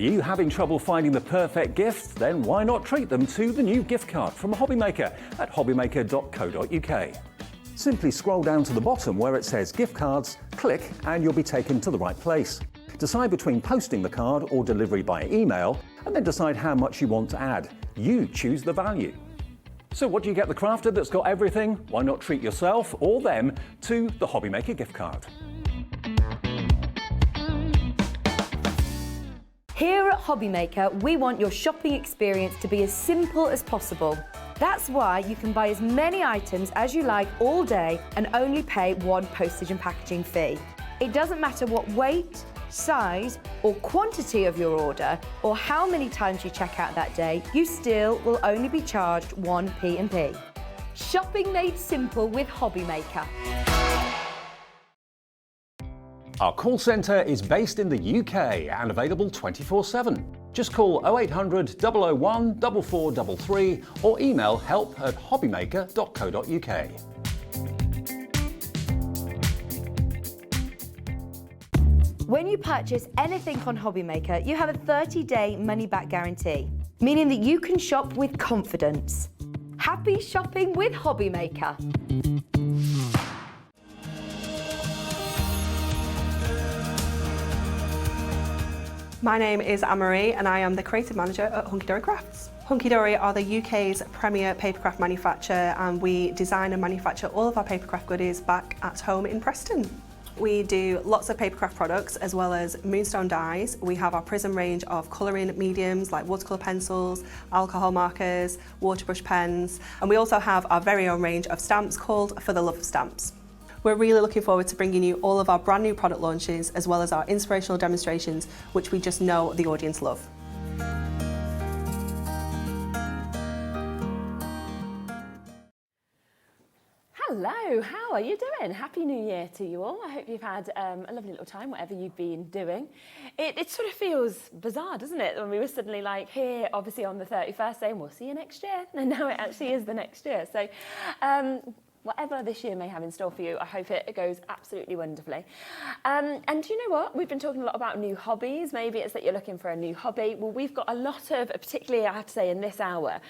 you having trouble finding the perfect gift? Then why not treat them to the new gift card from HobbyMaker at hobbymaker.co.uk. Simply scroll down to the bottom where it says gift cards, click and you'll be taken to the right place. Decide between posting the card or delivery by email and then decide how much you want to add. You choose the value. So what do you get the crafter that's got everything? Why not treat yourself or them to the HobbyMaker gift card? Here at HobbyMaker, we want your shopping experience to be as simple as possible. That's why you can buy as many items as you like all day and only pay one postage and packaging fee. It doesn't matter what weight, size or quantity of your order or how many times you check out that day, you still will only be charged 1 P&P. Shopping made simple with HobbyMaker. Our call centre is based in the UK and available 24/7. Just call 0800 001 4433 or email help@hobbymaker.co.uk. When you purchase anything on HobbyMaker, you have a 30-day money-back guarantee, meaning that you can shop with confidence. Happy shopping with HobbyMaker. My name is Anne-Marie and I am the creative manager at Hunkydory Crafts. Hunkydory are the UK's premier papercraft manufacturer and we design and manufacture all of our papercraft goodies back at home in Preston. We do lots of papercraft products as well as moonstone dies. We have our Prism range of colouring mediums like watercolour pencils, alcohol markers, waterbrush pens, and we also have our very own range of stamps called For the Love of Stamps. We're really looking forward to bringing you all of our brand new product launches as well as our inspirational demonstrations, which we just know the audience love. Hello, how are you doing? Happy New Year to you all. I hope you've had a lovely little time, whatever you've been doing. It sort of feels bizarre, doesn't it? When we were suddenly like here, obviously on the 31st saying, we'll see you next year. And now it actually is the next year. So whatever this year may have in store for you, I hope it goes absolutely wonderfully. And you know what? We've been talking a lot about new hobbies. Maybe it's that you're looking for a new hobby. Well, we've got a lot of, particularly I have to say in this hour,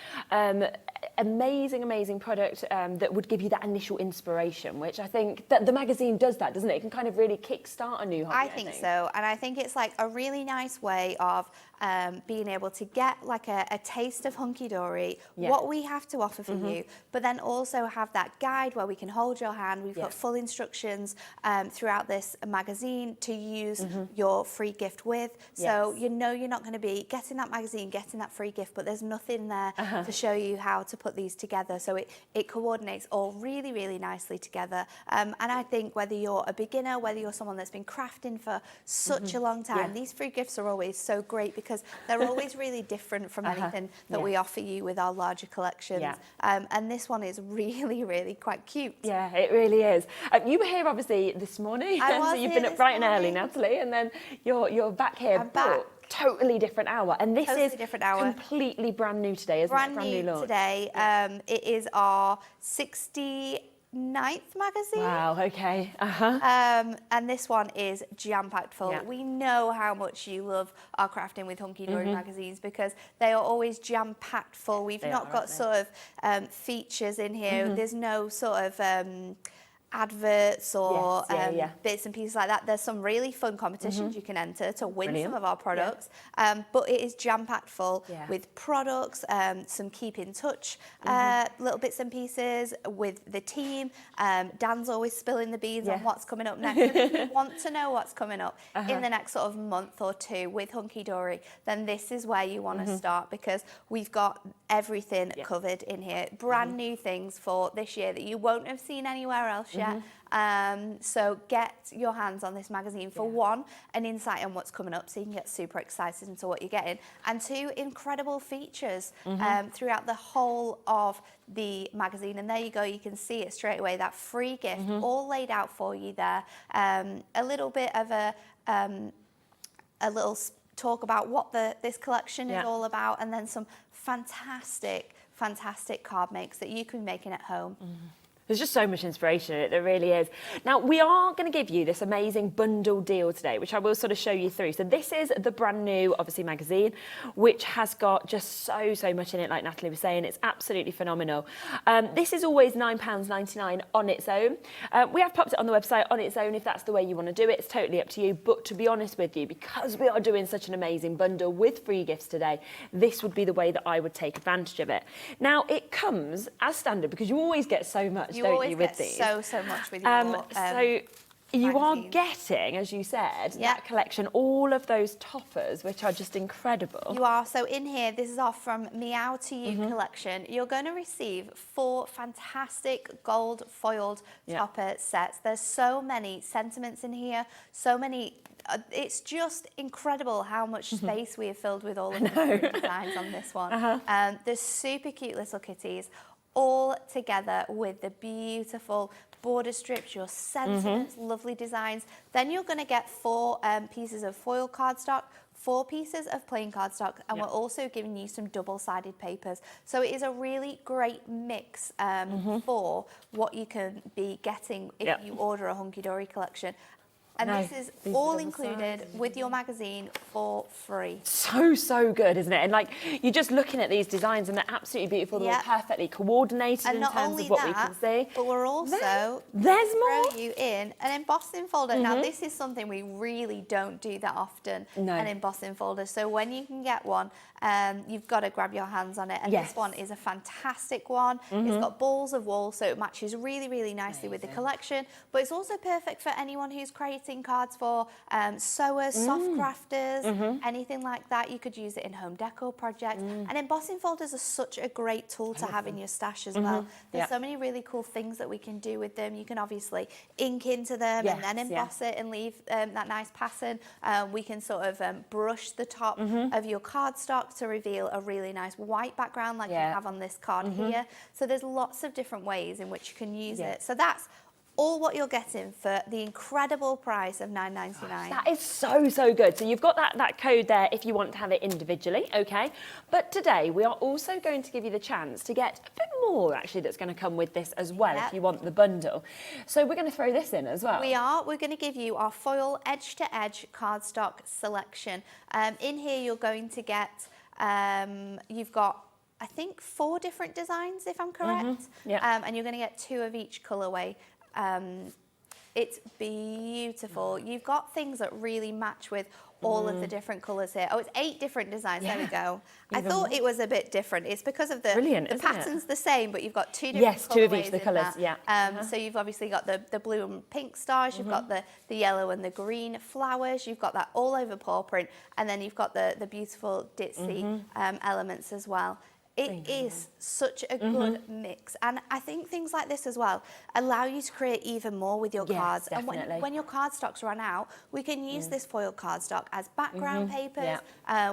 amazing product that would give you that initial inspiration, which I think that the magazine does that, doesn't it? It can kind of really kickstart a new hobby. I think so, and I think it's like a really nice way of being able to get like a taste of Hunkydory, what we have to offer for you, but then also have that guide where we can hold your hand. We've got full instructions throughout this magazine to use your free gift with. So you know you're not going to be getting that magazine, getting that free gift, but there's nothing there to show you how to put these together. So it coordinates all really nicely together. And I think whether you're a beginner, whether you're someone that's been crafting for such a long time, these free gifts are always so great because they're always really different from anything that we offer you with our larger collections. And this one is really quite cute. Yeah, it really is. You were here obviously this morning, so you've been up bright and early, Natalie, and then you're back here. I'm back. Totally different hour, and this totally is different hour. Completely brand new today, isn't it? Brand new launch. today. It is our 69th magazine. Wow, okay. And this one is jam-packed full. We know how much you love our Crafting with Hunkydory magazines because they are always jam-packed full. We've not got sort of features in here. There's no sort of adverts or bits and pieces like that. There's some really fun competitions you can enter to win some of our products, but it is jam-packed full with products, some keep in touch little bits and pieces with the team. Dan's always spilling the beans on what's coming up next. If you want to know what's coming up in the next sort of month or two with Hunkydory, then this is where you want to start because we've got everything covered in here. Brand new things for this year that you won't have seen anywhere else yet. So get your hands on this magazine for one, an insight on what's coming up so you can get super excited into what you're getting, and two, incredible features throughout the whole of the magazine. And there you go, you can see it straight away, that free gift all laid out for you there. A little bit of a little talk about what this collection is all about, and then some fantastic card makes that you can be making at home. There's just so much inspiration in it, there really is. Now, we are going to give you this amazing bundle deal today, which I will sort of show you through. So this is the brand new, obviously, magazine, which has got just so much in it, like Natalie was saying. It's absolutely phenomenal. This is always £9.99 on its own. We have popped it on the website on its own if that's the way you want to do it. It's totally up to you. But to be honest with you, because we are doing such an amazing bundle with free gifts today, this would be the way that I would take advantage of it. Now, it comes as standard because you always get so much. You don't always you, get with these? so much with your so you are magazines. getting, as you said, that collection, all of those toppers, which are just incredible. You are. So in here, this is our From Meow to You collection. You're going to receive 4 fantastic gold foiled topper sets. There's so many sentiments in here, so many. It's just incredible how much space we have filled with all of the designs on this one. There's super cute little kitties, all together with the beautiful border strips, your sentiments, lovely designs. Then you're going to get 4 pieces of foil cardstock, 4 pieces of plain cardstock, and we're also giving you some double-sided papers. So it is a really great mix for what you can be getting if you order a Hunkydory collection. And this is all included with your magazine for free. So good, isn't it? And like, you're just looking at these designs and they're absolutely beautiful. They're perfectly coordinated in terms of what we can see. But we're also there's more. throw you in an embossing folder. Now, this is something we really don't do that often, an embossing folder. So when you can get one, you've got to grab your hands on it. And this one is a fantastic one. It's got balls of wool, so it matches really nicely with the collection. But it's also perfect for anyone who's creating cards for sewers, soft crafters, anything like that. You could use it in home decor projects. And embossing folders are such a great tool to have in your stash as well. There's so many really cool things that we can do with them. You can obviously ink into them and then emboss it and leave that nice pattern. We can sort of brush the top of your cardstock to reveal a really nice white background like you have on this card here. So there's lots of different ways in which you can use it. So that's all what you're getting for the incredible price of $9.99. That is so good. So you've got that code there if you want to have it individually, okay? But today we are also going to give you the chance to get a bit more actually that's going to come with this as well if you want the bundle. So we're going to throw this in as well. We are. We're going to give you our foil edge-to-edge cardstock selection. In here you're going to get, you've got I think 4 different designs if I'm correct. And you're going to get 2 of each colourway. It's beautiful. You've got things that really match with all of the different colours here. Oh, it's 8 different designs. There we go. I thought it was a bit different. It's because of the pattern's the same, but you've got 2 different colourways. 2 of each the colours, So you've obviously got the blue and pink stars, you've got the yellow and the green flowers, you've got that all over paw print, and then you've got the beautiful ditzy elements as well. It is such a good mix, and I think things like this as well allow you to create even more with your cards. Definitely. And when your cardstocks run out, we can use this foil cardstock as background papers.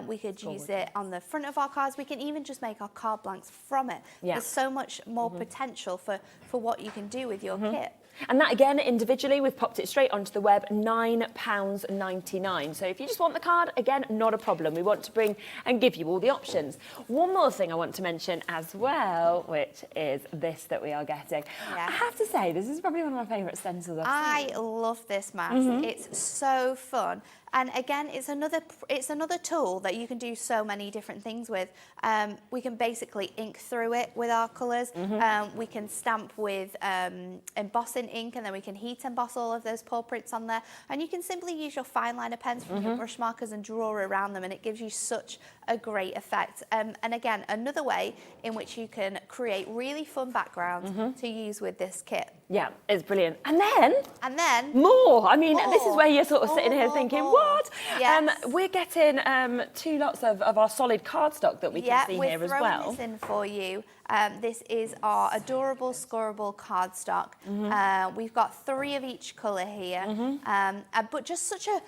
We could use it on the front of our cards. We can even just make our card blanks from it. There's so much more potential for what you can do with your kit. And that again, individually, we've popped it straight onto the web, £9.99. So if you just want the card, again, not a problem. We want to bring and give you all the options. One more thing I want to mention as well, which is this that we are getting. I have to say, this is probably one of my favourite stencils I've seen. I love this mask. It's so fun. And again, it's another tool that you can do so many different things with. We can basically ink through it with our colours. We can stamp with embossing ink, and then we can heat emboss all of those paw prints on there. And you can simply use your fine liner pens from your brush markers and draw around them, and it gives you such a great effect. And again, another way in which you can create really fun backgrounds to use with this kit. Yeah, it's brilliant. And then more. I mean, this is where you're sort of sitting here thinking, what? Yes. We're getting 2 lots of our solid cardstock that we can see here as well. We're throwing this in for you. This is our adorable scoreable cardstock. We've got 3 of each colour here, but just such a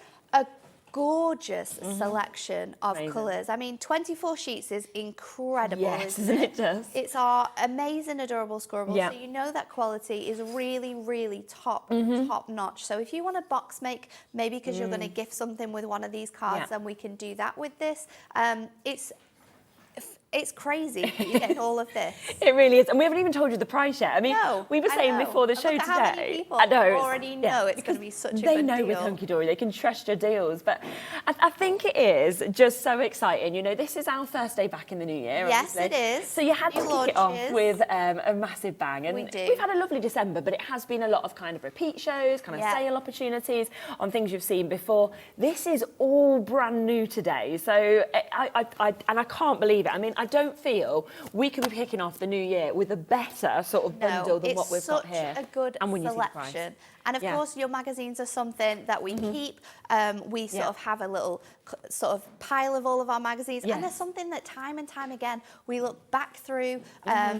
gorgeous selection of colours. I mean, 24 sheets is incredible, isn't it? Just? It's our amazing, adorable scoreable, so you know that quality is really, really top notch. So if you want to box make, maybe because you're going to gift something with one of these cards, then we can do that with this. It's crazy that you're getting all of this. It really is. And we haven't even told you the price yet. I mean, No, we were saying before the show Look at today. how many people I know. already know it's going to be such a good deal. They know with Hunkydory, they can trust your deals. But I think it is just so exciting. You know, this is our first day back in the new year. Yes, obviously. it is. So you had to kick it off with a massive bang. And We do. we've had a lovely December, but it has been a lot of kind of repeat shows, kind of sale opportunities on things you've seen before. This is all brand new today. So I can't believe it. I mean, I don't feel we could be kicking off the new year with a better sort of bundle than what we've got here. It's such a good selection. And of course, your magazines are something that we keep. We sort of have a little sort of pile of all of our magazines. And there's something that time and time again, we look back through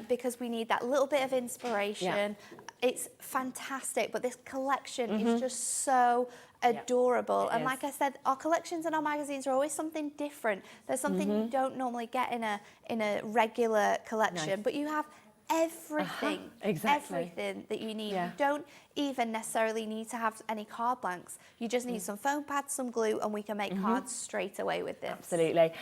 because we need that little bit of inspiration. It's fantastic. But this collection is just so adorable. And like I said, our collections and our magazines are always something different. There's something you don't normally get in a regular collection, but you have everything, everything that you need. You don't even necessarily need to have any card blanks. You just need some foam pads, some glue, and we can make cards straight away with this. Absolutely.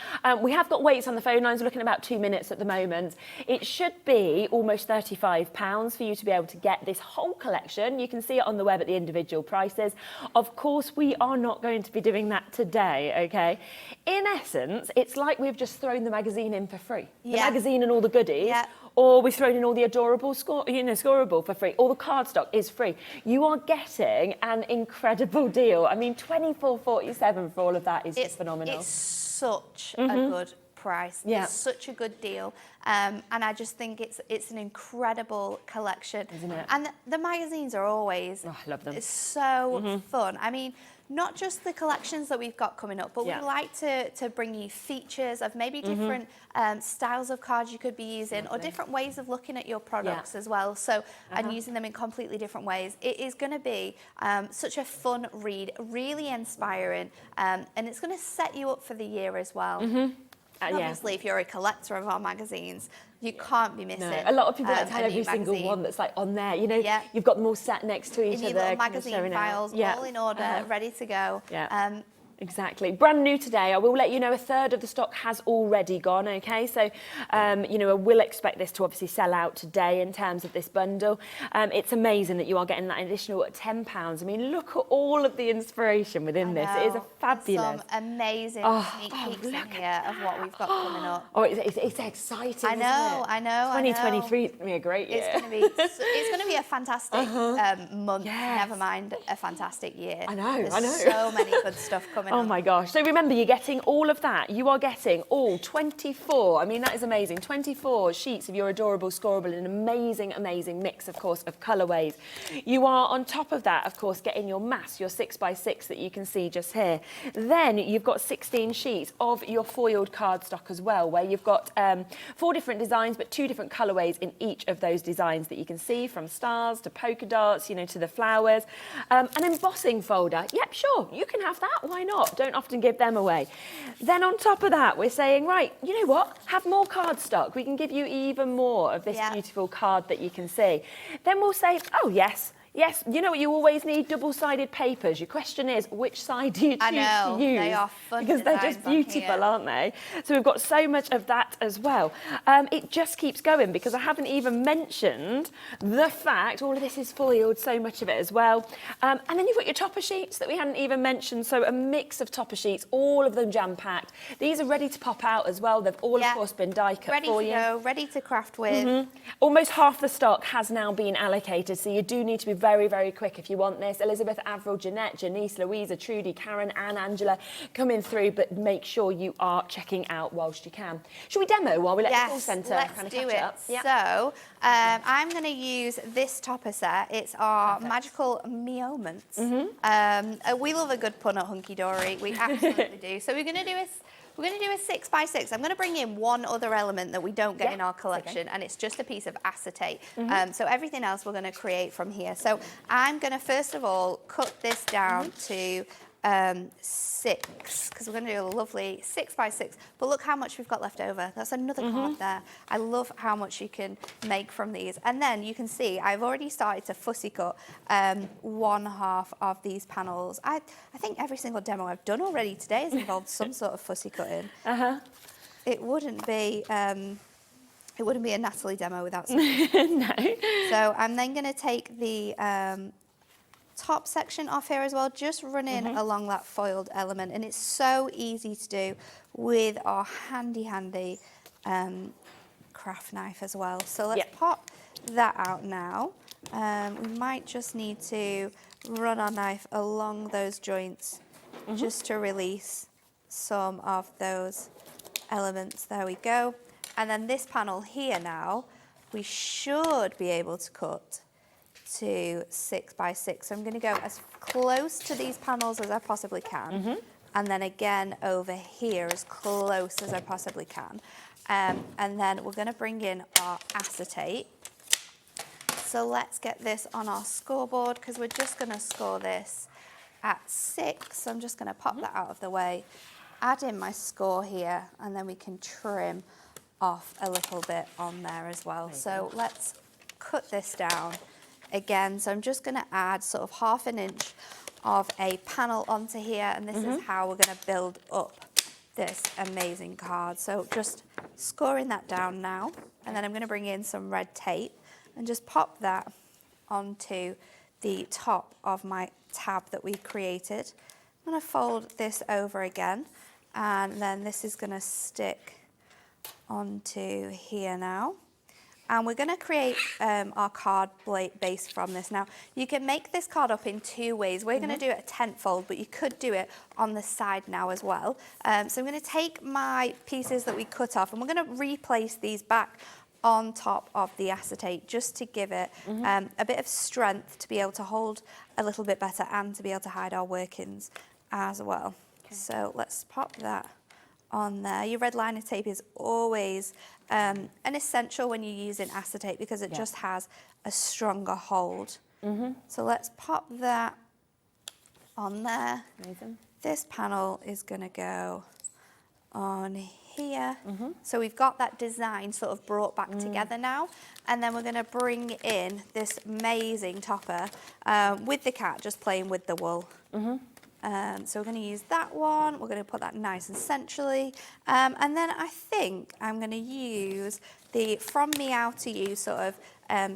We have got waits on the phone lines. We're looking at about 2 minutes at the moment. It should be almost £35 for you to be able to get this whole collection. You can see it on the web at the individual prices. Of course, we are not going to be doing that today, okay? In essence, it's like we've just thrown the magazine in for free. The magazine and all the goodies. Or we've thrown in all the adorable scoreable for free. All the cardstock is free. You are getting an incredible deal. I mean, $24.47 for all of that is just phenomenal. It's such a good price. It's such a good deal. And I just think it's an incredible collection. Isn't it? And the magazines are always I love them. It's so fun. I mean, not just the collections that we've got coming up, but we like to bring you features of maybe different styles of cards you could be using, or different ways of looking at your products as well. So, and using them in completely different ways. It is going to be such a fun read, really inspiring, and it's going to set you up for the year as well. Obviously, if you're a collector of our magazines, you can't be missing. No. A lot of people like to have every single one that's like on there. You know, you've got them all sat next to each other. Little magazine files, all in order, ready to go. Exactly. Brand new today. I will let you know a third of the stock has already gone, okay? So, you know, I will expect this to obviously sell out today in terms of this bundle. It's amazing that you are getting that additional £10. I mean, look at all of the inspiration within this. It is a fabulous. Some amazing sneak peeks in here of what we've got coming up. Oh, it's exciting, I know. 2023 is going to be a great year. It's going to be a fantastic month, never mind a fantastic year. I know. There's so many good stuff coming Oh my gosh. So remember, you're getting all of that. You are getting all 24. I mean, that is amazing. 24 sheets of your adorable scoreable in an amazing, amazing mix, of course, of colourways. You are on top of that, of course, getting your mass, your 6x6 that you can see just here. Then you've got 16 sheets of your foiled cardstock as well, where you've got 4 different designs, but 2 different colourways in each of those designs that you can see, from stars to polka dots, you know, to the flowers. An embossing folder. Yep, sure, you can have that. Why not? Don't often give them away. Then on top of that, we're saying, right, you know what? Have more cardstock. We can give you even more of this beautiful card that you can see. Then we'll say, oh, yes, you know what you always need? Double-sided papers. Your question is, which side do you choose to use? They are fun because they're just beautiful, aren't they? So we've got so much of that as well. It just keeps going, because I haven't even mentioned the fact all of this is foiled, so much of it as well. And then you've got your topper sheets that we hadn't even mentioned. So a mix of topper sheets, all of them jam-packed. These are ready to pop out as well. They've all, of course, been die cut for you. Ready to go, ready to craft with. Almost half the stock has now been allocated, so you do need to be very, very quick if you want this. Elizabeth, Avril, Jeanette, Janice, Louisa, Trudy, Karen, Anne, Angela coming through, but make sure you are checking out whilst you can. Should we demo while we let the call centre kind of catch up? Yep. So I'm going to use this topper set. It's our magical moments. We love a good pun at Hunkydory. We absolutely do. So we're going to do a 6x6. I'm going to bring in one other element that we don't get in our collection, and it's just a piece of acetate. So everything else we're going to create from here. So I'm going to first of all cut this down to 6, because we're going to do a lovely 6x6. But look how much we've got left over. That's another card there. I love how much you can make from these. And then you can see I've already started to fussy cut one half of these panels. I think every single demo I've done already today has involved some sort of fussy cutting. it wouldn't be a Natalie demo without some. No. So I'm then going to take the top section off here as well, just running along that foiled element, and it's so easy to do with our handy craft knife as well. So let's pop that out now. We might just need to run our knife along those joints just to release some of those elements. There we go. And then this panel here now, we should be able to cut to 6 by 6. So I'm going to go as close to these panels as I possibly can. And then again over here as close as I possibly can. And then we're going to bring in our acetate. So let's get this on our scoreboard because we're just going to score this at 6. So I'm just going to pop that out of the way, add in my score here, and then we can trim off a little bit on there as well. So let's cut this down again. So I'm just going to add sort of 1/2 inch of a panel onto here, and this is how we're going to build up this amazing card. So just scoring that down now, and then I'm going to bring in some red tape and just pop that onto the top of my tab that we created. I'm going to fold this over again, and then this is going to stick onto here now. And we're going to create our card base from this. Now, you can make this card up in 2 ways. We're going to do it a 10-fold, but you could do it on the side now as well. So I'm going to take my pieces that we cut off, and we're going to replace these back on top of the acetate just to give it a bit of strength to be able to hold a little bit better and to be able to hide our workings as well. Okay. So let's pop that on there. Your red liner tape is always an essential when you're using acetate because it just has a stronger hold. So let's pop that on there. Amazing. This panel is going to go on here. So we've got that design sort of brought back together now, and then we're going to bring in this amazing topper with the cat just playing with the wool. So we're going to use that one. We're going to put that nice and centrally. And then I think I'm going to use the from meow to you sort of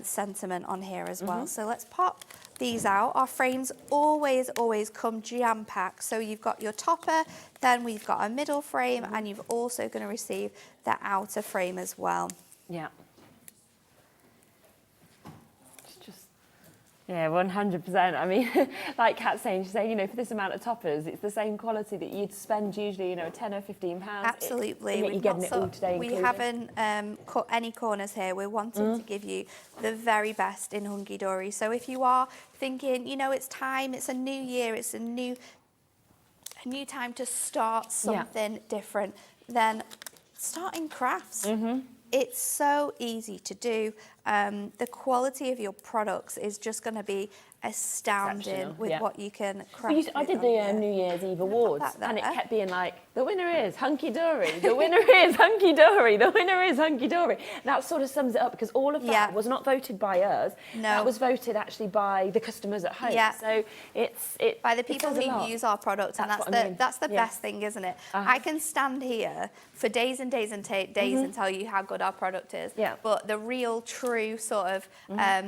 sentiment on here as well. So let's pop these out. Our frames always come jam-packed. So you've got your topper, then we've got a middle frame, and you've also going to receive the outer frame as well. Yeah. Yeah, 100%. I mean, like Kat's saying, she's saying, you know, for this amount of toppers, it's the same quality that you'd spend usually, you know, 10 or 15 pounds. Absolutely. You're getting it all today We included. haven't cut any corners here. We're wanting to give you the very best in Hunkydory. So if you are thinking, you know, it's time, it's a new year, it's a new time to start something different, then start in crafts. It's so easy to do. The quality of your products is just going to be astounding with what you can craft. I did the New Year's Eve Awards, and it kept being like, the winner is Hunkydory, the winner is Hunkydory, the winner is Hunkydory. That sort of sums it up because all of that was not voted by us. No. That was voted actually by the customers at home. Yeah. So it's by the people who use our products, and that's the best thing, isn't it? I can stand here for days and days and days and tell you how good our product is. Yeah. But the real, true sort of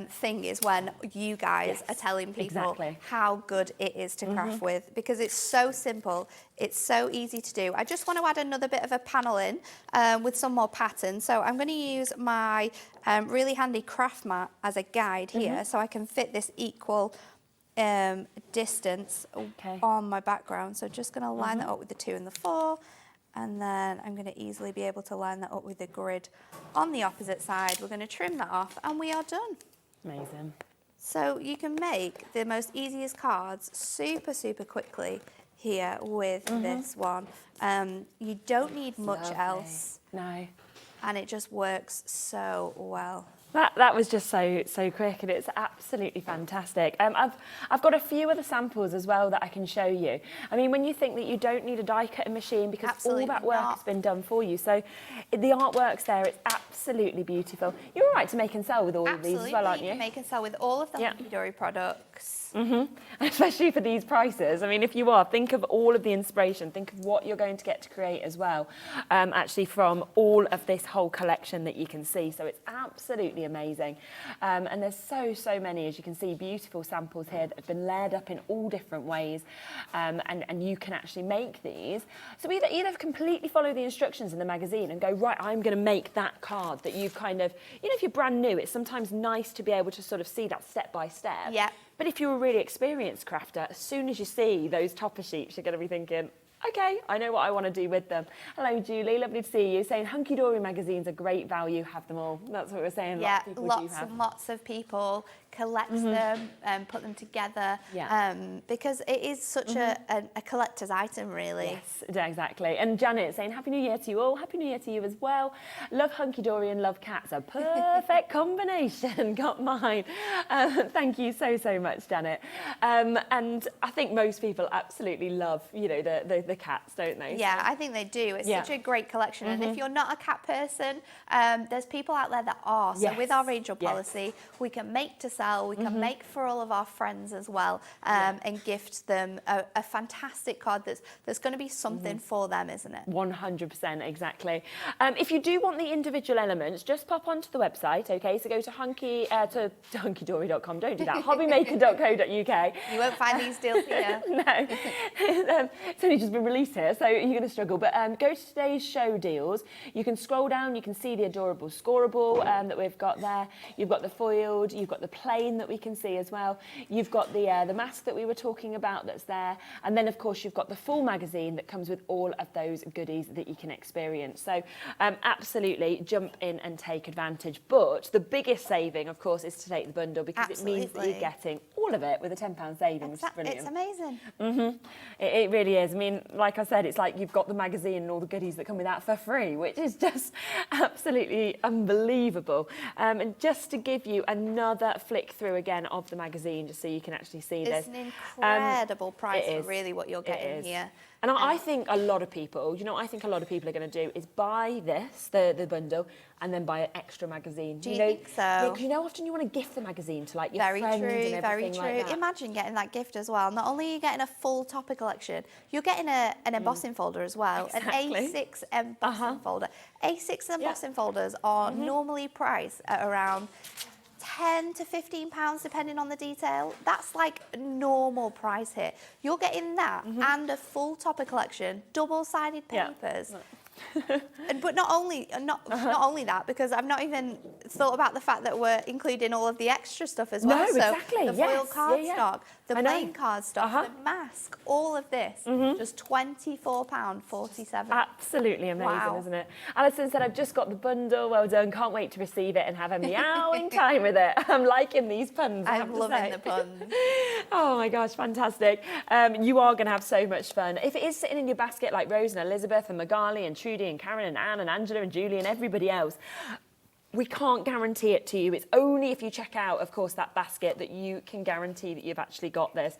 thing is when you guys are telling people how good it is to craft with, because it's so simple, it's so easy to do. I just want to add another bit of a panel in with some more patterns. So I'm going to use my really handy craft mat as a guide here, so I can fit this equal distance on my background. So just going to line that up with the 2 and the 4. And then I'm going to easily be able to line that up with the grid on the opposite side. We're going to trim that off and we are done. Amazing. So you can make the most easiest cards super, super quickly here with this one. You don't need much else. No. And it just works so well. That was just so quick, and it's absolutely fantastic. I've got a few other samples as well that I can show you. I mean, when you think that you don't need a die cutting machine because all that work has been done for you, so the artwork's there. It's absolutely beautiful. You're all right to make and sell with all of these as well, aren't you? You can make and sell with all of the Hunkydory products. looks. Especially for these prices. I mean, if you are, think of all of the inspiration, think of what you're going to get to create as well, actually from all of this whole collection that you can see. So it's absolutely amazing. And there's so many, as you can see, beautiful samples here that have been layered up in all different ways. And you can actually make these. So either completely follow the instructions in the magazine and go, right, I'm going to make that card that you've kind of, you know, if you're brand new, it's sometimes nice to be able to sort of see that step by step. Yeah. But if you're a really experienced crafter, as soon as you see those topper sheets, you're going to be thinking, okay, I know what I want to do with them. Hello, Julie, lovely to see you. Saying Hunkydory magazines are great value, have them all. That's what we're saying. Yeah, lots and lots of people collect them and put them together because it is such a collector's item, really. Yes, exactly. And Janet saying, Happy New Year to you all. Happy New Year to you as well. Love Hunkydory and love cats. A perfect combination. Got mine. Thank you so much, Janet. And I think most people absolutely love, you know, the cats, don't they? Yeah, I think they do. It's such a great collection. And if you're not a cat person, there's people out there that are. So with our range policy, we can make to sell. We can make for all of our friends as well, and gift them a fantastic card that's going to be something for them, isn't it? 100%, exactly. If you do want the individual elements, just pop onto the website, okay? So go to hunkydory.com. Don't do that. HobbyMaker.co.uk. You won't find these deals here. No. It's only just been released here, so you're going to struggle. But go to today's show deals. You can scroll down. You can see the adorable scoreable that we've got there. You've got the foiled. You've got the plain that we can see as well. You've got the mask that we were talking about that's there, and then of course you've got the full magazine that comes with all of those goodies that you can experience. So absolutely jump in and take advantage. But the biggest saving, of course, is to take the bundle because it means that you're getting all of it with a £10 saving, which is brilliant. It's amazing. It really is. I mean, like I said, it's like you've got the magazine and all the goodies that come with that for free, which is just absolutely unbelievable. And just to give you another flick through again of the magazine, just so you can actually see this. It's an incredible price for really what you're getting here. And I think a lot of people, you know, I think a lot of people are going to do is buy this, the bundle, and then buy an extra magazine. Do you think so? Because you know, often you want to gift the magazine to like your friends and everything Very true. like that. Imagine getting that gift as well. Not only are you getting a full topper collection, you're getting an embossing folder as well. Exactly. An A6 embossing folder. A6 embossing folders are normally priced at around £10 to £15 depending on the detail. That's like a normal price here. You're getting that and a full topper collection, double-sided papers. But not only that, because I've not even thought about the fact that we're including all of the extra stuff as well. No, exactly. The foil cardstock, the plain cardstock, the mask, all of this, just £24.47. Absolutely amazing, isn't it? Alison said, I've just got the bundle, well done, can't wait to receive it and have a meowing time with it. I'm liking these puns, I'm loving the puns. Oh my gosh, fantastic. You are going to have so much fun. If it is sitting in your basket like Rose and Elizabeth and Magali and Trudy and Karen and Anne and Angela and Julie and everybody else, we can't guarantee it to you. It's only if you check out, of course, that basket that you can guarantee that you've actually got this.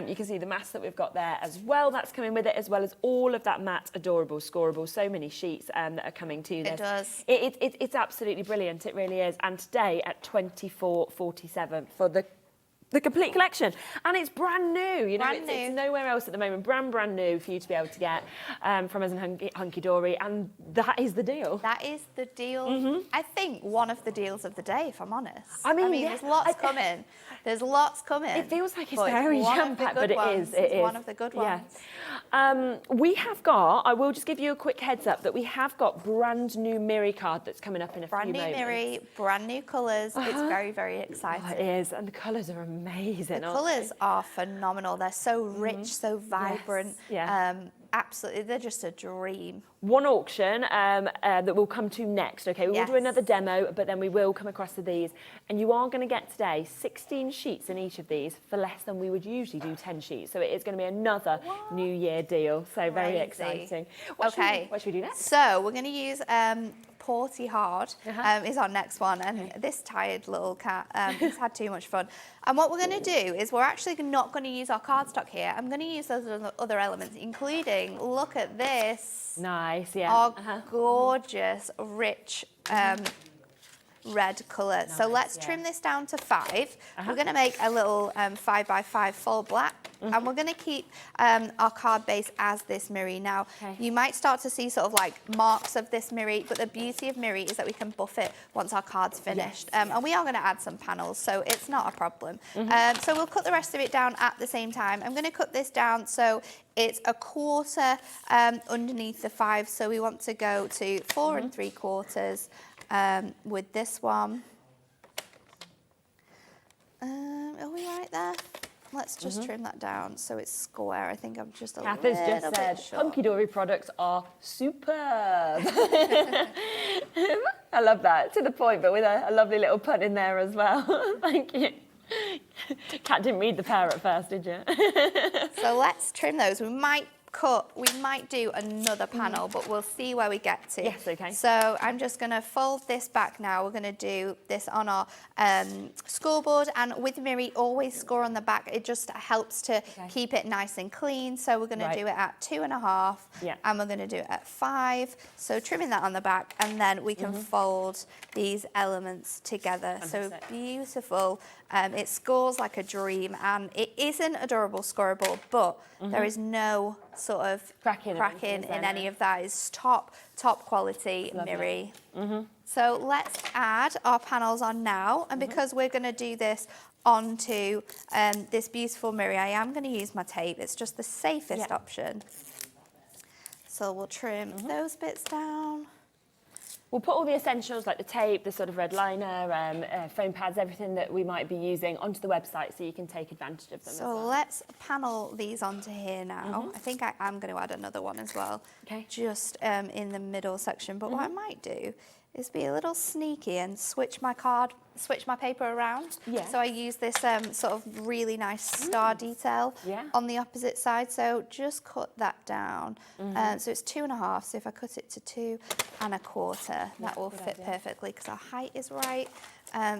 You can see the mask that we've got there as well. That's coming with it, as well as all of that matte, adorable, scoreable. So many sheets that are coming to this. It does. It's absolutely brilliant. It really is. And today at £24.47 for the complete collection, and it's brand new. You know, it's nowhere else at the moment. Brand new for you to be able to get from us in Hunkydory, and that is the deal. That is the deal. I think one of the deals of the day, if I'm honest. I mean there's lots coming. There's lots coming. It feels like it's very jam-packed, but it is. It is one of the good ones. Yeah. We have got. I will just give you a quick heads up that we have got brand new Miri card that's coming up in a few moments. Brand new Miri, brand new colours. It's very, very exciting. Oh, it is, and the colours are amazing. The colours are phenomenal. They're so rich, so vibrant. Absolutely, they're just a dream. One auction that we'll come to next, okay? We will do another demo, but then we will come across to these. And you are going to get today 16 sheets in each of these for less than we would usually do 10 sheets. So it is going to be another New Year deal. So very exciting. What should we do next? So we're going to use Porty Hard is our next one, and this tired little cat, he's had too much fun. And what we're going to do is we're actually not going to use our cardstock here. I'm going to use those other elements, including, look at this. Nice, Our gorgeous, rich red colour. Nice, so let's trim this down to 5. We're going to make a little 5x5 full black, and we're going to keep our card base as this mirror. Now, you might start to see sort of like marks of this mirror, but the beauty of mirror is that we can buff it once our card's finished. And we are going to add some panels, so it's not a problem. So we'll cut the rest of it down at the same time. I'm going to cut this down so it's 1/4 underneath the 5, so we want to go to 4 3/4 with this one. Are we right there? Let's just trim that down so it's square. I think I'm just a Kath little has just said, bit short. Hunkydory products are superb. I love that, to the point, but with a lovely little pun in there as well. Thank you. Kat didn't read the pair at first, did you? So let's trim those. We might do another panel, but we'll see where we get to. Yes, okay. So I'm just going to fold this back now. We're going to do this on our scoreboard, and with Miri, always score on the back. It just helps to keep it nice and clean. So we're going to do it at 2.5, and we're going to do it at 5. So trimming that on the back, and then we can fold these elements together. Fantastic. So beautiful. It scores like a dream, and it isn't a durable scorable, but there is no sort of cracking in any of that. It's top quality Miri. So let's add our panels on now, and because we're going to do this onto this beautiful Miri, I am going to use my tape. It's just the safest option. So we'll trim those bits down. We'll put all the essentials like the tape, the sort of red liner, foam pads, everything that we might be using onto the website so you can take advantage of them. So let's panel these onto here now. I think I am going to add another one as well, just in the middle section. But what I might do is be a little sneaky and switch my paper around. So I use this sort of really nice star detail on the opposite side. So just cut that down. So it's 2.5. So if I cut it to 2.25, that will fit perfectly because our height is right.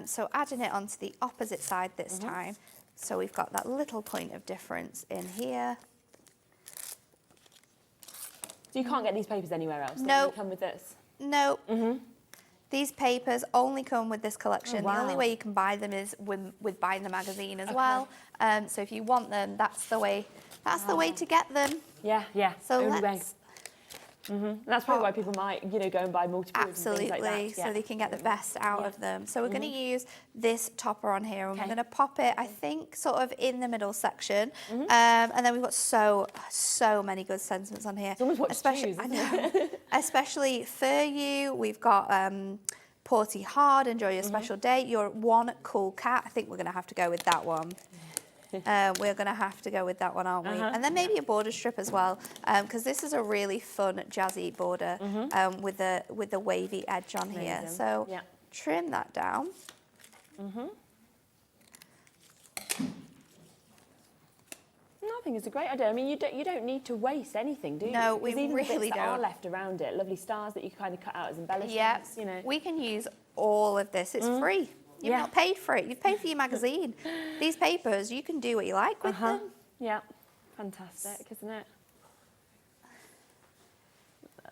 So adding it onto the opposite side this time. So we've got that little point of difference in here. So you can't get these papers anywhere else? No. They come with this? No. These papers only come with this collection. The only way you can buy them is with buying the magazine as well. So if you want them, that's the way to get them. Yeah. So let's. That's probably why people might, go and buy multiples. Absolutely, and things like that. so they can get the best out of them. So we're going to use this topper on here, and we're going to pop it, I think, sort of in the middle section. And then we've got so many good sentiments on here. It's almost what especially, to choose, I know, especially for you. We've got Porty Hard, enjoy your special day. You're one cool cat. I think we're going to have to go with that one. We're going to have to go with that one, aren't we? And then maybe a border strip as well, because this is a really fun jazzy border with the wavy edge on here. So trim that down. I think it's a great idea. I mean, you don't need to waste anything, do you? No, we even really the bits that don't. are left around it, lovely stars that you can kind of cut out as embellishments. Yeah, we can use all of this. It's free. You've not paid for it. You've paid for your magazine. These papers, you can do what you like with them. Yeah, fantastic, isn't it?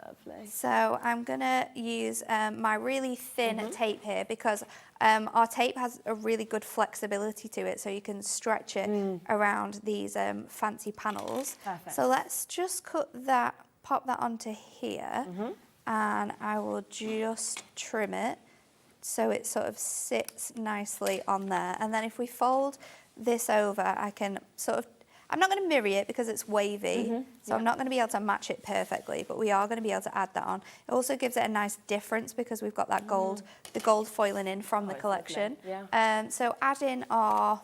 Lovely. So I'm going to use my really thin tape here because our tape has a really good flexibility to it, so you can stretch it around these fancy panels. Perfect. So let's just pop that onto here, and I will just trim it so it sort of sits nicely on there. And then if we fold this over, I can sort of, I'm not going to mirror it because it's wavy, so I'm not going to be able to match it perfectly, but we are going to be able to add that on. It also gives it a nice difference because we've got that gold, the gold foiling in from the collection. So add in our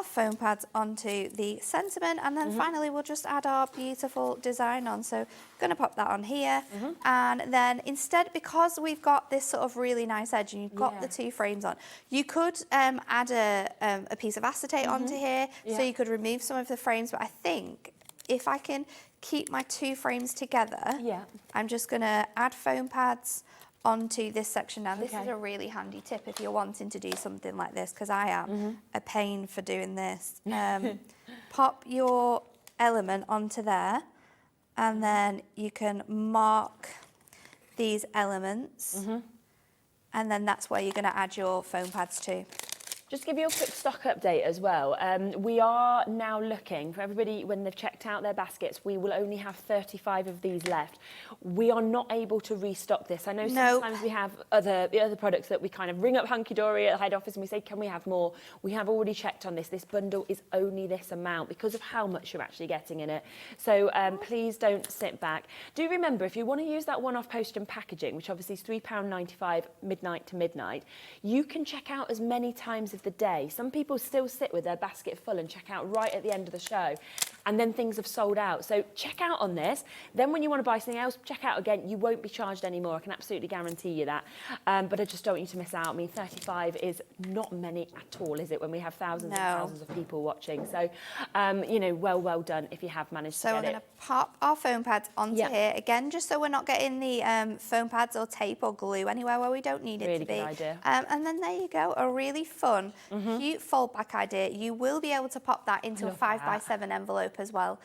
foam pads onto the sentiment, and then finally we'll just add our beautiful design on. So I'm going to pop that on here, and then instead, because we've got this sort of really nice edge and you've got the 2 frames on, you could add a piece of acetate onto here, so you could remove some of the frames, but I think if I can keep my 2 frames together, I'm just going to add foam pads onto this section. Now this is a really handy tip if you're wanting to do something like this, because I am a pain for doing this. Pop your element onto there, and then you can mark these elements. And then that's where you're going to add your foam pads to. Just to give you a quick stock update as well, we are now looking for everybody when they've checked out their baskets. We will only have 35 of these left. We are not able to restock this. I know sometimes we have other products that we kind of ring up Hunkydory at the head office and we say, can we have more? We have already checked on this. This bundle is only this amount because of how much you're actually getting in it. So please don't sit back. Do remember, if you want to use that one-off postage and packaging, which obviously is £3.95 midnight to midnight, you can check out as many times of the day. Some people still sit with their basket full and check out right at the end of the show, and then things have sold out. So check out on this. Then when you want to buy something else, check out again. You won't be charged anymore. I can absolutely guarantee you that. But I just don't want you to miss out. I mean, 35 is not many at all, is it, when we have thousands and thousands of people watching? So, you know, well done if you have managed to get it. So we're going to pop our foam pads onto here. Again, just so we're not getting the foam pads or tape or glue anywhere where we don't need it to be. Really good idea. And then there you go, a really fun, cute fold back idea. You will be able to pop that into a 5x7 envelope as well,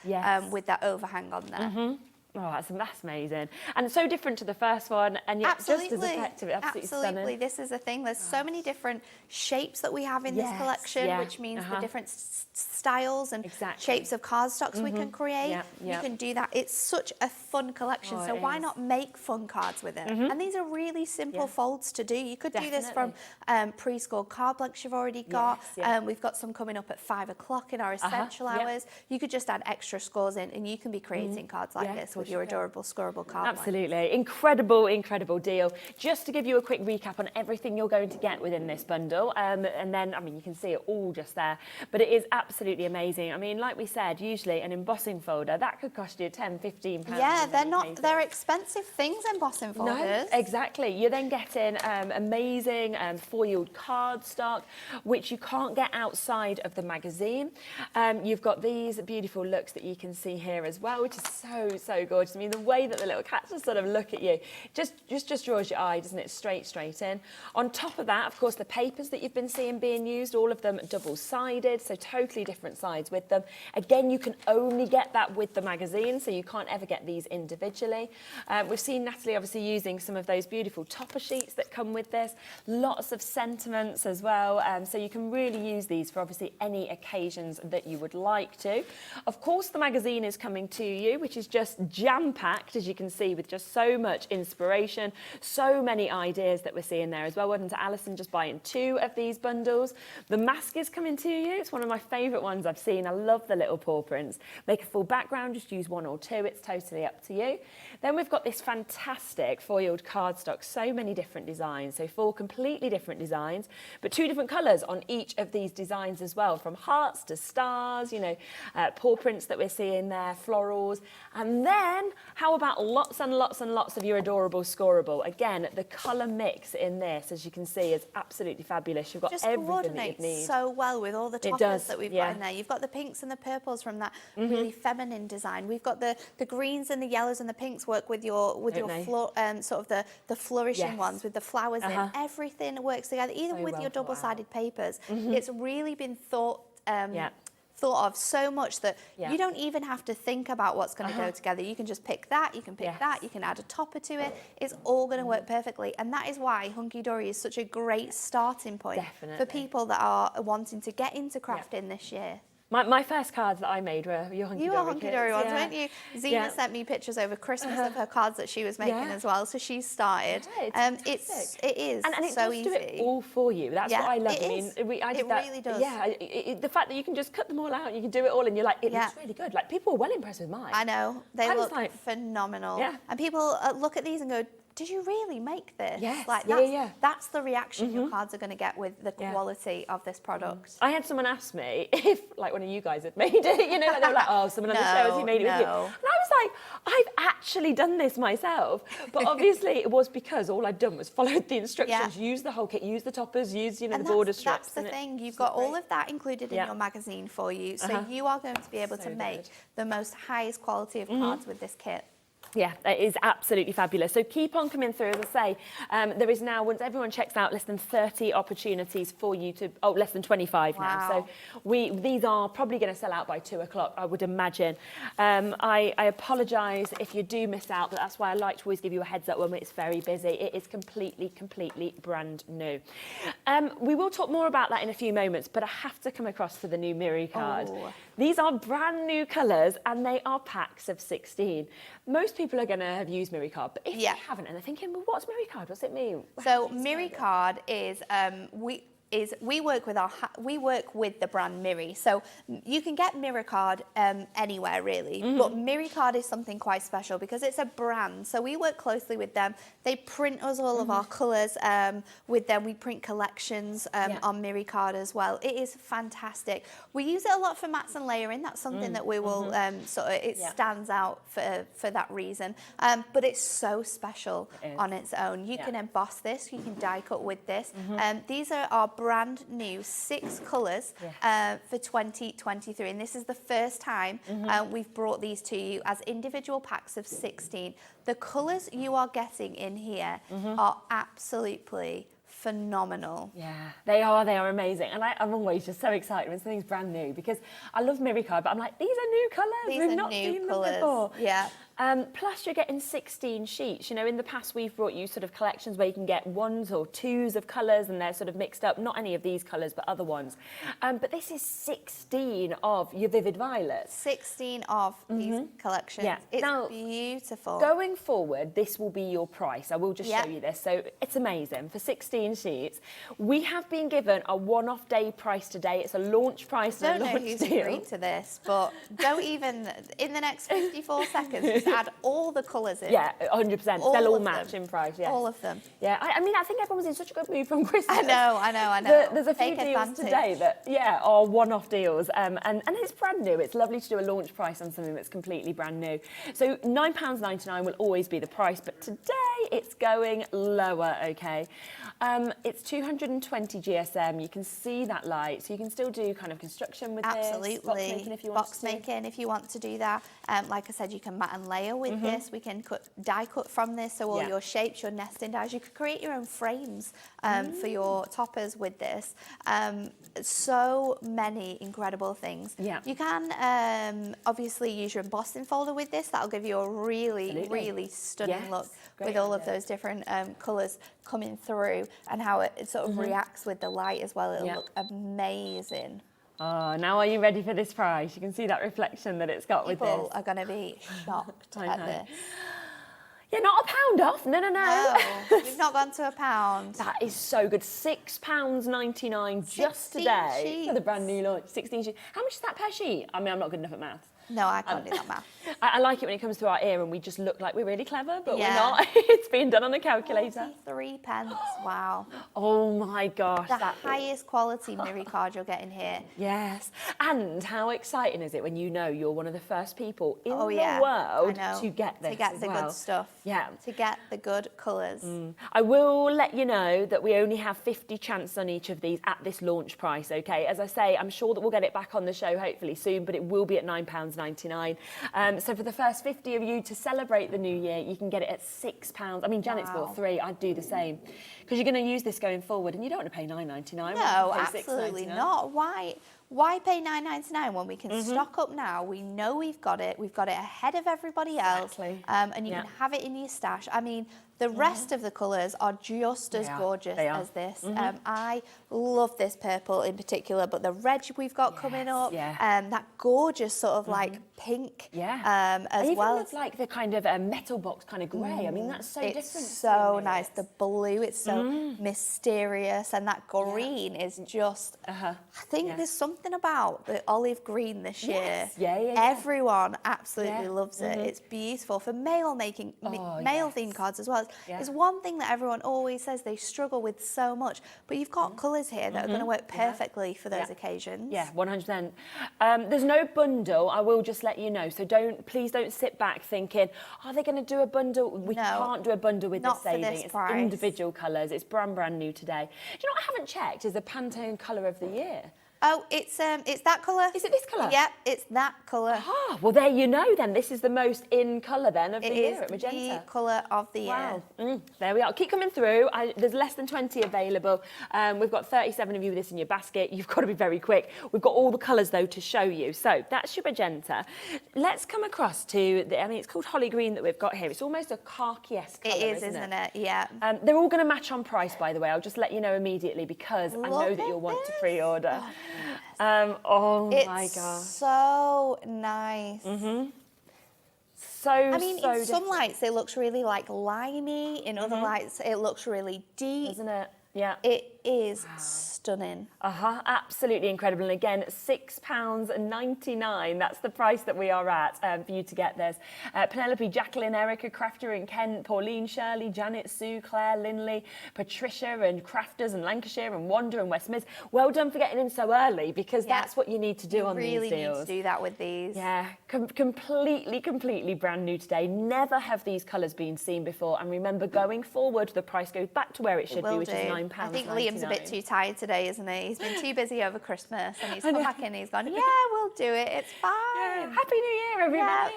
with that overhang on there. Oh, that's amazing. And it's so different to the first one, and yet just as effective. Absolutely stunning. This is the thing. There's so many different shapes that we have in this collection, which means the different styles and shapes of cardstocks we can create. You can do that. It's such a fun collection, so why not make fun cards with it? And these are really simple folds to do. You could do this from pre-scored card blanks you've already got. We've got some coming up at 5 o'clock in our essential hours. You could just add extra scores in, and you can be creating cards like this with your adorable scoreable card. Absolutely. Incredible, incredible deal. Just to give you a quick recap on everything you're going to get within this bundle, and then, I mean, you can see it all just there, but it is absolutely amazing. I mean, like we said, usually an embossing folder, that could cost you £10, £15. Yeah, they're expensive things, embossing folders. No, exactly. You're then getting amazing foiled cardstock, which you can't get outside of the magazine. You've got these beautiful looks that you can see here as well, which is so gorgeous. I mean, the way that the little cats just sort of look at you just draws your eye, doesn't it? Straight in. On top of that, of course, the papers that you've been seeing being used, all of them double-sided, so totally different sides with them. Again, you can only get that with the magazine, so you can't ever get these individually. We've seen Natalie obviously using some of those beautiful topper sheets that come with this, lots of sentiments as well, so you can really use these for obviously any occasions that you would like to. Of course, the magazine is coming to you, which is just jam-packed, as you can see, with just so much inspiration, so many ideas that we're seeing there as well. Well done to Alison just buying 2 of these bundles. The mask is coming to you. It's one of my favourite ones I've seen. I love the little paw prints. Make a full background, just use 1 or 2. It's totally up to you. Then we've got this fantastic foiled cardstock, so many different designs, so 4 completely different designs, but 2 different colours on each of these designs as well, from hearts to stars, you know, paw prints that we're seeing there, florals. And then, how about lots and lots and lots of your adorable scoreable? Again, the colour mix in this, as you can see, is absolutely fabulous. You've got just everything that you need. So well with all the toppers that we've got in there. You've got the pinks and the purples from that really feminine design. We've got the greens and the yellows and the pinks work with your sort of the flourishing ones with the flowers in. Everything works together, even with your double-sided papers. It's really been thought of so much that you don't even have to think about what's going to go together. You can just pick that, you can pick that, you can add a topper to it. It's all going to work perfectly. And that is why Hunkydory is such a great starting point for people that are wanting to get into crafting this year. My first cards that I made were your Hunkydory ones, weren't you? Zena sent me pictures over Christmas of her cards that she was making as well, so she started. It is and it so does easy. Do it all for you. That's what I love. It is. I mean, I did it that. Really does. Yeah, the fact that you can just cut them all out, you can do it all, and you're like, it looks really good. Like, people were well impressed with mine. I know, they look phenomenal. Yeah. And people look at these and go, did you really make this? Yes. Like that's the reaction your cards are going to get with the quality of this product. I had someone ask me if, like, one of you guys had made it, you know, like they were like, oh, someone on the show, has he made it with you? And I was like, I've actually done this myself. But obviously it was because all I'd done was followed the instructions, use the whole kit, use the toppers, use, you know, the border strips. That's the thing, you've got all of that included in your magazine for you. So you are going to be able to make the most highest quality of cards with this kit. Yeah, it is absolutely fabulous. So keep on coming through. As I say, there is now, once everyone checks out, less than 30 opportunities for you to, less than 25 now. So these are probably going to sell out by 2 o'clock, I would imagine. I apologise if you do miss out, but that's why I like to always give you a heads up when it's very busy. It is completely brand new. We will talk more about that in a few moments, but I have to come across to the new Miri card. Oh. These are brand new colours and they are packs of 16. Most people are going to have used Miri card, but if they haven't and they're thinking, well, what's Miri card? What's it mean? So Miri card is we work with the brand Miri. So you can get Miri card anywhere really, but Miri card is something quite special because it's a brand. So we work closely with them. They print us all of our colours with them. We print collections on Miri card as well. It is fantastic. We use it a lot for mats and layering. That's something that we will stands out for that reason. But it's so special on its own. You can emboss this. You can die cut with this. These are our brand new 6 colours for 2023, and this is the first time we've brought these to you as individual packs of 16. The colours you are getting in here are absolutely phenomenal. Yeah, they are amazing, and I'm always just so excited when something's brand new because I love Miri card, but I'm like, these are new colours. We've not seen them before. Yeah. Plus you're getting 16 sheets. You know, in the past we've brought you sort of collections where you can get 1s or 2s of colours and they're sort of mixed up. Not any of these colours, but other ones. But this is 16 of your vivid violets. 16 of these collections. Yeah. It's now, beautiful. Going forward, this will be your price. I will just show you this. So it's amazing. For 16 sheets, we have been given a one-off day price today. It's a launch price. I don't know who's agreed to this, but don't even, in the next 54 seconds, just add all the colours in. Yeah, 100%. They'll all match in price, yeah. All of them. Yeah, I mean, I think everyone's in such a good mood from Christmas. I know. There's a few deals today that, are one-off deals. And it's brand new. It's lovely to do a launch price on something that's completely brand new. So £9.99 will always be the price, but today it's going lower, okay? It's 220 GSM. You can see that light, so you can still do kind of construction with Absolutely. this. Box making if you want Box making if you want to do that. Like I said, you can mat and layer with this. We can die cut from this, so all your shapes, your nesting dies. You could create your own frames for your toppers with this. So many incredible things. Yeah. You can obviously use your embossing folder with this. That'll give you a really stunning look with all of those different colours coming through and how it sort of reacts with the light as well. It'll look amazing. Oh, now are you ready for this price? You can see that reflection that it's got with this. People are going to be shocked at this. Yeah, not £1 off. No. No, we've not gone to £1. That is so good. £6.99 just today sheets. for the brand new launch. 16 sheets. How much is that per sheet? I mean, I'm not good enough at maths. No, I can't do that math. I like it when it comes through our ear and we just look like we're really clever, but we're not. It's being done on a calculator. 43p. Wow. Oh my gosh. The highest quality Miri card you'll get in here. Yes. And how exciting is it when you know you're one of the first people in the world to get this? To get the good stuff. Yeah. To get the good colours. I will let you know that we only have 50 chances on each of these at this launch price, okay? As I say, I'm sure that we'll get it back on the show hopefully soon, but it will be at £9.99. So for the first 50 of you to celebrate the new year, you can get it at £6. I mean, Janet's bought 3. I'd do the same because you're going to use this going forward, and you don't want to pay £9.99. No, absolutely not. Why pay £9.99 when we can stock up now? We know we've got it. We've got it ahead of everybody else, and you can have it in your stash. I mean, the rest of the colours are just as gorgeous as this. I love this purple in particular, but the red we've got coming up, that gorgeous sort of like pink as well. Even like the kind of metal box kind of grey. I mean, that's so different. It's so nice. The blue, it's so mysterious, and that green is just, I think there's something about the olive green this year. Everyone absolutely loves it. It's beautiful. For mail theme cards as well. It's one thing that everyone always says they struggle with so much, but you've got colours here that are going to work perfectly for those occasions. Yeah, 100%. There's no bundle, I will just let you know, so please don't sit back thinking, are they going to do a bundle? We can't do a bundle with this saving. It's price. Individual colours. It's brand new today. Do you know what I haven't checked is the Pantone colour of the year? Oh, it's that colour. Is it this colour? Yep, it's that colour. Ah, well, there you know then. This is the most in colour then of the year at Magenta. It is the colour of the year. Wow. There we are. Keep coming through. There's less than 20 available. We've got 37 of you with this in your basket. You've got to be very quick. We've got all the colours, though, to show you. So that's your Magenta. Let's come across to, it's called Holly Green that we've got here. It's almost a khaki-esque colour, isn't it? Yeah. They're all going to match on price, by the way. I'll just let you know immediately because I know that you'll want to pre-order. Oh my God. It's so nice. In some lights it looks really like limey, in other lights it looks really deep. Isn't it? Yeah. It is stunning. Absolutely incredible. And again, £6.99. That's the price that we are at for you to get this. Penelope, Jacqueline, Erica, Crafter in Kent, Pauline, Shirley, Janet, Sue, Claire, Linley, Patricia and Crafters and Lancashire and Wanda and West Mids. Well done for getting in so early because that's what you need to do on these deals. You really need to do that with these. Yeah, completely brand new today. Never have these colours been seen before. And remember, going forward, the price goes back to where it should be, which is £9.99. I think Liam's a bit too tired today, isn't he? He's been too busy over Christmas and he's come back in and he's gone, yeah, we'll do it, it's fine. Yeah. Happy New Year, everybody.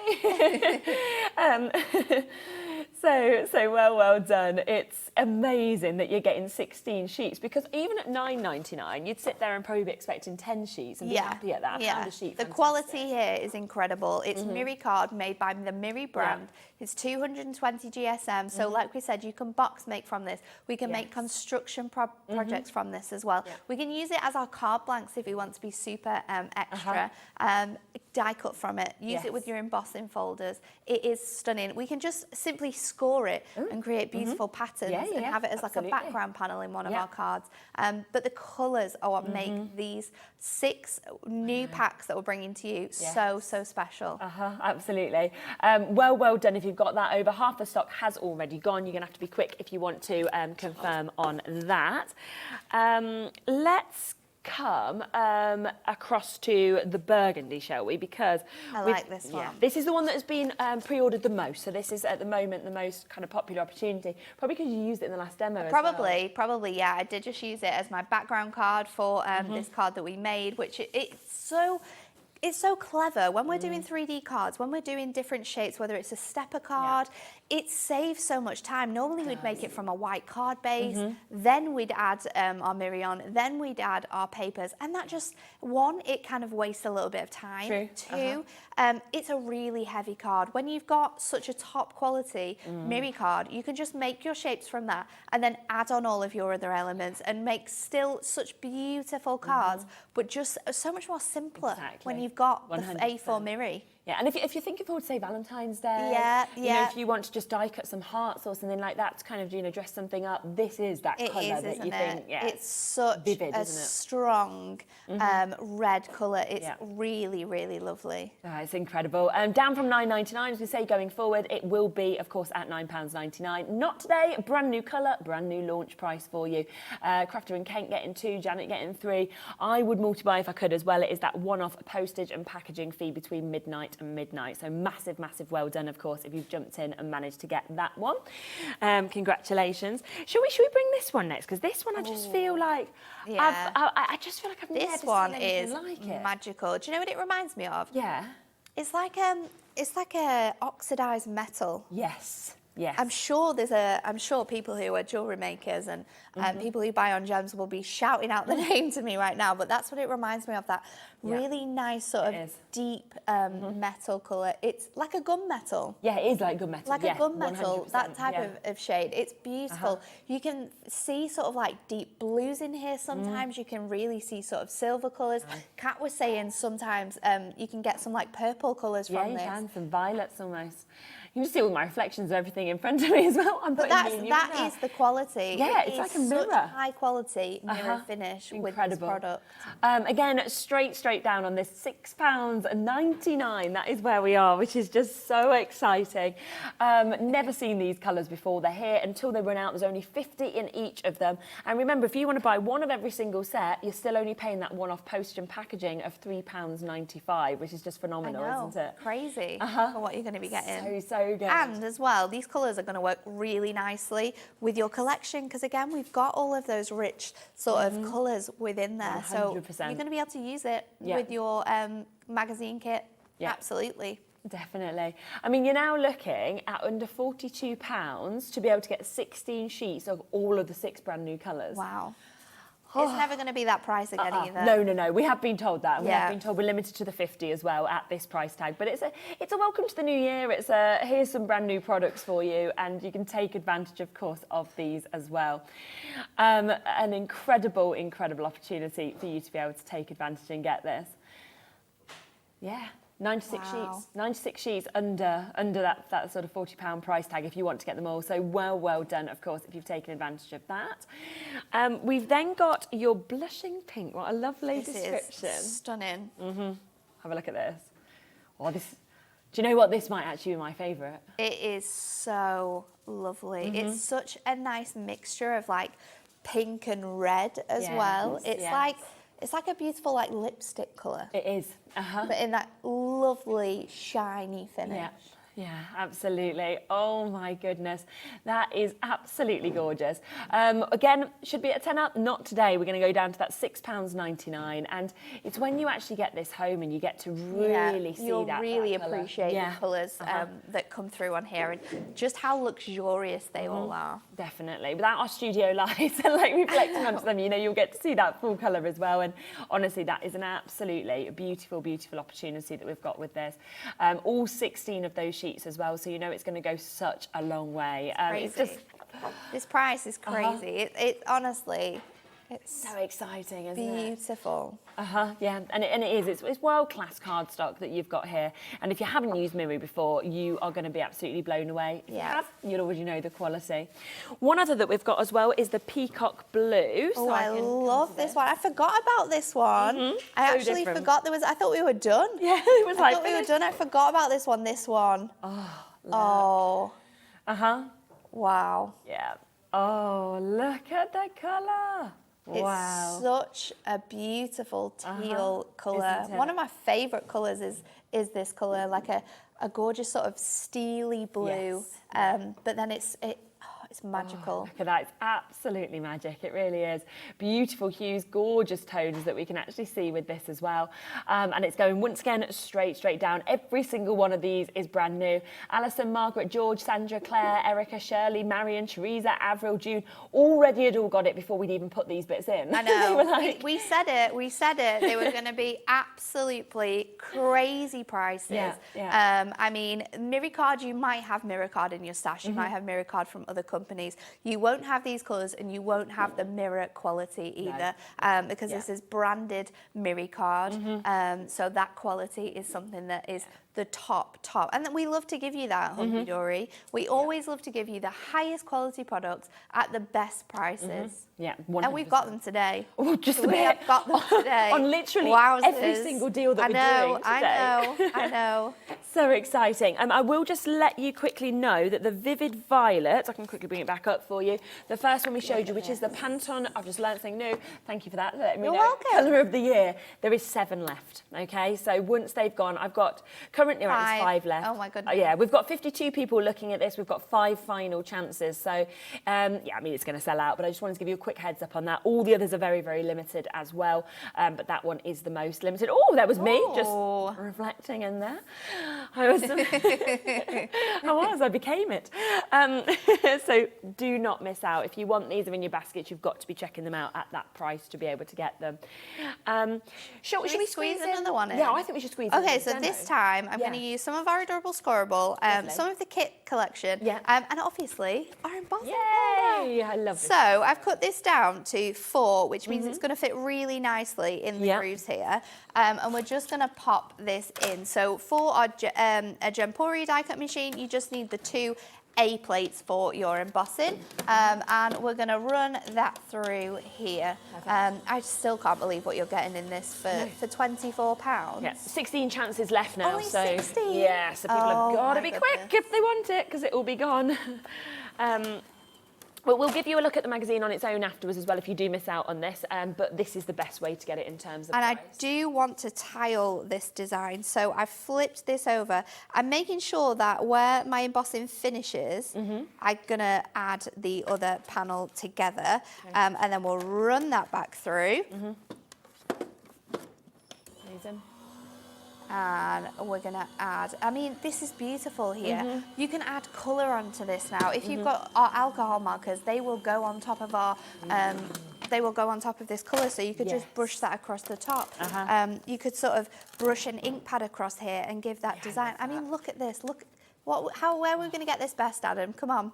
So well done. It's amazing that you're getting 16 sheets because even at £9.99, you'd sit there and probably be expecting 10 sheets and be happy at that. Yeah. A sheet, the quality here is incredible. It's Miri card made by the Miri brand. It's 220 GSM. So like we said, you can box make from this. We can make construction projects from this as well. We can use it as our card blanks if we want to be super extra. Die cut from it. Use it with your embossing folders. It is stunning. We can just simply score it and create beautiful patterns and have it as like a background panel in one of our cards. But the colours are what make these 6 new packs that we're bringing to you so special. Absolutely. Well done if you've got that. Over half the stock has already gone. You're going to have to be quick if you want to confirm on that. Let's come across to the burgundy, shall we? Because I like this one. This is the one that has been pre-ordered the most. So this is at the moment the most kind of popular opportunity. Probably because you used it in the last demo. Probably, yeah. I did just use it as my background card for this card that we made, which it's so clever when we're doing 3D cards, when we're doing different shapes, whether it's a stepper card, it saves so much time. Normally we'd make it from a white card base, then we'd add our Miri on, then we'd add our papers, and that just, one, it kind of wastes a little bit of time. True. Two, it's a really heavy card. When you've got such a top quality Miri card, you can just make your shapes from that and then add on all of your other elements and make still such beautiful cards, but just so much more simpler when you've got 100%. The A4 Miri. Yeah, and if you're thinking forward, say Valentine's Day, you know, if you want to just die cut some hearts or something like that to kind of, you know, dress something up, this is that colour that you think, it's such vivid, a strong red colour. It's really lovely. It's incredible. Down from £9.99, as we say, going forward, it will be, of course, at £9.99. Not today, brand new colour, brand new launch price for you. Crafter and Kent getting 2, Janet getting 3. I would multi-buy if I could as well. It is that one-off postage and packaging fee between midnight and midnight. So massive well done, of course, if you've jumped in and managed to get that one. Congratulations. Should we bring this one next? Because this one I just feel like I just feel like I've never seen anything like it. Magical. Do you know what it reminds me of? Yeah. It's like a oxidized metal. Yes. I'm sure people who are jewellery makers and people who buy on gems will be shouting out the name to me right now, but that's what it reminds me of, that really nice sort of deep metal colour. It's like a gunmetal. Yeah, it is like gunmetal. Like a gunmetal, that type of shade. It's beautiful. You can see sort of like deep blues in here sometimes. You can really see sort of silver colours. Kat was saying sometimes you can get some like purple colours from this. Yeah, you can, some violets almost. You can just see all my reflections of everything in front of me as well. But that is the quality. Yeah, it's like a mirror. Such high quality mirror finish with this product. Again, straight straight down on this, £6.99. That is where we are, which is just so exciting. Never seen these colours before. They're here until they run out. There's only 50 in each of them. And remember, if you want to buy one of every single set, you're still only paying that one-off postage and packaging of £3.95, which is just phenomenal, isn't it? Crazy for what you're going to be getting. So good. And as well, these colours are going to work really nicely with your collection because, again, we've got all of those rich sort of colours within there. 100%. So you're going to be able to use it with your magazine kit. Yeah. Absolutely. Definitely. I mean, you're now looking at under £42 to be able to get 16 sheets of all of the 6 brand new colours. Wow. It's never going to be that price again either. No. We have been told that. And we have been told we're limited to the 50 as well at this price tag. But it's a welcome to the new year. It's here's some brand new products for you, and you can take advantage, of course, of these as well. An incredible opportunity for you to be able to take advantage and get this. Yeah. 96 sheets. 96 sheets under that sort of £40 price tag if you want to get them all. So well done, of course, if you've taken advantage of that. We've then got your blushing pink. What a lovely description. Is stunning. Have a look at this. Oh, this. Do you know what? This might actually be my favourite. It is so lovely. It's such a nice mixture of like pink and red as well. It's like a beautiful like lipstick colour. It is. But in that lovely shiny finish. Yeah, absolutely. Oh my goodness, that is absolutely gorgeous. Again, should be at a tenner. Not today. We're going to go down to that £6.99, and it's when you actually get this home and you get to really see you'll that. really colour. appreciate the colours that come through on here and just how luxurious they all are. Definitely. Without our studio lights and like reflecting onto them, you know, you'll get to see that full colour as well. And honestly, that is an absolutely beautiful opportunity that we've got with this. All 16 of those sheets as well, so you know it's going to go such a long way. It's just this price is crazy. It honestly, it's so exciting, isn't it? Beautiful. Yeah, and it is. It's world-class cardstock that you've got here. And if you haven't used Miri before, you are going to be absolutely blown away. If you have, you'll already know the quality. One other that we've got as well is the Peacock Blue. Oh, I love this one. I forgot about this one. I actually forgot there was. I thought we were done. Yeah, it was I thought we were done. I forgot about this one. This one. Oh. Wow. Yeah. Oh, look at the colour. It's such a beautiful teal colour. One of my favourite colours is this colour, like a gorgeous sort of steely blue. But then it's magical. Look at that, it's absolutely magic, it really is. Beautiful hues, gorgeous tones that we can actually see with this as well. And it's going once again straight down. Every single one of these is brand new. Alison, Margaret, George, Sandra, Claire, Erica, Shirley, Marion, Teresa, Avril, June, already had all got it before we'd even put these bits in. I know. They were like... we said it. They were going to be absolutely crazy prices. I mean, Miri Card, you might have Miri Card in your stash. You might have Miri Card from other companies. You won't have these colours and you won't have the mirror quality either because this is branded Miri Card. So that quality is something that is the top. And then we love to give you that, Hunkydory. We always love to give you the highest quality products at the best prices. Yeah, 100%. And we've got them today. Oh, just a bit. We have got them today. On literally every single deal that we're doing today. I know. So exciting. I will just let you quickly know that the Vivid Violet, I can quickly bring it back up for you. The first one we showed you, which is the Pantone, I've just learned something new. Thank you for that. Let me know. Colour of the year. There is 7 left, okay? So once they've gone, I've got currently around 5 left. Oh my goodness. Yeah, we've got 52 people looking at this. We've got 5 final chances. So, yeah, I mean, it's going to sell out, but I just wanted to give you a quick heads up on that. All the others are very, very limited as well, but that one is the most limited. Oh, that was me just reflecting in there. I became it. So do not miss out. If you want these are in your basket, you've got to be checking them out at that price to be able to get them. Should we squeeze another one in? Yeah, I think we should squeeze in. Okay, so this time I'm going to use some of our adorable scoreable, some of the kit collection, and obviously our embossing powder. Yay! I love it. So I've cut this down to 4, which means it's going to fit really nicely in the grooves here. And we're just going to pop this in. So for our a Gempori die cut machine, you just need the 2 A plates for your embossing, and we're going to run that through here. I still can't believe what you're getting in this for £24. Yeah, 16 chances left now. Only so 16? yeah, so people have got to be quick if they want it, because it will be gone. But we'll give you a look at the magazine on its own afterwards as well if you do miss out on this, but this is the best way to get it in terms of price. And I do want to tile this design, so I've flipped this over. I'm making sure that where my embossing finishes, I'm going to add the other panel together, and then we'll run that back through. Amazing. And we're going to add, I mean, this is beautiful here. You can add colour onto this now. If you've got our alcohol markers, they will go on top of our, they will go on top of this colour, so you could just brush that across the top. You could sort of brush an ink pad across here and give that design. I mean, look at this. Look, where are we going to get this best, Adam? Come on.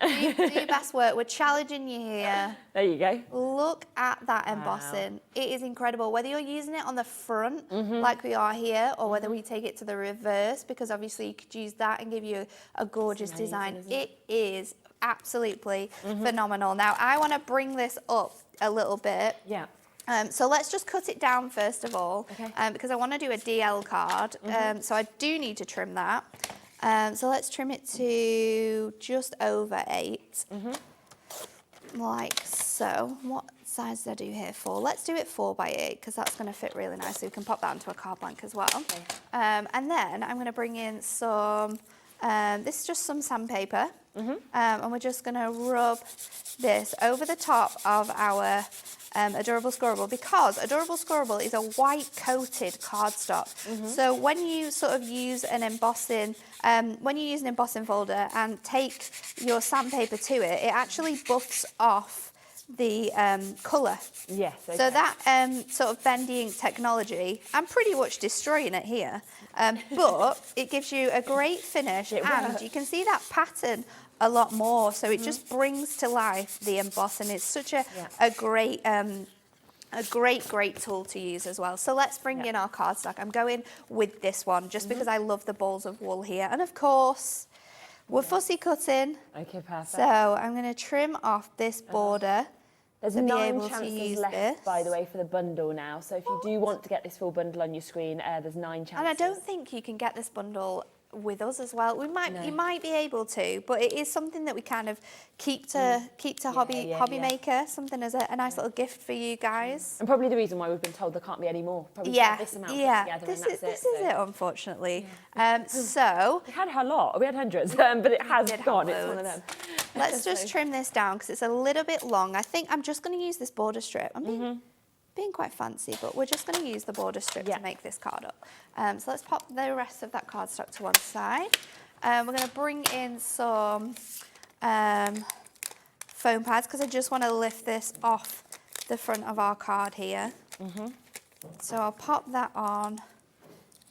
Do your best work. We're challenging you here. There you go. Look at that embossing. It is incredible. Whether you're using it on the front, like we are here, or whether we take it to the reverse, because obviously you could use that and give you a gorgeous design. It is absolutely phenomenal. Now, I want to bring this up a little bit. Yeah. So let's just cut it down first of all, because I want to do a DL card. So I do need to trim that. So let's trim it to just over 8, like so. What size did I do here? 4. Let's do it 4 by 8, because that's going to fit really nice. So we can pop that into a card blank as well. And then I'm going to bring in some, this is just some sandpaper, and we're just going to rub this over the top of our Adorable Scorable, because Adorable Scorable is a white coated cardstock. So when you sort of use an embossing, when you use an embossing folder and take your sandpaper to it, it actually buffs off the colour. Yes. Okay. So that sort of bendy ink technology, I'm pretty much destroying it here, but it gives you a great finish, and you can see that pattern a lot more, so it just brings to life the emboss, and it's such a great tool to use as well. So let's bring in our cardstock. I'm going with this one just because I love the balls of wool here, and of course we're fussy cutting. Okay, perfect. So I'm going to trim off this border. There's 9 chances left, by the way, for the bundle now. So if you do want to get this full bundle on your screen, there's 9 chances. And I don't think you can get this bundle with us as well. You might be able to, but it is something that we kind of keep to HobbyMaker, something as a nice little gift for you guys. And probably the reason why we've been told there can't be any more. Probably this amount together, this and is it, unfortunately. So we had a lot. We had hundreds, but it has gone. It's one of them. Let's just trim this down because it's a little bit long. I think I'm just going to use this border strip. I'm being quite fancy, but we're just going to use the border strip to make this card up. So let's pop the rest of that cardstock to one side. We're going to bring in some foam pads because I just want to lift this off the front of our card here. So I'll pop that on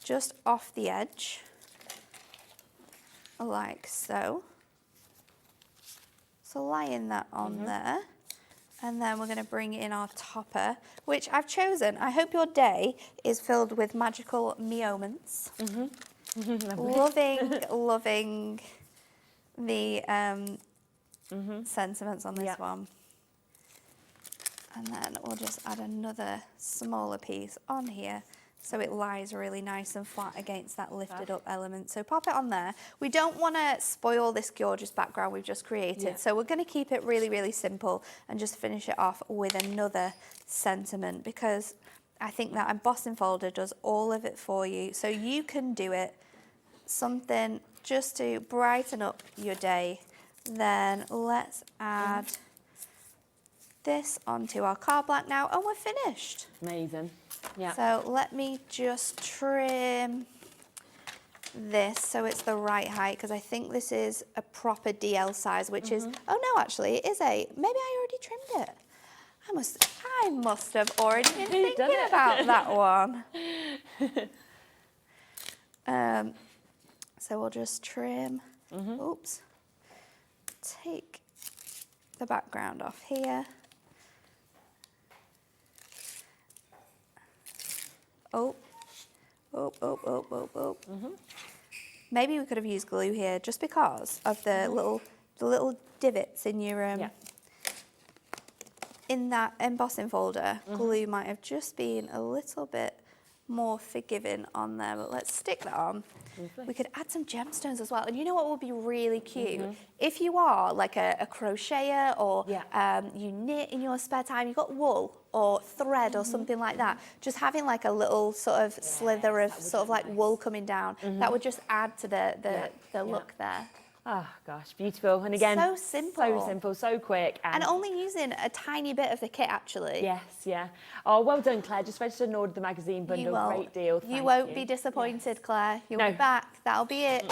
just off the edge, like so. So laying that on there. And then we're going to bring in our topper, which I've chosen. I hope your day is filled with magical moments. Loving the sentiments on this one. And then we'll just add another smaller piece on here so it lies really nice and flat against that lifted up element. So pop it on there. We don't want to spoil this gorgeous background we've just created, so we're going to keep it really, really simple and just finish it off with another sentiment, because I think that embossing folder does all of it for you, so you can do it. Something just to brighten up your day. Then let's add this onto our card blank now, and we're finished. Amazing. Yeah. So let me just trim this so it's the right height, because I think this is a proper DL size, which is, oh no, actually it is 8. Maybe I already trimmed it. I must have already been thinking about that one. So we'll just trim, oops, take the background off here. Maybe we could have used glue here just because of the little divots in your in that embossing folder. Glue might have just been a little bit more forgiving on there, but let's stick that on. We could add some gemstones as well. And you know what would be really cute? If you are like a crocheter or you knit in your spare time, you've got wool or thread or something like that, just having like a little sort of slither of sort of like wool coming down, that would just add to the look there. Oh gosh, beautiful. And again, so simple, so quick. And only using a tiny bit of the kit, actually. Yes, yeah. Oh, well done, Claire. Just registered and ordered the magazine bundle. Great deal. Thank you won't be disappointed, Claire. You'll be back. That'll be it.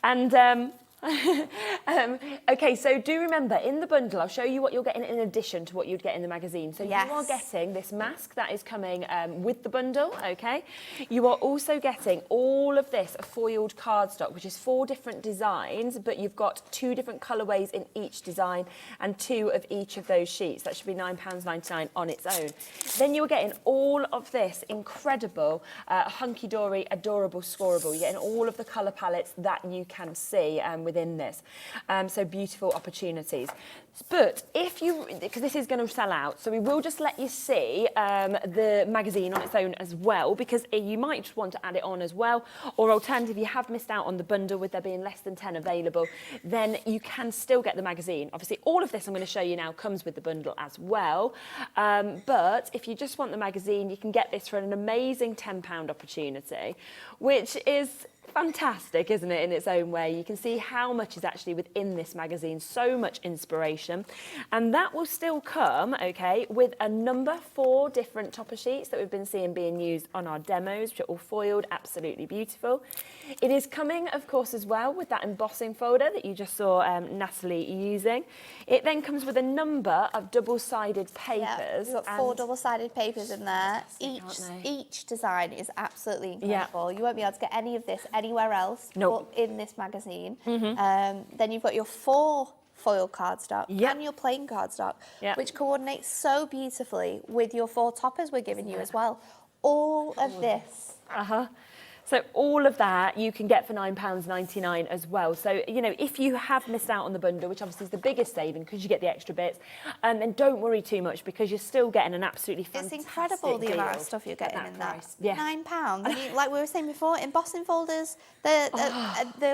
And okay, so do remember, in the bundle, I'll show you what you're getting in addition to what you'd get in the magazine. So you are getting this mask that is coming with the bundle, okay? You are also getting all of this foiled cardstock, which is 4 different designs, but you've got 2 different colourways in each design and 2 of each of those sheets. That should be £9.99 on its own. Then you're getting all of this incredible Hunkydory Adorable Scoreable. You're getting all of the colour palettes that you can see within this. So beautiful opportunities. But if you, because this is going to sell out, so we will just let you see the magazine on its own as well, because you might just want to add it on as well, or alternative, you have missed out on the bundle with there being less than 10 available, then you can still get the magazine. Obviously, all of this I'm going to show you now comes with the bundle as well, but if you just want the magazine, you can get this for an amazing £10 opportunity, which is fantastic, isn't it, in its own way? You can see how much is actually within this magazine, so much inspiration. And that will still come, okay, with a number 4 different topper sheets that we've been seeing being used on our demos, which are all foiled, absolutely beautiful. It is coming, of course, as well with that embossing folder that you just saw Natalie using. It then comes with a number of double-sided papers. We've got 4 double-sided papers in there. Each design is absolutely incredible. You won't be able to get any of this anywhere else but in this magazine. Then you've got your 4 foil cardstock and your plain cardstock, which coordinates so beautifully with your 4 toppers we're giving you as well. All of this. So all of that you can get for £9.99 as well. So, you know, if you have missed out on the bundle, which obviously is the biggest saving because you get the extra bits, then don't worry too much because you're still getting an absolutely fantastic It's incredible the amount of stuff you're getting in that. £9. I mean, like we were saying before, embossing folders, the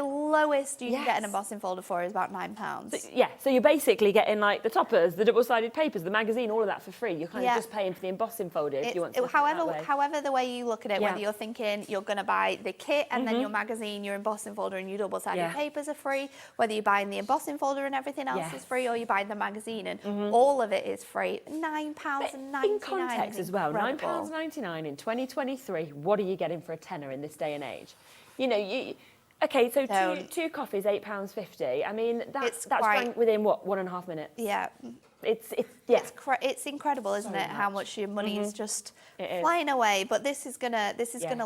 lowest you can get an embossing folder for is about £9. So you're basically getting like the toppers, the double-sided papers, the magazine, all of that for free. You're kind of just paying for the embossing folder if you want to. However the way you look at it, whether you're thinking you're going to buy the kit and then your magazine, your embossing folder and your double-sided papers are free, whether you're buying the embossing folder and everything else is free, or you're buying the magazine and all of it is free. £9.99 in context as well, £9.99 in 2023. What are you getting for a tenner in this day and age? You know, okay, so two coffees, £8.50. I mean, that's drank within what, 1.5 minutes? Yeah. It's incredible, isn't it? How much your money is just flying away. But this is gonna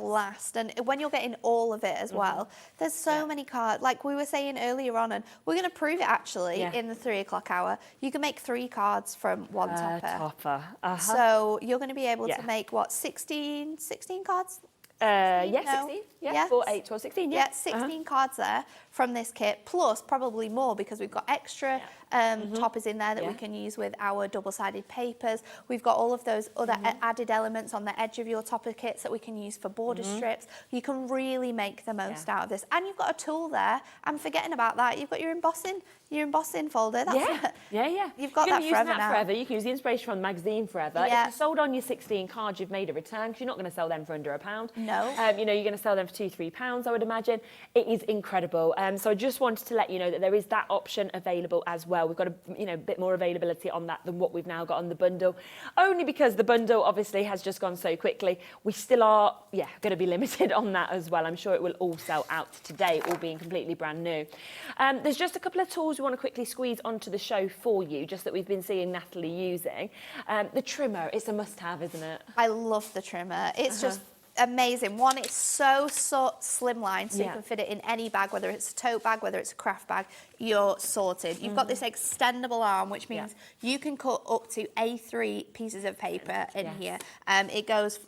last. And when you're getting all of it as well, there's so many cards. Like we were saying earlier on, and we're gonna prove it actually in the 3 o'clock hour. You can make 3 cards from one topper. So you're gonna be able to make what, 16 cards? 16. 4, 8, 12, 16. 16 cards there from this kit, plus probably more because we've got extra toppers in there that we can use with our double-sided papers. We've got all of those other added elements on the edge of your topper kits that we can use for border strips. You can really make the most out of this. And you've got a tool there. I'm forgetting about that. You've got your embossing folder. That's You've got that forever now. You can use the inspiration from the magazine forever. If you sold on your 16 cards, you've made a return because you're not going to sell them for under £1. No. You know, you're going to sell them for £2-3, I would imagine. It is incredible. So I just wanted to let you know that there is that option available as well. We've got a bit more availability on that than what we've now got on the bundle, only because the bundle obviously has just gone so quickly. We still are, going to be limited on that as well. I'm sure it will all sell out today, all being completely brand new. There's just a couple of tools we want to quickly squeeze onto the show for you, just that we've been seeing Natalie using. The trimmer, it's a must-have, isn't it? I love the trimmer. It's just amazing. One, it's so slimline, so you can fit it in any bag, whether it's a tote bag, whether it's a craft bag, you're sorted. You've got this extendable arm, which means you can cut up to A3 pieces of paper in here. It goes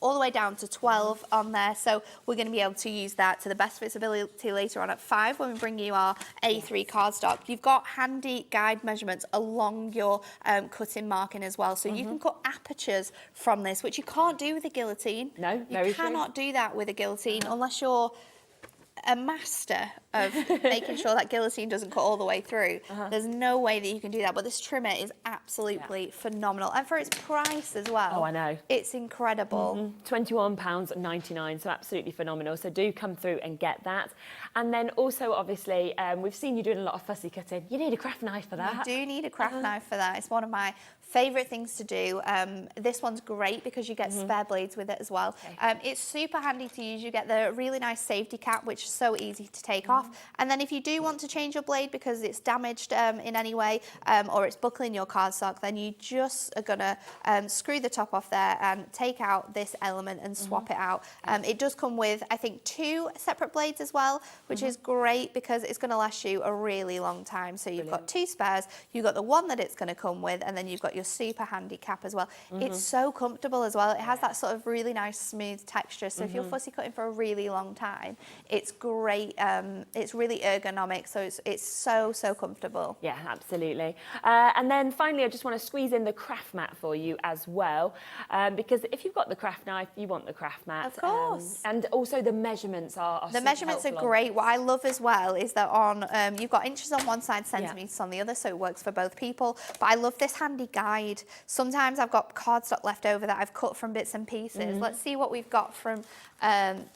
all the way down to 12 on there, so we're going to be able to use that to the best of its ability later on at 5 when we bring you our A3 cardstock. You've got handy guide measurements along your cutting marking as well, so you can cut apertures from this, which you can't do with a guillotine. No, you cannot do that with a guillotine unless you're a master of making sure that guillotine doesn't cut all the way through. There's no way that you can do that, but this trimmer is absolutely phenomenal, and for its price as well. Oh, I know. It's incredible. £21.99, so absolutely phenomenal. So do come through and get that. And then also, obviously, we've seen you doing a lot of fussy cutting. You need a craft knife for that. You do need a craft knife for that. It's one of my favourite things to do. This one's great because you get spare blades with it as well. It's super handy to use. You get the really nice safety cap, which is so easy to take off. And then if you do want to change your blade because it's damaged in any way or it's buckling your cardstock, then you just are going to screw the top off there and take out this element and swap it out. It does come with, I think, 2 separate blades as well, which is great because it's going to last you a really long time. So you've got 2 spares, you've got the one that it's going to come with, and then you've got your super handy cap as well. It's so comfortable as well. It has that sort of really nice smooth texture. So if you're fussy cutting for a really long time, it's great. It's really ergonomic, so it's so comfortable. Yeah, absolutely. And then finally, I just want to squeeze in the craft mat for you as well, because if you've got the craft knife, you want the craft mat. Of course. And also the measurements are the measurements are great. What I love as well is that on you've got inches on one side, centimetres on the other, so it works for both people. But I love this handy guide. Sometimes I've got cardstock left over that I've cut from bits and pieces. Let's see what we've got from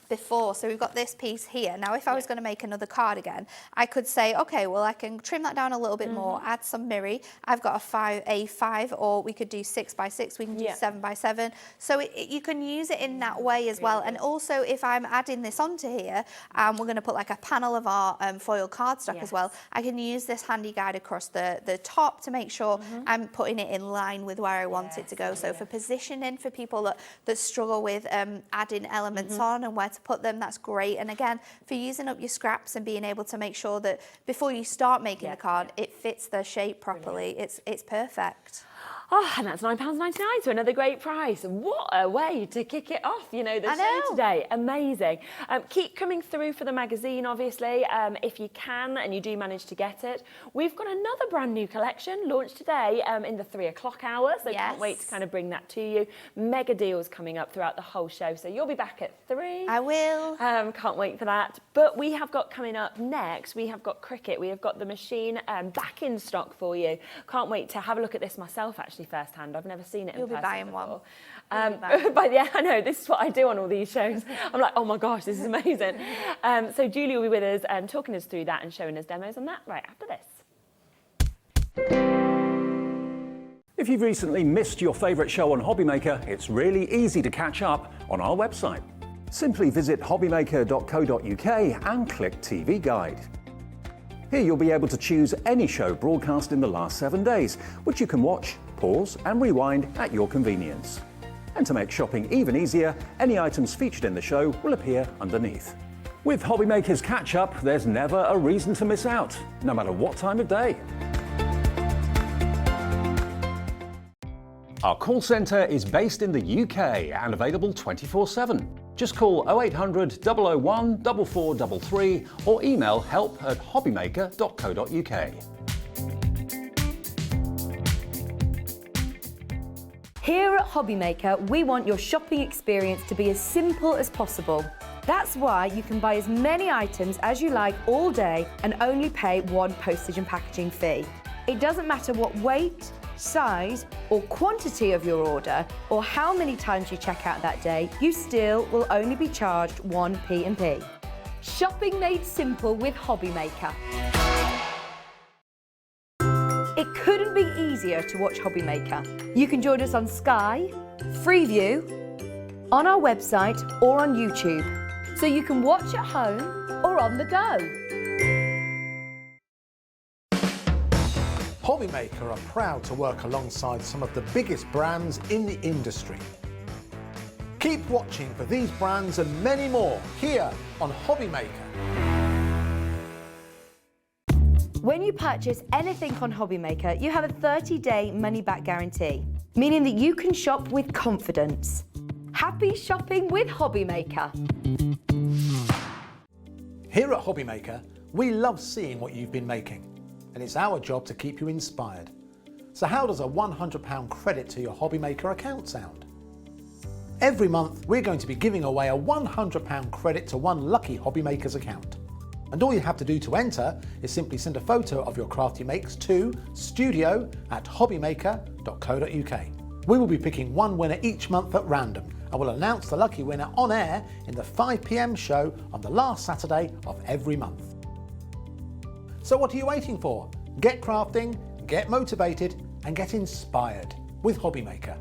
before. So we've got this piece here. Now, if I was going to make another card again, I could say, okay, well, I can trim that down a little bit more, add some mirri. I've got a 5, or we could do 6 by 6. We can do 7 by 7. So you can use it in that way as well. And also, if I'm adding this onto here, we're going to put like a panel of our foil cardstock as well. I can use this handy guide across the top to make sure I'm putting it in line with where I want it to go. So for positioning, for people that struggle with adding elements on and where to put them, that's great. And again, for using up your scraps and being able to make sure that before you start making the card, it fits the shape properly. It's perfect. Oh, and that's £9.99, so another great price. What a way to kick it off, you know, the show today. Amazing. Keep coming through for the magazine, obviously, if you can and you do manage to get it. We've got another brand new collection launched today in the 3 o'clock hour, so can't wait to kind of bring that to you. Mega deals coming up throughout the whole show, so you'll be back at 3. I will. Can't wait for that. But we have got coming up next, we have got Cricut. We have got the machine back in stock for you. Can't wait to have a look at this myself, actually, firsthand. I've never seen it in person. You'll be buying before. one. But yeah, I know, this is what I do on all these shows. I'm like, oh my gosh, this is amazing. So Julie will be with us talking us through that and showing us demos on that right after this. If you've recently missed your favourite show on HobbyMaker, it's really easy to catch up on our website. Simply visit hobbymaker.co.uk and click TV Guide. Here you'll be able to choose any show broadcast in the last 7 days, which you can watch, pause and rewind at your convenience. And to make shopping even easier, any items featured in the show will appear underneath. With HobbyMaker's Catch-Up, there's never a reason to miss out, no matter what time of day. Our call centre is based in the UK and available 24/7. Just call 0800 001 4433 or email help@hobbymaker.co.uk. Here at HobbyMaker, we want your shopping experience to be as simple as possible. That's why you can buy as many items as you like all day and only pay one postage and packaging fee. It doesn't matter what weight, size or quantity of your order or how many times you check out that day, you still will only be charged one P&P. Shopping made simple with HobbyMaker. It couldn't be easier to watch HobbyMaker. You can join us on Sky, Freeview, on our website or on YouTube, so you can watch at home or on the go. HobbyMaker are proud to work alongside some of the biggest brands in the industry. Keep watching for these brands and many more here on HobbyMaker. When you purchase anything on HobbyMaker, you have a 30-day money-back guarantee, meaning that you can shop with confidence. Happy shopping with HobbyMaker. Here at HobbyMaker, we love seeing what you've been making, and it's our job to keep you inspired. So how does a £100 credit to your HobbyMaker account sound? Every month, we're going to be giving away a £100 credit to one lucky HobbyMaker's account. And all you have to do to enter is simply send a photo of your craft you makes to studio@hobbymaker.co.uk. We will be picking one winner each month at random and will announce the lucky winner on air in the 5 p.m. show on the last Saturday of every month. So what are you waiting for? Get crafting, get motivated and get inspired with HobbyMaker.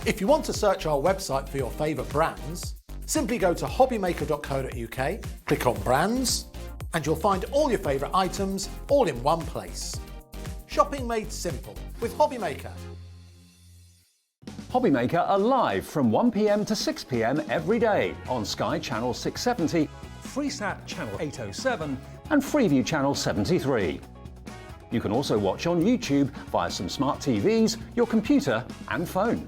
If you want to search our website for your favourite brands, simply go to hobbymaker.co.uk, click on brands, and you'll find all your favourite items all in one place. Shopping made simple with HobbyMaker. HobbyMaker are live from 1 p.m. to 6 p.m. every day on Sky Channel 670, Freesat Channel 807 and Freeview Channel 73. You can also watch on YouTube via some smart TVs, your computer and phone.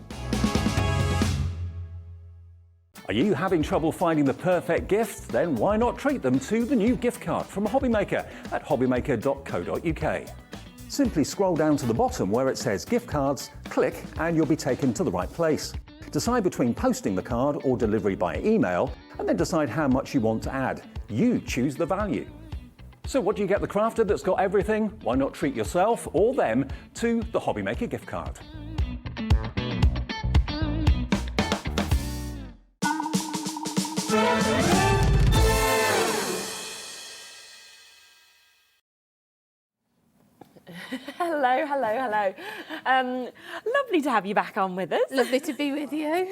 Are you having trouble finding the perfect gift? Then why not treat them to the new gift card from HobbyMaker at hobbymaker.co.uk. Simply scroll down to the bottom where it says gift cards, click and you'll be taken to the right place. Decide between posting the card or delivery by email and then decide how much you want to add. You choose the value. So what do you get the crafter that's got everything? Why not treat yourself or them to the HobbyMaker gift card? Hello, hello, hello. Lovely to have you back on with us. Lovely to be with you.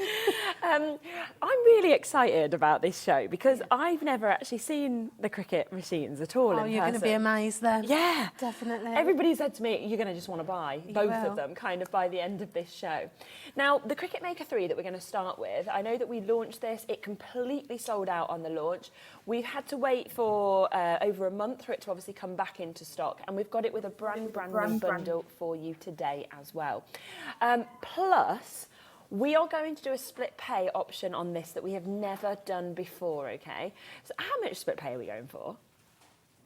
I'm really excited about this show because I've never actually seen the Cricut machines at all in person. You're going to be amazed then. Yeah. Definitely. Everybody said to me, you're going to just want to buy both of them kind of by the end of this show. Now, the Cricut Maker 3 that we're going to start with, I know that we launched this, it completely sold out on the launch. We've had to wait for over a month for it to obviously come back into stock, and we've got it with a brand new bundle for you today as well. Plus, we are going to do a split pay option on this that we have never done before, okay? So how much split pay are we going for?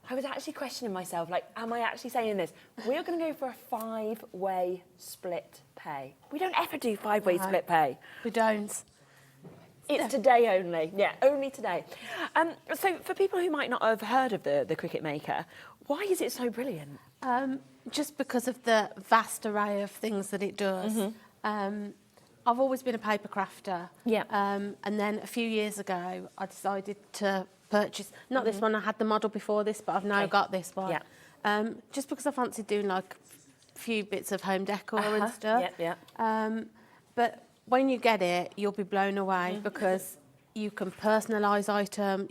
I was actually questioning myself, like, am I actually saying this? We are going to go for a 5-way split pay. We don't ever do 5-way split pay. We don't. It's today only. Yeah, only today. So for people who might not have heard of the Cricut Maker, why is it so brilliant? Just because of the vast array of things that it does. I've always been a paper crafter. Yeah. And then a few years ago, I decided to purchase, not this one, I had the model before this, but I've now got this one. Yeah. Just because I fancied doing like a few bits of home decor and stuff. Yeah. But when you get it, you'll be blown away because you can personalise items.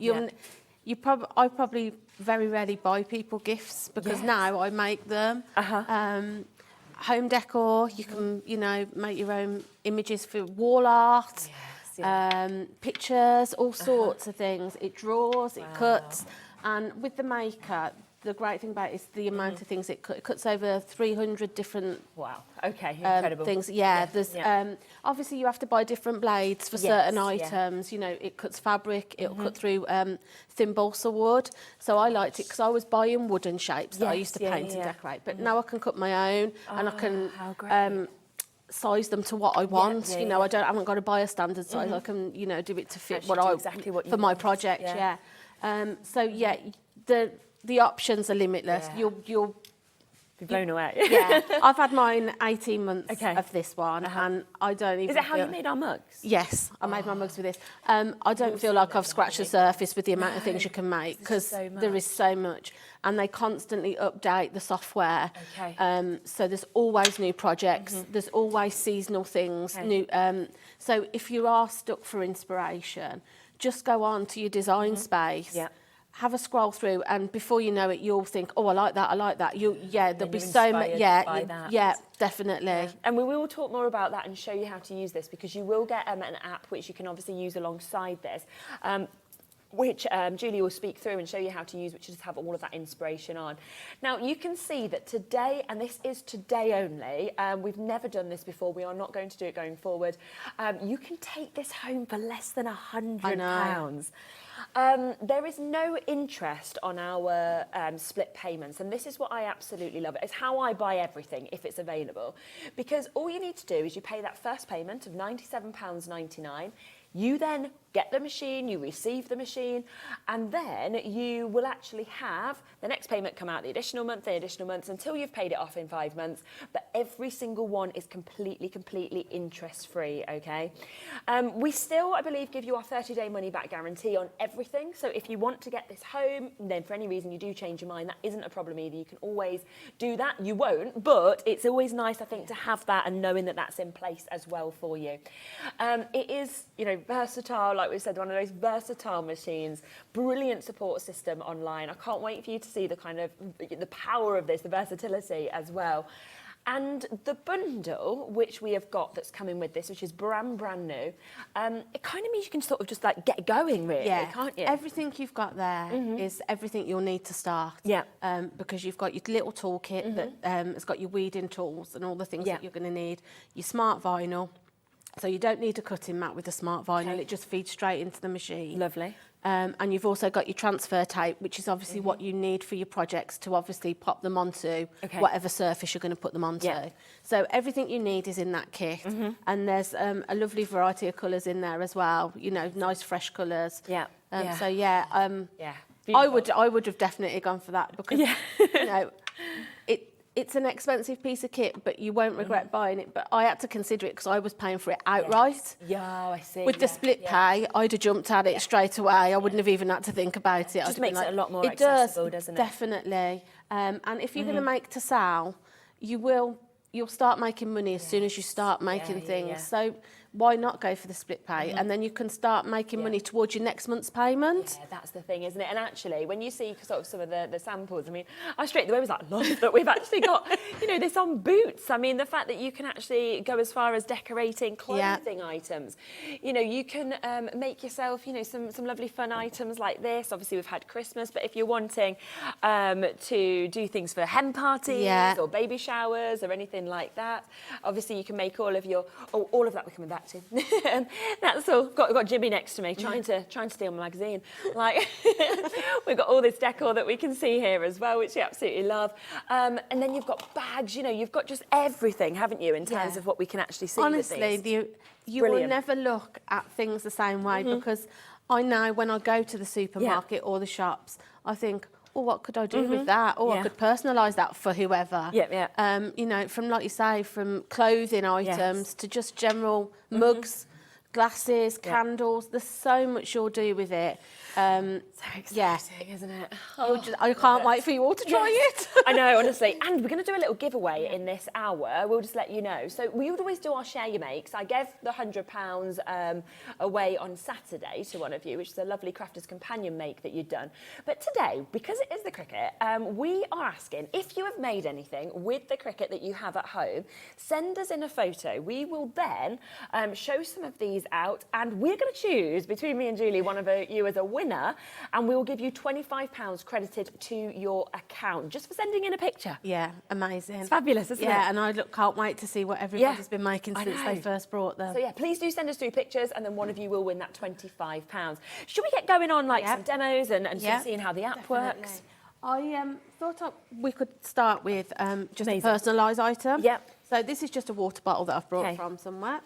I probably very rarely buy people gifts because now I make them. Home decor, you can, make your own images for wall art, pictures, all sorts of things. It draws, it cuts, and with the Maker, the great thing about it is the amount of things it cuts over 300 different incredible things. There's obviously you have to buy different blades for certain items. It cuts fabric, it'll cut through thin balsa wood. So I liked it because I was buying wooden shapes that I used to paint and decorate, but now I can cut my own and I can size them to what I want. I haven't got to buy a standard size. I can do it to fit for my project. The options are limitless. You'll be blown away. I've had mine 18 months of this one, and I don't even. Is it how you made our mugs? Yes, I made my mugs with this. I don't feel like I've scratched the surface with the amount of things you can make because there is so much, and they constantly update the software. So there's always new projects. There's always seasonal things. New. So if you are stuck for inspiration, just go on to your design space. have a scroll through, and before you know it, you'll think, oh, I like that, I like that. There'll be so many. Yeah, definitely. Yeah. And we will talk more about that and show you how to use this, because you will get an app which you can obviously use alongside this. Which Julie will speak through and show you how to use, which just have all of that inspiration on. Now, you can see that today, and this is today only, we've never done this before, we are not going to do it going forward, you can take this home for less than £100. There is no interest on our split payments, and this is what I absolutely love. It's how I buy everything if it's available, because all you need to do is you pay that first payment of £97.99. You then get the machine, you receive the machine, and then you will actually have the next payment come out, the additional month, until you've paid it off in 5 months. But every single one is completely interest-free, okay? We still, I believe, give you our 30-day money-back guarantee on everything. So if you want to get this home, then for any reason you do change your mind, that isn't a problem either. You can always do that. You won't, but it's always nice, I think, to have that and knowing that that's in place as well for you. It is, you know, versatile, like we said, one of those versatile machines, brilliant support system online. I can't wait for you to see the kind of the power of this, the versatility as well. And the bundle which we have got that's coming with this, which is brand new, it kind of means you can sort of just like get going, really, can't you? Everything you've got there is everything you'll need to start. Yeah. Because you've got your little toolkit that has got your weeding tools and all the things that you're going to need, your smart vinyl. So you don't need a cutting mat with a smart vinyl, it just feeds straight into the machine. Lovely. And you've also got your transfer tape, which is obviously what you need for your projects to obviously pop them onto whatever surface you're going to put them onto. Yeah. So everything you need is in that kit. And there's a lovely variety of colours in there as well, you know, nice fresh colours. Yeah. So yeah, Beautiful. I would have definitely gone for that, because you know, it's an expensive piece of kit, but you won't regret buying it. But I had to consider it because I was paying for it outright. Yeah, I see. With the split pay, I'd have jumped at it straight away. I wouldn't have even had to think about it. Just makes it a lot more accessible, doesn't it? Definitely. And if you're going to make to sell, you'll start making money as soon as you start making things. So why not go for the split pay? And then you can start making money towards your next month's payment. Yeah, that's the thing, isn't it? And actually, when you see sort of some of the samples, I mean, I straight away was like, love that we've actually got, you know, this on boots. I mean, the fact that you can actually go as far as decorating clothing items. You know, you can make yourself, you know, some lovely fun items like this. Obviously, we've had Christmas, but if you're wanting to do things for hen parties or baby showers or anything like that, obviously you can make all of your, all of that we're coming back to. That's all. Got Jimmy next to me trying to steal my magazine. Like we've got all this decor that we can see here as well, which we absolutely love. And then you've got bags. You know, you've got just everything, haven't you, in terms of what we can actually see. Honestly, with these. you will never look at things the same way, because I know when I go to the supermarket or the shops, I think, oh, what could I do with that? Oh, I could personalise that for whoever. You know, from, like you say, from clothing items to just general mugs, glasses, candles. There's so much you'll do with it. So exciting, isn't it? I can't wait for you all to try it. I know, honestly. And we're going to do a little giveaway in this hour. We'll just let you know. So we would always do our share your makes. I gave the £100 away on Saturday to one of you, which is a lovely Crafter's Companion make that you'd done. But today, because it is the Cricut, we are asking if you have made anything with the Cricut that you have at home, send us in a photo. We will then show some of these out, and we're going to choose between me and Julie one of you as a winner, and we will give you £25 credited to your account just for sending in a picture. Yeah, amazing. It's fabulous, isn't it? Yeah, and I can't wait to see what everybody's been making since they first brought them. So yeah, please do send us through pictures, and then one of you will win that £25. Should we get going on like some demos and just seeing how the app works? I thought we could start with just a personalised item. Yep. So this is just a water bottle that I've brought from somewhere.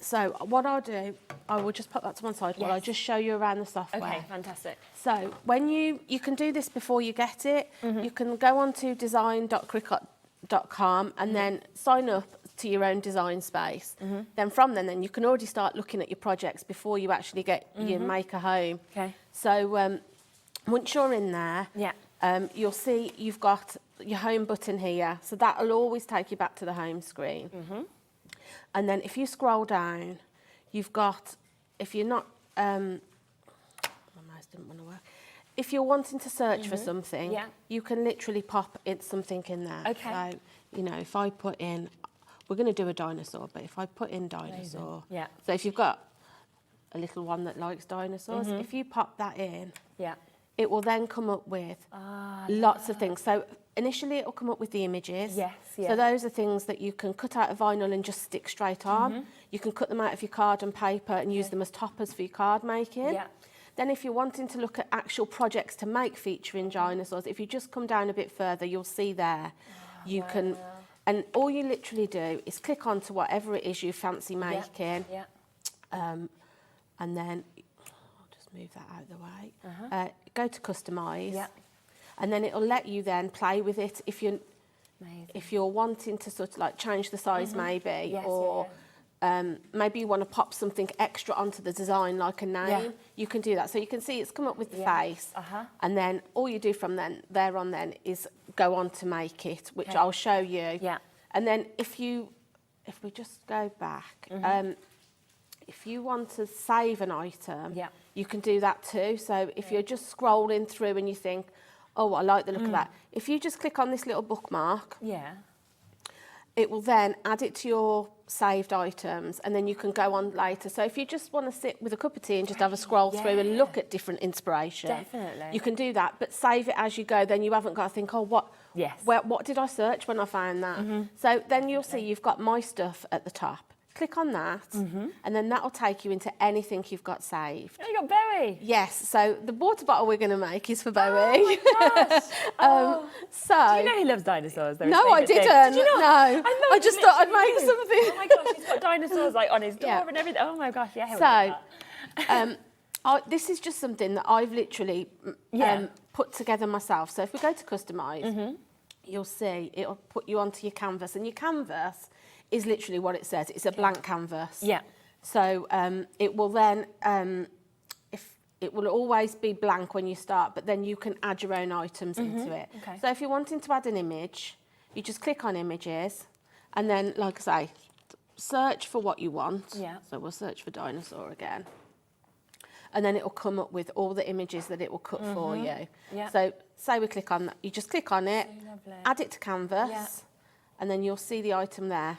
So what I'll do, I will just put that to one side while I just show you around the software. Okay, fantastic. So when you can do this before you get it. You can go on to design.cricut.com and then sign up to your own design space. Then from then you can already start looking at your projects before you actually get your maker home. Okay. So once you're in there, you'll see you've got your home button here. So that'll always take you back to the home screen. And then if you scroll down, you've got, if you're not, my mouse didn't want to work. if you're wanting to search for something, you can literally pop something in there. Okay. So, you know, if I put in, we're going to do a dinosaur, but if I put in dinosaur, so if you've got a little one that likes dinosaurs, if you pop that in, it will then come up with lots of things. So initially it will come up with the images. So those are things that you can cut out of vinyl and just stick straight on. You can cut them out of your card and paper and use them as toppers for your card making. Then if you're wanting to look at actual projects to make featuring dinosaurs, if you just come down a bit further, you'll see there, you can, and all you literally do is click onto whatever it is you fancy making. And then, I'll just move that out of the way. Go to customise, and then it'll let you then play with it if you're wanting to sort of like change the size maybe, or maybe you want to pop something extra onto the design like a name, you can do that. So you can see it's come up with the face, and then all you do from there on is go on to make it, which I'll show you. And then if we just go back, if you want to save an item, you can do that too. So if you're just scrolling through and you think, oh, I like the look of that, if you just click on this little bookmark, it will then add it to your saved items, and then you can go on later. So if you just want to sit with a cup of tea and just have a scroll through and look at different inspiration, you can do that, but save it as you go. Then you haven't got to think, oh, what did I search when I found that? So then you'll see you've got My Stuff at the top. Click on that, and then that'll take you into anything you've got saved. Oh, you got Bowie. Yes, so the water bottle we're going to make is for Bowie. Oh my gosh. So, do you know he loves dinosaurs? No, I didn't. Did you not? No, I just thought I'd make something. Oh my gosh, he's got dinosaurs like on his door and everything. Oh my gosh, this is just something that I've literally put together myself. So if we go to customise, you'll see it'll put you onto your canvas, and your canvas is literally what it says. It's a blank canvas. So it will then, it will always be blank when you start, but then you can add your own items into it. So if you're wanting to add an image, you just click on images, and then, like I say, search for what you want. So we'll search for dinosaur again. And then it will come up with all the images that it will cut for you. So say we click on that, you just click on it, add it to canvas, and then you'll see the item there.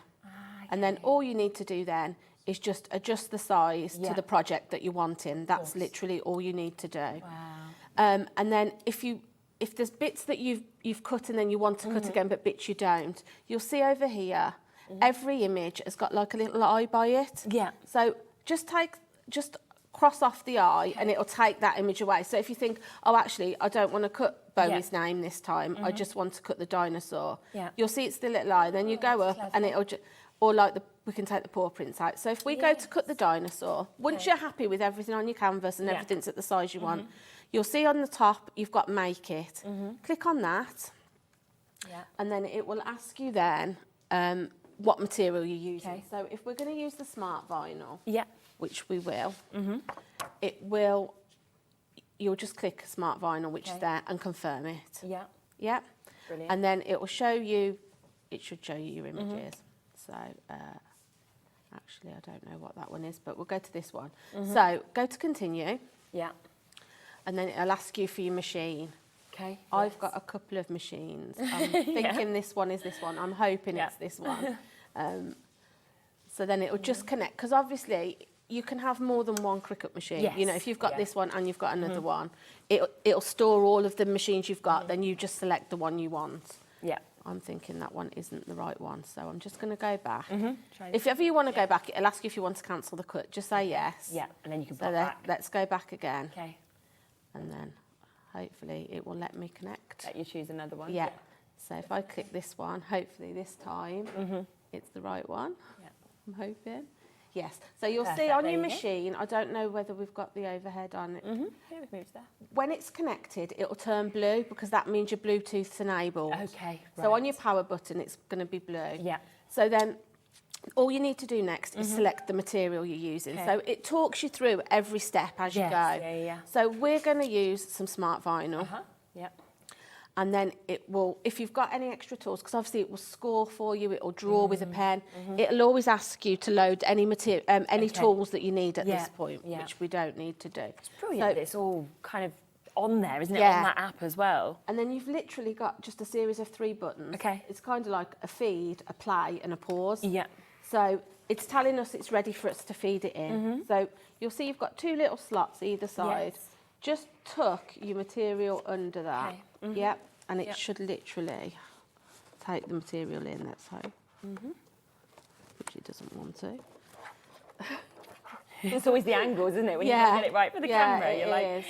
And then all you need to do then is just adjust the size to the project that you're wanting. That's literally all you need to do. And then if there's bits that you've cut and then you want to cut again, but bits you don't, you'll see over here, every image has got like a little eye by it. So just cross off the eye and it'll take that image away. So if you think, oh, actually, I don't want to cut Bowie's name this time, I just want to cut the dinosaur, you'll see it's the little eye. Then you go up and it'll or like we can take the paw prints out. So if we go to cut the dinosaur, once you're happy with everything on your canvas and everything's at the size you want, you'll see on the top you've got Make It. Click on that, and then it will ask you then what material you're using. So if we're going to use the smart vinyl, which we will, it will. You'll just click smart vinyl, which is there, and confirm it. Brilliant. And then it will show you. It should show you your images. So, actually, I don't know what that one is, but we'll go to this one. So, go to continue. And then it'll ask you for your machine. I've got a couple of machines. I'm thinking this one is this one. I'm hoping it's this one. So then it'll just connect, because obviously you can have more than one Cricut machine. You know, if you've got this one and you've got another one, it'll store all of the machines you've got, then you just select the one you want. I'm thinking that one isn't the right one, so I'm just going to go back. If ever you want to go back, it'll ask you if you want to cancel the cut. Just say yes. And then you can pop back. Let's go back again. And then hopefully it will let me connect. Let you choose another one. So if I click this one, hopefully this time it's the right one. I'm hoping. Yes. So you'll see on your machine, I don't know whether we've got the overhead on it. Yeah, we've moved there. When it's connected, it'll turn blue because that means your Bluetooth's enabled. Right. So on your power button, it's going to be blue. So then all you need to do next is select the material you're using. So it talks you through every step as you go. So we're going to use some smart vinyl. And then it will, if you've got any extra tools, because obviously it will score for you, it will draw with a pen. It'll always ask you to load any material, any tools that you need at this point, which we don't need to do. It's brilliant. So it's all kind of on there, isn't it? Yeah. On that app as well. And then you've literally got just a series of 3 buttons. Okay. It's kind of like a feed, a play and a pause. Yeah. So it's telling us it's ready for us to feed it in. So you'll see you've got 2 little slots either side. Yes. Just tuck your material under that. Okay. Yep. And it should literally take the material in, let's hope. Which it doesn't want to. It's always the angles, isn't it? When you can't get it right for the camera, you're like,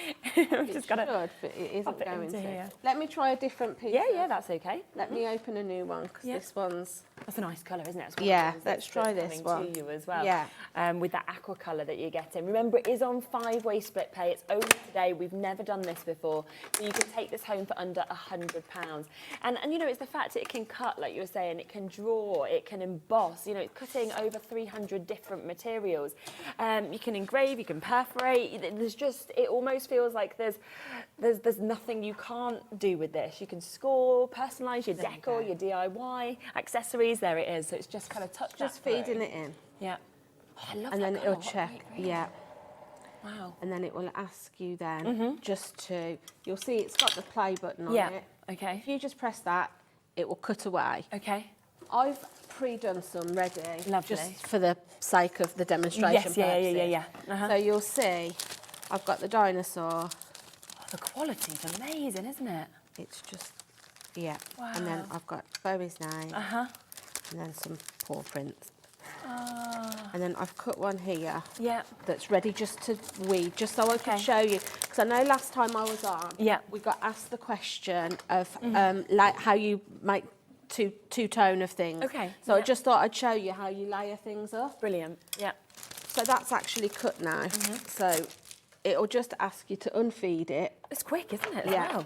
I've just got to. Should, but it isn't pop it going into to. here. Let me try a different piece. Yeah, that's okay. Let me open a new one because this one's. That's a nice colour, isn't it? It's one of Yeah, those let's that's try this coming one. to you as well. Yeah. With that aqua colour that you're getting. Remember, it is on 5-way split pay. It's only today. We've never done this before. So you can take this home for under £100. And you know, it's the fact that it can cut, like you were saying, it can draw, it can emboss. You know, it's cutting over 300 different materials. You can engrave, you can perforate. There's just, it almost feels like there's nothing you can't do with this. You can score, personalise your decor, your DIY, accessories. There it is. So it's just kind of touch Just that through. feeding it in. Yeah. Oh, I love And that then colour. it'll What check. great green. Yeah. Wow. And then it will ask you then just to, you'll see it's got the play button on Yeah. it. Okay. If you just press that, it will cut away. Okay. I've pre-done some ready. Lovely. Just for the sake of the demonstration Yes, yeah. purposes. So you'll see I've got the dinosaur. Oh, the quality's amazing, isn't it? It's just, yeah. And then Wow. I've got Bowie's name. And then some paw prints. And then I've cut one here Yeah. that's ready just to weed, just so I could show you. Because I know last time I was on, we got asked the question of like how you make two-tone of things. Okay, So I just thought I'd show you how you layer things up. Brilliant. Yeah. So that's actually cut now. So it'll just ask you to unfeed it. It's quick, isn't it? as Yeah. well?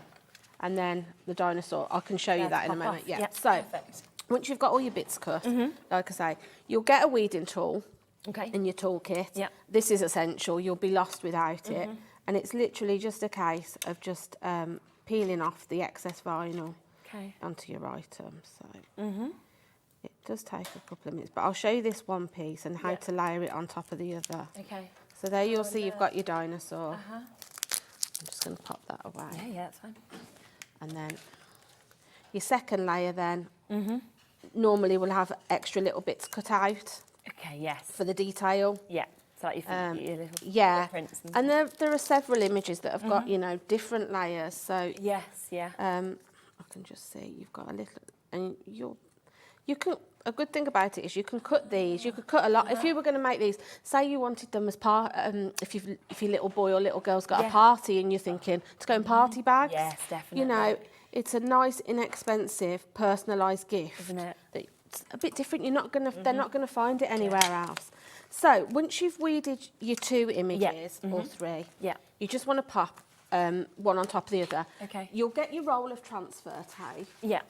And then the dinosaur, I can show you that in a pop moment. off. Yeah. Yeah, So perfect. once you've got all your bits cut, like I say, you'll get a weeding tool Okay. in your toolkit. Yeah. This is essential. You'll be lost without it. And it's literally just a case of just peeling off the excess vinyl Okay. onto your item. So it does take a couple of minutes, but I'll show you this one piece and how to layer it on top of the other. Okay. So there you'll see you've got your dinosaur. I'm just going to pop that away. Yeah, that's fine. And then your second layer then normally will have extra little bits cut out Okay, yes. for the detail. Yeah. So like your little Yeah, footprints and there are several images that have got, you know, different layers. So Yes, yeah. I can just see you've got a little, and you can, a good thing about it is you can cut these, you could cut a lot. If you were going to make these, say you wanted them as part, if your little boy or little girl's got a party and you're thinking to go in party bags. Yes, definitely. You know, it's a nice, inexpensive, personalised gift. Isn't it? It's a bit different. You're not gonna, they're not gonna find it anywhere else. So once you've weeded your 2 images or 3, you just want to pop one on top of the other. Okay. You'll get your roll of transfer tape, Yeah.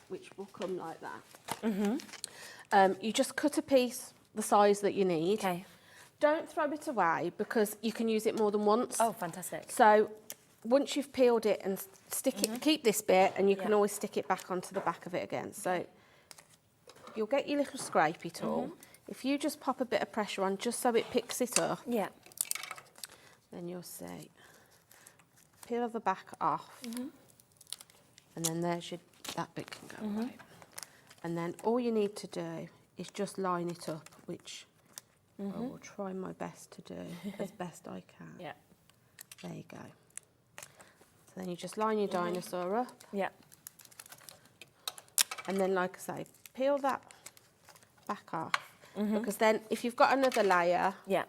which will come like that. You just cut a piece the size that you need. Okay. Don't throw it away because you can use it more than once. Oh, fantastic. So once you've peeled it and stick it, keep this bit, and you can always stick it back onto the back of it again. So you'll get your little scrapey tool. If you just pop a bit of pressure on just so it picks it up, Yeah. then you'll see. Peel the back off, and then there's your, that bit can go away. And then all you need to do is just line it up, which I will try my best to do as best I can. Yeah. There you go. So then you just line your dinosaur up, Yeah. and then, like I say, peel that back off. Because then if you've got another layer, Yeah.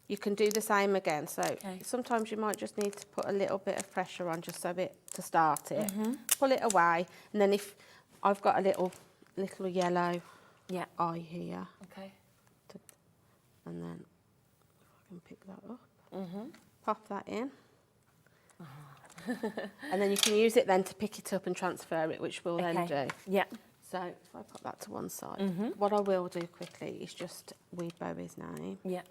you can do the same again. So Okay. sometimes you might just need to put a little bit of pressure on just so to start it. Pull it away, and then if I've got a little yellow Yeah. eye here, Okay. and then if I can pick that up, pop that in. And then you can use it then to pick it up and transfer it, which we'll then do. Yeah. So if I put that to one side, what I will do quickly is just weed Bowie's name. Yeah.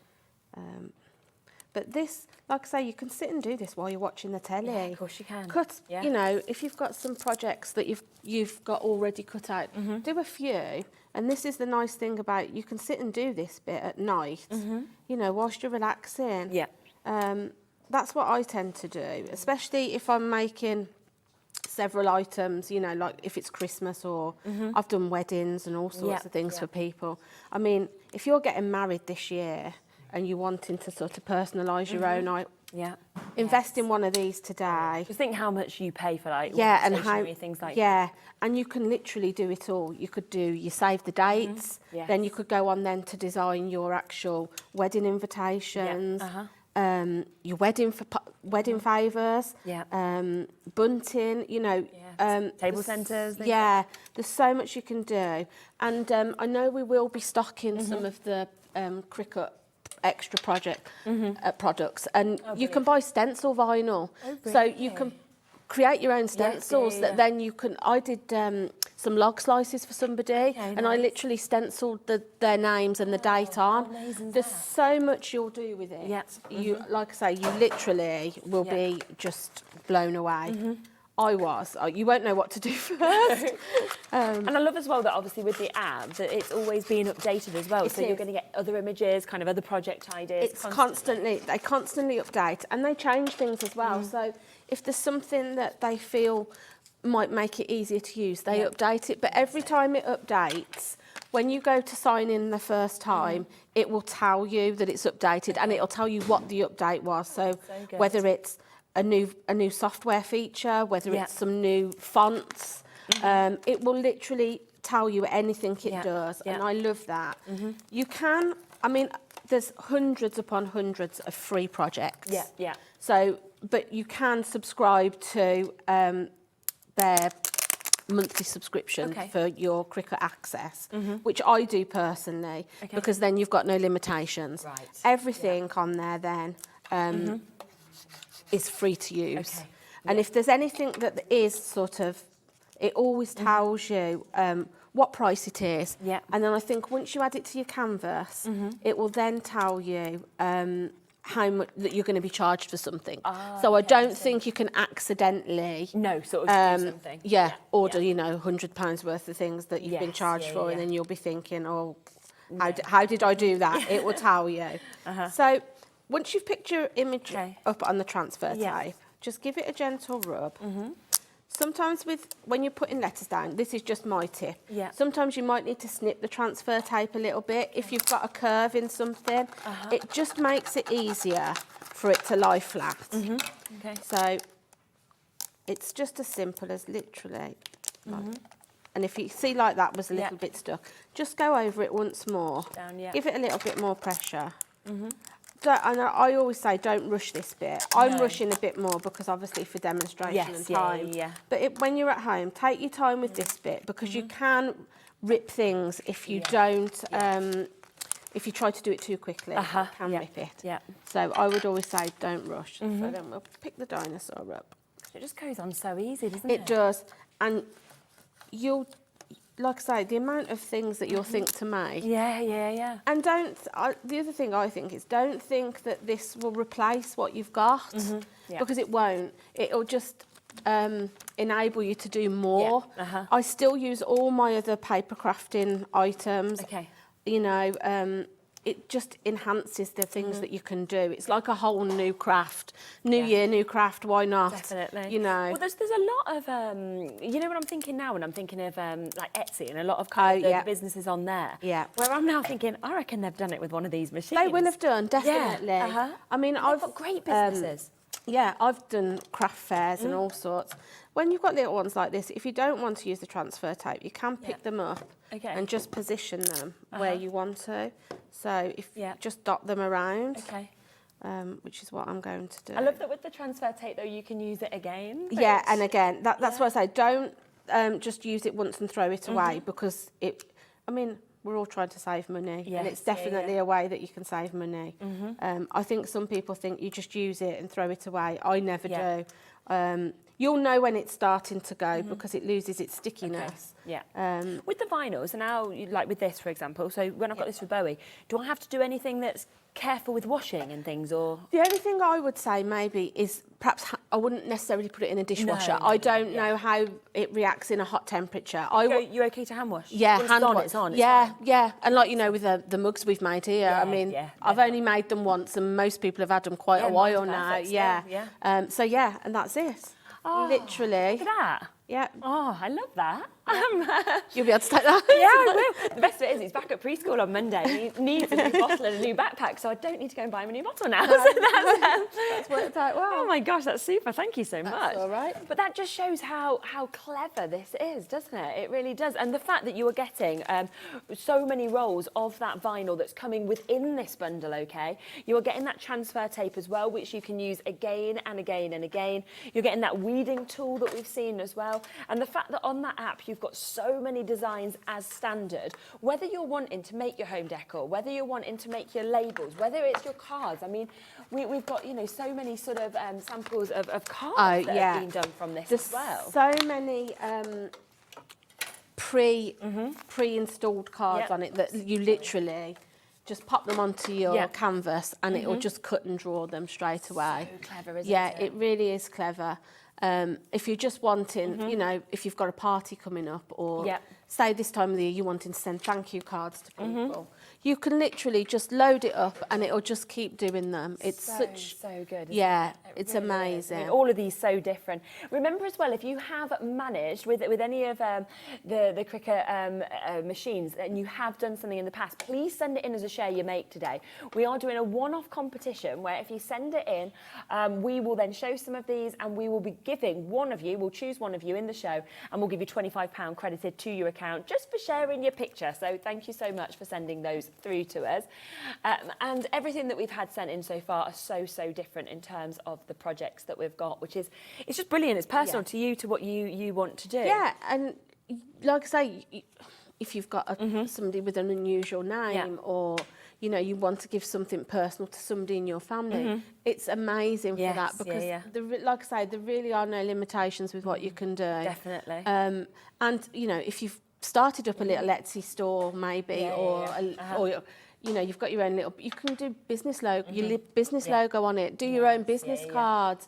But this, like I say, you can sit and do this while you're watching the telly. Yeah, of course you can. Cut, Yeah. you know, if you've got some projects that you've got already cut out, do a few. And this is the nice thing about, you can sit and do this bit at night, you know, whilst you're relaxing. Yeah. that's what I tend to do, especially if I'm making several items, you know, like if it's Christmas or I've done weddings and all sorts of things for people. I mean, if you're getting married this year and you're wanting to sort of personalise your own item, invest in one of these today. Just think how much you pay for like and how things like and you can literally do it all. You could do, you save the dates, then you could go on then to design your actual wedding invitations, your wedding favours, bunting, you know, table centres. There's so much you can do, and I know we will be stocking some of the Cricut extra products, and you can buy stencil vinyl, so you can create your own stencils that then you can. I did some log slices for somebody, and I literally stenciled their names and the date on. There's so much you'll do with it. You, like I say, you literally will be just blown away. You won't know what to do first. And I love as well that obviously with the app that it's always being updated as well. So you're going to get other images, kind of other project ideas. It's constantly, they constantly update and they change things as well. So if there's something that they feel might make it easier to use, they update it. But every time it updates, when you go to sign in the first time, it will tell you that it's updated and it'll tell you what the update was. So whether it's a new software feature, whether it's some new fonts, it will literally tell you anything it does, and I love that. You can, I mean, there's hundreds upon hundreds of free projects. So, but you can subscribe to their monthly subscription for your Cricut access, which I do personally, because then you've got no limitations. Everything on there then is free to use. And if there's anything that is sort of, it always tells you what price it is. And then I think once you add it to your canvas, it will then tell you how much that you're going to be charged for something. So I don't think you can accidentally do something. Order, you know, £100 worth of things that you've been charged for, and then you'll be thinking, oh, how did I do that? It will tell you. So once you've picked your image up on the transfer tape, just give it a gentle rub. Sometimes when you're putting letters down, this is just my tip. Sometimes you might need to snip the transfer tape a little bit. If you've got a curve in something, it just makes it easier for it to lie flat. So it's just as simple as literally. And if you see like that was a little bit stuck, just go over it once more. Give it a little bit more pressure. And I always say, don't rush this bit. I'm rushing a bit more because obviously for demonstration and time. But when you're at home, take your time with this bit, because you can rip things if you don't. If you try to do it too quickly, you can rip it. So I would always say, don't rush. So then we'll pick the dinosaur up. It just goes on so easy, doesn't it? It does, and you'll. Like I say, the amount of things that you'll think to make. And the other thing I think is, don't think that this will replace what you've got, because it won't. It'll just enable you to do more. I still use all my other paper crafting items. You know, it just enhances the things that you can do. It's like a whole new craft. New year, new craft, why not? Definitely. You know. Well, there's a lot of, you know what I'm thinking now, when I'm thinking of like Etsy and a lot of kind of the businesses on there. Where I'm now thinking, I reckon they've done it with one of these machines. They will have done, definitely. I mean, I've got great businesses. I've done craft fairs and all sorts. When you've got little ones like this, if you don't want to use the transfer tape, you can pick them up and just position them where you want to. So if just dot them around, which is what I'm going to do. I love that with the transfer tape, though, you can use it again. Yeah, and again, that's what I say. Don't just use it once and throw it away, because I mean, we're all trying to save money, and it's definitely a way that you can save money. I think some people think you just use it and throw it away. I never do. you'll know when it's starting to go because it loses its stickiness. Yeah. With the vinyls, and now, like with this, for example, so when I've got this for Bowie, do I have to do anything that's careful with washing and things, or? The only thing I would say maybe is perhaps I wouldn't necessarily put it in a dishwasher. I don't know how it reacts in a hot temperature. You okay to hand wash? Yeah, hand wash. It's on. Yeah, yeah. And like, you know, with the mugs we've made here, I mean, yeah, I've only made them once and most people have had them quite a while now. Yeah. So yeah, and that's it. Literally. Look at that. Yeah. Oh, I love that. You'll be able to take that. Yeah, I will. The best of it is he's back at preschool on Monday. He needs a new bottle and a new backpack, so I don't need to go and buy him a new bottle now. No, so that's worked out well. Oh my gosh, that's super. Thank you so much. That's all right. But that just shows how clever this is, doesn't it? It really does. And the fact that you are getting so many rolls of that vinyl that's coming within this bundle, okay? You are getting that transfer tape as well, which you can use again and again and again. You're getting that weeding tool that we've seen as well. And the fact that on that app, you've got so many designs as standard, whether you're wanting to make your home decor, whether you're wanting to make your labels, whether it's your cards. I mean, we've got, you know, so many sort of samples of cards that have been done from this as well. So many pre-installed cards on it that you literally just pop them onto your canvas and it'll just cut and draw them straight away. So clever, isn't it? Yeah, it really is clever. If you're just wanting, you know, if you've got a party coming up or say this time of the year you're wanting to send thank you cards to people, you can literally just load it up and it'll just keep doing them. It's so good. Yeah, it's really amazing. I mean, all of these so different. Remember as well, if you have managed with any of the Cricut machines and you have done something in the past, please send it in as a share you make today. We are doing a one-off competition where if you send it in, we will then show some of these and we will be giving one of you, we'll choose one of you in the show and we'll give you £25 credited to your account just for sharing your picture. So thank you so much for sending those through to us. And everything that we've had sent in so far are so different in terms of the projects that we've got, which is, it's just brilliant. It's personal to you, to what you want to do. Yeah, and like I say, if you've got somebody with an unusual name or, you know, you want to give something personal to somebody in your family, it's amazing for that because, like I say, there really are no limitations with what you can do. Definitely. And, you know, if you've started up a little Etsy store maybe or you know, you've got your own little, you can do business logo, your business logo on it, do your own business cards,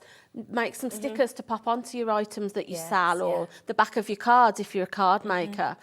make some stickers to pop onto your items that you sell or the back of your cards if you're a card maker.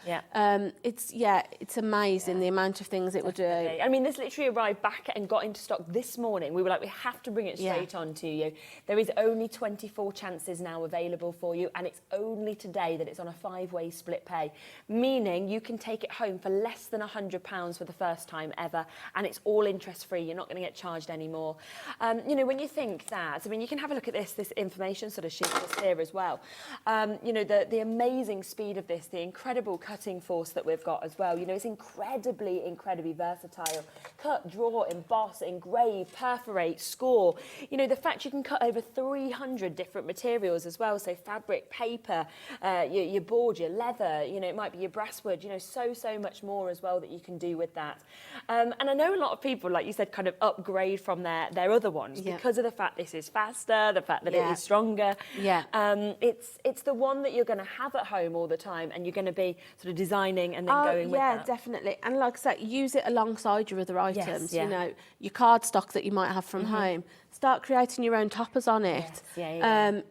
It's amazing the amount of things it will do. I mean, this literally arrived back and got into stock this morning. We were like, we have to bring it straight on to you. There is only 24 chances now available for you, and it's only today that it's on a 5-way split pay, meaning you can take it home for less than £100 for the first time ever, and it's all interest free. You're not going to get charged anymore. You know, when you think that, I mean, you can have a look at this information sort of sheet just here as well. You know, the amazing speed of this, the incredible cutting force that we've got as well. You know, it's incredibly versatile. Cut, draw, emboss, engrave, perforate, score. You know, the fact you can cut over 300 different materials as well. So fabric, paper, your board, your leather, you know, it might be your brasswood, you know, so much more as well that you can do with that. And I know a lot of people, like you said, kind of upgrade from their other ones because of the fact this is faster, the fact that it is stronger. It's the one that you're going to have at home all the time and you're going to be sort of designing and then going with that. Yeah, definitely. And like I said, use it alongside your other items. You know, your cardstock that you might have from home. Start creating your own toppers on it.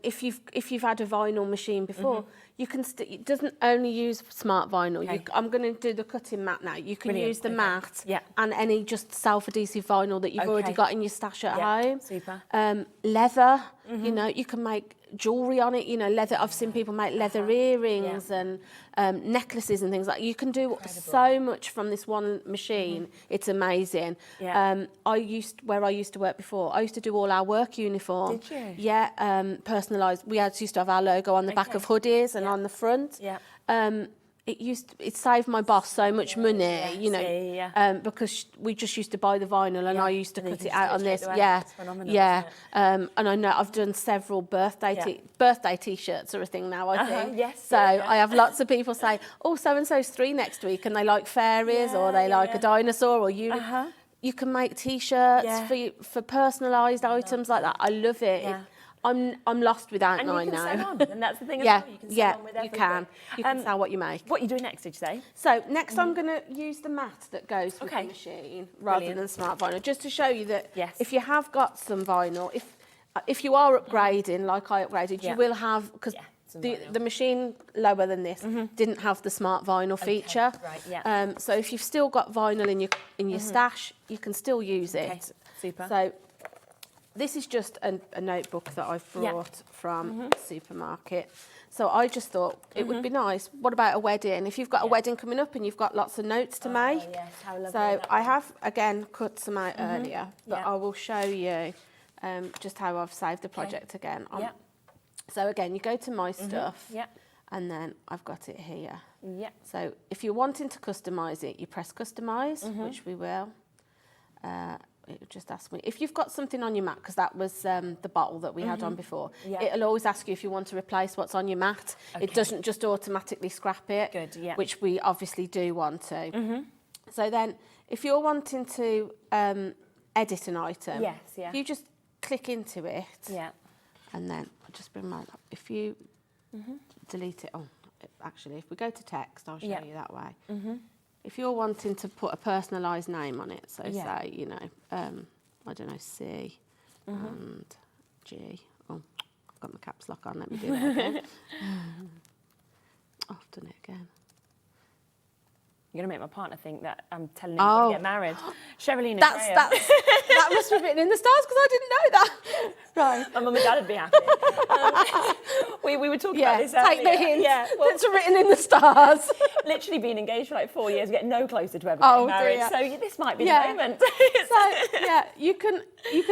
If you've had a vinyl machine before, you can. It doesn't only use smart vinyl. I'm going to do the cutting mat now. You can use the mat and any just self-adhesive vinyl that you've already got in your stash at home. Super. Leather. You know, you can make jewellery on it. You know, leather. I've seen people make leather earrings and necklaces and things like that. You can do so much from this one machine. It's amazing. Where I used to work before, I used to do all our work uniform. Did you? Yeah, personalised. We used to have our logo on the back of hoodies and on the front. It saved my boss so much money, you know, because we just used to buy the vinyl and I used to cut it out on this. And I know I've done several birthday T-shirts are a thing now, I think. I have lots of people say, oh, so-and-so's 3 next week and they like fairies or they like a dinosaur or you can make T-shirts for personalised items like that. I love it. I'm lost without And mine you can now. sew on, and that's the thing as Yeah, well. You can sew yeah, on with you everything. can. You can sell what you make. What are you doing next, did you say? So next I'm going to use the mat that goes with the Okay. machine rather Brilliant. than smart vinyl, just to show you that Yes. if you have got some vinyl, if you are upgrading like I upgraded, Yeah. you will have, because some the vinyl. machine lower than this didn't have the smart vinyl feature. right, yeah. So if you've still got vinyl in your stash, you can still use it. Okay, super. So this is just a notebook that I've brought from supermarket. So I just thought it would be nice. What about a wedding? If you've got a wedding coming up and you've got lots of notes to make. Yes, how lovely So that I would have, again, cut some out earlier, but Yeah. I will show you just how I've saved the project again. Yeah. So again, you go to My Stuff, Yeah. and then I've got it here. Yeah. So if you're wanting to customise it, you press Customise, which we will. It just asks me if you've got something on your mat, because that was the bottle that we had on before. Yeah. It'll always ask you if you want to replace what's on your mat. It doesn't just automatically scrap it, Good, yeah. which we obviously do want to. So then, if you're wanting to edit an item, Yes, yeah. if you just click into it, Yeah. and then I'll just bring mine up. If you delete it, actually, if we go to text, I'll show Yeah. you that way. If you're wanting to put a personalised name on it, so Yeah. say, you know, I don't know, C and G. Oh, I've got my caps lock on, let me do that again. I've done it again. You're going to make my partner think that I'm telling him to get married. Sherilyn and Graham. That must be written in the stars because I didn't know that. Right. My mum and dad would be happy. We were talking about this earlier. take the hint. Yeah, well, It's written in the stars. literally being engaged for like 4 years, get no closer to ever Oh, getting married. dear. So this might be Yeah. the moment. So yeah, you can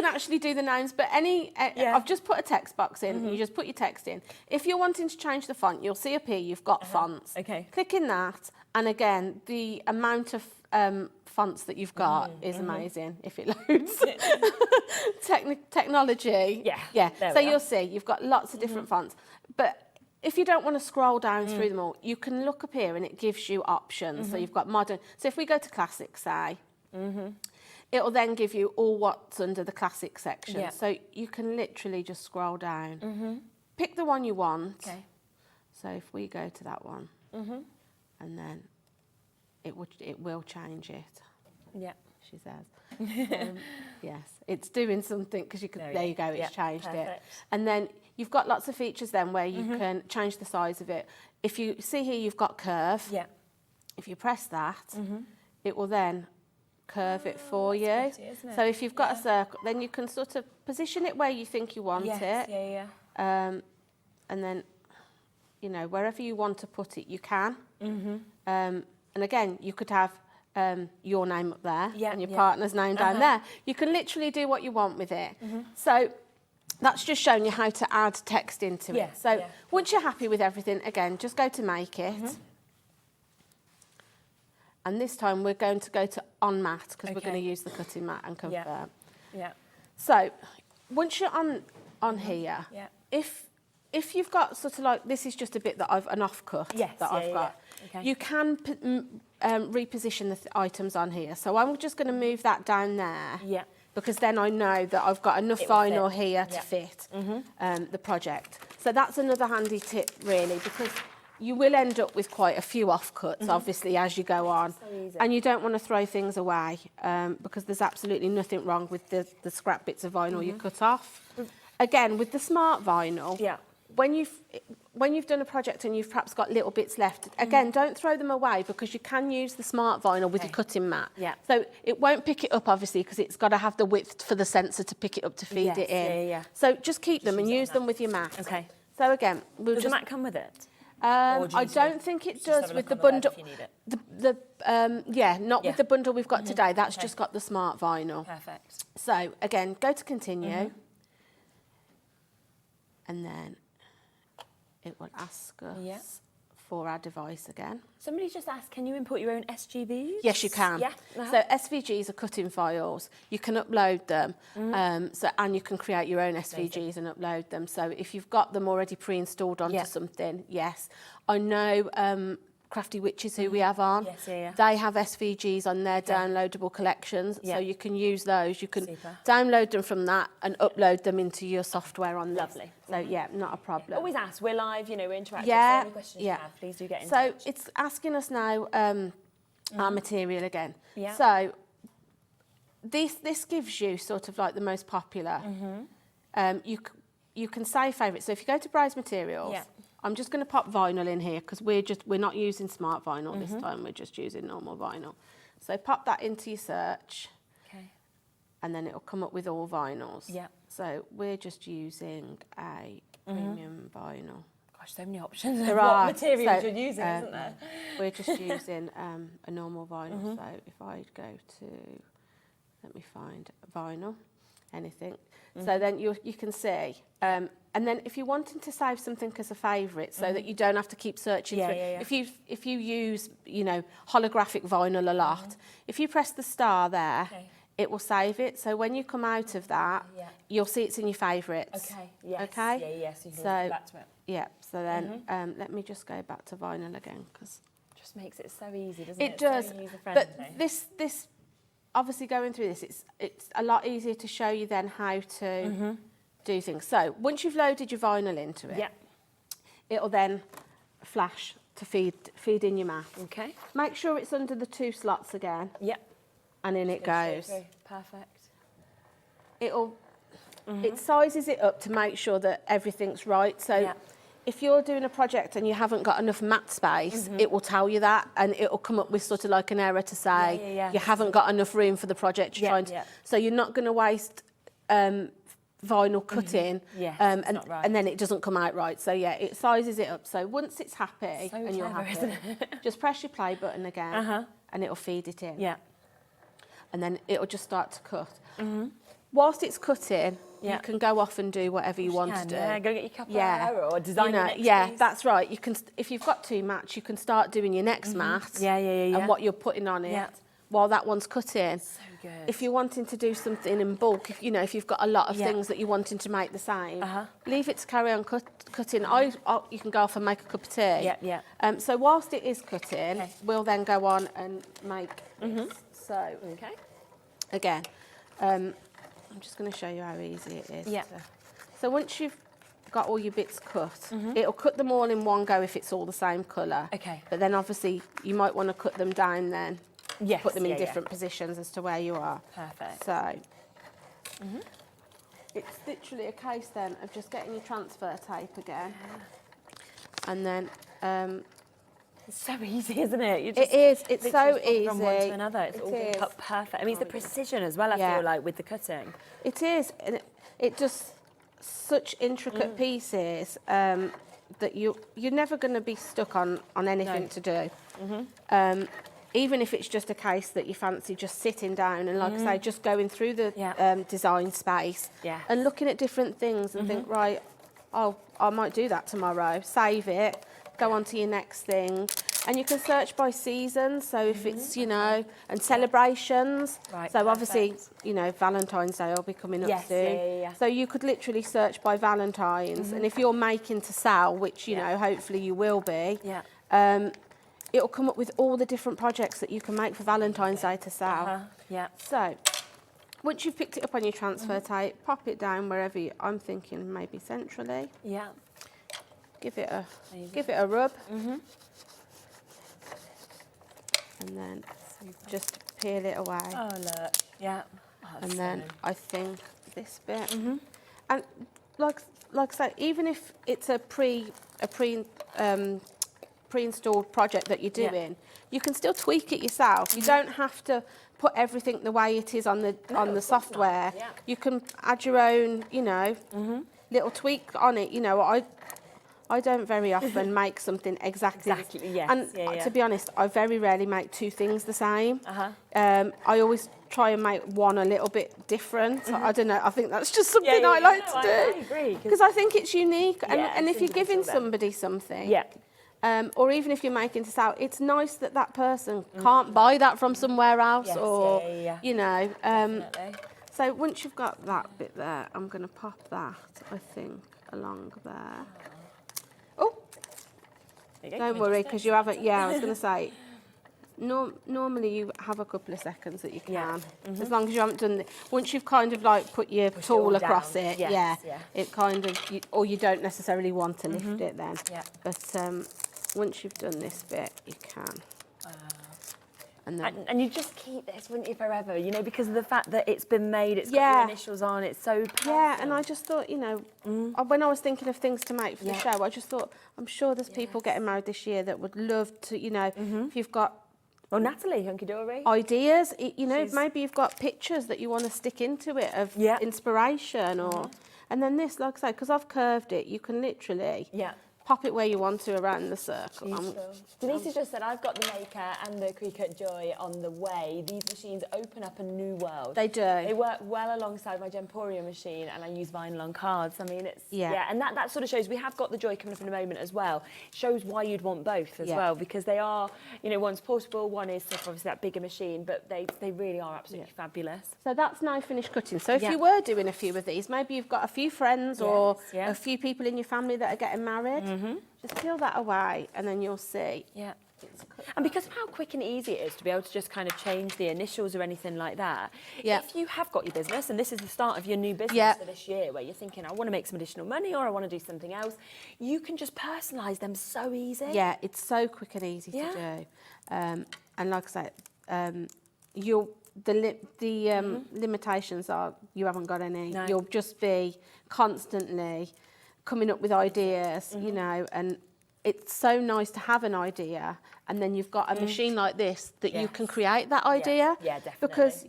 actually do the names, but I've just put a text box in. You just put your text in. If you're wanting to change the font, you'll see up here you've got fonts. Okay. Click in that, and again, the amount of fonts that you've got is amazing if it loads. Technology. Yeah, there So we are. you'll see you've got lots of different fonts, but if you don't want to scroll down through them all, you can look up here and it gives you options. So you've got modern. So if we go to classic, say, it'll then give you all what's under the classic section. Yeah. So you can literally just scroll down, pick the one you want. Okay. So if we go to that one, and then it will change it. Yeah. She says. Yes, it's doing something because you can. There you go. It's changed it. Perfect. And then you've got lots of features then where you can change the size of it. If you see here, you've got curve. Yeah. If you press that, it will then curve it for you. pretty, isn't it? So if you've got a circle, then you can sort of position it where you think you want Yes, it. yeah. And then, you know, wherever you want to put it, you can. And again, you could have your name up there and your partner's name down there. You can literally do what you want with it. So that's just showing you how to add text into it. So once you're happy with everything, again, just go to Make It. And this time we're going to go to On Mat because we're going to use the cutting mat and confirm. Yeah. So once you're on here, if you've got sort of like, this is just a bit that I've, an offcut that I've got, you can reposition the items on here. So I'm just going to move that down there. Yeah. Because then I know that I've got enough vinyl here to fit the project. So that's another handy tip really, because you will end up with quite a few offcuts, obviously, as you go on. So and you don't want to throw things away because there's absolutely nothing wrong with the scrap bits of vinyl you cut off. Again, with the smart vinyl, when you've done a project and you've perhaps got little bits left, again, don't throw them away because you can use the smart vinyl with your cutting mat. So it won't pick it up, obviously, because it's got to have the width for the sensor to pick it up to feed it in. So just keep them and use them with your mat. Okay. So again, Does the mat come with it? I don't think it does with the bundle. Not with the bundle we've got today. That's just got the smart vinyl. Perfect. So again, go to continue, and then it will ask us for our device again. Somebody just asked, can you import your own SGVs? Yes, you can. Yeah. So SVGs are cutting files. You can upload them, and you can create your own SVGs and upload them. So if you've got them already pre-installed onto something, yes. I know Crafty Witches, who we have on. Yes, yeah. They have SVGs on their downloadable collections, so you can use those. You can Super. download them from that and upload them into your software on this. Lovely. So yeah, not a problem. Always ask. We're live, you know, we're interactive. Yeah, So any questions you have, please do get in so touch. it's asking us now our material again. Yeah. So this gives you sort of like the most popular. You can say favourites. So if you go to Browse Materials, I'm just going to pop vinyl in here because we're not using smart vinyl this time. We're just using normal vinyl. So pop that into your search. Okay. And then it'll come up with all vinyls. Yeah. So we're just using a premium vinyl. Gosh, so many options. There what are. materials So, you're using, isn't there? We're just using a normal vinyl. So if I go to, let me find vinyl, anything. So then you can see. And then if you're wanting to save something as a favourite so that you don't have to keep searching through, if you use, you know, holographic vinyl a lot, if you press the star there, it will save it. So when you come out of that, you'll see it's in your favourites. Okay, yes. Okay? Yeah, so you can So, go back to it. Yeah, so then let me just go back to vinyl again because Just makes it so easy, doesn't it? it does. So user-friendly. But this obviously going through this, it's a lot easier to show you then how to do things. So once you've loaded your vinyl into it, it'll then flash to feed in your mat. Okay. Make sure it's under the 2 slots again. Yep. And in it goes. Perfect. It sizes it up to make sure that everything's right. So if you're doing a project and you haven't got enough mat space, it will tell you that, and it'll come up with sort of like an error to say you haven't got enough room for the project you're trying to. So you're not going to waste vinyl cutting, and then it doesn't come out right. So yeah, it sizes it up. So once it's happy and you're happy, just press your play button again, and it'll feed it in. Yeah. And then it'll just start to cut. Whilst it's cutting, you can go off and do whatever you want to do. Yeah, go get your cuppa or design your next piece. That's right. You can, if you've got 2 mats, you can start doing your next mat. And what you're putting on it while that one's cutting. So good. If you're wanting to do something in bulk, if you've got a lot of things that you're wanting to make the same, leave it to carry on cutting. You can go off and make a cup of tea. So whilst it is cutting, we'll then go on and make this. So again, I'm just going to show you how easy it is. So once you've got all your bits cut, it'll cut them all in one go if it's all the same colour. But then obviously you might want to cut them down then. Put them in different positions as to where you are. Perfect. So it's literally a case then of just getting your transfer tape again. And then it's so easy, isn't it? You just it is. It's so easy. From one to another. It's all been cut perfect. I mean, it's the precision as well, I feel like, with the cutting. It is. And it just such intricate pieces that you're never going to be stuck on anything to do. Even if it's just a case that you fancy just sitting down and, like I say, just going through the design space and looking at different things and think, right, oh, I might do that tomorrow. Save it. Go on to your next thing. And you can search by seasons, so if it's, and celebrations. So obviously, Valentine's Day will be coming up soon. So you could literally search by Valentine's, and if you're making to sell, which, hopefully you will be, it'll come up with all the different projects that you can make for Valentine's Day to sell. So once you've picked it up on your transfer tape, pop it down wherever I'm thinking maybe centrally. Give it a rub. And then just peel it away. Oh, look. And then I think this bit. And like I say, even if it's a pre-installed project that you're doing, you can still tweak it yourself. You don't have to put everything the way it is on the software. You can add your own, little tweak on it. I don't very often make something exactly. And to be honest, I very rarely make 2 things the same. I always try and make one a little bit different. I don't know. I think that's just something I like to do. I agree. Because I think it's unique. And if you're giving somebody something, or even if you're making to sell, it's nice that that person can't buy that from somewhere else, or so once you've got that bit there, I'm going to pop that, I think, along there. Don't worry, because you haven't. Yeah, I was going to say. Normally you have a couple of seconds that you can, as long as you haven't done. Once you've kind of like put your tool across it, it kind of, or you don't necessarily want to lift it then. Yeah. But once you've done this bit, you can. And you just keep this, wouldn't you, forever? You know, because of the fact that it's been made, it's got your initials on, it's so personal. Yeah, and I just thought, you know, when I was thinking of things to make for the show, I just thought, I'm sure there's people getting married this year that would love to, you know, if you've got. Well, Natalie, Hunkydory. Ideas, you know, maybe you've got pictures that you want to stick into it of inspiration or... And then this, like I say, because I've curved it, you can literally pop it where you want to around the circle. Denise has just said, I've got the Maker and the Cricut Joy on the way. These machines open up a new world. They do. They work well alongside my Gemporia machine, and I use vinyl on cards. I mean, it's... and that sort of shows, we have got the Joy coming up in a moment as well. It shows why you'd want both as well, because they are, you know, one's portable, one is obviously that bigger machine, but they really are absolutely fabulous. So that's now finished cutting. So if you were doing a few of these, maybe you've got a few friends or a few people in your family that are getting married, just peel that away and then you'll see. Yeah. And because of how quick and easy it is to be able to just kind of change the initials or anything like that, if you have got your business, and this is the start of your new business for this year, where you're thinking, I want to make some additional money or I want to do something else, you can just personalise them so easy. Yeah, it's so quick and easy to do. And like I said, the limitations are you haven't got any. No. You'll just be constantly coming up with ideas, you know, and it's so nice to have an idea and then you've got a machine like this that you can create that idea. Yeah, definitely. Because,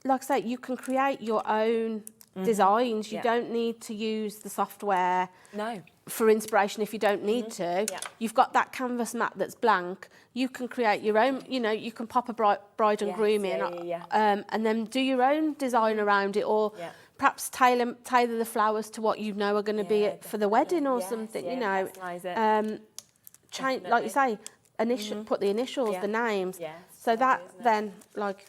like I say, you can create your own designs. You don't need to use the software for inspiration if you don't need to. Yeah. You've got that canvas mat that's blank. You can create your own, you know, you can pop a bride and groom in and then do your own design around it, or perhaps tailor the flowers to what you know are going to be for the wedding or something, you know. Change, like you say, put the initials, the names. So that then, like,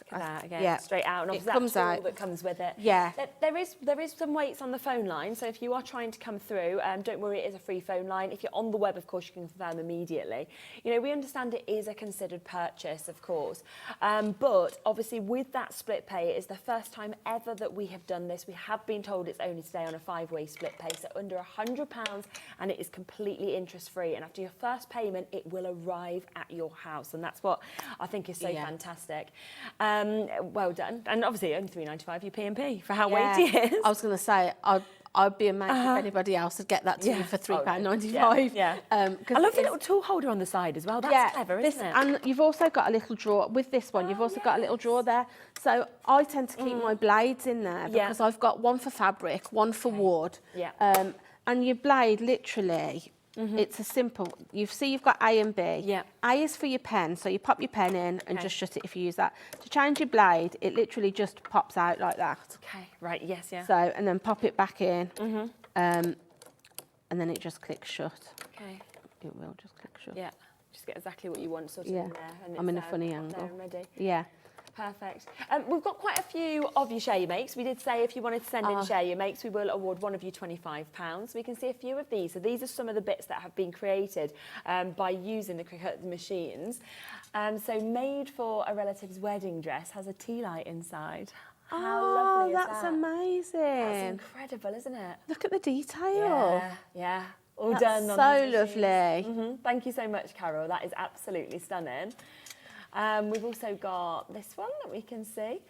straight out, and obviously it comes that tool out. that comes with it. Yeah. There is some weights on the phone line, so if you are trying to come through, don't worry, it is a free phone line. If you're on the web, of course, you can confirm immediately. You know, we understand it is a considered purchase, of course, but obviously with that split pay, it is the first time ever that we have done this. We have been told it's only today on a 5-way split pay, so under £100, and it is completely interest-free. And after your first payment, it will arrive at your house, and that's what I think is so fantastic. Well done. And obviously only $3.95 your P&P for how weighty it is. I was going to say, I'd be amazed if anybody else would get that to you for £3.95. I love the little tool holder on the side as well. That's clever, isn't it? And you've also got a little drawer. With this one, you've also got a little drawer there. So I tend to keep my blades in there because I've got one for fabric, one for wood. And your blade, literally... It's a simple, you've got A and B. A is for your pen, so you pop your pen in and just shut it if you use that. To change your blade, it literally just pops out like that. Okay, right, So, and then pop it back in, and then it just clicks shut. Okay. It will just click shut. Yeah, just get exactly what you want sort of in there. And I'm in a funny angle. There and ready. Yeah. Perfect. We've got quite a few of your share your makes. We did say if you wanted to send in share your makes, we will award one of you £25. We can see a few of these. So these are some of the bits that have been created by using the Cricut machines. So made for a relative's wedding dress has a tea light inside. How lovely is that? That's amazing. That's incredible, isn't it? Look at the detail. Yeah. All done on so these lovely. Thank you so much, Carol. That is absolutely stunning. We've also got this one that we can see,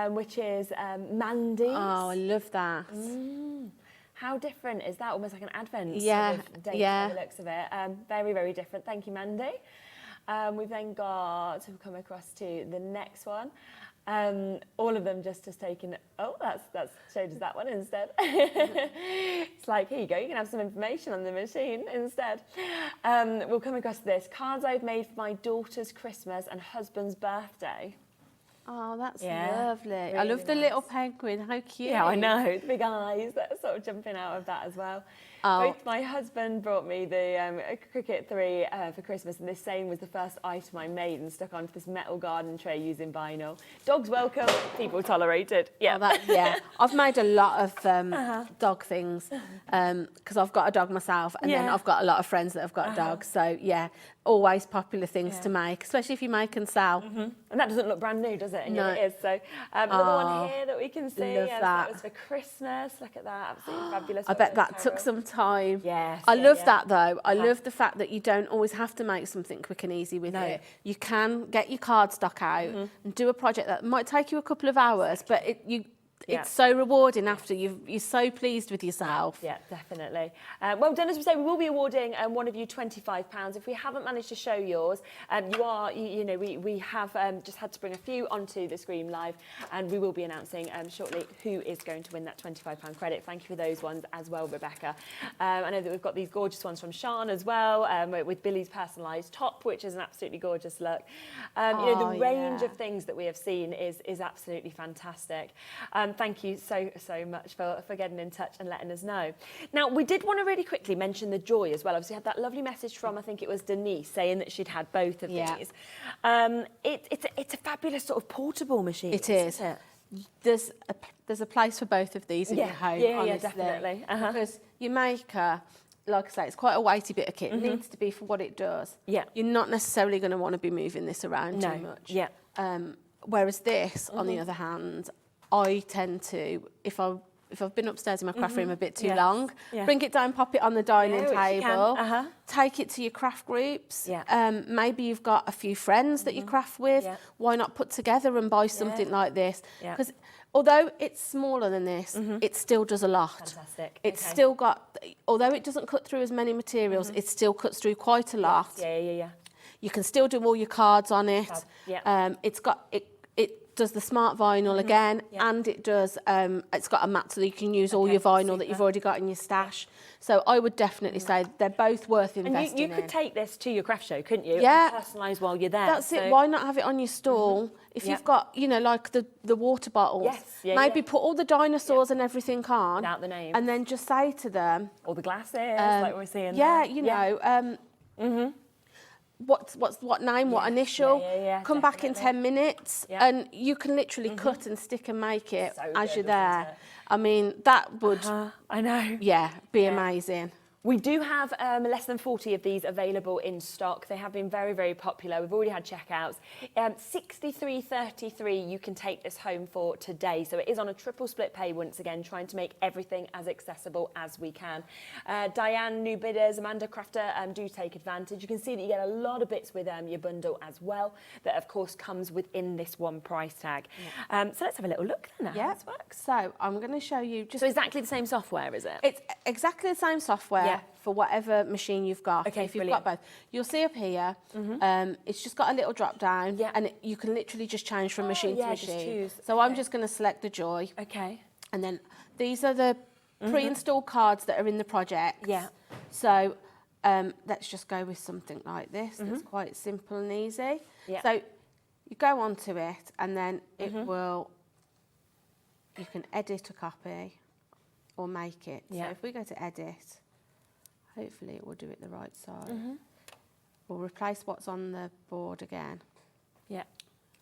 which is Mandy's. Oh, I love that. How different is that? Almost like an advent sort of date by the looks of it. Very, very different. Thank you, Mandy. We've then got, we'll come across to the next one. All of them just has taken, that's showed us that one instead. It's like, here you go, you can have some information on the machine instead. We'll come across this. Cards I've made for my daughter's Christmas and husband's birthday. Oh, that's Yeah, lovely. I really love the nice. little penguin. How cute. Yeah, I know, the big eyes that are sort of jumping out of that as well. Oh. Both my husband brought me the Cricut 3 for Christmas, and this same was the first item I made and stuck onto this metal garden tray using vinyl. Dogs welcome, people tolerated. Yeah. Oh, yeah. I've made a lot of dog things because I've got a dog myself, and then I've got a lot of friends that have got dogs. So, yeah, always popular things to make, especially if you make and sell. And that doesn't look brand new, does it? And No. yet it is. So another one here that we can see. Love that that. was for Christmas. Look at that, absolutely fabulous. I bet that took some time. Yes, I yeah, love yeah. that though. I love the fact that you don't always have to make something quick and easy with it. You can get your cardstock out and do a project that might take you a couple of hours, but it's so rewarding after you're so pleased with yourself. Yeah, definitely. Well done. As we say, we will be awarding one of you £25. If we haven't managed to show yours, we have just had to bring a few onto the screen live, and we will be announcing shortly who is going to win that £25 credit. Thank you for those ones as well, Rebecca. I know that we've got these gorgeous ones from Sean as well, with Billy's personalised top, which is an absolutely gorgeous look. The range of things that we have seen is absolutely fantastic. Thank you so much for getting in touch and letting us know. Now, we did want to really quickly mention the Joy as well. Obviously, had that lovely message from, I think it was Denise, saying that she'd had both of these. It's a fabulous sort of portable machine. It is. There's a place for both of these in your home, honestly. Yeah, definitely. Because your maker, like I say, it's quite a weighty bit of kit. It needs to be for what it does. Yeah. You're not necessarily going to want to be moving this around too much. Yeah. Whereas this, on the other hand, I tend to, if I've been upstairs in my craft room a bit too long, bring it down, pop it on the dining table, take it to your craft groups. Maybe you've got a few friends that you craft with. Why not put together and buy something like this? Because although it's smaller than this, it still does a lot. Fantastic. It's still got, although it doesn't cut through as many materials, it still cuts through quite a lot. Yeah. You can still do all your cards on it. It's got it does the smart vinyl again, and it does. It's got a mat so that you can use all your vinyl that you've already got in your stash. So I would definitely say they're both worth investing and you could take this to your craft show, couldn't you? Yeah. And personalise while you're there. That's it. Why not have it on your stall? If you've got, like the water bottles, maybe put all the dinosaurs and everything on, without the names, and then just say to them, or the glasses, like we're seeing. What name, what initial, come back in 10 minutes, and you can literally cut and stick and make it as you're there. I mean, that would, I know. Be amazing. We do have less than 40 of these available in stock. They have been very, very popular. We've already had checkouts. 63.33 you can take this home for today. So it is on a triple split pay once again, trying to make everything as accessible as we can. Diane, new bidders, Amanda Crafter, do take advantage. You can see that you get a lot of bits with your bundle as well. That of course comes within this one price tag. So let's have a little look then at how this works. So I'm going to show you just... So exactly the same software, is it? It's exactly the same software for whatever machine you've got. Okay, if you've got both. You'll see up here, it's just got a little drop down and you can literally just change from machine to machine. So I'm just going to select the Joy. Okay. And then these are the pre-installed cards that are in the project. So let's just go with something like this. That's quite simple and easy. So you go onto it and then it will, you can edit a copy or make it. So if we go to edit, hopefully it will do it the right side. We'll replace what's on the board again.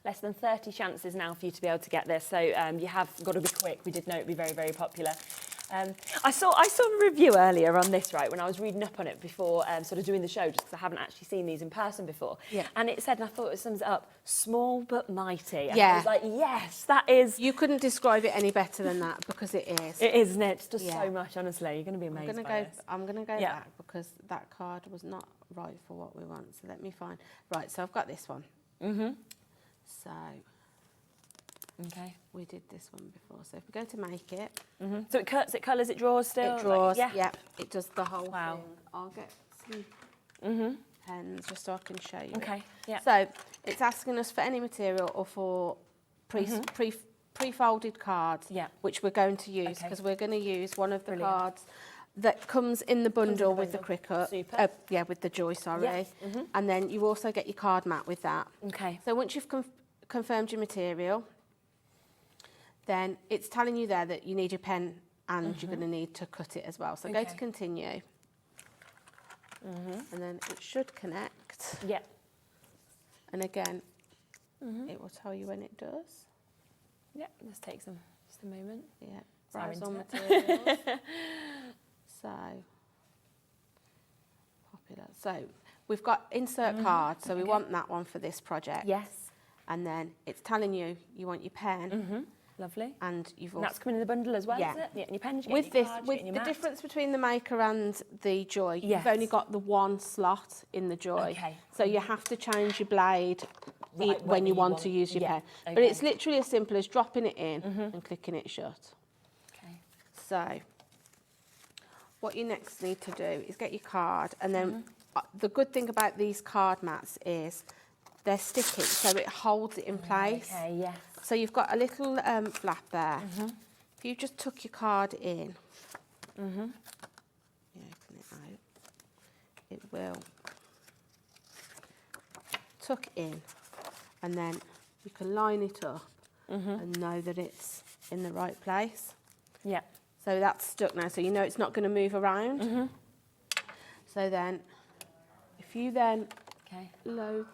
Less than 30 chances now for you to be able to get this, so you have got to be quick. We did know it'd be very, very popular. I saw a review earlier on this, right, when I was reading up on it before sort of doing the show, just because I haven't actually seen these in person before. And it said, and I thought it sums it up, small but mighty. And I was like, yes, that is... You couldn't describe it any better than that, because it is. It is, isn't it? It does so much, honestly. You're going to be amazed by this. I'm going to go back, because that card was not right for what we want. So let me find... Right, so I've got this one. So... Okay. We did this one before. So if we go to make it... So it cuts, it colours, it draws still? It draws, it does the whole thing. I'll get some pens just so I can show you. Okay, So it's asking us for any material or for pre-folded cards, which we're going to use, because we're going to use one of the cards that comes in the bundle with the Cricut. Super. With the Joy, sorry. And then you also get your card mat with that. Okay. So once you've confirmed your material, then it's telling you there that you need your pen and you're going to need to cut it as well. So go to continue. And then it should connect. Yeah. And again, it will tell you when it does. Yeah, this takes them just a moment. Yeah, Sorry, browse on internet. materials. So, popular. So, we've got insert card, so we want that one for this project. Yes. And then it's telling you want your pen. Lovely. And you've And also... that's coming in the bundle as well, Yeah. isn't it? Yeah, and your pens, With your this, cards, with your the mat. difference between the Maker and the Joy, Yes. you've only got the one slot in the Joy. Okay. So you have to change your blade Right, when whether you you want want- to use your yeah, pen. But okay. it's literally as simple as dropping it in and clicking it shut. Okay. So what you next need to do is get your card, and then the good thing about these card mats is they're sticky, so it holds it in place. Okay, yes. So you've got a little flap there. If you just tuck your card in, you open it out, it will tuck in, and then you can line it up and know that it's in the right place. Yeah. So that's stuck now, so you know it's not going to move around. So then, if you then Okay. load...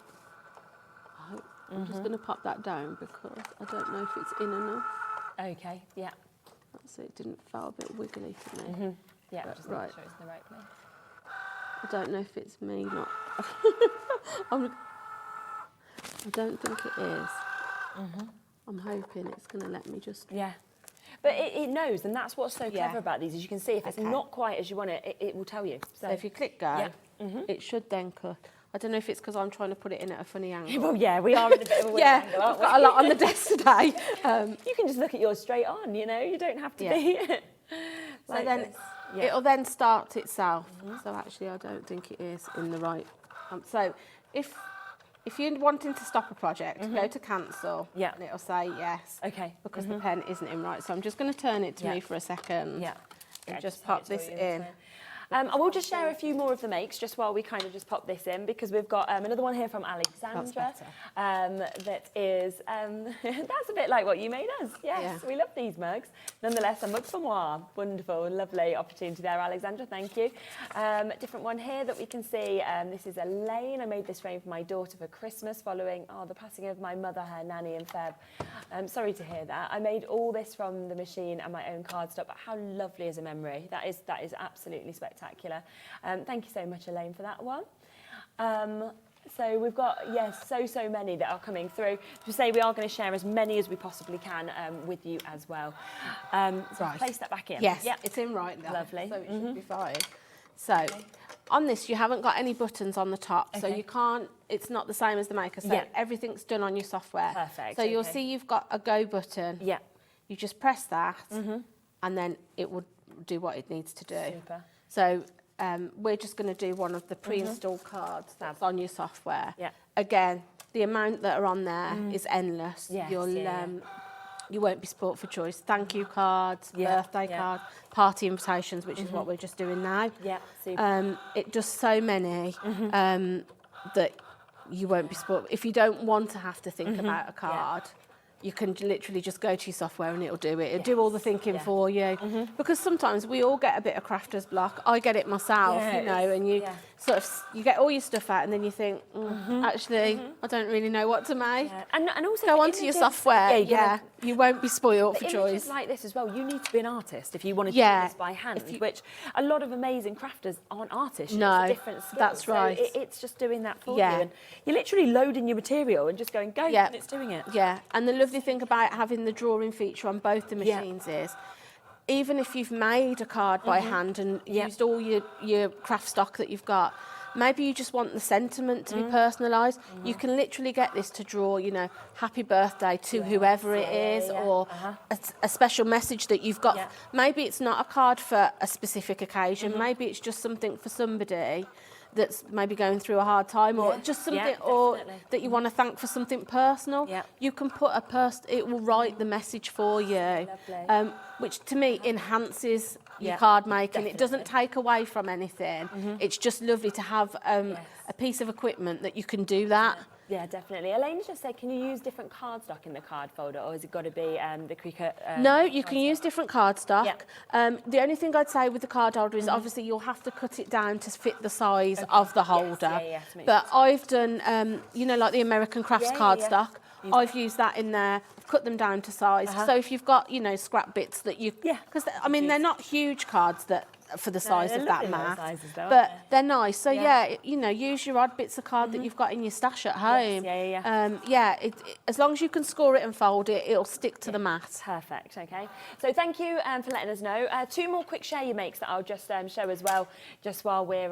I'm just going to pop that down because I don't know if it's in enough. Okay, yeah. So it didn't feel a bit wiggly to me. Yeah, But just right. make sure it's in the right place. I don't know if it's me not. I don't think it is. I'm hoping it's going to let me just... Yeah. But it knows, and that's what's so Yeah. clever about these, is you can see if it's Okay. not quite as you want it, it will tell you. So if you click go, Yeah. it should then cut. I don't know if it's because I'm trying to put it in at a funny angle. Well, yeah, we are in a bit of a weird Yeah, angle, aren't I've got a lot on the desk today. You can just look at yours straight on, you know, you don't have to Yeah. be So like then this. Yeah. it'll then start itself. So actually, I don't think it is in the right. So if you're wanting to stop a project, go to cancel. Yeah. And it'll say yes. Okay. Because the pen isn't in right. So I'm just going to turn it to Yeah. me for a second. Yeah. And Yeah, just hit pop it this to you in. this way. I will just share a few more of the makes just while we kind of just pop this in, because we've got another one here from Alexandra. That's That is, that's a bit like what you made us. Yes, Yeah. we love these mugs. Nonetheless, a mug for moi. Wonderful, lovely opportunity there, Alexandra, thank you. Different one here that we can see. This is Elaine. I made this frame for my daughter for Christmas following the passing of my mother, her nanny in Feb. Sorry to hear that. I made all this from the machine and my own cardstock, but how lovely is a memory. That is absolutely spectacular. Thank you so much, Elaine, for that one. So we've got, yes, so many that are coming through. To say we are going to share as many as we possibly can with you as well. So Right. place that back in. Yes, Yep. it's in right now. Lovely. So it should be fine. So on this, you haven't got any buttons on the top, so Okay. you can't, it's not the same as the Maker. So Yeah. everything's done on your software. Perfect, So you'll okay. see you've got a go button. Yeah. You just press that, and then it will do what it needs to do. Super. So we're just going to do one of the pre-installed cards that's on your software. Yeah. Again, the amount that are on there is endless. Yes, You'll, yeah. you won't be spoilt for choice. Thank you cards, Yeah, birthday yeah. cards, party invitations, which is what we're just doing now. Yeah, super. It does so many that you won't be spoilt. If you don't want to have to think about a card, you can literally just go to your software and it'll do it. It'll do all the thinking yeah. for you. Because sometimes we all get a bit of crafter's block. I get it myself, Yeah, you know, and you yeah. sort of, you get all your stuff out and then you think, actually, I don't really know what to make. Yeah. And also Go the onto your images- software, you're gonna- you won't be spoiled for The choice. images like this as well, you need to be an artist if you want to Yeah. do this by hand, If you- which a lot of amazing crafters aren't artists. No, it's a different skill. that's right. So it's just doing that for Yeah. you. And you're literally loading your material and just going, go, Yeah. and it's doing it. Yeah, and the lovely thing about having the drawing feature on both the Yeah. machines is, even if you've made a card by hand and Yeah. used all your craft stock that you've got, maybe you just want the sentiment to be personalised, you can literally get this to draw, you know, happy birthday to whoever it is, yeah. or a special message that you've got. Yeah. Maybe it's not a card for a specific occasion, maybe it's just something for somebody that's maybe going through a hard time, or Yeah. just something, Yeah, or definitely. that you want to thank for something personal. Yeah. You can put it will write the message for you, Lovely. which to me enhances your Yeah, card making. It definitely. doesn't take away from anything. It's just lovely to have a piece of equipment that you can do that. Yeah, definitely. Elaine just said, can you use different cardstock in the card folder, or has it got to be the Cricut? No, you can use different cardstock. Yeah. The only thing I'd say with the card holder is obviously you'll have to cut it down to fit the size of the holder. Yes, but I've done, you know, like the American Crafts cardstock. I've used that in there. I've cut them down to size. So if you've got, you know, scrap bits that you... Because, I mean, they're not huge cards that for the size of that mat, but they're nice. So you know, use your odd bits of card that you've got in your stash at home. As long as you can score it and fold it, it'll stick to the mat. Perfect. Okay. So thank you for letting us know. 2 more quick share you makes that I'll just show as well, just while we're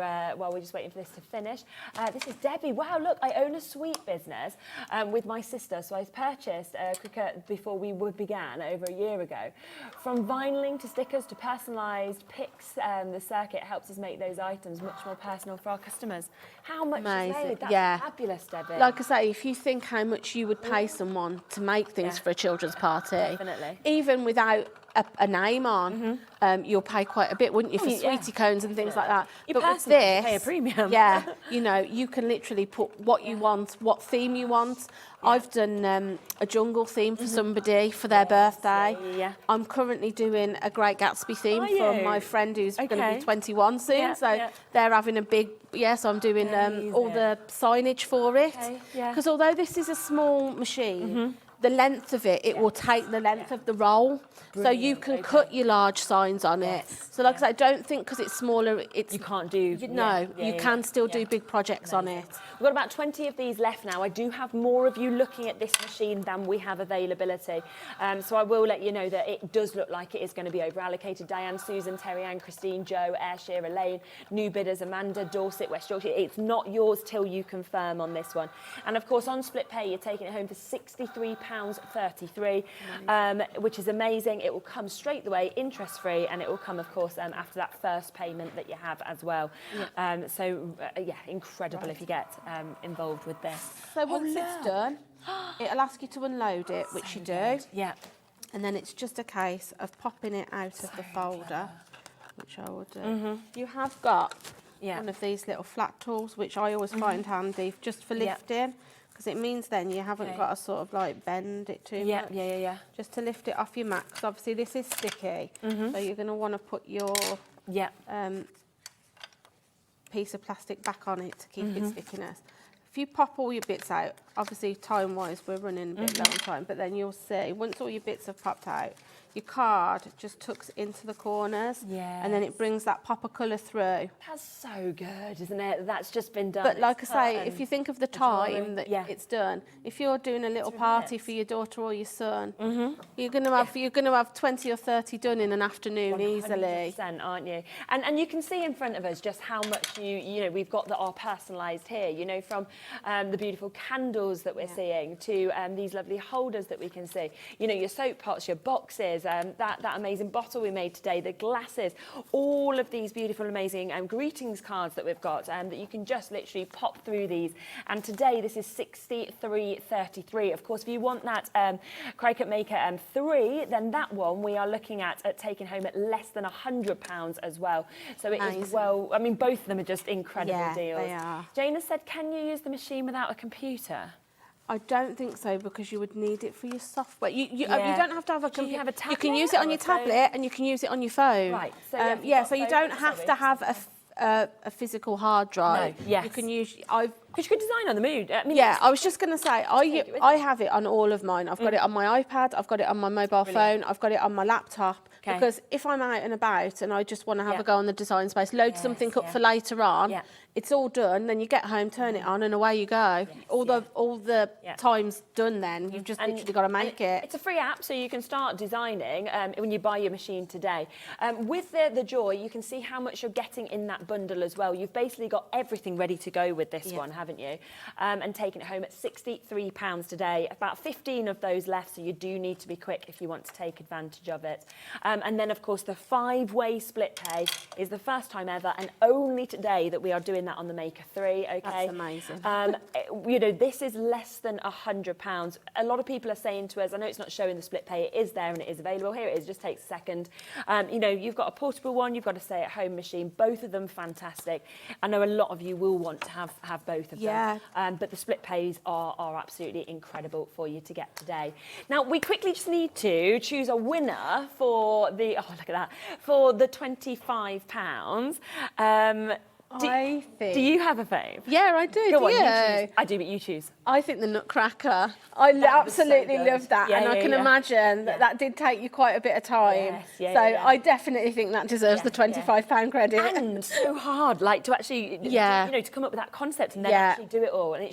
just waiting for this to finish. This is Debbie. Wow, look, I own a sweet business with my sister, so I purchased Cricut before we began over a year ago. From vinyling to stickers to personalised pics. The circuit helps us make those items much more personal for our customers. How much is made? That's fabulous, Debbie. Like I say, if you think how much you would pay someone to make things for a children's party, even without a name on, you'll pay quite a bit, wouldn't you, for sweetie cones and things like that. But with this, pay a premium. You know, you can literally put what you want, what theme you want. I've done a jungle theme for somebody for their birthday. I'm currently doing a Great Gatsby theme for my friend who's going to be 21 soon. So they're having a big, so I'm doing all the signage for it. Because although this is a small machine, the length of it, it will take the length of the roll. So you can cut your large signs on it. So like I said, don't think because it's smaller, you can't do... you can still do big projects on it. We've got about 20 of these left now. I do have more of you looking at this machine than we have availability. So I will let you know that it does look like it is going to be over allocated. Diane, Susan, Terry Ann, Christine, Joe, Ayrshire, Elaine, new bidders, Amanda, Dorset, West Yorkshire. It's not yours till you confirm on this one. And of course, on split pay, you're taking it home for £63.33, which is amazing. It will come straight away, interest-free, and it will come, of course, after that first payment that you have as well. Incredible if you get involved with this. So once it's done, it'll ask you to unload it, which you do. And then it's just a case of popping it out of the folder, which I will do. You have got one of these little flat tools, which I always find handy just for lifting, because it means then you haven't got to sort of like bend it too much. Just to lift it off your mat, because obviously this is sticky, so you're going to want to put your piece of plastic back on it to keep its stickiness. If you pop all your bits out, obviously time-wise we're running a bit low on time, but then you'll see, once all your bits have popped out, your card just tucks into the corners, and then it brings that pop of colour through. That's so good, isn't it? That's just been done. But like I say, if you think of the time that it's done, if you're doing a little party for your daughter or your son, you're going to have 20 or 30 done in an afternoon easily. 100%, aren't you? And you can see in front of us just how much you know we've got that are personalised here. You know, from the beautiful candles that we're seeing to these lovely holders that we can see. You know, your soap pots, your boxes. That amazing bottle we made today, the glasses, all of these beautiful, amazing greetings cards that we've got that you can just literally pop through these. And today this is $63.33. Of course, if you want that Cricut Maker 3, then that one we are looking at taking home at less than £100 as well. So it is well. I mean, both of them are just incredible deals. They are. Jana said, "Can you use the machine without a computer?" I don't think so, because you would need it for your software. You don't have to have a computer. You can use it on your tablet and you can use it on your phone. Right. So so you don't have to have a physical hard drive. No, yes. You can use... Because you could design on the mood. I mean, I was just going to say, I have it on all of mine. I've got it on my iPad, I've got it on my mobile phone, I've got it on my laptop. Because if I'm out and about and I just want to have a go on the design space, load something up for later on, it's all done, then you get home, turn it on, and away you go. All the time's done then. You've just literally got to make it. It's a free app, so you can start designing when you buy your machine today. With the Joy, you can see how much you're getting in that bundle as well. You've basically got everything ready to go with this one, haven't you? And taking it home at £63 today. About 15 of those left, so you do need to be quick if you want to take advantage of it. And then, of course, the 5-way split pay is the first time ever and only today that we are doing that on the Maker 3, okay? That's amazing. You know, this is less than £100. A lot of people are saying to us, I know it's not showing the split pay, it is there and it is available. Here it is, just takes a second. You know, you've got a portable one, you've got a stay-at-home machine, both of them fantastic. I know a lot of you will want to have both of them. But the split pays are absolutely incredible for you to get today. Now, we quickly just need to choose a winner for the, oh, look at that, for the £25. Do you have a fave? Yeah, I do. Go on, you choose. I do, but you choose. I think the Nutcracker. I absolutely love that, and I can imagine that did take you quite a bit of time. I definitely think that deserves the £25 credit. And so hard, like to actually, you know, to come up with that concept and then actually do it all. And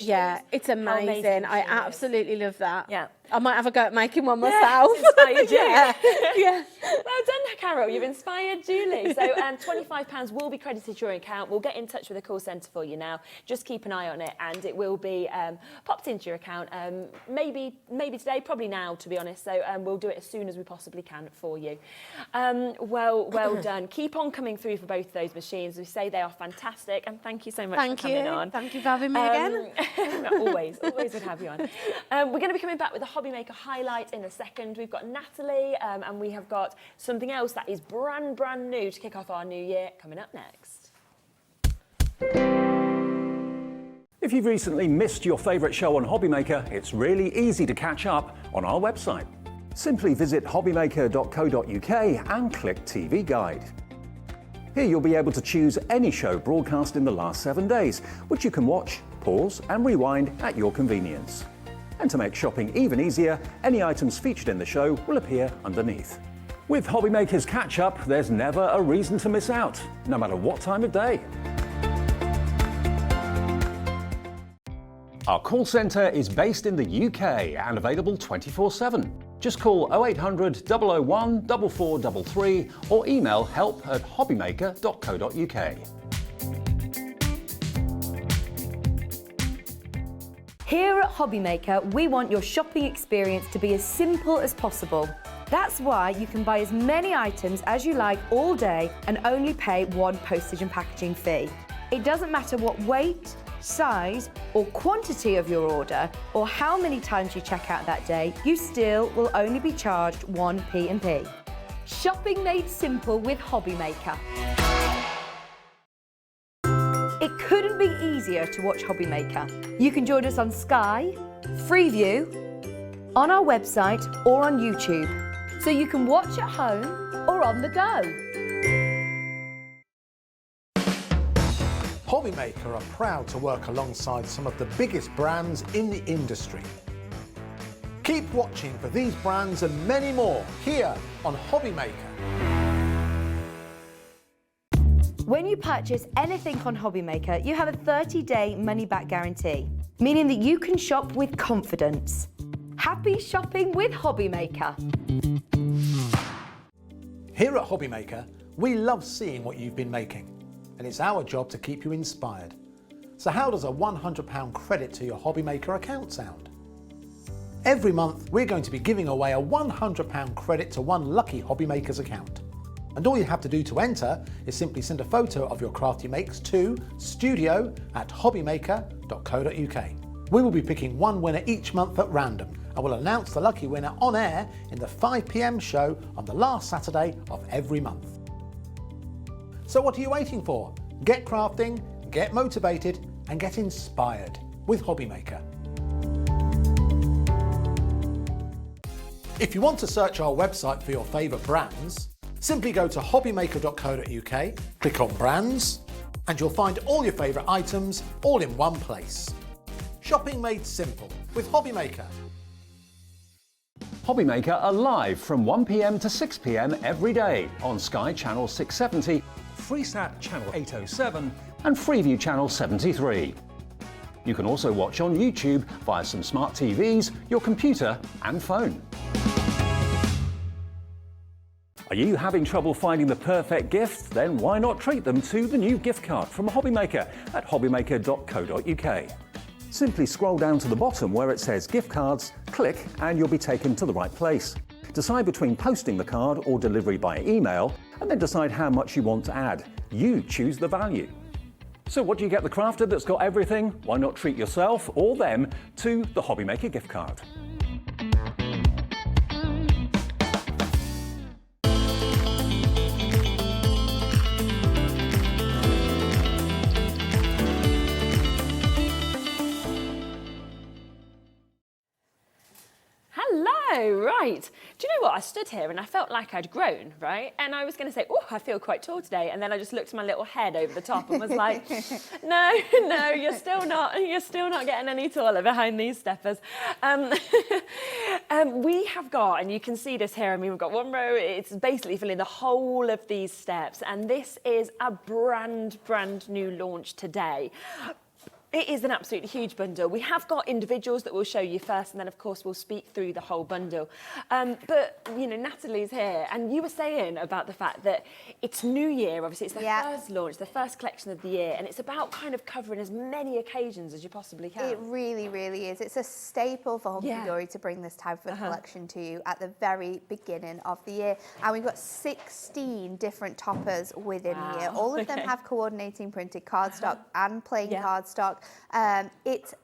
It's amazing. I absolutely love that. Yeah. I might have a go at making one myself. Inspired you. Yeah. Well done, Carol. You've inspired Julie. So £25 will be credited to your account. We'll get in touch with the call centre for you now. Just keep an eye on it, and it will be popped into your account. Maybe today, probably now, to be honest. So we'll do it as soon as we possibly can for you. Well done. Keep on coming through for both of those machines. We say they are fantastic, and thank you so much for coming on. Thank you for having me again. Always would have you on. We're going to be coming back with a HobbyMaker Highlight in a second. We've got Natalie, and we have got something else that is brand new to kick off our new year coming up next. If you've recently missed your favourite show on HobbyMaker, it's really easy to catch up on our website. Simply visit hobbymaker.co.uk and click TV Guide. Here you'll be able to choose any show broadcast in the last 7 days, which you can watch, pause and rewind at your convenience. And to make shopping even easier, any items featured in the show will appear underneath. With HobbyMaker's Catch-Up, there's never a reason to miss out, no matter what time of day. Our call centre is based in the UK and available 24/7. Just call 0800 001 4433 or email help@hobbymaker.co.uk. Here at HobbyMaker, we want your shopping experience to be as simple as possible. That's why you can buy as many items as you like all day and only pay one postage and packaging fee. It doesn't matter what weight, size or quantity of your order or how many times you check out that day, you still will only be charged one P&P. Shopping made simple with HobbyMaker. It couldn't be easier to watch HobbyMaker. You can join us on Sky, Freeview, on our website or on YouTube, so you can watch at home or on the go. HobbyMaker are proud to work alongside some of the biggest brands in the industry. Keep watching for these brands and many more here on HobbyMaker. When you purchase anything on HobbyMaker, you have a 30-day money-back guarantee, meaning that you can shop with confidence. Happy shopping with HobbyMaker. Here at HobbyMaker, we love seeing what you've been making, and it's our job to keep you inspired. So how does a £100 credit to your HobbyMaker account sound? Every month, we're going to be giving away a £100 credit to one lucky HobbyMaker's account. And all you have to do to enter is simply send a photo of your craft you makes to studio@hobbymaker.co.uk. We will be picking one winner each month at random, and we'll announce the lucky winner on air in the 5 PM show on the last Saturday of every month. So what are you waiting for? Get crafting, get motivated, and get inspired with HobbyMaker. If you want to search our website for your favourite brands, simply go to hobbymaker.co.uk, click on Brands, and you'll find all your favourite items all in one place. Shopping made simple with HobbyMaker. HobbyMaker are live from 1 PM to 6 PM every day on Sky Channel 670, Freesat Channel 807 and Freeview Channel 73. You can also watch on YouTube via some smart TVs, your computer and phone. Are you having trouble finding the perfect gift? Then why not treat them to the new gift card from HobbyMaker at hobbymaker.co.uk. Simply scroll down to the bottom where it says gift cards, click and you'll be taken to the right place. Decide between posting the card or delivery by email, and then decide how much you want to add. You choose the value. So what do you get the crafter that's got everything? Why not treat yourself or them to the HobbyMaker gift card? Right. Do you know what? I stood here and I felt like I'd grown, right? And I was going to say, oh, I feel quite tall today. And then I just looked at my little head over the top and was like, no, you're still not getting any taller behind these steppers. We have got, and you can see this here, I mean, we've got one row, it's basically filling the whole of these steps. And this is a brand new launch today. It is an absolutely huge bundle. We have got individuals that we'll show you first, and then of course we'll speak through the whole bundle. But you know, Natalie's here, and you were saying about the fact that it's New Year. Obviously, it's the first launch, the first collection of the year, and it's about kind of covering as many occasions as you possibly can. It really, really is. It's a staple for Hunkydory to bring this type of collection to you at the very beginning of the year, and we've got 16 different toppers within here. All of them have coordinating printed cardstock and plain cardstock. It's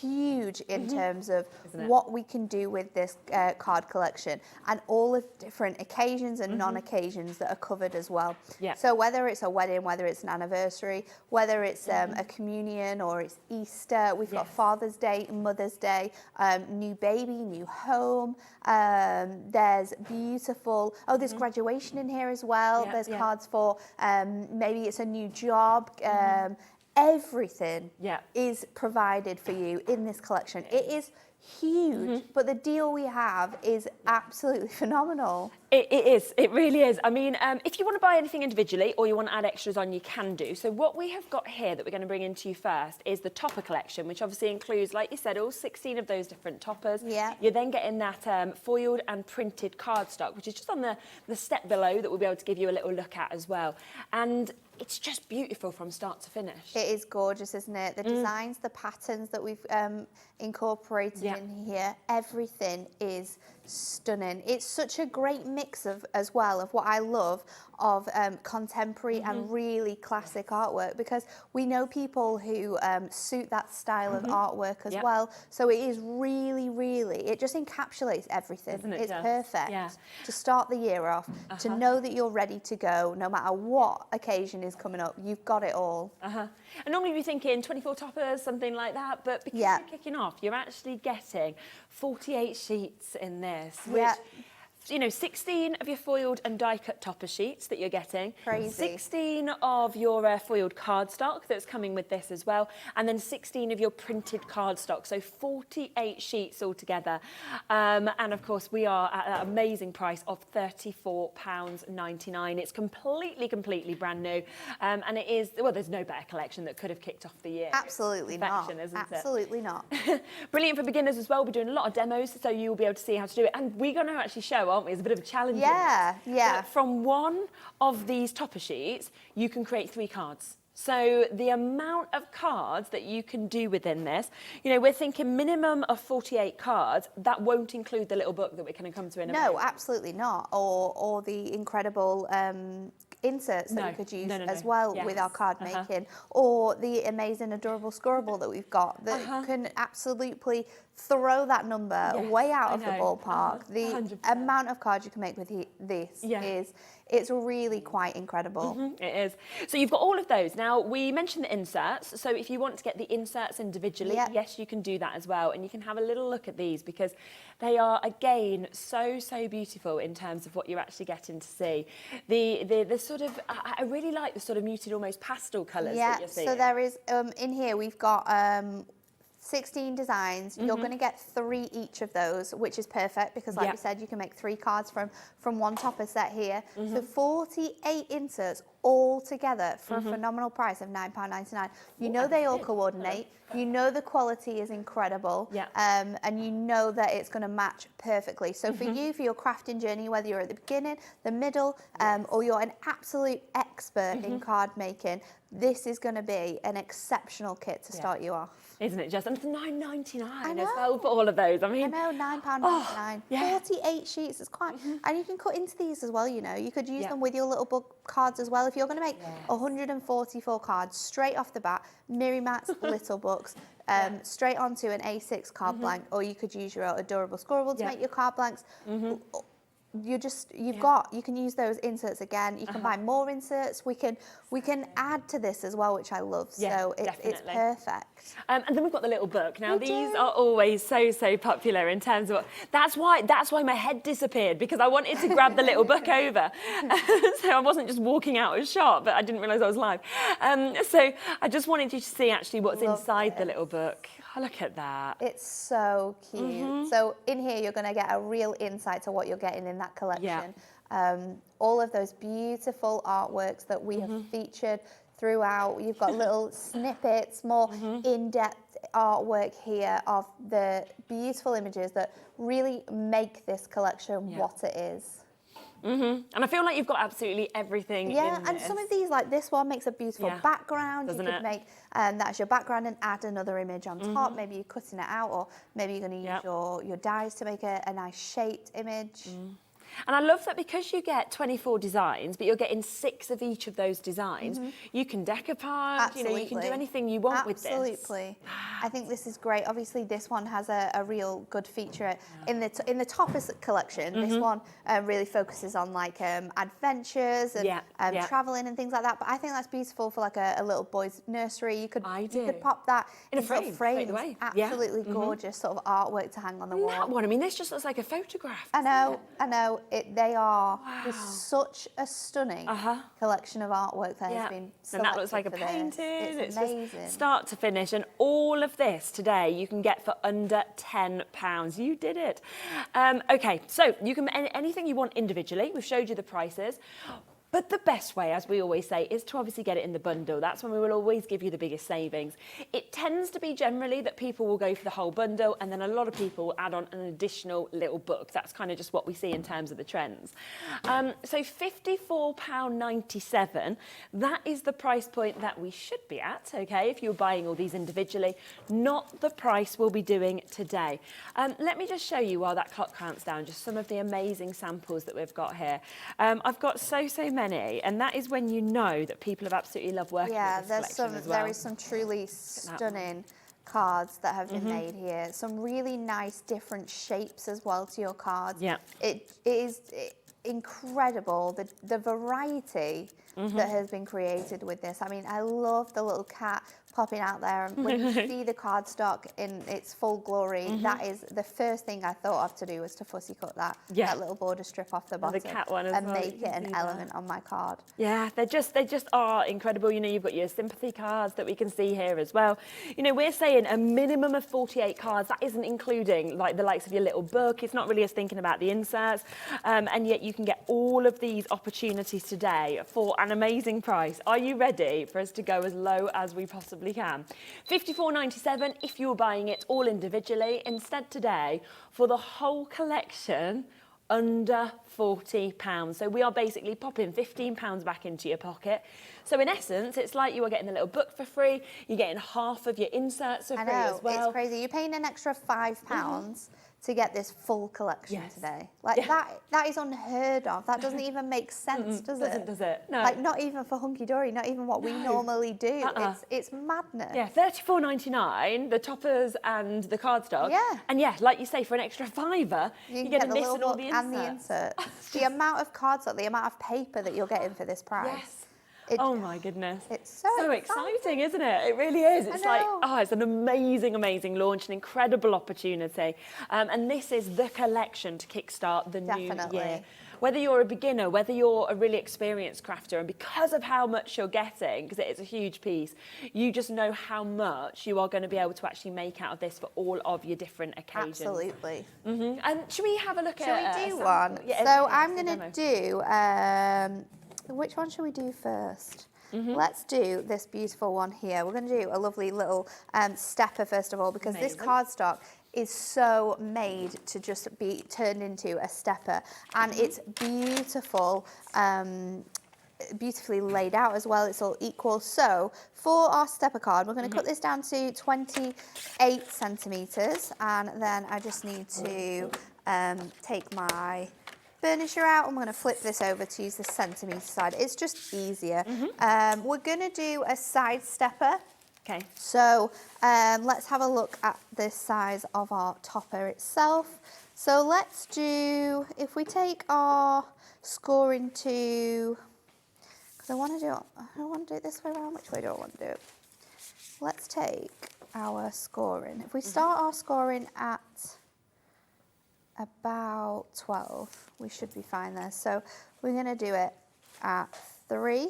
huge in terms of what we can do with this card collection, and all the different occasions and non-occasions that are covered as well. So whether it's a wedding, whether it's an anniversary, whether it's a communion or it's Easter, we've got Father's Day, Mother's Day, new baby, new home. There's beautiful, there's graduation in here as well. There's cards for maybe it's a new job. Everything is provided for you in this collection. It is huge, but the deal we have is absolutely phenomenal. It is, it really is. I mean, if you want to buy anything individually or you want to add extras on, you can do. So what we have got here that we're going to bring into you first is the topper collection, which obviously includes, like you said, all 16 of those different toppers. You're then getting that foiled and printed cardstock, which is just on the step below that we'll be able to give you a little look at as well. And it's just beautiful from start to finish. It is gorgeous, isn't it? The designs, the patterns that we've incorporated in here, everything is stunning. It's such a great mix as well of what I love of contemporary and really classic artwork, because we know people who suit that style of artwork as well. So it is really, it just encapsulates everything. It's perfect to start the year off, to know that you're ready to go no matter what occasion is coming up. You've got it all. And normally we're thinking 24 toppers, something like that, but because you're kicking off, you're actually getting 48 sheets in this, which, you know, 16 of your foiled and die-cut topper sheets that you're getting. Crazy. 16 of your foiled cardstock that's coming with this as well, and then 16 of your printed cardstock, so 48 sheets altogether. And of course, we are at that amazing price of £34.99. It's completely brand new, and it is, well, there's no better collection that could have kicked off the year. Absolutely not. Absolutely not. Brilliant for beginners as well. We're doing a lot of demos, so you'll be able to see how to do it, and we're going to actually show, aren't we? It's a bit of a challenge. But from one of these topper sheets, you can create 3 cards. So the amount of cards that you can do within this, you know, we're thinking minimum of 48 cards. That won't include the little book that we're going to come to in a moment. No, absolutely not. Or the incredible inserts that we could use as well with our card making, or the amazing adorable scorable that we've got that can absolutely throw that number way out of the ballpark. The 100%. Amount of cards you can make with this it's really quite incredible. It is. So you've got all of those. Now, we mentioned the inserts. So if you want to get the inserts individually, yes, you can do that as well. And you can have a little look at these, because they are, again, so beautiful in terms of what you're actually getting to see. The sort of, I really like the sort of muted, almost pastel colours that you're seeing. So there is, in here we've got 16 designs. You're going to get 3 each of those, which is perfect, because like we said, you can make 3 cards from one topper set here. So 48 inserts, all together for a phenomenal price of £9.99. You know they all coordinate. You know the quality is incredible. Yeah. And you know that it's going to match perfectly. So for you, for your crafting journey, whether you're at the beginning, the middle, or you're an absolute expert in card making, this is going to be an exceptional kit to start you off. Isn't it just? And it's £9.99 as well for all of those. I mean, I know, £9.99. 48 sheets is quite, and you can cut into these as well, you know. You could use them with your little book cards as well. If you're going to make 144 cards straight off the bat, Miri Matt's little books, straight onto an A6 card blank, or you could use your adorable scorable to make your card blanks. You can use those inserts again. You can buy more inserts. We can add to this as well, which I love. So it's perfect. And then we've got the little book. Now these are always so popular in terms of that's why my head disappeared, because I wanted to grab the little book over. So I wasn't just walking out of a shop, but I didn't realise I was live. So I just wanted you to see actually what's inside the little book. Oh, look at that. It's so cute. So in here, you're going to get a real insight to what you're getting in that collection. All of those beautiful artworks that we have featured throughout. You've got little snippets, more in-depth artwork here of the beautiful images that really make this collection what it is. And I feel like you've got absolutely everything in and this. some of these, like this one, makes a beautiful background. Doesn't you could make that's your background and add another image on top. Maybe you're cutting it out, or maybe you're going to use your dies to make a nice shaped image. And I love that because you get 24 designs, but you're getting 6 of each of those designs, you can decoupage, you know, you can do anything you want with this. Absolutely. I think this is great. Obviously, this one has a real good feature. In the Toppers collection, this one really focuses on like adventures and traveling and things like that. But I think that's beautiful for like a little boy's nursery. You could pop that in a frame. Absolutely gorgeous sort of artwork to hang on the wall. That one, I mean, this just looks like a photograph. I know. They are such a stunning collection of artwork that has been selected. And that looks like a for painting. It's amazing. Just start to finish. And all of this today you can get for under £10. You did it. Okay, so you can anything you want individually. We've showed you the prices. But the best way, as we always say, is to obviously get it in the bundle. That's when we will always give you the biggest savings. It tends to be generally that people will go for the whole bundle, and then a lot of people will add on an additional little book. That's kind of just what we see in terms of the trends. So £54.97, that is the price point that we should be at, okay, if you're buying all these individually, not the price we'll be doing today. Let me just show you while that clock counts down, just some of the amazing samples that we've got here. I've got so many. And that is when you know that people have absolutely loved working with this collection as well. There is some truly stunning cards that have been made here. Some really nice different shapes as well to your cards. It is incredible, the variety that has been created with this. I mean, I love the little cat popping out there, and when you see the cardstock in its full glory, that is the first thing I thought of to do, was to fussy cut that little border strip off the bottom, the cat one as and well, make it an element on my card. Yeah, they just are incredible. You know, you've got your sympathy cards that we can see here as well. You know, we're saying a minimum of 48 cards. That isn't including like the likes of your little book. It's not really us thinking about the inserts, and yet you can get all of these opportunities today for an amazing price. Are you ready for us to go as low as we possibly can? £54.97 if you're buying it all individually. Instead today, for the whole collection, under £40. So we are basically popping £15 back into your pocket. So in essence, it's like you are getting a little book for free. You're getting half of your inserts for free as well. It's crazy. You're paying an extra £5 to get this full collection today. Like that is unheard of. That doesn't even make sense, does it? Does it? No. Like not even for Hunkydory, not even what we normally do. It's madness. Yeah, £34.99, the toppers and the cardstock. Yeah. And yeah, like you say, for an extra £5, you get the this little and all book the and the inserts. The amount of cardstock, the amount of paper that you're getting for this price. Yes. Oh my goodness. It's so exciting, isn't it? It really is. It's like, it's an amazing launch, an incredible opportunity. And this is the collection to kickstart the new year. Whether you're a beginner, whether you're a really experienced crafter, and because of how much you're getting, because it is a huge piece, you just know how much you are going to be able to actually make out of this for all of your different occasions. Absolutely. And should we have a look at... Should we do one? Yeah, so I'm going to do... which one should we do first? Let's do this beautiful one here. We're going to do a lovely little stepper first of all, because this cardstock is so made to just be turned into a stepper, and it's beautiful, beautifully laid out as well. It's all equal. So for our stepper card, we're going to cut this down to 28 centimetres, and then I just need to take my burnisher out, and we're going to flip this over to use the centimetre side. It's just easier. We're going to do a side stepper. Okay. So let's have a look at the size of our topper itself. So let's do, if we take our scoring to, because I don't want to do it this way around. Which way do I want to do it? Let's take our scoring. If we start our scoring at about 12, we should be fine there. So we're going to do it at 3,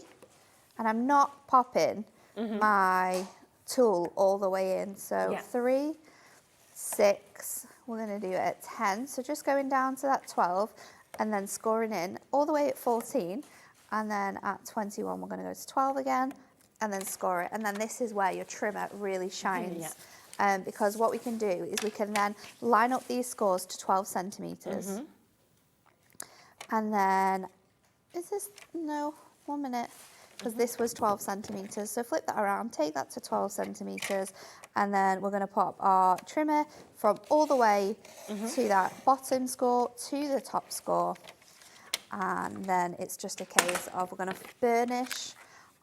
and I'm not popping my tool all the way in. So 3, 6, we're going to do it at 10. So just going down to that 12 and then scoring in all the way at 14, and then at 21 we're going to go to 12 again and then score it. And then this is where your trimmer really shines. Because what we can do is we can then line up these scores to 12 centimetres. And then, no, 1 minute, because this was 12 centimetres. So flip that around, take that to 12 centimetres, and then we're going to pop our trimmer from all the way to that bottom score to the top score. And then it's just a case of we're going to burnish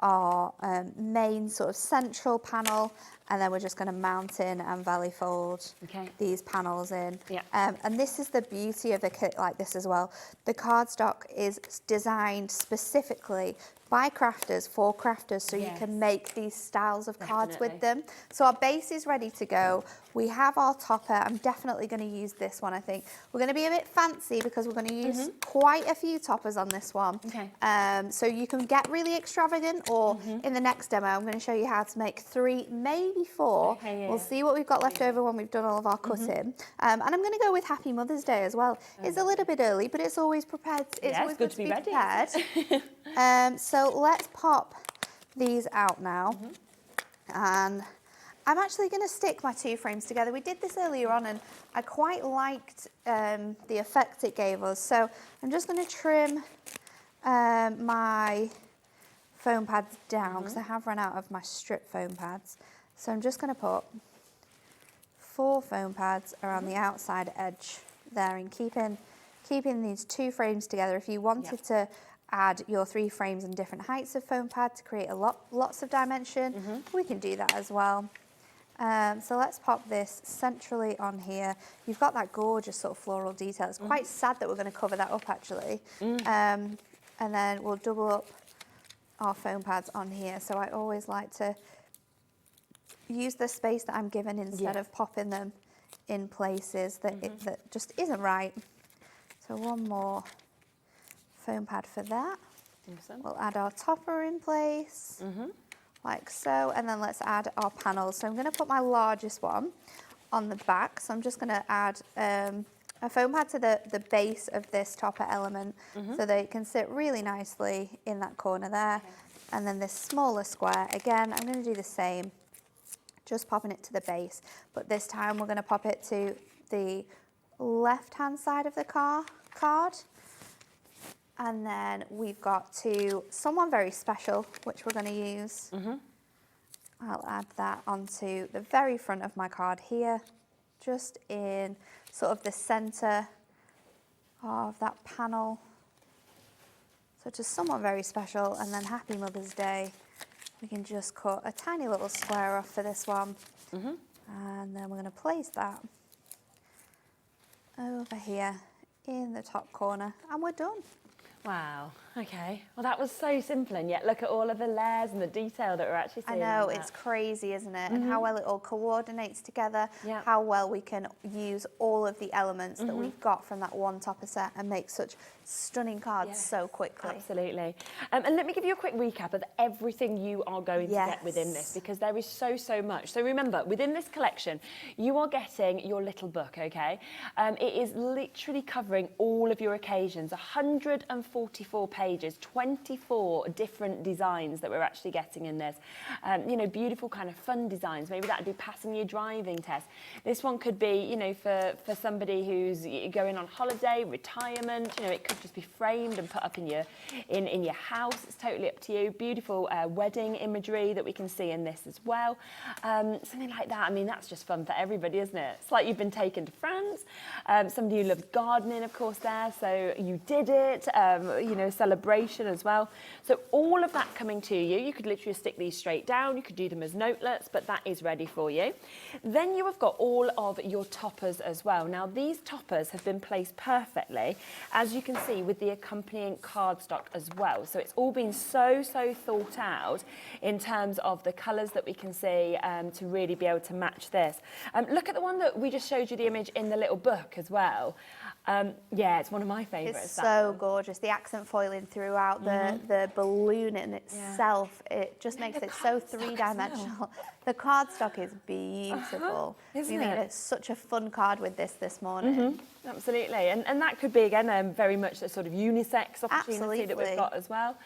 our main sort of central panel, and then we're just going to mount in and valley fold these panels in. And this is the beauty of a kit like this as well. The cardstock is designed specifically by crafters for crafters, so you can make these styles of cards with them. So our base is ready to go. We have our topper. I'm definitely going to use this one, I think. We're going to be a bit fancy because we're going to use quite a few toppers on this one. So you can get really extravagant, or in the next demo, I'm going to show you how to make 3, maybe 4. We'll see what we've got left over when we've done all of our cutting. And I'm going to go with Happy Mother's Day as well. It's a little bit early, but it's always prepared. It's always good to be ready. Prepared. So let's pop these out now. And I'm actually going to stick my 2 frames together. We did this earlier on, and I quite liked the effect it gave us. So I'm just going to trim my foam pads down, because I have run out of my strip foam pads. So I'm just going to put 4 foam pads around the outside edge there, and keeping these 2 frames together. If you wanted to add your 3 frames in different heights of foam pad to create lots of dimension, we can do that as well. So let's pop this centrally on here. You've got that gorgeous sort of floral detail. It's quite sad that we're going to cover that up actually. And then we'll double up our foam pads on here. So I always like to use the space that I'm given instead of popping them in places that that just isn't right. So 1 more foam pad for that. We'll add our topper in place, like so, and then let's add our panels. So I'm going to put my largest one on the back. So I'm just going to add a foam pad to the base of this topper element, so that it can sit really nicely in that corner there. And then this smaller square, again, I'm going to do the same, just popping it to the base, but this time we're going to pop it to the left-hand side of the card. And then we've got someone very special, which we're going to use. I'll add that onto the very front of my card here, just in sort of the center of that panel. So to someone very special, and then Happy Mother's Day, we can just cut a tiny little square off for this one. And then we're going to place that over here in the top corner, and we're done. Wow, okay. Well, that was so simple, and yet look at all of the layers and the detail that we're actually seeing. I know, it's crazy, isn't it? And how well it all coordinates together, how well we can use all of the elements that we've got from that one topper set and make such stunning cards so quickly. Absolutely. And let me give you a quick recap of everything you are going to get within this, because there is so much. So remember, within this collection, you are getting your little book, okay? It is literally covering all of your occasions, 144 pages. pages, 24 different designs that we're actually getting in this. You know, beautiful kind of fun designs. Maybe that would be passing your driving test. This one could be, you know, for somebody who's going on holiday, retirement. You know, it could just be framed and put up in your house. It's totally up to you. Beautiful wedding imagery that we can see in this as well. Something like that. I mean, that's just fun for everybody, isn't it? It's like you've been taken to France. Somebody who loves gardening, of course, there. So you did it. You know, celebration as well. So all of that coming to you. You could literally stick these straight down. You could do them as notelets, but that is ready for you. Then you have got all of your toppers as well. Now, these toppers have been placed perfectly, as you can see, with the accompanying cardstock as well. So it's all been so thought out in terms of the colours that we can see to really be able to match this. Look at the one that we just showed you the image in the little book as well. Yeah, it's one of my favourites. It's so gorgeous. The accent foiling throughout, the balloon in itself, it just makes it so three-dimensional. The cardstock is beautiful. Isn't it? It's such a fun card with this morning. Absolutely, and that could be, again, very much a sort of unisex opportunity that we've got as well.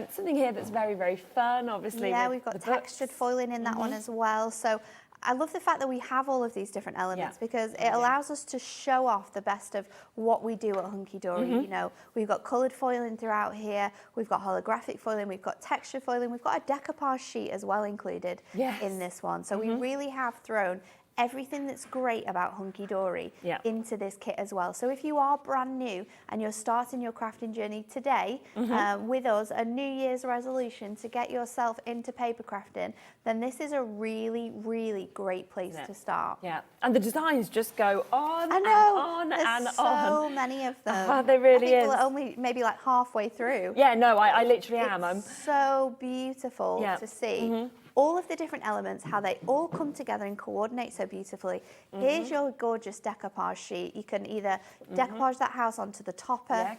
Something here that's very fun, obviously. Yeah, we've got textured foiling in that one as well. So I love the fact that we have all of these different elements because it allows us to show off the best of what we do at Hunkydory. You know, we've got coloured foiling throughout here, we've got holographic foiling, we've got textured foiling, we've got a decoupage sheet as well included in this one. So we really have thrown everything that's great about Hunkydory into this kit as well. So if you are brand new and you're starting your crafting journey today with us, a New Year's resolution to get yourself into paper crafting, then this is a really great place to start. Yeah, and the designs just go on I know, and on there's and on. so many of them. There really I think is. we're only maybe like halfway through. Yeah, no, I literally am. It's so beautiful to see. All of the different elements, how they all come together and coordinate so beautifully. Here's your gorgeous decoupage sheet. You can either decoupage that house onto the topper,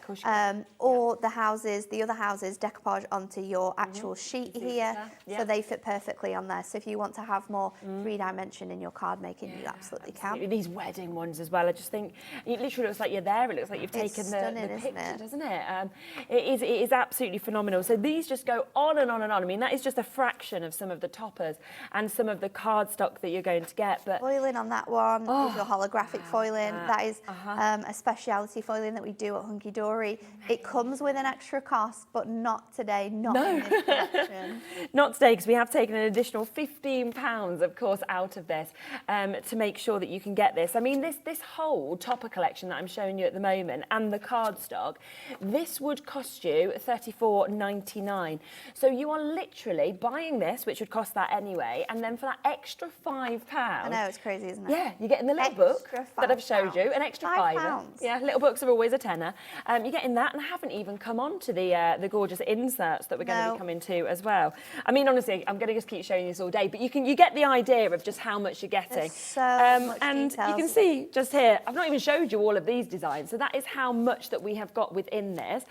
or the other houses decoupage onto your actual sheet here, so they fit perfectly on there. So if you want to have more 3-dimension in your card making, you absolutely can. These wedding ones as well, I just think it literally looks like you're there. It looks like you've taken the picture, doesn't it? It is absolutely phenomenal. So these just go on and on and on. I mean, that is just a fraction of some of the toppers and some of the cardstock that you're going to get. But foiling on that one is your holographic foiling. That is a speciality foiling that we do at Hunkydory. It comes with an extra cost, but not today, not in this collection. Not today, because we have taken an additional £15, of course, out of this to make sure that you can get this. I mean, this whole topper collection that I'm showing you at the moment and the cardstock, this would cost you $34.99. So you are literally buying this, which would cost that anyway, and then for that extra £5, I know, it's crazy, isn't it? Yeah, you're getting the little book that I've showed you, an extra £5. Yeah, little books are always a tenner. You're getting that, and I haven't even come on to the gorgeous inserts that we're going to be coming to as well. I mean, honestly, I'm going to just keep showing you this all day, but you get the idea of just how much you're getting. There's so much and details. you can see just here, I've not even showed you all of these designs, so that is how much that we have got within this.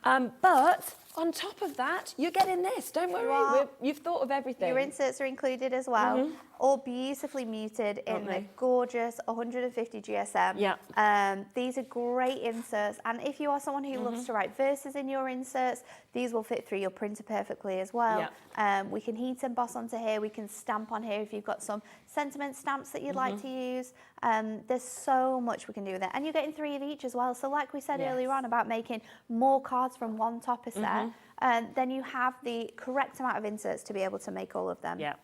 But on top of that, you're getting this. Don't worry, you've thought of everything. Your inserts are included as well, all beautifully muted in the gorgeous 150 GSM. Yeah. These are great inserts, and if you are someone who loves to write verses in your inserts, these will fit through your printer perfectly as well. We can heat emboss onto here, we can stamp on here if you've got some sentiment stamps that you'd like to use. There's so much we can do with it, and you're getting 3 of each as well. So like we said earlier on about making more cards from one topper set, then you have the correct amount of inserts to be able to make all of them. Yeah.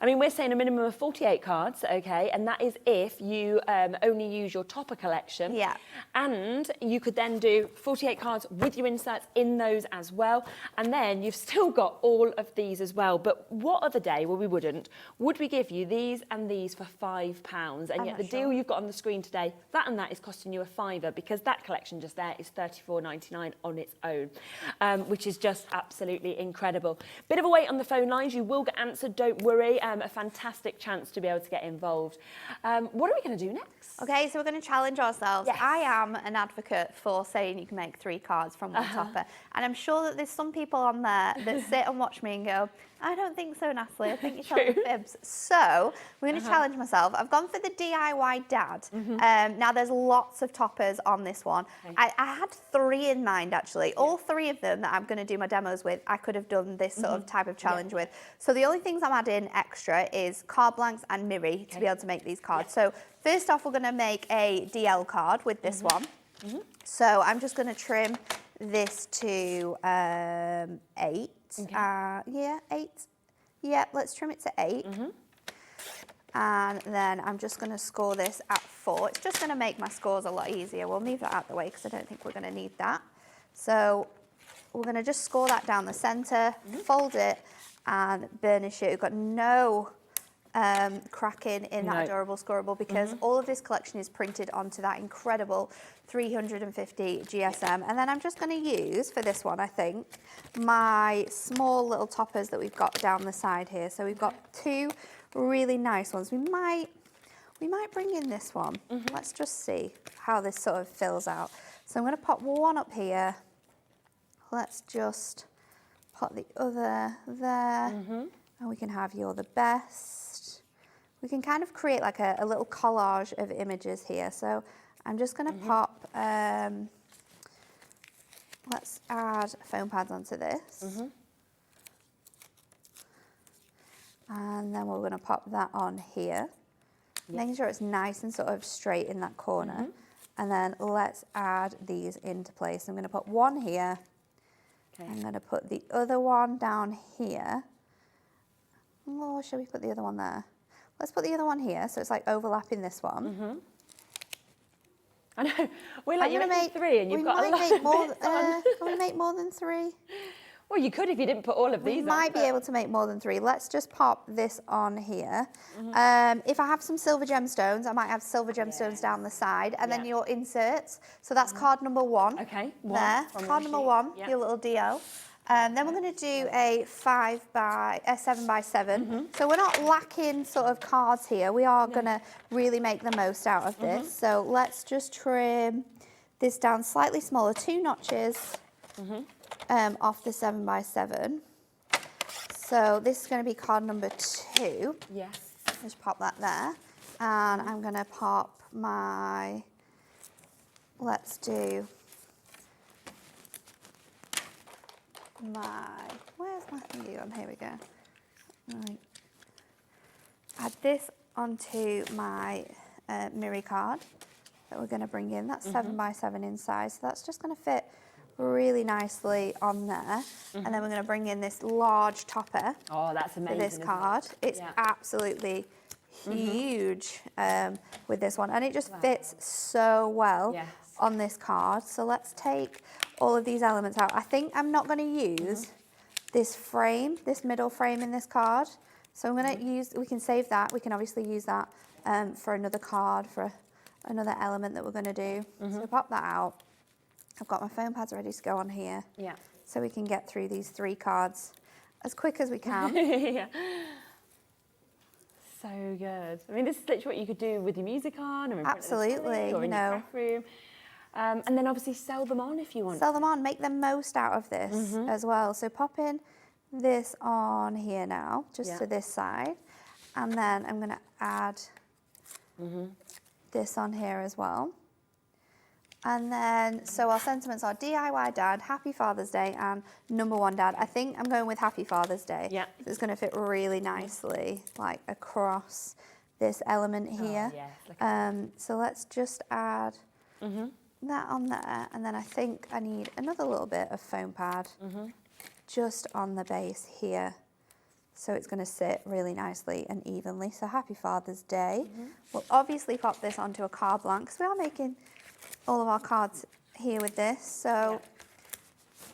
I mean, we're saying a minimum of 48 cards, okay, and that is if you only use your topper collection. Yeah. And you could then do 48 cards with your inserts in those as well, and then you've still got all of these as well. But what other day, well, we wouldn't, would we give you these and these for £5? And yet the deal you've got on the screen today, that and that is costing you a £5, because that collection just there is $34.99 on its own, which is just just absolutely incredible. Bit of a wait on the phone lines. You will get answered, don't worry. A fantastic chance to be able to get involved. What are we going to do next? Okay, so we're going to challenge ourselves. Yes. I am an advocate for saying you can make 3 cards from one topper. And I'm sure that there's some people on there that sit and watch me and go, I don't think so, Natalie. I think you're telling fibs. So we're going to challenge myself. I've gone for the DIY dad. Now there's lots of toppers on this one. Okay. I had 3 in mind actually. All 3 of them that I'm going to do my demos with, I could have done this sort of type of challenge with. So the only things I'm adding extra is card blanks and Miri to be able to make these cards. So first off, we're going to make a DL card with this one. So I'm just going to trim this to 8. Okay. Yeah, 8. Yeah, let's trim it to 8. And then I'm just going to score this at 4. It's just going to make my scores a lot easier. We'll move that out of the way because I don't think we're going to need that. So we're going to just score that down the centre, fold it and burnish it. We've got no cracking in that adorable scoreable because all of this collection is printed onto that incredible 350 GSM. And then I'm just going to use, for this one I think, my small little toppers that we've got down the side here. So we've got 2 really nice ones. We might bring in this one. Let's just see how this sort of fills out. So I'm going to pop one up here. Let's just pop the other there. And we can have You're the Best. We can kind of create like a little collage of images here. So I'm just going to pop, let's add foam pads onto this. And then we're going to pop that on here, making sure it's nice and sort of straight in that corner. And then let's add these into place. I'm going to put one here. I'm going to put the other one down here. Or shall we put the other one there? Let's put the other one here, so it's like overlapping this one. I know. We're like, you're making 3 and you've got a lot of bits on. Can we make more than 3? Well, you could if you didn't put all of these on. We might be able to make more than 3. Let's just pop this on here. If I have some silver gemstones, I might have silver gemstones down the side, and then your inserts. So that's card number 1. Okay. There, card number 1, your little DO. Then we're going to do a 7 by 7. So we're not lacking sort of cards here. We are going to really make the most out of this. So let's just trim this down slightly smaller, 2 notches off the 7 by 7. So this is going to be card number 2. Yes. Just pop that there. And I'm going to pop my, let's do where's my thingy on? Here we go. Right. Add this onto my Miri card that we're going to bring in. That's 7 by 7 in size. So that's just going to fit really nicely on there. And then we're going to bring in this large topper. Oh, that's amazing. For this card. It's absolutely huge with this one. And it just fits so well on this card. So let's take all of these elements out. I think I'm not going to use this frame, this middle frame in this card. So I'm going to use, we can save that. We can obviously use that for another card, for another element that we're going to do. So pop that out. I've got my foam pads ready to go on here. Yeah. So we can get through these 3 cards as quick as we can. Yeah. So good. I mean, this is literally what you could do with your music on, or in front of the telly, or in your craft room. And then obviously sell them on if you want. Sell them on, make the most out of this as well. So pop in this on here now, just to this side. And then I'm going to add this on here as well. And then, so our sentiments are DIY Dad, Happy Father's Day, and number 1 Dad. I think I'm going with Happy Father's Day. Yeah. It's going to fit really nicely, like across this element here. So let's just add that on there. And then I think I need another little bit of foam pad just on the base here. So it's going to sit really nicely and evenly. So Happy Father's Day. We'll obviously pop this onto a card blank because we are making all of our cards here with this, so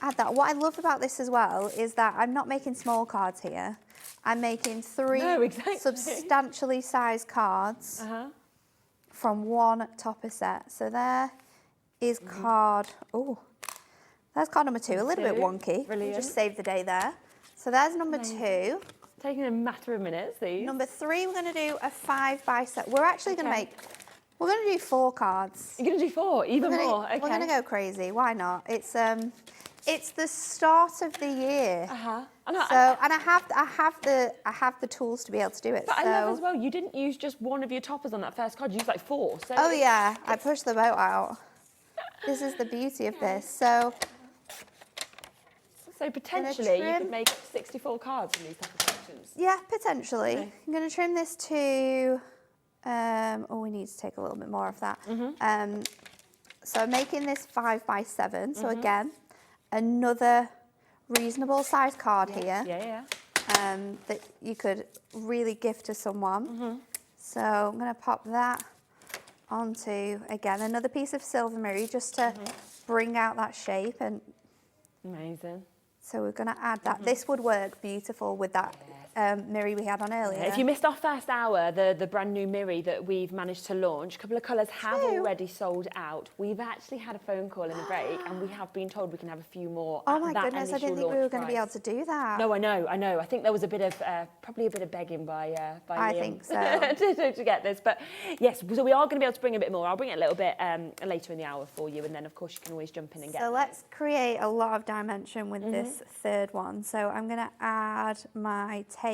add that. What I love about this as well is that I'm not making small cards here. I'm making 3 substantially sized cards from one topper set. So there is card, That's card number 2, a little bit wonky. Brilliant. Just save the day there. So there's number 2. Taking a matter of minutes, these. Number 3, we're going to do a 5x7. We're actually going to we're going to do 4 cards. You're going to do 4, even more. Okay. We're going to go crazy. Why not? It's the start of the year. And I have the tools to be able to do it. But I love as well, you didn't use just one of your toppers on that first card, you used like 4. So oh yeah, I pushed the boat out. This is the beauty of this. So potentially you could make 64 cards from these type of sections. Yeah, potentially. Okay. I'm going to trim this to, we need to take a little bit more of that. So I'm making this 5x7. So again, another reasonable size card here. That you could really gift to someone. So I'm going to pop that onto, again, another piece of silver mirror just to bring out that shape. And amazing. So we're going to add that. This would work beautiful with that mirror we had on earlier. If you missed our first hour, the brand new mirror that we've managed to launch, a couple of colours have already sold out. We've actually had a phone call in the break and we have been told we can have a few more Oh my goodness, I didn't think we were going to be able to do that. No, I know. I think there was a bit of, probably a bit of begging by I Liam think so. to get this. But yes, so we are going to be able to bring a bit more. I'll bring it a little bit later in the hour for you. And then, of course, you can always jump in and get So let's create a lot of dimension with this third one. So I'm going to add my tape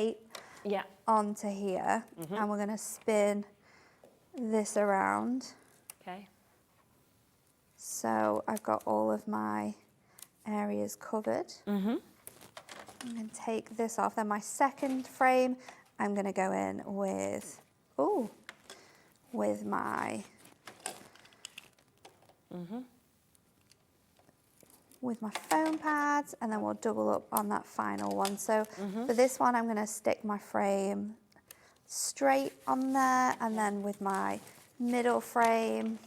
onto here and we're going to spin this around. Okay. So I've got all of my areas covered. I'm going to take this off. Then my second frame, I'm going to go in with, with my with my foam pads, and then we'll double up on that final one. So for this one, I'm going to stick my frame straight on there, and then with my middle frame,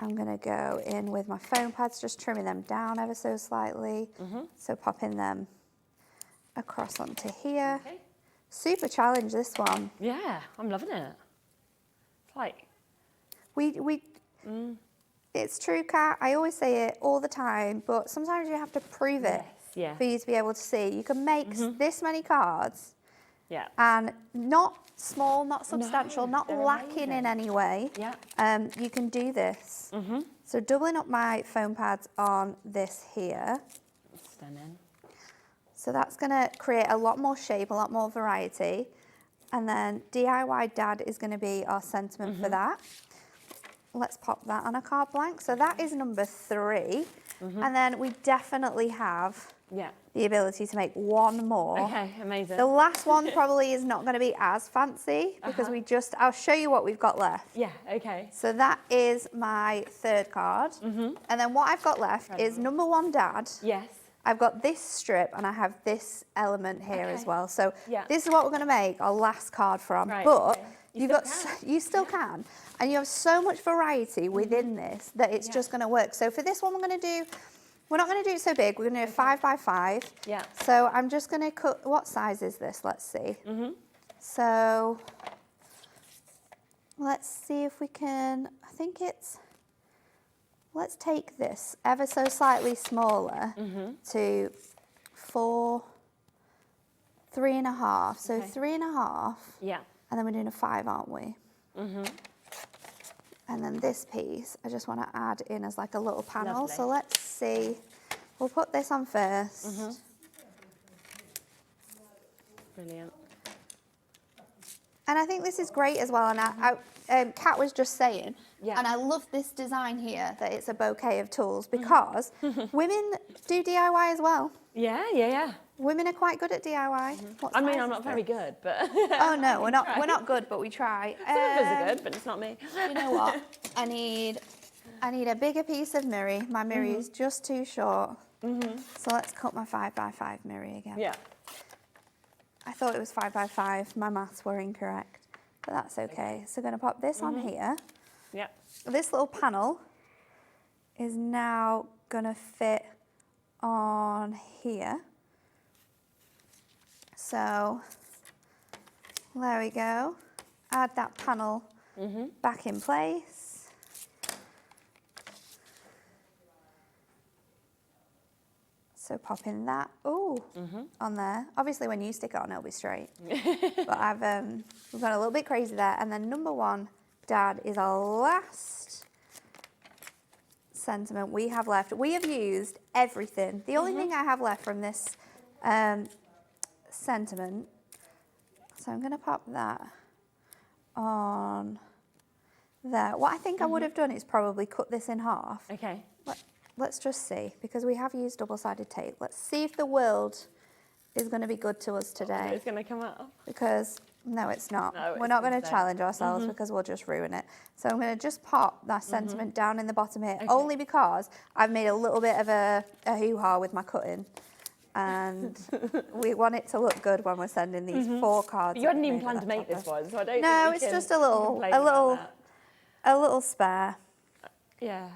I'm going to go in with my foam pads, just trimming them down ever so slightly. So popping them across onto here. Okay. Super challenge, this one. Yeah, I'm loving it. It's like... It's true, Kat. I always say it all the time, but sometimes you have to prove it for you to be able to see. You can make this many cards and not small, not substantial, not lacking in any way. You can do this. So doubling up my foam pads on this here. Stunning. So that's going to create a lot more shape, a lot more variety. And then DIY Dad is going to be our sentiment for that. Let's pop that on a card blank. So that is number 3. And then we definitely have the ability to make one more. Okay, amazing. The last one probably is not going to be as fancy because I'll show you what we've got left. Yeah, okay. So that is my third card. And then what I've got left is number 1 Dad. Yes. I've got this strip and I have this element here as well. So this is what we're going to make our last card from. Right, but you still can. And you have so much variety within this that it's just going to work. So for this one, we're not going to do it so big. We're going to do a 5x5. So I'm just going to cut, what size is this? Let's see. So let's see if we can, let's take this ever so slightly smaller to 3.5. So 3.5. Yeah. And then we're doing a 5, aren't we? And then this piece, I just want to add in as like a little panel. Lovely. So let's see. We'll put this on first. Brilliant. And I think this is great as well. And Kat was just saying, and I love this design here, that it's a bouquet of tools because women do DIY as well. Yeah. Women are quite good at DIY. I mean, I'm not very good, but... Oh no, we're not good, but we try. Some of us are good, but it's not me. You know what? I need a bigger piece of mirror. My mirror is just too short. So let's cut my 5x5 mirror again. Yeah. I thought it was 5x5. My maths were incorrect, but that's okay. So I'm going to pop this on here. Yeah. This little panel is now going to fit on here. So there we go. Add that panel back in place. popping that on there. Obviously, when you stick it on, it'll be straight. But we've gone a little bit crazy there. And then number 1, Dad, is our last sentiment we have left. We have used everything. The only thing I have left from this sentiment, so I'm going to pop that on there. What I think I would have done is probably cut this in half. Okay. Let's just see, because we have used double-sided tape. Let's see if the world is going to be good to us today. It's going to come out. Because, no, it's not. No, We're not going to challenge ourselves because we'll just ruin it. So I'm going to just pop that sentiment down in the bottom here, only because I've made a little bit of a hoo-ha with my cutting. And we want it to look good when we're sending these 4 cards. But you hadn't even planned to make this one, so I don't No, think it's just a little spare. Yeah.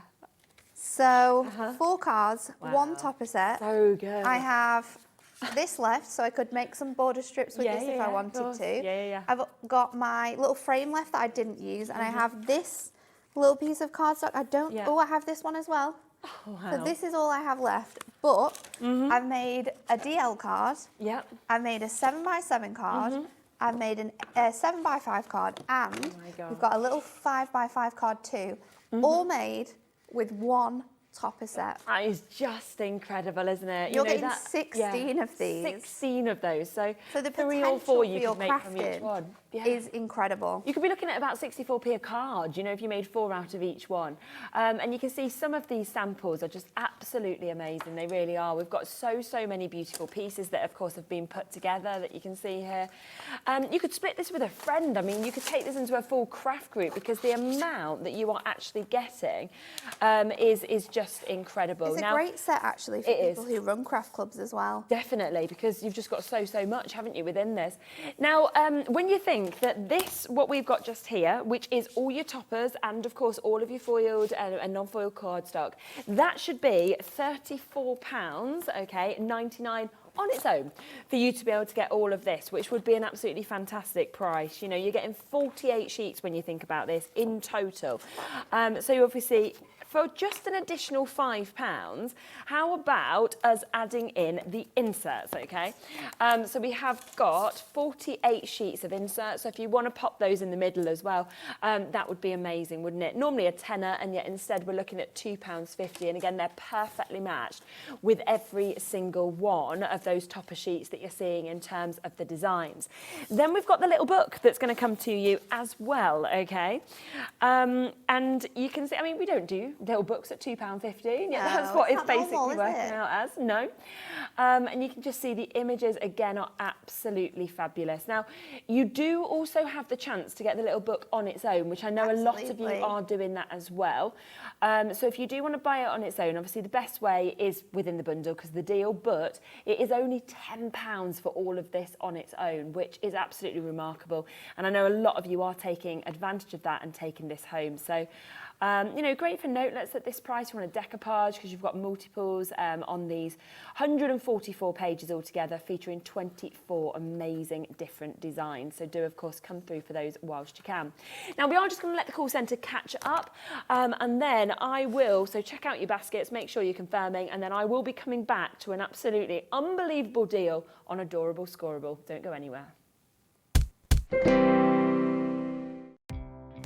So 4 cards, 1 topper set. So good. I have this left, so I could make some border strips with this if I wanted to. Yeah. I've got my little frame left that I didn't use, and I have this little piece of cardstock. I have this one as well. Oh, wow. So this is all I have left, but I've made a DL card. Yep. I've made a 7x7 card. I've made a 7x5 card, and we've got a little 5x5 card too, all made with 1 topper set. That is just incredible, isn't it? You're getting 16 of these. 16 of those. So the 3 or 4 you potential could make from each one. Is incredible. You could be looking at about 64p a card, you know, if you made 4 out of each one. And you can see some of these samples are just absolutely amazing. They really are. We've got so many beautiful pieces that, of course, have been put together that you can see here. You could split this with a friend. I mean, you could take this into a full craft group because the amount that you are actually getting is just incredible. It's a great set, actually, for people who run craft clubs as well. Definitely, because you've just got so much, haven't you, within this. Now, when you think that what we've got just here, which is all your toppers and, of course, all of your foiled and non-foiled cardstock, that should be £34, okay, 99 on its own for you to be able to get all of this, which would be an absolutely fantastic price. You know, you're getting 48 sheets when you think about this in total. So you obviously, for just an additional £5, how about us adding in the inserts, okay? So we have got 48 sheets of inserts, so if you want to pop those in the middle as well, that would be amazing, wouldn't it? Normally a tenner, and yet instead we're looking at £2.50, and again, they're perfectly matched with every single one of those topper sheets that you're seeing in terms of the designs. Then we've got the little book that's going to come to you as well, okay? And you can see, I mean, we don't do little books at £2.50. Yeah, that's what it's basically working out as. No. And you can just see the images again are absolutely fabulous. Now, you do also have the chance to get the little book on its own, which I know a lot of you are doing that as well. So if you do want to buy it on its own, obviously the best way is within the bundle because the deal, but it is only £10 for all of this on its own, which is absolutely remarkable. And I know a lot of you are taking advantage of that and taking this home. So, you know, great for notelets at this price. You want a decoupage because you've got multiples on these 144 pages altogether, featuring 24 amazing different designs. So do, of course, come through for those whilst you can. Now, we are just going to let the call centre catch up, and then I will, so check out your baskets, make sure you're confirming, and then I will be coming back to an absolutely unbelievable deal on Adorable Scoreable. Don't go anywhere.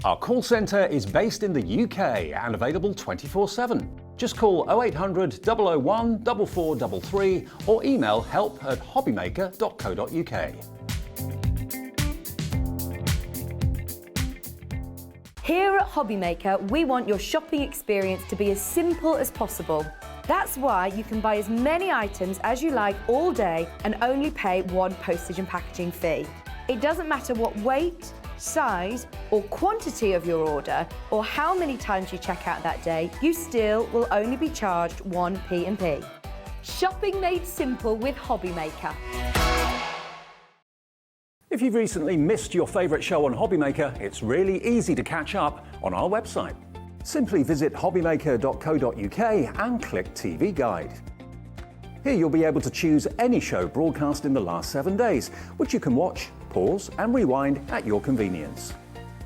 Our call centre is based in the UK and available 24/7. Just call 0800 001 4433 or email help@hobbymaker.co.uk. Here at HobbyMaker, we want your shopping experience to be as simple as possible. That's why you can buy as many items as you like all day and only pay one postage and packaging fee. It doesn't matter what weight, size or quantity of your order or how many times you check out that day, you still will only be charged one P&P. Shopping made simple with HobbyMaker. If you've recently missed your favourite show on HobbyMaker, it's really easy to catch up on our website. Simply visit hobbymaker.co.uk and click TV Guide. Here you'll be able to choose any show broadcast in the last 7 days, which you can watch, pause and rewind at your convenience.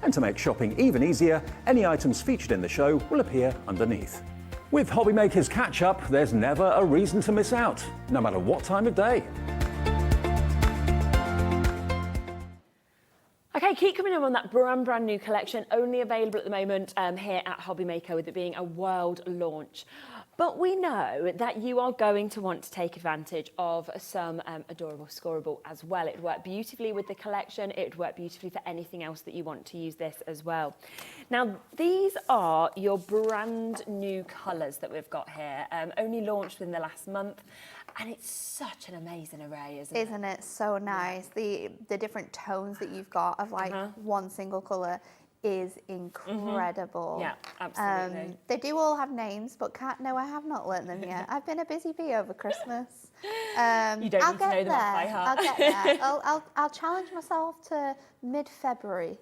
And to make shopping even easier, any items featured in the show will appear underneath. With HobbyMaker's catch-up, there's never a reason to miss out, no matter what time of day. Okay, keep coming on that brand new collection, only available at the moment here at HobbyMaker, with it being a world launch. But we know that you are going to want to take advantage of some adorable scoreable as well. It would work beautifully with the collection. It would work beautifully for anything else that you want to use this as well. Now, these are your brand new colours that we've got here, only launched within the last month. And it's such an amazing array, isn't it? Isn't it so nice? Yeah. The different tones that you've got of like one single colour is incredible. Yeah, absolutely. They do all have names, but no, I have not learnt them yet. I've been a busy bee over Christmas. You don't need to know them off by heart. I'll get there. I'll challenge myself to mid-February.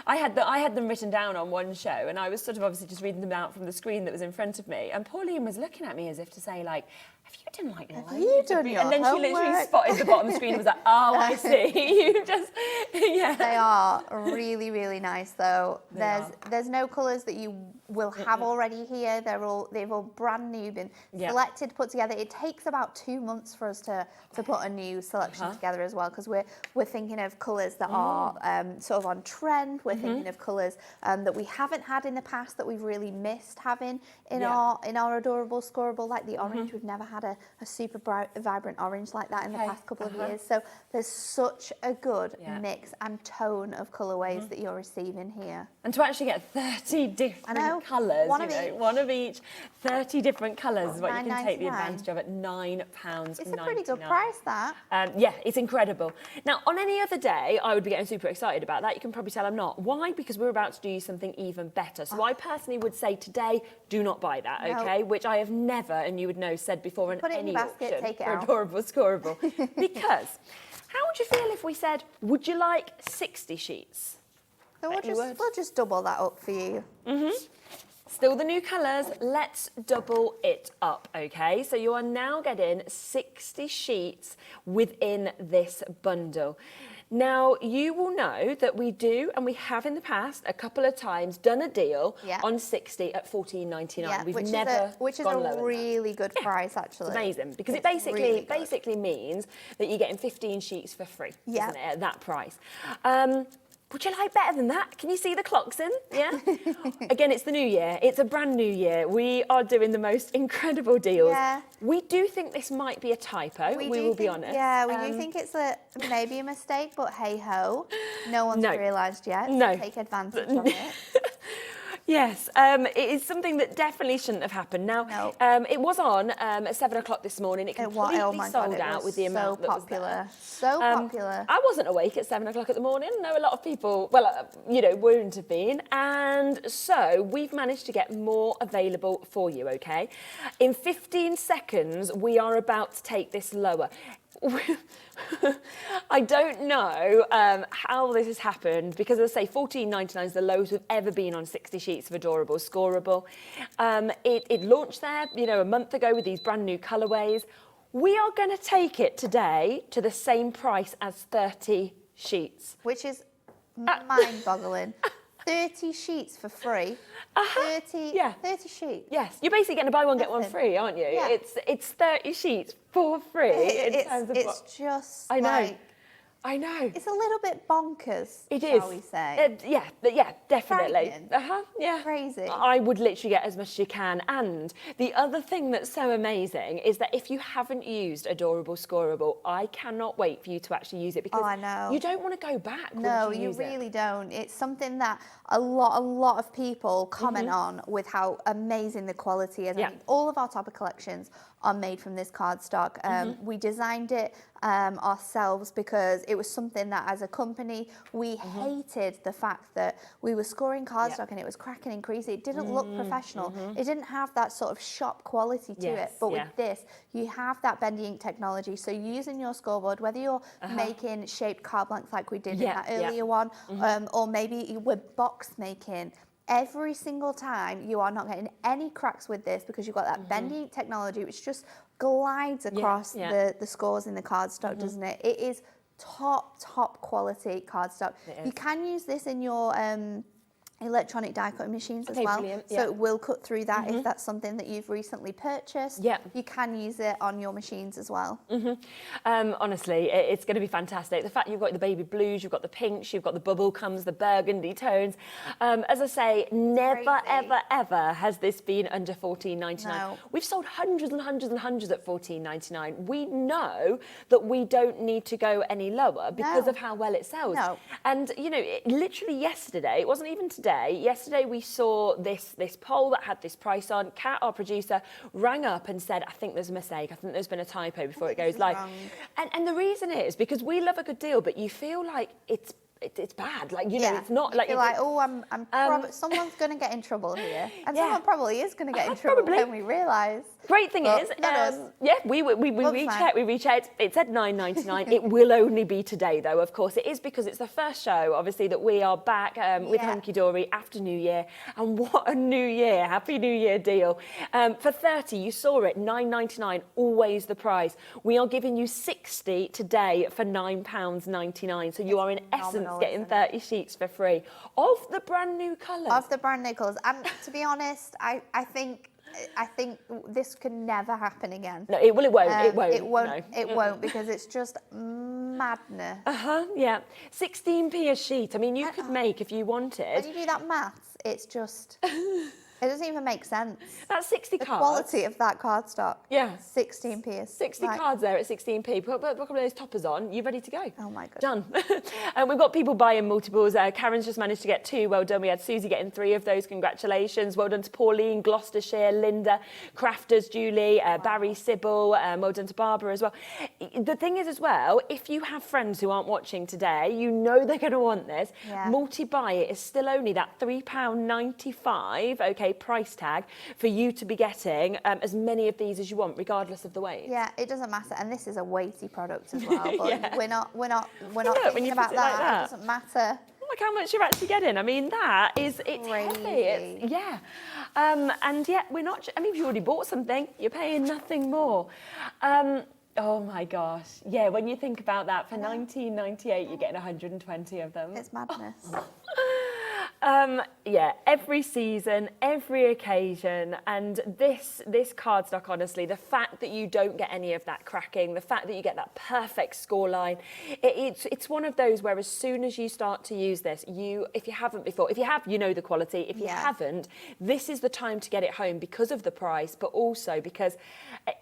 I had them written down on one show, and I was sort of obviously just reading them out from the screen that was in front of me. And Pauline was looking at me as if to say, like, "Have you done like have you done your And then homework? she literally spotted the bottom screen and was like, "Oh, I see." You just, yeah. They are really, really nice, though. There's no colours that you will have already here. They've all brand new, been selected, put together. It takes about 2 months for us to put a new selection together as well, because we're thinking of colours that are sort of on trend. We're thinking of colours that we haven't had in the past that we've really missed having in our adorable scoreable, like the orange. We've never had a super bright, vibrant orange like that in the past couple of years. So there's such a good mix and tone of colourways that you're receiving here. And to actually get 30 different colours, one of each, 30 different colours is what you can take the advantage of at £9.99. It's a pretty good price, that. Yeah, it's incredible. Now, on any other day, I would be getting super excited about that. You can probably tell I'm not. Why? Because we're about to do something even better. So I personally would say today, do not buy that, okay? Which I have never, and you would know, said before in any basket, auction take it for out. adorable scoreable. Because how would you feel if we said, would you like 60 sheets? So we'll just double that up for you. Still the new colours, let's double it up, okay? So you are now getting 60 sheets within this bundle. Now, you will know that we do, and we have in the past a couple of times, done a deal on 60 at $14.99. We've never which is a really good price, actually. It's amazing, because it basically means that you're getting 15 sheets for free, isn't it, at that price. Would you like better than that? Can you see the clocks in? Yeah? Again, it's the new year. It's a brand new year. We are doing the most incredible deals. Yeah. We do think this might be a typo. We will be honest. Yeah, we do think it's maybe a mistake, but hey-ho. No one's realised yet, so take advantage of it. Yes, it is something that definitely shouldn't have happened. Now, it was on at 7 o'clock this morning. It completely sold out with the amount that was there. So popular. I wasn't awake at 7 o'clock at the morning. I know a lot of people, wouldn't have been. And so we've managed to get more available for you, okay? In 15 seconds, we are about to take this lower. I don't know how this has happened, because as I say, $14.99 is the lowest we've ever been on 60 sheets of adorable scoreable. It launched there, a month ago with these brand new colourways. We are going to take it today to the same price as 30 sheets. Which is mind-boggling. 30 sheets for free. 30 sheets. Yes, you're basically getting a buy one, get one free, aren't you? Yeah. It's 30 sheets for free. It's just I know. like... I know. It's a little bit bonkers, it is. shall we say. Yeah, definitely. Yeah. Crazy. I would literally get as much as you can. And the other thing that's so amazing is that if you haven't used Adorable Scoreable, I cannot wait for you to actually use it, because I know. You don't want to go back. No, you really don't. It's something that a lot of people comment on with how amazing the quality is. I mean, all of our topper collections are made from this cardstock. We designed it ourselves because it was something that as a company we hated the fact that we were scoring cardstock and it was cracking and creasing. It didn't look professional. It didn't have that sort of shop quality to it. But with this, you have that bendy ink technology. So using your scoreboard, whether you're making shaped card blanks like we did in that earlier one, or maybe we're box making, every single time you are not getting any cracks with this, because you've got that bendy ink technology which just glides across the scores in the cardstock, doesn't it? It is top quality cardstock. You can use this in your electronic die cutting machines as Okay, well. brilliant, So yeah. it will cut through that if that's something that you've recently purchased. Yeah. You can use it on your machines as well. Honestly, it's going to be fantastic. The fact you've got the baby blues, you've got the pinks, you've got the bubble comes, the burgundy tones. As I say, never, Crazy. ever, ever has this been under $14.99. No. We've sold hundreds and hundreds and hundreds at $14.99. We know that we don't need to go any lower because No. of how well it sells. No. And, you know, literally yesterday, it wasn't even today, yesterday we saw this poll that had this price on. Kat, our producer, rang up and said, I think there's a mistake. I think there's been a typo before it goes live. wrong. And the reason is because we love a good deal, but you feel like it's bad. Like, you know, it's not like... You're like, oh, someone's going to get in trouble here. And Yeah. someone probably is going to get in trouble Probably. when we realise. Great thing But is, not us. yeah, we rechecked. It said $9.99. It will only be today, though. Of course, it is because it's the first show, obviously, that we are back with Yeah. Hunkydory after New Year. And what a New Year! Happy New Year deal. For 30, you saw it, $9.99, always the price. We are giving you 60 today for £9.99. So you are in essence phenomenal, getting isn't it? 30 sheets for free of the brand new colours. Of the brand new colours. And to be honest, I think this can never happen again. No, it won't. It won't. It won't. No. It won't, because it's just madness. Yeah. 16p a sheet. I mean, you could make if you wanted. When you do that maths, it's just... It doesn't even make sense. That's 60 The cards. quality of that cardstock. Yeah. 16p. 60 like, cards there at 16p. Put a couple of those toppers on. You're ready to go. Oh my God. Done. And we've got people buying multiples. Karen's just managed to get 2. Well done. We had Susie getting 3 of those. Congratulations. Well done to Pauline, Gloucestershire, Linda, Crafters, Julie, Barry, Sybil. Well done to Barbara as well. The thing is as well, if you have friends who aren't watching today, you know they're going to want this. Yeah. Multi-buy it is still only that £3.95, okay, price tag for you to be getting as many of these as you want, regardless of the weight. Yeah, it doesn't matter, and this is a weighty product as well. But Yeah. we're not Look, when thinking you about put it like that. that. It doesn't matter. Look how much you're actually getting. I mean, it's heavy. Crazy. Yeah. And yet we're not. I mean, if you already bought something, you're paying nothing more. Oh my gosh. Yeah. When you think about that, for $19.98, you're getting 120 of them. It's madness. Yeah, every season, every occasion, and this cardstock, honestly, the fact that you don't get any of that cracking, the fact that you get that perfect scoreline, it's one of those where as soon as you start to use this, if you haven't before, if you have, you know the quality. If you haven't, this is the time to get it home because of the price, but also because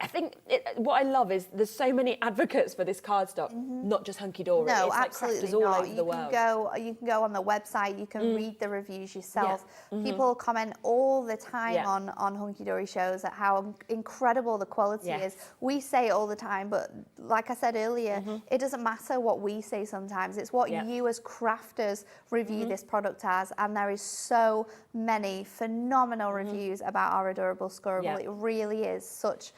I think what I love is there's so many advocates for this cardstock, not just Hunkydory. No, it's absolutely like crafters all not. over the world. You can go on the website. You can read the reviews yourself. Yeah. People comment all the time Yeah. on Hunkydory shows at how incredible the quality Yes. is. We say it all the time, but like I said earlier, it doesn't matter what we say sometimes. It's what you as crafters review this product as, and there is so many phenomenal reviews about our adorable scorable. Yeah. It really is such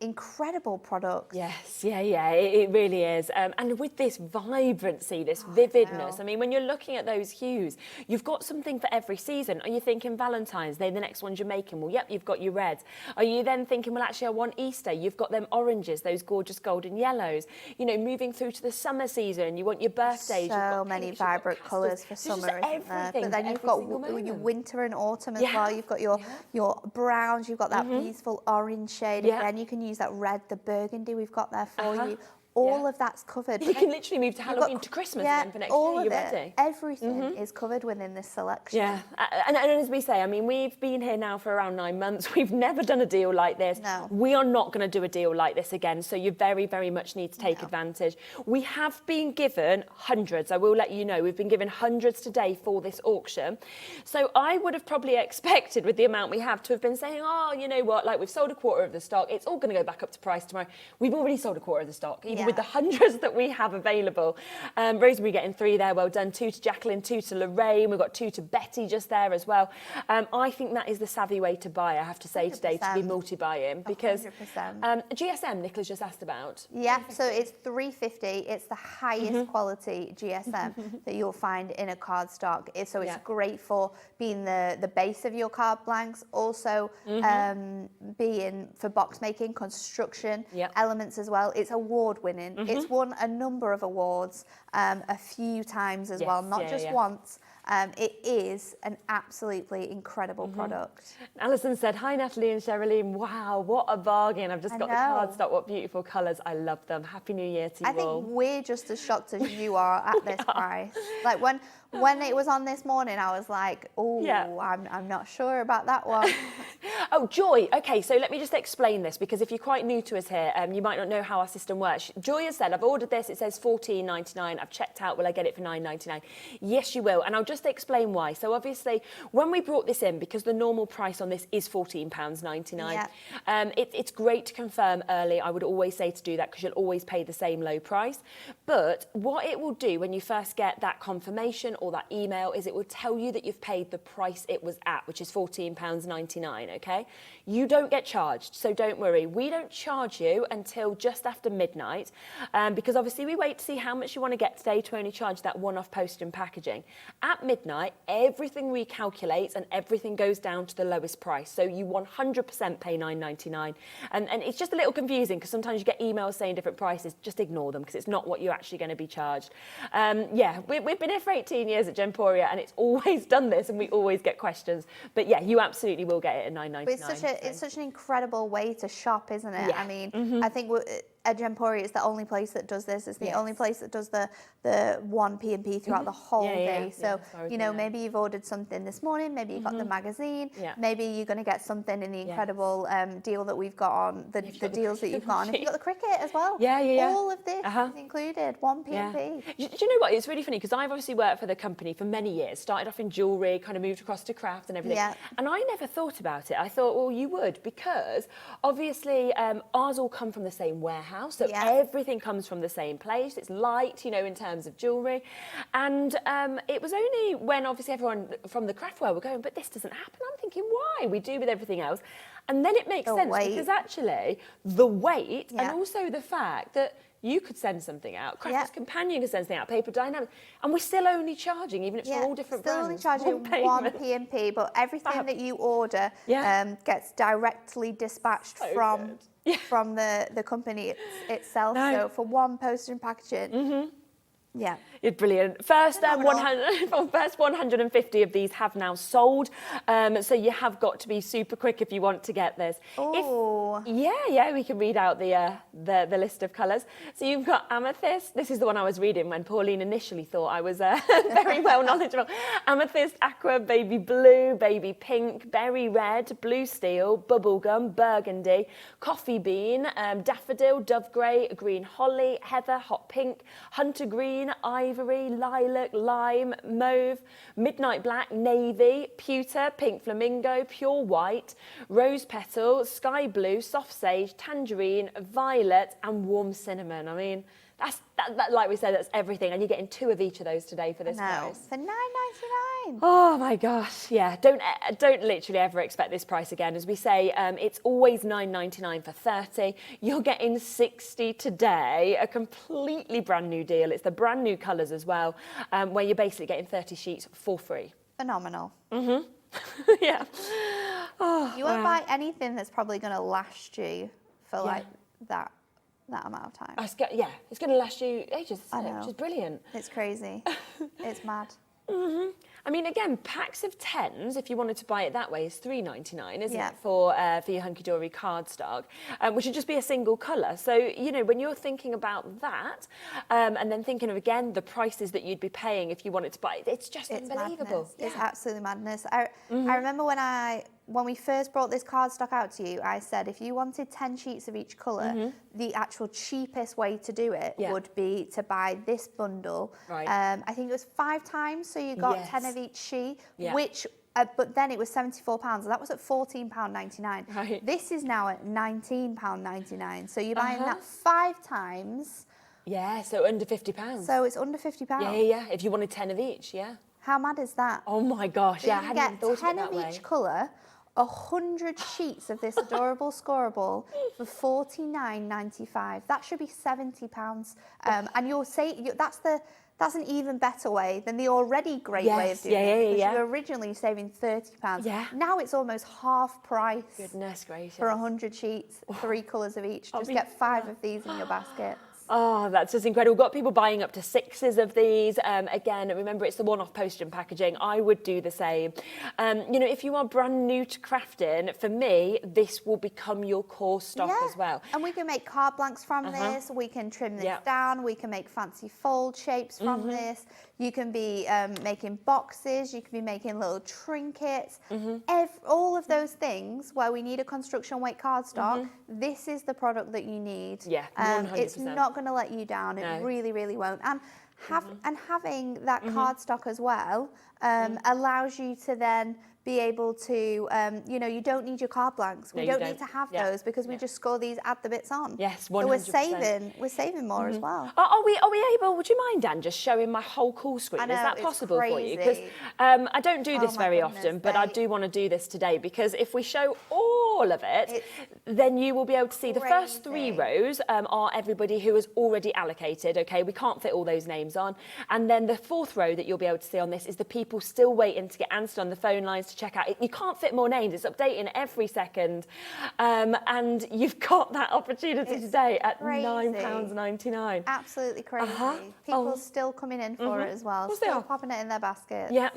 incredible product. Yes, it really is. And with this vibrancy, this vividness, I mean, when you're looking at those hues, you've got something for every season. Are you thinking Valentine's Day, the next ones you're making? Well, yep, you've got your reds. Are you then thinking, well, actually, I want Easter? You've got them oranges, those gorgeous golden yellows. You know, moving through to the summer season, you want your birthdays. So many vibrant colours for summer, isn't there? But then you've got your winter and autumn as well. You've got your browns, you've got that beautiful orange shade. Yeah. Again, you can use that red, the burgundy we've got there for you. All of that's covered. You can literally move to Halloween, to Christmas, and then for next year, you're ready. Everything is covered within this selection. Yeah, and as we say, I mean, we've been here now for around 9 months. We've never done a deal like this. No. We are not going to do a deal like this again, so you very, very much need to take advantage. We have been given hundreds. I will let you know, we've been given hundreds today for this auction. So I would have probably expected, with the amount we have, to have been saying, oh, you know what, like we've sold a quarter of the stock. It's all going to go back up to price tomorrow. We've already sold a quarter of the stock, even with the hundreds that we have available. Rosemary getting 3 there, well done. 2 to Jacqueline, 2 to Lorraine. We've got 2 to Betty just there as well. I think that is the savvy way to buy, I have to say 100%. today, to be multi-buying, because 100%. GSM, Nicola's just asked about. Yeah, so it's $3.50. It's the highest quality GSM that you'll find in a cardstock. So it's great for being the base of your card blanks, also being for box making, construction, elements as well. It's award winning. It's won a number of awards a few times as well, not just once. It is an absolutely incredible product. Alison said, hi Natalie and Sherilyn, wow, what a bargain. I've just got the cardstock, what beautiful colours, I love them. Happy New Year to you all. I think we're just as shocked as you are at this price. Like when it was on this morning, I was like, oh, I'm not sure about that one. Oh, Joy. Okay, so let me just explain this, because if you're quite new to us here, you might not know how our system works. Joy has said, I've ordered this, it says $14.99. I've checked out, will I get it for $9.99? Yes, you will. And I'll just explain why. So obviously, when we brought this in, because the normal price on this is £14.99, it's great to confirm early. I would always say to do that, because you'll always pay the same low price. But what it will do when you first get that confirmation or that email is it will tell you that you've paid the price it was at, which is £14.99, okay? You don't get charged, so don't worry. We don't charge you until just after midnight, because obviously we wait to see how much you want to get today to only charge that one-off postage and packaging. At midnight, everything recalculates and everything goes down to the lowest price. So you 100% pay $9.99. And it's just a little confusing, because sometimes you get emails saying different prices. Just ignore them, because it's not what you're actually going to be charged. We've been here for 18 years at Gemporia, and it's always done this, and we always get questions. But yeah, you absolutely will get it at $9.99. It's such an incredible way to shop, isn't it? Yeah. I mean, I think at Gemporia, it's the only place that does this. It's the only place that does the one P&P throughout the whole day. So, you know, maybe you've ordered something this morning, maybe you got the magazine, maybe you're going to get something in the incredible deal that we've got on, the deals that you've got on. If you've got the Cricut as well. All of this is included, one P&P. Do you know what? It's really funny, because I've obviously worked for the company for many years, started off in jewellery, kind of moved across to craft and everything. And I never thought about it. I thought, well, you would, because obviously ours all come from the same warehouse. So everything comes from the same place. It's light, you know, in terms of jewellery. And it was only when obviously everyone from the craft world were going, but this doesn't happen. I'm thinking, why? We do with everything else. And then it makes sense, because actually the weight and also the fact that you could send something out, Crafters Companion could send something out, Paper Dynamics, and we're still only charging, even if it's from all different brands. Still only charging one P&P, but everything that you order gets directly dispatched from the company itself. So for one postage and packaging, it's brilliant. First 150 of these have now sold, so you have got to be super quick if you want to get this. We can read out the list of colours. So you've got amethyst. This is the one I was reading when Pauline initially thought I was very well knowledgeable. Amethyst, aqua, baby blue, baby pink, berry red, blue steel, bubblegum, burgundy, coffee bean, daffodil, dove grey, green holly, heather, hot pink, hunter green, ivory, lilac, lime, mauve, midnight black, navy, pewter, pink flamingo, pure white, rose petal, sky blue, soft sage, tangerine, violet and warm cinnamon. I mean, that, like we said, that's everything, and you're getting 2 of each of those today for this price. For $9.99. Oh my gosh, yeah. Don't literally ever expect this price again. As we say, it's always $9.99 for 30. You're getting 60 today, a completely brand new deal. It's the brand new colours as well, where you're basically getting 30 sheets for free. Phenomenal. Yeah. Oh, you won't buy anything that's probably going to last you for like that amount of time. It's going to last you ages, which is brilliant. It's crazy. It's mad. I mean, again, packs of 10s, if you wanted to buy it that way, is $3.99, isn't it, for your Hunkydory cardstock, which would just be a single colour. So, you know, when you're thinking about that, and then thinking of, again, the prices that you'd be paying if you wanted to buy it, it's just unbelievable. Madness. It's absolutely madness. I remember when we first brought this cardstock out to you, I said if you wanted 10 sheets of each colour, the actual cheapest way to do it would be to buy this bundle. Right. I think it was 5 times, so you got 10 of each sheet, which, but then it was £74, and that was at £14.99. Right. This is now at £19.99, so you're buying that 5 times. Yeah, so under £50. So it's under £50. Yeah, if you wanted 10 of each, How mad is that? Oh my gosh, I hadn't even thought of it that way. 10 of each colour, 100 sheets of this adorable scoreable for $49.95. That should be £70. And you'll say that's an even better way than the already great way of doing it. You were originally saving £30. Now it's almost half price. Goodness gracious. For 100 sheets, 3 colours of each. Just get 5 of these in your basket. Oh, that's just incredible. We've got people buying up to 6s of these. Again, remember, it's the one-off postage and packaging. I would do the same. You know, if you are brand new to crafting, for me, this will become your core stock as well. And we can make card blanks from this. We can trim this down. We can make fancy fold shapes from this. You can be making boxes. You can be making little trinkets. All of those things where we need a construction weight cardstock, this is the product that you need. Yeah, 100%. It's not going to let you down. It really, really won't. And having that cardstock as well allows you to then be able to, you know, you don't need your card blanks. We don't need to have those because we just score these, add the bits on. Yes, 100%. So we're saving more as well. Are we able, would you mind, Dan, just showing my whole call screen? I know, is that possible for you? Because crazy. I don't do this very often, but I babe. do want to do this today because if we show all of it, then you will be able to see the first 3 rows are everybody who is already allocated, okay? We can't fit all those names on. And then the 4th row that you'll be able to see on this is the people still waiting to get answered on the phone lines to check out. You can't fit more names. It's updating every second. And you've got that opportunity today at £9.99. Absolutely crazy. People still coming in for it as well. Still popping it in their basket. Yeah.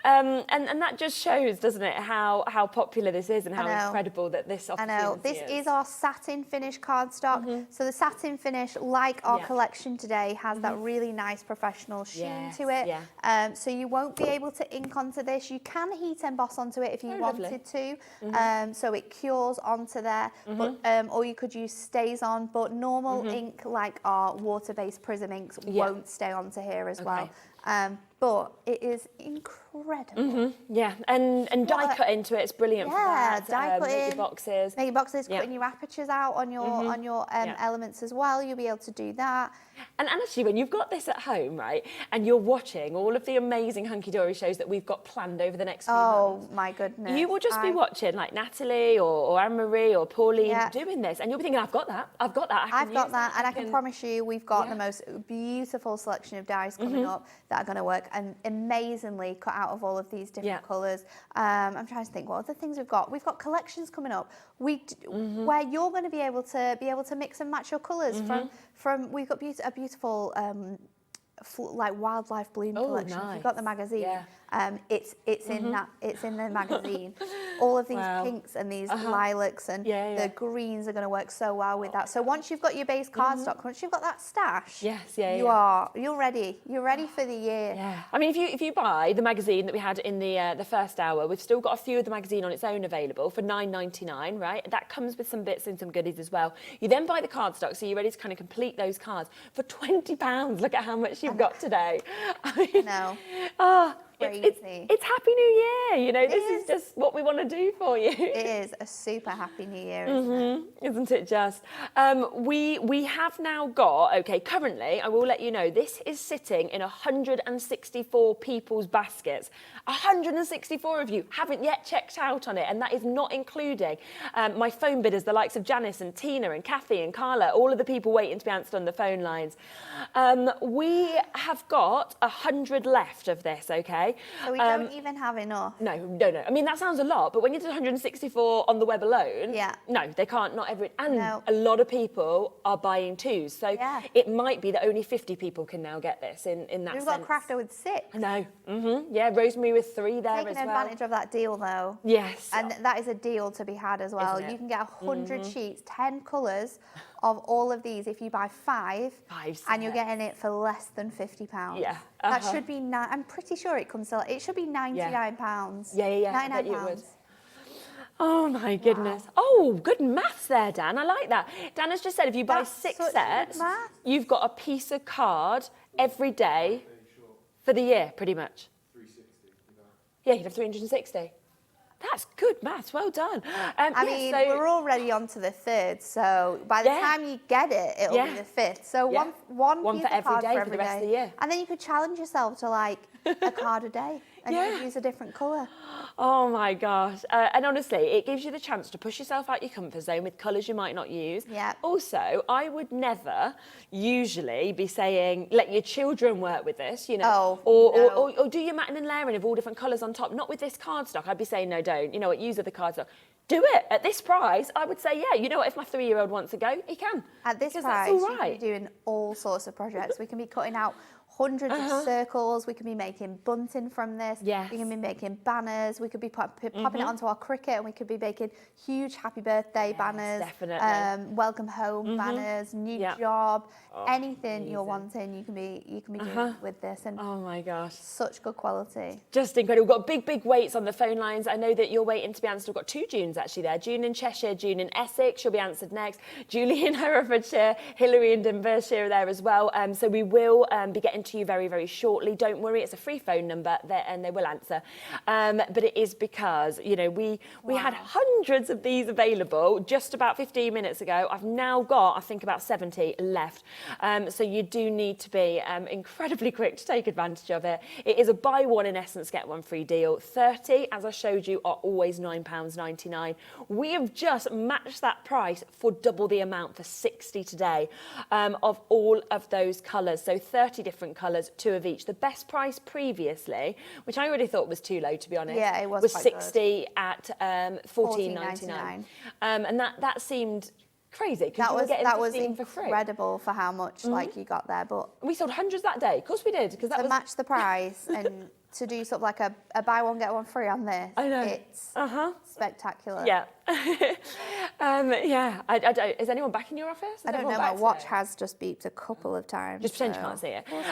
And that just shows, doesn't it, how popular this is and how incredible that this opportunity is. I know. This is our satin finish cardstock. So the satin finish, like our collection today, has that really nice professional sheen to it. So you won't be able to ink onto this. You can heat emboss onto it if you wanted to. So it cures onto there. But, or you could use stays on. But normal ink, like our water-based prism inks, won't stay onto here as well. But it is incredible. Yeah, and die cut into it. It's brilliant for that. Die cut make in. your boxes. Make your boxes, cutting your apertures out on your elements as well. You'll be able to do that. And actually, when you've got this at home, right, and you're watching all of the amazing Hunkydory shows that we've got planned over the next few months. Oh, my goodness. You will just be watching, like Natalie or Anne-Marie or Pauline doing this, and you'll be thinking, I've got that, I've got that. I've got that, and I can promise you we've got the most beautiful selection of dies coming up that are going to work and amazingly cut out of all of these different colours. I'm trying to think what other things we've got. We've got collections coming up where you're going to be able to mix and match your colours from we've got a beautiful like wildlife bloom collection. Nice. You've got the magazine. It's in the magazine. All of these pinks and these lilacs and the greens are going to work so well with that. So once you've got your base cardstock, once you've got that stash, you're ready. You're ready for the year. Yeah. I mean, if you buy the magazine that we had in the first hour, we've still got a few of the magazine on its own available for $9.99, right? That comes with some bits and some goodies as well. You then buy the cardstock, so you're ready to kind of complete those cards for £20. Look at how much you've got today. I know. It's Happy New Year, you know, this is just what we want to do for you. It is a super Happy New Year, isn't it just? We have now got, currently, I will let you know, this is sitting in 164 people's baskets. 164 of you haven't yet checked out on it, and that is not including my phone bidders, the likes of Janice and Tina and Kathy and Carla, all of the people waiting to be answered on the phone lines. We have got 100 left of this, So we don't even have enough. No. I mean, that sounds a lot, but when you do 164 on the web alone, no, they can't, not every, and a lot of people are buying twos. So it might be that only 50 people can now get this in that We've sense. got Crafter with 6. I know. Yeah, Rosemary with 3 there as well. Taking advantage of that deal, though. Yes. And that is a deal to be had as well. You can get 100 sheets, 10 colours of all of these if you buy 5 and you're getting it for less than £50. Yeah. That should be, I'm pretty sure it comes to, it should be £99. Yeah. £99. I bet you would. Oh my goodness. Oh, good maths there, Dan. I like that. Dan has just said if you buy 6 sets, you've got a piece of card every day for the year, pretty much. 360. Yeah, you'd have 360. That's good maths, well done. I mean, we're already on to the 3rd, so by the time you get it, it'll be the 5th. So one piece for of card for the rest of the year. And then you could challenge yourself to like a card a day and you could use a different colour. Oh my gosh. And honestly, it gives you the chance to push yourself out your comfort zone with colours you might not use. Yeah. Also, I would never usually be saying, let your children work with this, you know, or do your matting and layering of all different colours on top. Not with this cardstock. I'd be saying, no, don't. You know what, use other cardstock. do it. At this price, I would say, yeah, you know what, if my 3-year-old wants to go, he can. At this because price, that's all you can right. be doing all sorts of projects. We can be cutting out hundreds of circles. We could be making bunting from this. Yes. We can be making banners. We could be popping it onto our Cricut, and we could be making huge happy birthday banners, definitely. welcome home banners, new job, anything you're wanting. You can be doing with this, and oh my gosh, such good quality. just incredible. We've got big weights on the phone lines. I know that you're waiting to be answered. We've got 2 Junes actually there. June in Cheshire, June in Essex. She'll be answered next. Julie in Herefordshire, Hilary in Dunbarshire are there as well. So we will be getting to you very, very shortly. Don't worry, it's a free phone number there, and they will answer. But it is because, you know, we had hundreds of these available just about 15 minutes ago. I've now got, I think, about 70 left. So you do need to be incredibly quick to take advantage of it. It is a buy one, in essence, get one free deal. 30, as I showed you, are always £9.99. We have just matched that price for double the amount, for 60 today, of all of those colours. So 30 different colours, 2 of each. The best price previously, which I already thought was too low, to be honest, Yeah, it was quite 60 at £14.99. And that seemed crazy, because you were getting 15 for free. Incredible for how much like you got there, but We sold hundreds that day. Of course we did, because that to was match the price and to do sort of like a buy one get one free on this, I know. it's spectacular. yeah. Yeah. I don't. Is anyone back in your office? Is I don't know. everyone My back watch today? has just beeped a couple of times. Just pretend you so can't see it. we'll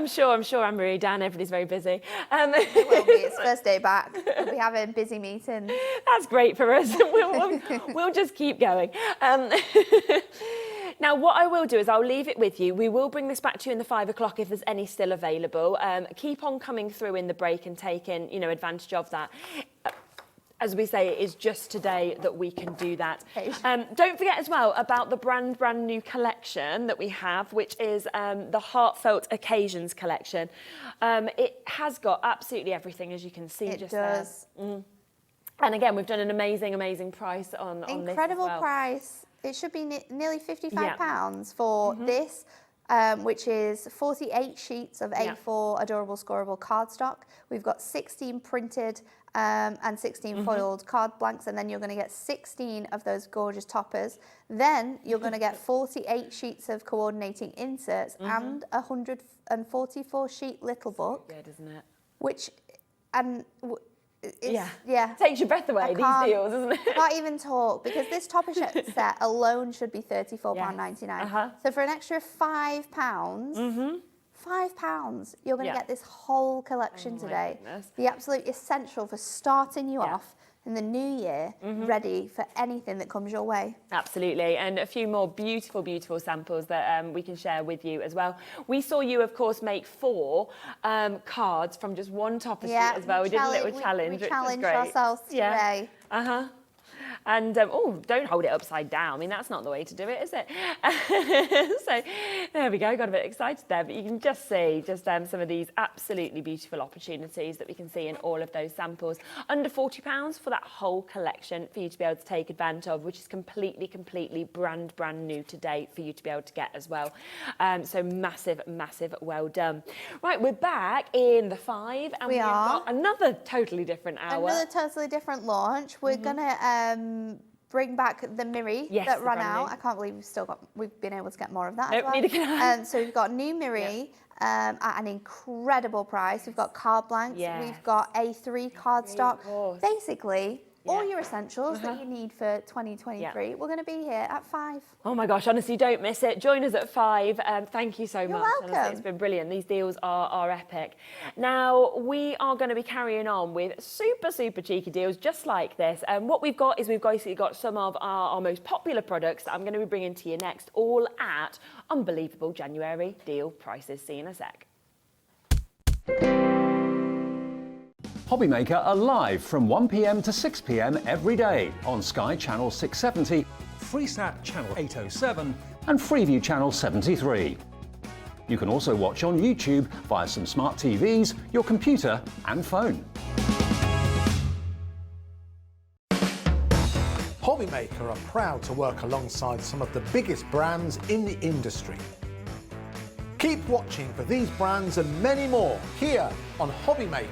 see. I'm sure, Anne-Marie, Dan, everybody's very busy. It will be. It's first day back. We'll be having busy meetings. That's great for us. We'll just keep going. Now, what I will do is I'll leave it with you. We will bring this back to you in the 5 o'clock if there's any still available. Keep on coming through in the break and taking, you know, advantage of that. As we say, it is just today that we can do that. Don't forget as well about the brand new collection that we have, which is the Heartfelt Occasions Collection. It has got absolutely everything, as you can see. It just does. there. And again, we've done an amazing price on this as Incredible well. price. It should be nearly £55 for this, which is 48 sheets of A4 adorable scoreable cardstock. We've got 16 printed and 16 foiled card blanks, and then you're going to get 16 of those gorgeous toppers. Then you're going to get 48 sheets of coordinating inserts and a 144 sheet little book. Good, isn't it? Which, Yeah. yeah. Takes your breath away, these deals, doesn't it? I can't even talk, because this topper set alone should be £34.99. So for an extra £5, £5, you're going to get this whole collection today. Goodness. The absolute essential for starting you off in the new year, ready for anything that comes your way. Absolutely, and a few more beautiful samples that we can share with you as well. We saw you, of course, make 4 cards from just one topper sheet as well. We did a little challenge, we which was challenged great. ourselves today. And, oh, don't hold it upside down. I mean, that's not the way to do it, is it? So, there we go. Got a bit excited there. But you can just see some of these absolutely beautiful opportunities that we can see in all of those samples. Under £40 for that whole collection for you to be able to take advantage of, which is completely brand new today for you to be able to get as well. So massive well done. Right, we're back in the 5. And we've got another totally different hour. Another totally different launch. We're going to bring back the Miri that ran out. I can't believe we've been able to get more of that as well. Neither can I. So we've got new Miri at an incredible price. We've got card blanks. We've got A3 cardstock. Basically, all your essentials that you need for 2023. We're going to be here at 5. Oh my gosh, honestly, don't miss it. Join us at 5. Thank you so much. Welcome. Honestly, it's been brilliant. These deals are epic. Now, we are going to be carrying on with super cheeky deals just like this. And what we've got is we've basically got some of our most popular products that I'm going to be bringing to you next, all at unbelievable January deal prices. See you in a sec. HobbyMaker are live from 1 p.m. to 6 p.m. every day on Sky Channel 670, Freesat Channel 807 and Freeview Channel 73. You can also watch on YouTube via some smart TVs, your computer and phone. HobbyMaker are proud to work alongside some of the biggest brands in the industry. Keep watching for these brands and many more here on HobbyMaker.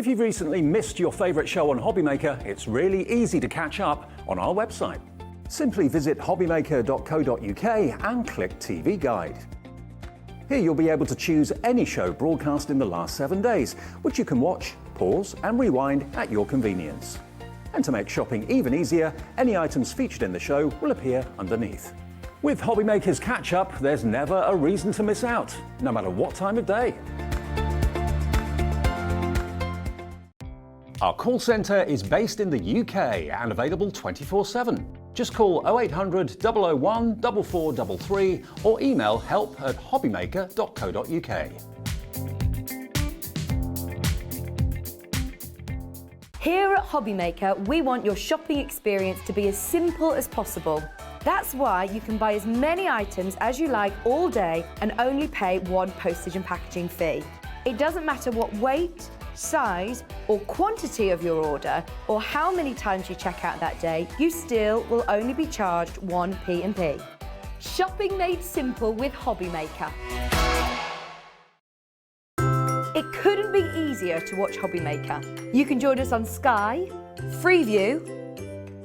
If you've recently missed your favourite show on HobbyMaker, it's really easy to catch up on our website. Simply visit hobbymaker.co.uk and click TV Guide. Here you'll be able to choose any show broadcast in the last 7 days, which you can watch, pause and rewind at your convenience. And to make shopping even easier, any items featured in the show will appear underneath. With HobbyMaker's Catch-Up, there's never a reason to miss out, no matter what time of day. Our call centre is based in the UK and available 24/7. Just call 0800 001 4433 or email help@hobbymaker.co.uk. Here at HobbyMaker, we want your shopping experience to be as simple as possible. That's why you can buy as many items as you like all day and only pay one postage and packaging fee. It doesn't matter what weight, size or quantity of your order or how many times you check out that day, you still will only be charged one P&P. Shopping made simple with HobbyMaker. It couldn't be easier to watch HobbyMaker. You can join us on Sky, Freeview,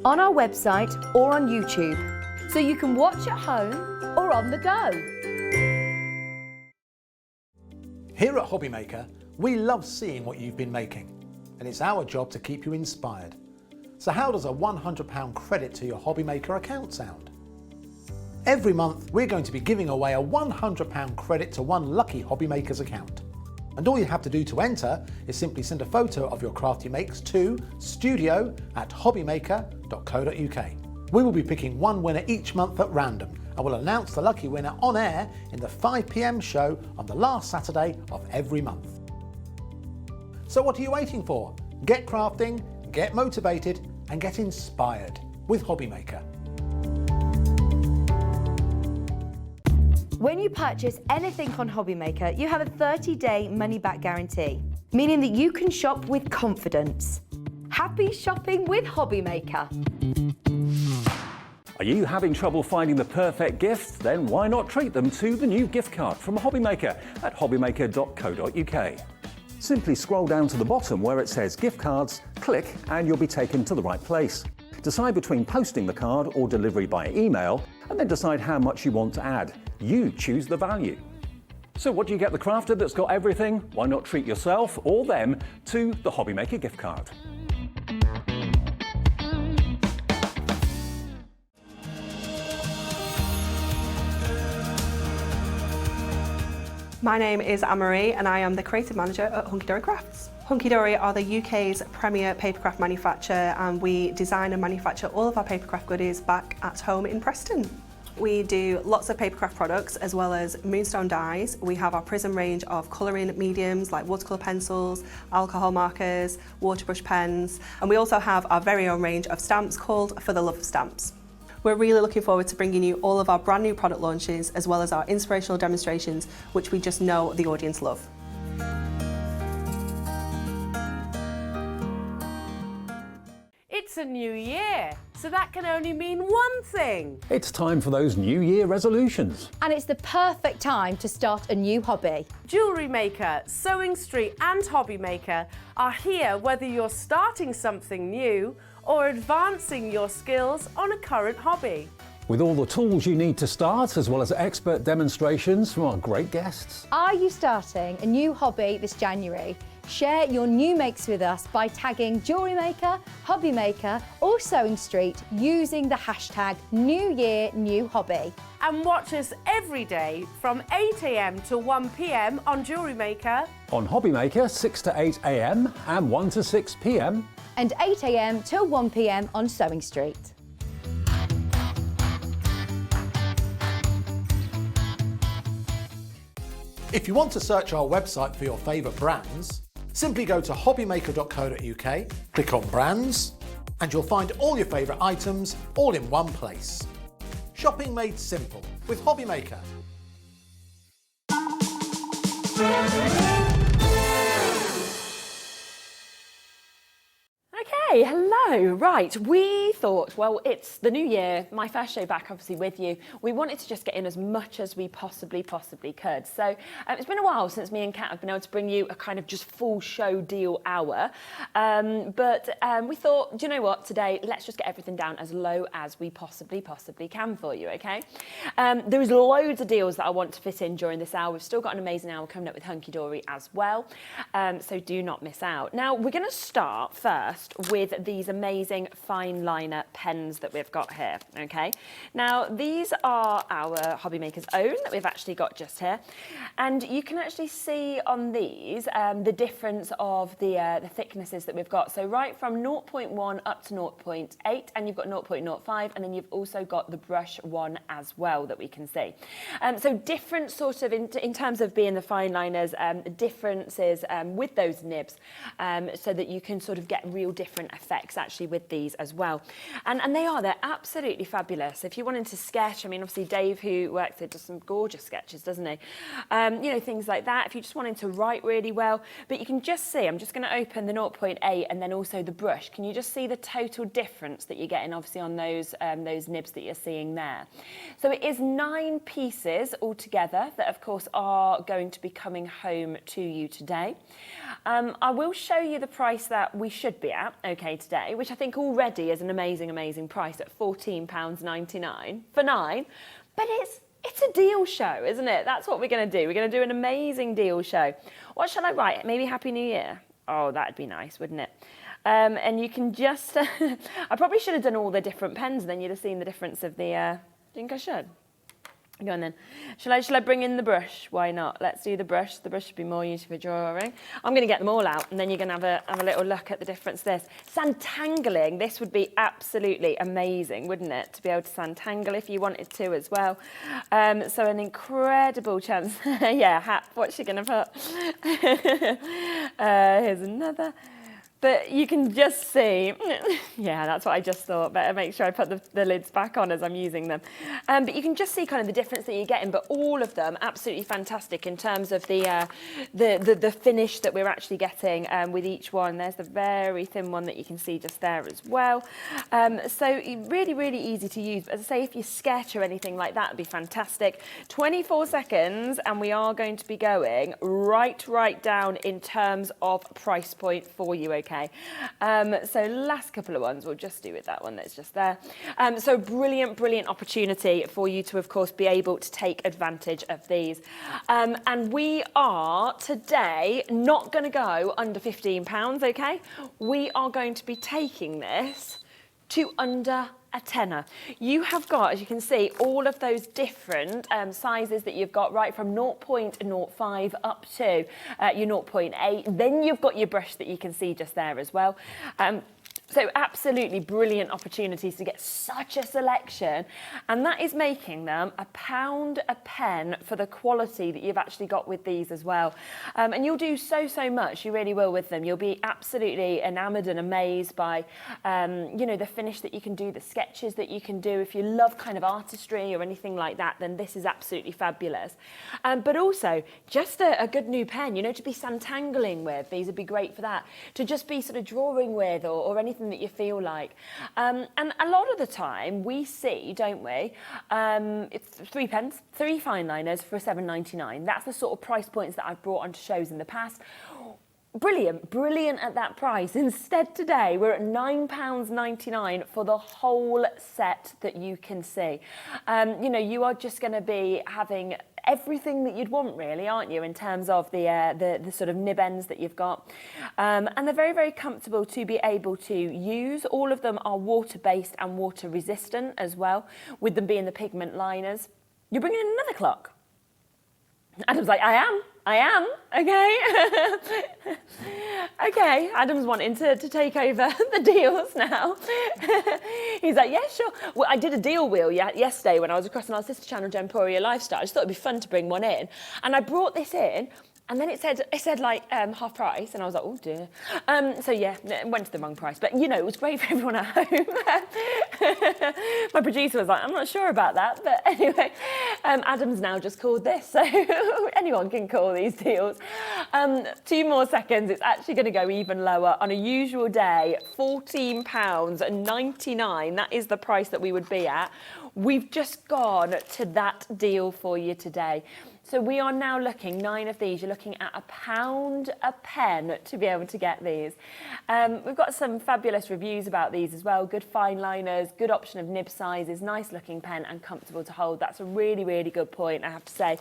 on our website or on YouTube, so you can watch at home or on the go. Here at HobbyMaker, we love seeing what you've been making, and it's our job to keep you inspired. So how does a £100 credit to your HobbyMaker account sound? Every month, we're going to be giving away a £100 credit to one lucky HobbyMaker's account. And all you have to do to enter is simply send a photo of your craft you makes to studio@hobbymaker.co.uk. We will be picking one winner each month at random, and we'll announce the lucky winner on air in the 5 PM show on the last Saturday of every month. So what are you waiting for? Get crafting, get motivated and get inspired with HobbyMaker. When you purchase anything on HobbyMaker, you have a 30-day money-back guarantee, meaning that you can shop with confidence. Happy shopping with HobbyMaker. Are you having trouble finding the perfect gift? Then why not treat them to the new gift card from HobbyMaker at hobbymaker.co.uk. Simply scroll down to the bottom where it says gift cards, click and you'll be taken to the right place. Decide between posting the card or delivery by email and then decide how much you want to add. You choose the value. So what do you get the crafter that's got everything? Why not treat yourself or them to the HobbyMaker gift card? My name is Anne-Marie and I am the creative manager at Hunkydory Crafts. Hunkydory are the UK's premier papercraft manufacturer, and we design and manufacture all of our papercraft goodies back at home in Preston. We do lots of papercraft products as well as moonstone dies. We have our prism range of colouring mediums like watercolour pencils, alcohol markers, waterbrush pens, and we also have our very own range of stamps called For the Love of Stamps. We're really looking forward to bringing you all of our brand new product launches as well as our inspirational demonstrations, which we just know the audience love. It's a new year, so that can only mean one thing. It's time for those New Year resolutions. And it's the perfect time to start a new hobby. Jewellery Maker, Sewing Street and HobbyMaker are here whether you're starting something new or advancing your skills on a current hobby. With all the tools you need to start, as well as expert demonstrations from our great guests. Are you starting a new hobby this January? Share your new makes with us by tagging Jewellery Maker, Hobby Maker or Sewing Street using the hashtag #NewYearNewHobby. And watch us every day from 8 AM to 1 PM on Jewellery Maker. On HobbyMaker, 6 to 8 AM and 1 to 6 PM. And 8 AM till 1 PM on Sewing Street. If you want to search our website for your favourite brands, simply go to hobbymaker.co.uk, click on brands, and you'll find all your favourite items all in one place. Shopping made simple with HobbyMaker. Okay, hello. Right, we thought, well, it's the new year, my first show back obviously with you. We wanted to just get in as much as we possibly could. So it's been a while since me and Kat have been able to bring you a kind of just full show deal hour. But we thought, do you know what, today, let's just get everything down as low as we possibly can for you, okay? There is loads of deals that I want to fit in during this hour. We've still got an amazing hour coming up with Hunkydory as well. So do not miss out. Now, we're going to start first with these amazing fine liner pens that we've got here, okay? Now, these are our HobbyMaker's own that we've actually got just here. And you can actually see on these the difference of the thicknesses that we've got. So right from 0.1 up to 0.8, and you've got 0.05, and then you've also got the brush one as well that we can see. So different sort of, in terms of being the fine liners, differences with those nibs, so that you can sort of get real different effects actually with these as well. And they're absolutely fabulous. If you wanted to sketch, I mean, obviously Dave, who works there, does some gorgeous sketches, doesn't he? You know, things like that. If you just wanted to write really well, but you can just see, I'm just going to open the 0.8 and then also the brush. Can you just see the total difference that you're getting obviously on those nibs that you're seeing there? So it is 9 pieces altogether that of course are going to be coming home to you today. I will show you the price that we should be at, okay, today, which I think already is an amazing price at £14.99 for 9, but it's a deal show, isn't it? That's what we're going to do. We're going to do an amazing deal show. What shall I write? Maybe Happy New Year? Oh, that'd be nice, wouldn't it? And you can just, I probably should have done all the different pens, then you'd have seen the difference of the, do you think I should? Go on then. Shall I bring in the brush? Why not? Let's do the brush. The brush should be more useful for drawing. I'm going to get them all out, and then you're going to have a little look at the difference this. Sandtangling, this would be absolutely amazing, wouldn't it? To be able to sandtangle if you wanted to as well. So an incredible chance. Yeah, hat. What's she going to put? Here's another. But you can just see, yeah, that's what I just thought. Better make sure I put the lids back on as I'm using them. But you can just see kind of the difference that you're getting, but all of them absolutely fantastic in terms of the finish that we're actually getting with each one. There's the very thin one that you can see just there as well. So really easy to use. But as I say, if you sketch or anything like that, it'd be fantastic. 24 seconds, and we are going to be going right down in terms of price point for you, okay? So last couple of ones we'll just do with that one that's just there. So brilliant opportunity for you to of course be able to take advantage of these. And we are today not going to go under £15, okay? We are going to be taking this to under a tenner. You have got, as you can see, all of those different sizes that you've got, right from 0.05 up to your 0.8. Then you've got your brush that you can see just there as well. So absolutely brilliant opportunities to get such a selection, and that is making them £1 a pen for the quality that you've actually got with these as well. And you'll do so much, you really will with them. You'll be absolutely enamoured and amazed by, you know, the finish that you can do, the sketches that you can do. If you love kind of artistry or anything like that, then this is absolutely fabulous. But also, just a good new pen, you know, to be sandtangling with. These would be great for that. To just be sort of drawing with or anything that you feel like. And a lot of the time we see, don't we, it's 3 pens, 3 fine liners for £7.99. That's the sort of price points that I've brought onto shows in the past. Brilliant at that price. Instead today we're at £9.99 for the whole set that you can see. You know, you are just going to be having everything that you'd want, really, aren't you, in terms of the sort of nib ends that you've got. And they're very comfortable to be able to use. All of them are water-based and water-resistant as well, with them being the pigment liners. You're bringing in another clock. Adam's like, I am, okay. Okay, Adam's wanting to take over the deals now. He's like, yeah, sure. Well, I did a deal wheel yesterday when I was across on our sister channel, Gemporia Lifestyle. I just thought it'd be fun to bring one in. And I brought this in And then it said like half price, and I was like, oh dear. So yeah, it went to the wrong price. But you know, it was great for everyone at home. My producer was like, I'm not sure about that. But anyway, Adam's now just called this, so anyone can call these deals. 2 more seconds, it's actually going to go even lower. On a usual day, £14.99, that is the price that we would be at. We've just gone to that deal for you today. So we are now looking, 9 of these, you're looking at £1 a pen to be able to get these. We've got some fabulous reviews about these as well. Good fine liners, good option of nib sizes, nice looking pen and comfortable to hold. That's a really, really good point, I have to say.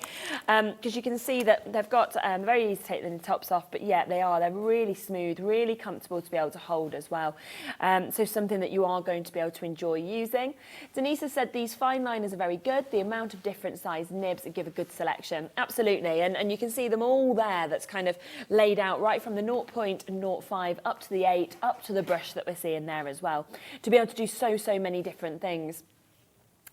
Because you can see that they've got, very easy to take the tops off, but yeah, they're really smooth, really comfortable to be able to hold as well. So something that you are going to be able to enjoy using. Denise has said these fine liners are very good. The amount of different size nibs give a good selection. Absolutely, and you can see them all there. That's kind of laid out right from the 0.05 up to the 8, up to the brush that we're seeing there as well, to be able to do so many different things.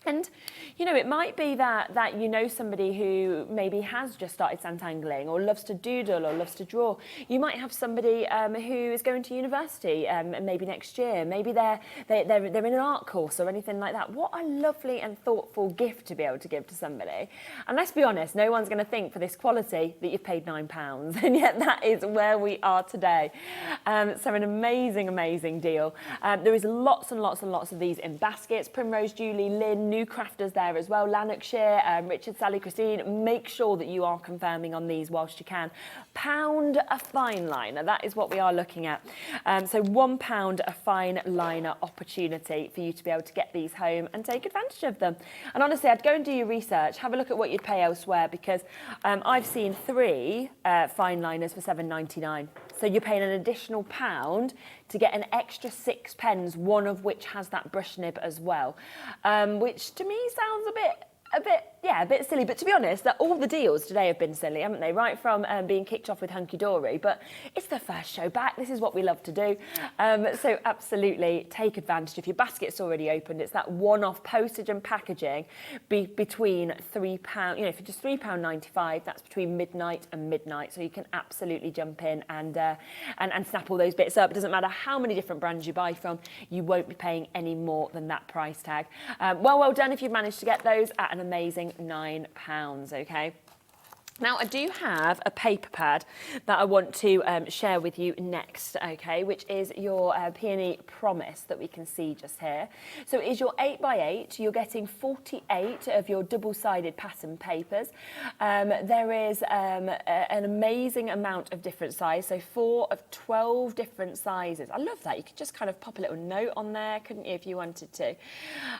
And, you know, it might be that you know somebody who maybe has just started santangling or loves to doodle or loves to draw. You might have somebody who is going to university maybe next year. Maybe they're in an art course or anything like that. What a lovely and thoughtful gift to be able to give to somebody. And let's be honest, no one's going to think for this quality that you've paid £9. And yet that is where we are today. So an amazing deal. There is lots and lots of these in baskets. Primrose, Julie, Lynn, new crafters there as well, Lanarkshire, Richard, Sally, Christine. Make sure that you are confirming on these whilst you can. £1 a fine liner, that is what we are looking at. So £1 a fine liner opportunity for you to be able to get these home and take advantage of them. And honestly, I'd go and do your research, have a look at what you'd pay elsewhere, because I've seen 3 fine liners for £7.99. So you're paying an additional £1 to get an extra 6 pens, one of which has that brush nib as well, which to me sounds a bit silly. But to be honest, that all the deals today have been silly, haven't they? Right from being kicked off with Hunkydory, but it's the first show back. This is what we love to do. So absolutely take advantage. If your basket's already opened, it's that one-off postage and packaging between £3, you know, for just £3.95. That's between midnight and midnight. So you can absolutely jump in and snap all those bits up. It doesn't matter how many different brands you buy from, you won't be paying any more than that price tag. Well done if you've managed to get those at an amazing £9, okay? Now, I do have a paper pad that I want to share with you next, okay, which is your Peony Promise that we can see just here. So it is your 8x8. You're getting 48 of your double-sided pattern papers. There is an amazing amount of different sizes, so 4 of 12 different sizes. I love that. You could just kind of pop a little note on there, couldn't you, if you wanted to?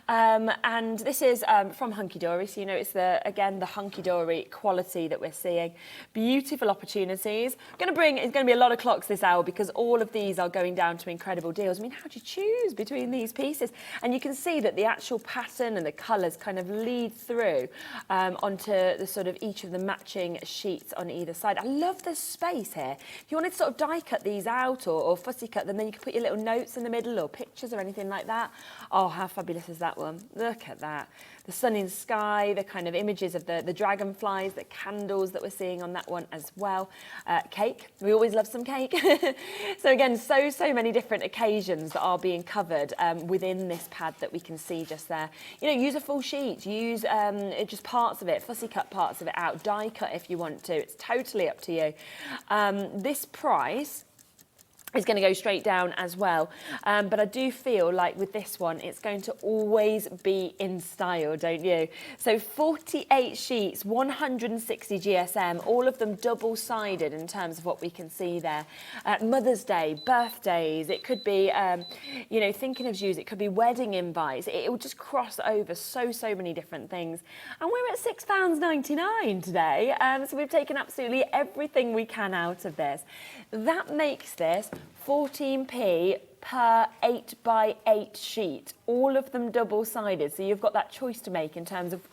And this is from Hunkydory, so you know it's again the Hunkydory quality that we're seeing. Beautiful opportunities. It's going to be a lot of clocks this hour because all of these are going down to incredible deals. I mean, how do you choose between these pieces? And you can see that the actual pattern and the colours kind of lead through onto the sort of each of the matching sheets on either side. I love the space here. If you wanted to sort of die cut these out or fussy cut them, then you can put your little notes in the middle or pictures or anything like that. Oh, how fabulous is that one? Look at that. The sun in sky, the kind of images of the dragonflies, the candles that we're seeing on that one as well. Cake, we always love some cake. So again, so many different occasions that are being covered within this pad that we can see just there. You know, use a full sheet, use just parts of it, fussy cut parts of it out, die cut if you want to. It's totally up to you. This price is going to go straight down as well. But I do feel like with this one, it's going to always be in style, don't you? So 48 sheets, 160 GSM, all of them double-sided in terms of what we can see there. Mother's Day, birthdays, it could be, you know, thinking of yous, it could be wedding invites. It will just cross over so many different things. And we're at £6.99 today. So we've taken absolutely everything we can out of this. That makes this 14p per 8x8 sheet, all of them double-sided. So you've got that choice to make in terms of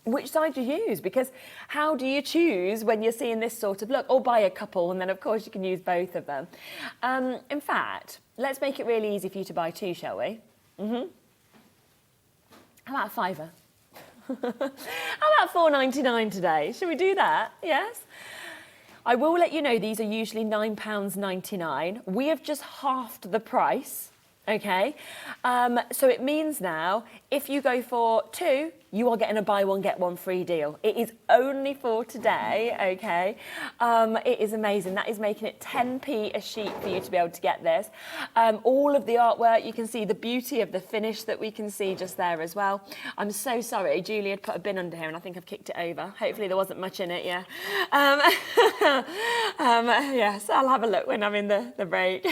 which side you use, because how do you choose when you're seeing this sort of look? Or buy a couple, and then of course you can use both of them. In fact, let's make it really easy for you to buy 2, shall we? How about a £5? How about £4.99 today? Should we do that? Yes? I will let you know these are usually £9.99. We have just halved the price, okay? So it means now, if you go for 2, you are getting a buy one, get one free deal. It is only for today, okay? It is amazing. That is making it 10p a sheet for you to be able to get this. All of the artwork, you can see the beauty of the finish that we can see just there as well. I'm so sorry, Julie had put a bin under here and I think I've kicked it over. Hopefully there wasn't much in it, yeah. Yes, I'll have a look when I'm in the break.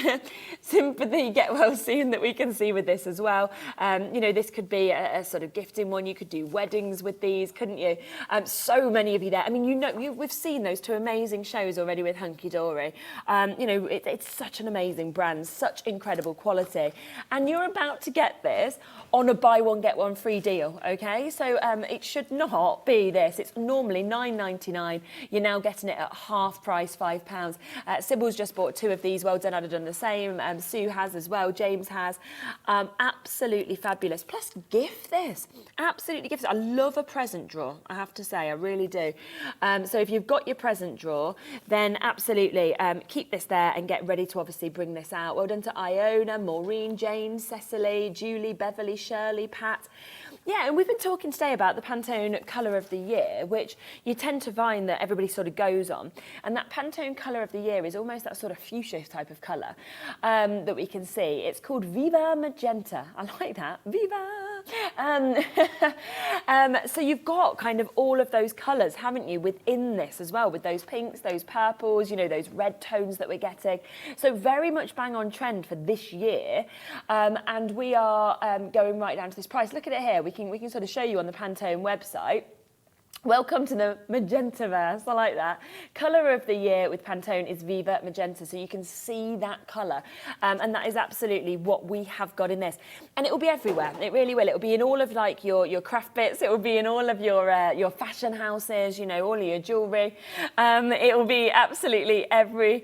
Sympathy, get well soon that we can see with this as well. You know, this could be a sort of gifting one. You could do weddings with these, couldn't you? So many of you there. I mean, you know, we've seen those 2 amazing shows already with Hunkydory. You know, it's such an amazing brand, such incredible quality. And you're about to get this on a buy one, get one free deal, okay? So it should not be this. It's normally £9.99. You're now getting it at half price, £5. Sybil's just bought 2 of these. Well done, I'd have done the same. Sue has as well. James has. Absolutely fabulous. Plus, gift this. Absolutely gift this. I love a present drawer, I have to say. I really do. So if you've got your present drawer, then absolutely keep this there and get ready to obviously bring this out. Well done to Iona, Maureen, Jane, Cecily, Julie, Beverly, Shirley, Pat. Yeah, and we've been talking today about the Pantone Colour of the Year, which you tend to find that everybody sort of goes on. And that Pantone Colour of the Year is almost that sort of fuchsia type of colour that we can see. It's called Viva Magenta. I like that. Viva! So you've got kind of all of those colours, haven't you, within this as well, with those pinks, those purples, you know, those red tones that we're getting. So very much bang on trend for this year. And we are going right down to this price. Look at it here. We can sort of show you on the Pantone website. Welcome to the Magentaverse, I like that. Colour of the year with Pantone is Viva Magenta, so you can see that colour. And that is absolutely what we have got in this. And it will be everywhere, it really will. It will be in all of like your craft bits, it will be in all of your fashion houses, you know, all of your jewellery. It will be absolutely everybody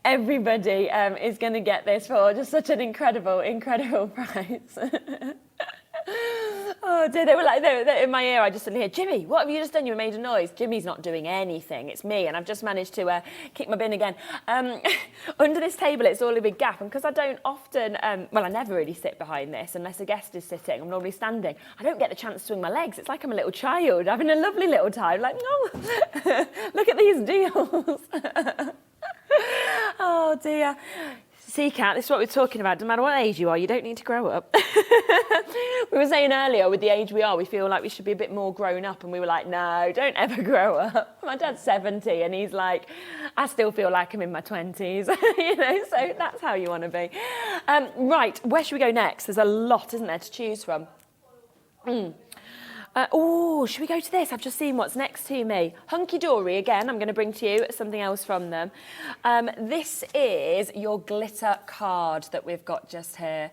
is going to get this for just such an incredible price. Oh dear, they were in my ear. I just suddenly hear, Jimmy, what have you just done? You made a noise. Jimmy's not doing anything. It's me, and I've just managed to kick my bin again. Under this table, it's all a big gap, and because I don't often, well, I never really sit behind this unless a guest is sitting. I'm normally standing. I don't get the chance to swing my legs. It's like I'm a little child having a lovely little time. Like, no, look at these deals. Oh dear. See, Kat, this is what we're talking about. No matter what age you are, you don't need to grow up. We were saying earlier, with the age we are, we feel like we should be a bit more grown up, and we were like, no, don't ever grow up. My dad's 70, and he's like, I still feel like I'm in my 20s, you know, so that's how you want to be. Right, where should we go next? There's a lot, isn't there, to choose from? Oh, should we go to this? I've just seen what's next to me. Hunkydory, again, I'm going to bring to you something else from them. This is your glitter card that we've got just here.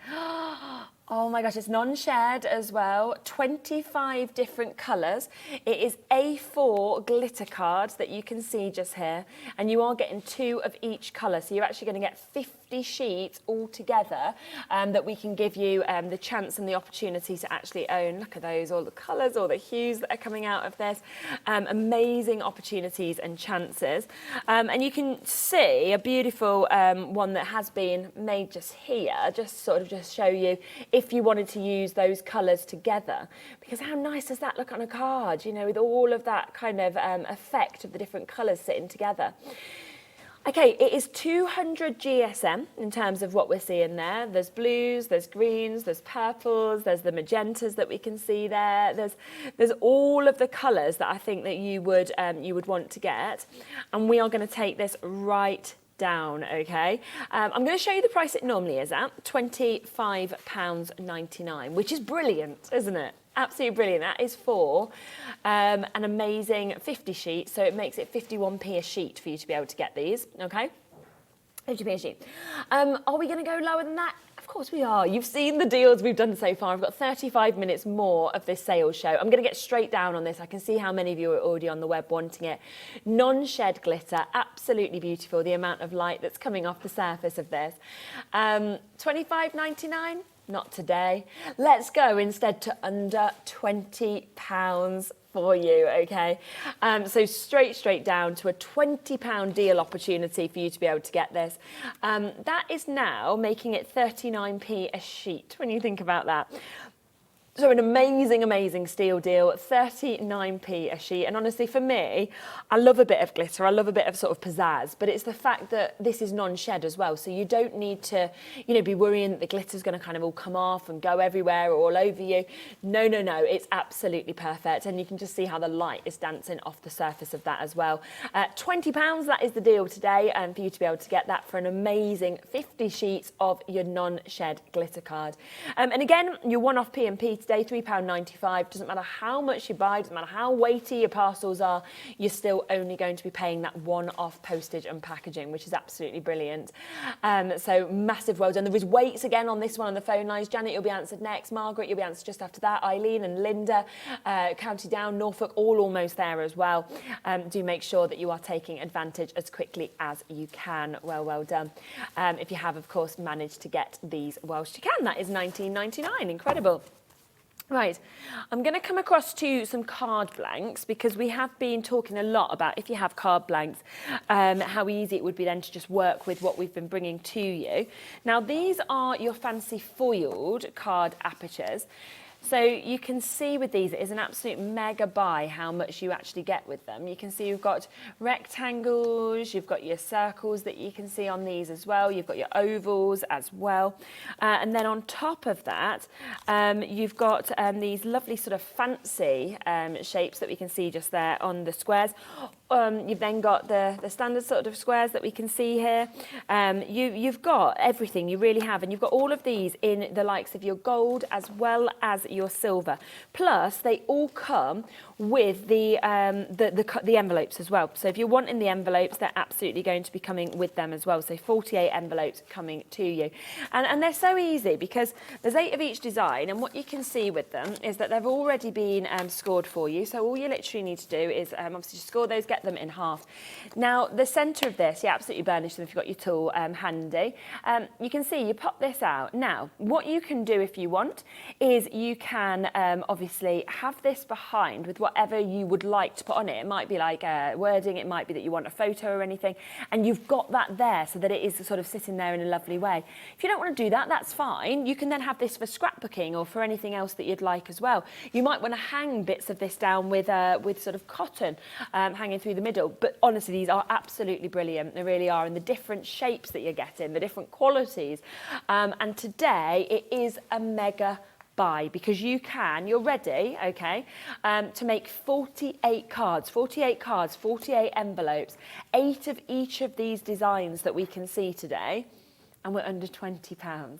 Oh my gosh, it's non-shared as well. 25 different colours. It is A4 glitter cards that you can see just here. And you are getting 2 of each colour. So you're actually going to get 50 sheets all together that we can give you the chance and the opportunity to actually own. Look at those, all the colours, all the hues that are coming out of this. Amazing opportunities and chances. And you can see a beautiful one that has been made just here, just show you if you wanted to use those colours together. Because how nice does that look on a card, you know, with all of that kind of effect of the different colours sitting together. Okay, it is 200 GSM in terms of what we're seeing there. There's blues, there's greens, there's purples, there's the magentas that we can see there. There's all of the colours that I think that you would want to get. And we are going to take this right down, okay? I'm going to show you the price it normally is at, £25.99, which is brilliant, isn't it? Absolutely brilliant. That is for an amazing 50 sheets, so it makes it 51p a sheet for you to be able to get these, okay? 50p a sheet. Are we going to go lower than that? Of course we are. You've seen the deals we've done so far. I've got 35 minutes more of this sales show. I'm going to get straight down on this. I can see how many of you are already on the web wanting it. Non-shed glitter, absolutely beautiful. The amount of light that's coming off the surface of this. £25.99. not today. Let's go instead to under £20 for you, okay? So straight down to a £20 deal opportunity for you to be able to get this. That is now making it 39p a sheet when you think about that. So an amazing steal deal, 39p a sheet. And honestly, for me, I love a bit of glitter. I love a bit of sort of pizzazz, but it's the fact that this is non-shed as well. So you don't need to, you know, be worrying that the glitter's going to kind of all come off and go everywhere or all over you. No. It's absolutely perfect. And you can just see how the light is dancing off the surface of that as well. £20, that is the deal today. And for you to be able to get that for an amazing 50 sheets of your non-shed glitter card. And again, your one-off P&P today, £3.95. Doesn't matter how much you buy, doesn't matter how weighty your parcels are, you're still only going to be paying that one-off postage and packaging, which is absolutely brilliant. So massive well done. There is weights again on this one on the phone lines. Janet, you'll be answered next. Margaret, you'll be answered just after that. Eileen and Linda, County Down, Norfolk, all almost there as well. Do make sure that you are taking advantage as quickly as you can. Well done. If you have, of course, managed to get these whilst you can. That is £19.99. Incredible. Right, I'm going to come across to some card blanks because we have been talking a lot about, if you have card blanks, how easy it would be then to just work with what we've been bringing to you. Now, these are your fancy foiled card apertures. So you can see with these, it is an absolute mega buy how much you actually get with them. You can see you've got rectangles, you've got your circles that you can see on these as well, you've got your ovals as well. And then on top of that, you've got these lovely sort of fancy shapes that we can see just there on the squares. You've then got the standard sort of squares that we can see here. You've got everything, you really have. And you've got all of these in the likes of your gold as well as your silver. Plus, they all come with the envelopes as well. So if you're wanting the envelopes, they're absolutely going to be coming with them as well. So 48 envelopes coming to you. And they're so easy because there's 8 of each design. And what you can see with them is that they've already been scored for you. So all you literally need to do is obviously just score those, get them in half. Now, the centre of this, you absolutely burnish them if you've got your tool handy. You can see you pop this out. Now, what you can do if you want is you can obviously have this behind with whatever you would like to put on it. It might be like wording, it might be that you want a photo or anything, and you've got that there so that it is sort of sitting there in a lovely way. If you don't want to do that, that's fine. You can then have this for scrapbooking or for anything else that you'd like as well. You might want to hang bits of this down with sort of cotton hanging through the middle, but honestly, these are absolutely brilliant. They really are, and the different shapes that you're getting, the different qualities. And today, it is a mega buy because you're ready, okay, to make 48 cards, 48 envelopes, 8 of each of these designs that we can see today, and we're under £20.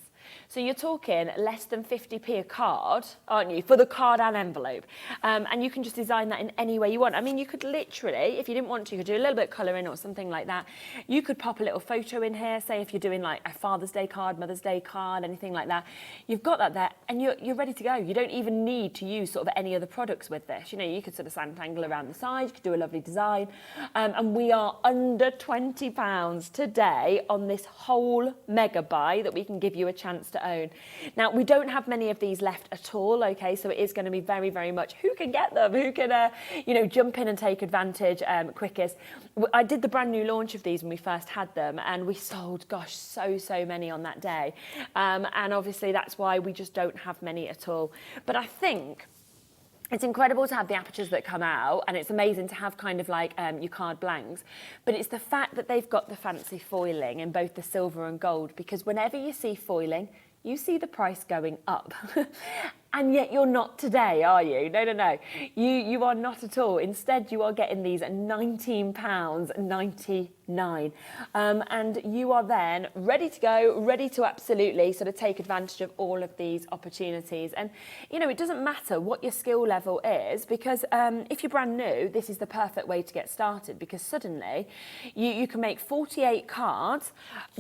So you're talking less than 50p a card, aren't you, for the card and envelope. And you can just design that in any way you want. I mean, you could literally, if you didn't want to, you could do a little bit of colouring or something like that. You could pop a little photo in here, say if you're doing like a Father's Day card, Mother's Day card, anything like that. You've got that there and you're ready to go. You don't even need to use sort of any other products with this. You know, you could sort of sand-tangle around the side, you could do a lovely design. And we are under £20 today on this whole mega buy that we can give you a chance to own. Now, we don't have many of these left at all, okay, so it is going to be very, very much who can get them, who can, jump in and take advantage quickest. I did the brand new launch of these when we first had them, and we sold, gosh, so many on that day. And obviously, that's why we just don't have many at all. But I think it's incredible to have the apertures that come out, and it's amazing to have kind of like your card blanks, but it's the fact that they've got the fancy foiling in both the silver and gold, because whenever you see foiling, you see the price going up. And yet you're not today, are you? No. You are not at all. Instead, you are getting these at £19.99. And you are then ready to go, ready to absolutely sort of take advantage of all of these opportunities. And, it doesn't matter what your skill level is, because if you're brand new, this is the perfect way to get started, because suddenly you can make 48 cards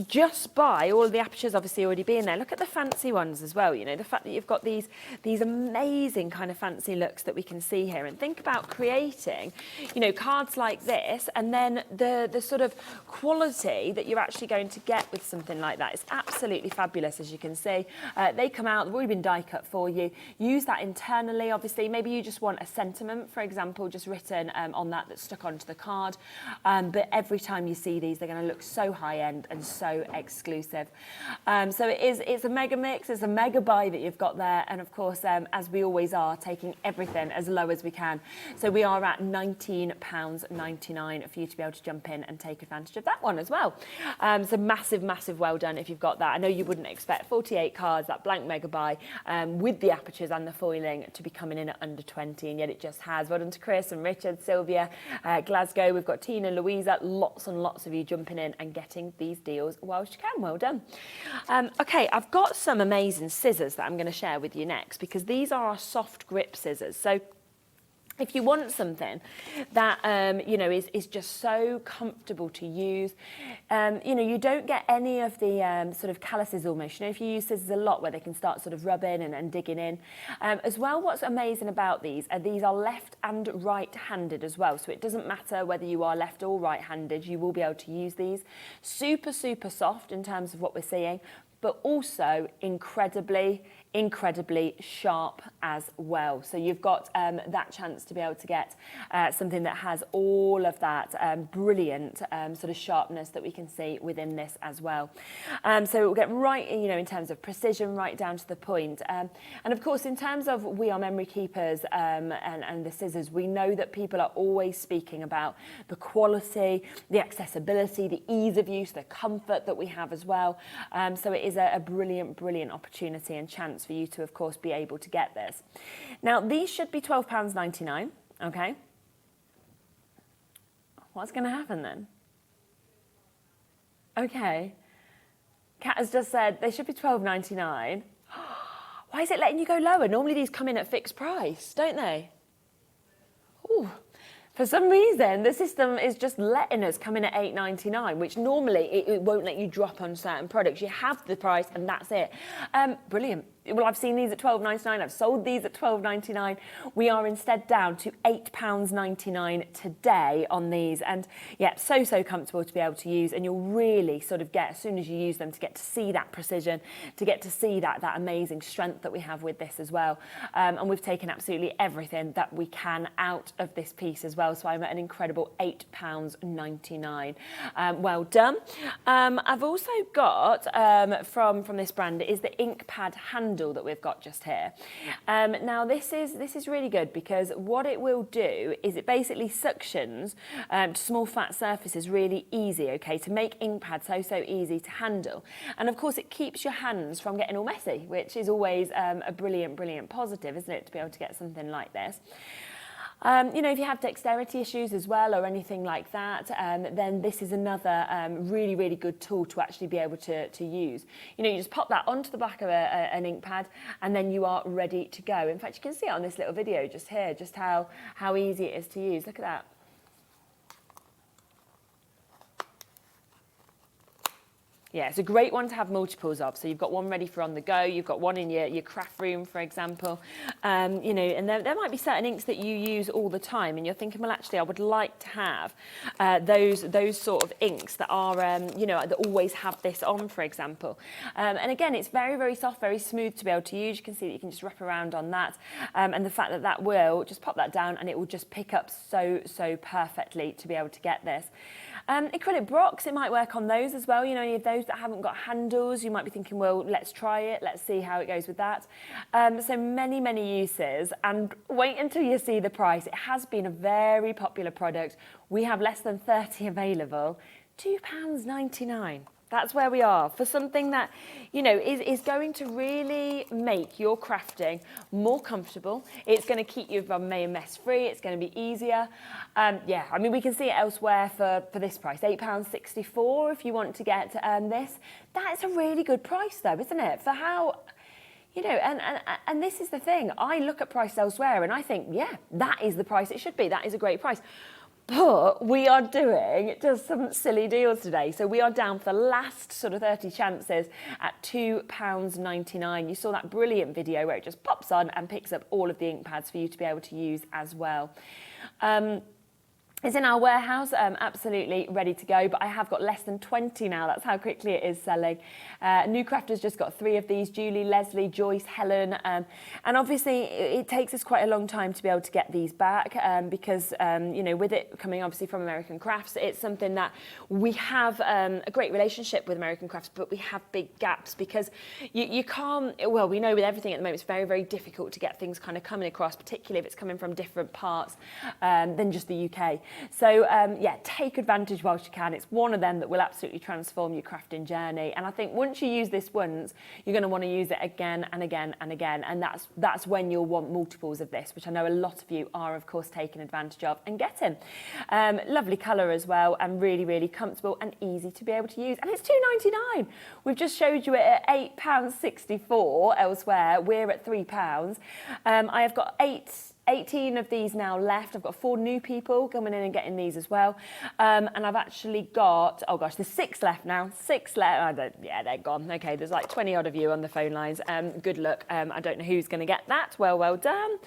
just by all of the apertures obviously already being there. Look at the fancy ones as well, the fact that you've got these these amazing kind of fancy looks that we can see here. And think about creating, you know, cards like this, and then the sort of quality that you're actually going to get with something like that is absolutely fabulous, as you can see. They come out, they've already been die cut for you. Use that internally, obviously. Maybe you just want a sentiment, for example, just written on that's stuck onto the card. But every time you see these, they're going to look so high-end and so exclusive. So it's a mega mix, it's a mega buy that you've got there. And of course, as we always are, taking everything as low as we can. So we are at £19.99 for you to be able to jump in and take advantage of that one as well. So massive, massive well done if you've got that. I know you wouldn't expect 48 cards, that blank mega buy, with the apertures and the foiling to be coming in at under 20, and yet it just has. Well done to Chris and Richard, Sylvia, Glasgow. We've got Tina, Louisa, lots and lots of you jumping in and getting these deals whilst you can. Well done. Okay, I've got some amazing scissors that I'm going to share with you next, because these are our soft grip scissors. So if you want something that, you know, is just so comfortable to use, you know, you don't get any of the sort of calluses almost. You know, if you use scissors a lot where they can start sort of rubbing and digging in. As well, what's amazing about these are left and right-handed as well. So it doesn't matter whether you are left or right-handed, you will be able to use these. Super, super soft in terms of what we're seeing, but also incredibly sharp as well. So you've got that chance to be able to get something that has all of that brilliant sort of sharpness that we can see within this as well. So we'll get right, you know, in terms of precision, right down to the point. And of course, in terms of we are memory keepers and the scissors, we know that people are always speaking about the quality, the accessibility, the ease of use, the comfort that we have as well. So it is a brilliant, brilliant opportunity and chance for you to, of course, be able to get this. Now, these should be £12.99, okay? What's going to happen then? Okay. Kat has just said they should be £12.99. Why is it letting you go lower? Normally these come in at fixed price, don't they? Ooh. For some reason, the system is just letting us come in at £8.99, which normally it won't let you drop on certain products. You have the price and that's it. Brilliant. Well, I've seen these at £12.99. I've sold these at £12.99. We are instead down to £8.99 today on these. And yeah, so comfortable to be able to use. And you'll really sort of get, as soon as you use them, to get to see that precision, to get to see that amazing strength that we have with this as well. And we've taken absolutely everything that we can out of this piece as well. So I'm at an incredible £8.99. Well done. I've also got, from this brand, is the ink pad handle that we've got just here. Now this is really good, because what it will do is it basically suctions to small flat surfaces really easy, okay, to make ink pads so easy to handle. And of course it keeps your hands from getting all messy, which is always a brilliant positive, isn't it, to be able to get something like this. You know, if you have dexterity issues as well or anything like that, then this is another really good tool to actually be able to use. You know, you just pop that onto the back of an ink pad and then you are ready to go. In fact, you can see it on this little video just here, just how easy it is to use. Look at that. Yeah, it's a great one to have multiples of. So you've got one ready for on the go, you've got one in your craft room, for example. You know, and there might be certain inks that you use all the time and you're thinking, well, actually, I would like to have those sort of inks that are, you know, that always have this on, for example. And again, it's very soft, very smooth to be able to use. You can see that you can just wrap around on that. And the fact that will just pop that down and it will just pick up so perfectly to be able to get this. Acrylic blocks, it might work on those as well. You know, any of those that haven't got handles, you might be thinking, well, let's try it. Let's see how it goes with that. So many uses, and wait until you see the price. It has been a very popular product. We have less than 30 available. £2.99. That's where we are for something that, you know, is going to really make your crafting more comfortable. It's going to keep you from mess free. It's going to be easier. Yeah, I mean, we can see it elsewhere for this price, £8.64 if you want to get this. That's a really good price though, isn't it? For how, you know, and this is the thing. I look at price elsewhere and I think, yeah, that is the price it should be. That is a great price. But we are doing just some silly deals today. So we are down for the last sort of 30 chances at £2.99. You saw that brilliant video where it just pops on and picks up all of the ink pads for you to be able to use as well. It's in our warehouse, absolutely ready to go, but I have got less than 20 now. That's how quickly it is selling. New Crafter's just got 3 of these, Julie, Leslie, Joyce, Helen. And obviously it takes us quite a long time to be able to get these back because, you know, with it coming obviously from American Crafts, it's something that we have a great relationship with American Crafts, but we have big gaps because you can't, well, we know with everything at the moment, it's very, very difficult to get things kind of coming across, particularly if it's coming from different parts than just the UK. So yeah, take advantage whilst you can. It's one of them that will absolutely transform your crafting journey. And I think once you use this once, you're going to want to use it again and again and again. And that's when you'll want multiples of this, which I know a lot of you are, of course, taking advantage of and getting. Lovely colour as well, and really, really comfortable and easy to be able to use. And it's £2.99. We've just showed you it at £8.64 elsewhere. We're at £3. I have got 18 of these now left. I've got 4 new people coming in and getting these as well. And I've actually got, oh gosh, there's 6 left now. 6 left. Yeah, they're gone. Okay, there's like 20 odd of you on the phone lines. Good luck. I don't know who's going to get that. Well done.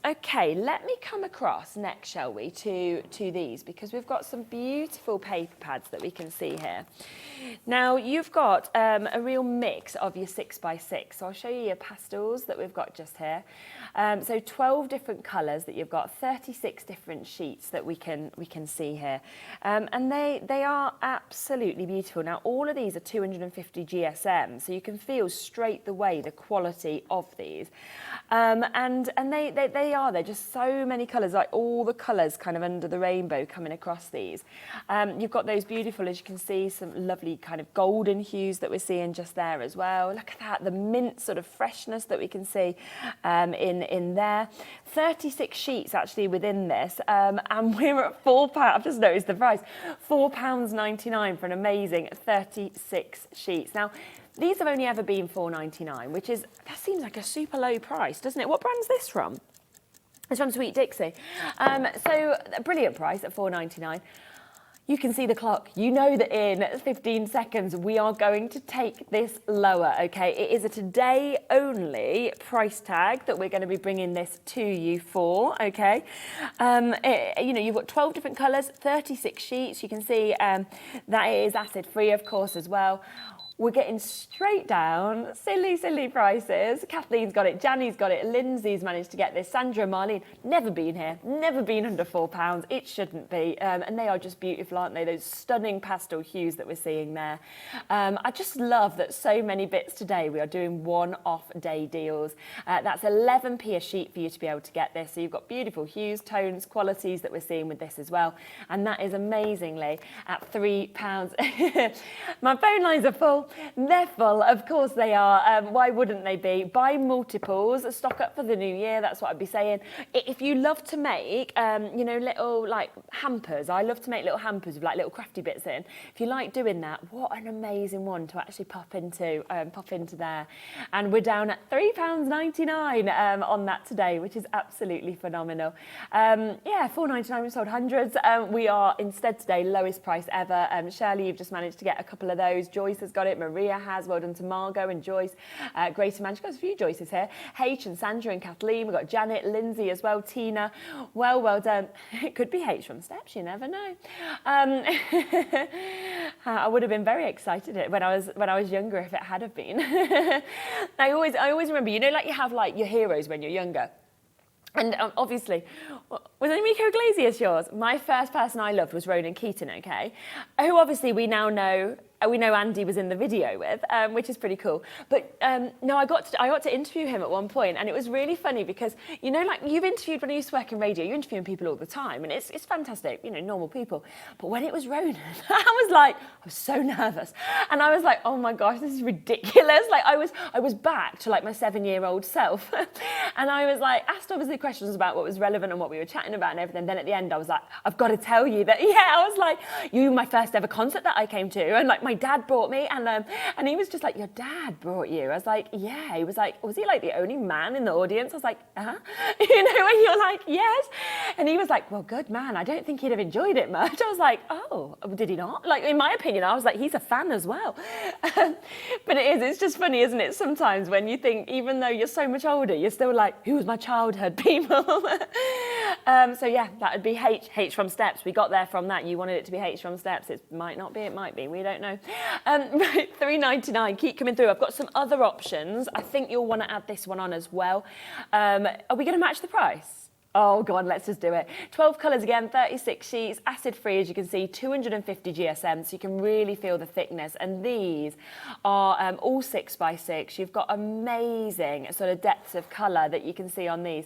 Okay, let me come across next, shall we, to these, because we've got some beautiful paper pads that we can see here. Now, you've got a real mix of your 6x6. So I'll show you your pastels that we've got just here. So 12 different colours that you've got, 36 different sheets that we can see here. And they are absolutely beautiful. Now, all of these are 250 GSM, so you can feel straight away the quality of these. And they're just so many colours, like all the colours kind of under the rainbow coming across these. You've got those beautiful, as you can see, some lovely kind of golden hues that we're seeing just there as well. Look at that, the mint sort of freshness that we can see in there. 36 sheets actually within this, and we're at £4. I've just noticed the price, £4.99 for an amazing 36 sheets. Now, these have only ever been £4.99, which is, that seems like a super low price, doesn't it? What brand's this from? It's from Sweet Dixie. So a brilliant price at £4.99. You can see the clock. You know that in 15 seconds we are going to take this lower, okay? It is a today only price tag that we're going to be bringing this to you for, okay? You know, you've got 12 different colours, 36 sheets. You can see that it is acid free, of course, as well. We're getting straight down, silly prices. Kathleen's got it, Janny's got it, Lindsay's managed to get this, Sandra and Marlene, never been here, never been under £4. It shouldn't be. And they are just beautiful, aren't they? Those stunning pastel hues that we're seeing there. I just love that so many bits today, we are doing one-off day deals. That's 11p a sheet for you to be able to get this. So you've got beautiful hues, tones, qualities that we're seeing with this as well. And that is amazingly at £3. My phone lines are full. They're full, of course they are. Why wouldn't they be? Buy multiples, stock up for the new year, that's what I'd be saying. If you love to make, you know, little like hampers, I love to make little hampers with like little crafty bits in. If you like doing that, what an amazing one to actually pop into there. And we're down at £3.99 on that today, which is absolutely phenomenal. Yeah, £4.99, we've sold hundreds. We are instead today lowest price ever. Shirley, you've just managed to get a couple of those. Joyce has got it. Maria has. Well done to Margot and Joyce. Greater Manchester. Got a few Joyces here. H and Sandra and Kathleen. We've got Janet, Lindsay as well. Tina. Well done. It could be H from Steps. You never know. I would have been very excited when I was younger if it had have been. I always remember. You know, like you have like your heroes when you're younger. And obviously, was it Miko Iglesias yours? My first person I loved was Ronan Keaton, okay? Who obviously we now know, we know Andy was in the video with, which is pretty cool. But no, I got to interview him at one point, and it was really funny because, you know, like you've interviewed when you used to work in radio, you're interviewing people all the time, and it's fantastic, you know, normal people. But when it was Ronan, I was so nervous. And I was like, oh my gosh, this is ridiculous. Like I was back to like my 7-year-old self. And I was like, asked obviously questions about what was relevant and what we were chatting about and everything. Then at the end, I was like, I've got to tell you that, yeah, I was like, you were my first first ever concert that I came to, and like my dad brought me, and he was just like, your dad brought you? I was like, yeah. He was like, was he like the only man in the audience? I was like, you know, and you're like, yes. And he was like, well, good man. I don't think he'd have enjoyed it much. I was like, oh, did he not? Like, in my opinion, I was like, he's a fan as well. But it's just funny, isn't it? Sometimes when you think, even though you're so much older, you're still like, who was my childhood people? So yeah, that would be H from Steps. We got there from that. You wanted it to be H from Steps. It might not be, it might be. We don't know. $3.99, keep coming through. I've got some other options. I think you'll want to add this one on as well. Are we going to match the price? Oh, go on, let's just do it. 12 colours again, 36 sheets, acid-free, as you can see, 250 GSM, so you can really feel the thickness. And these are all 6x6. You've got amazing sort of depths of colour that you can see on these.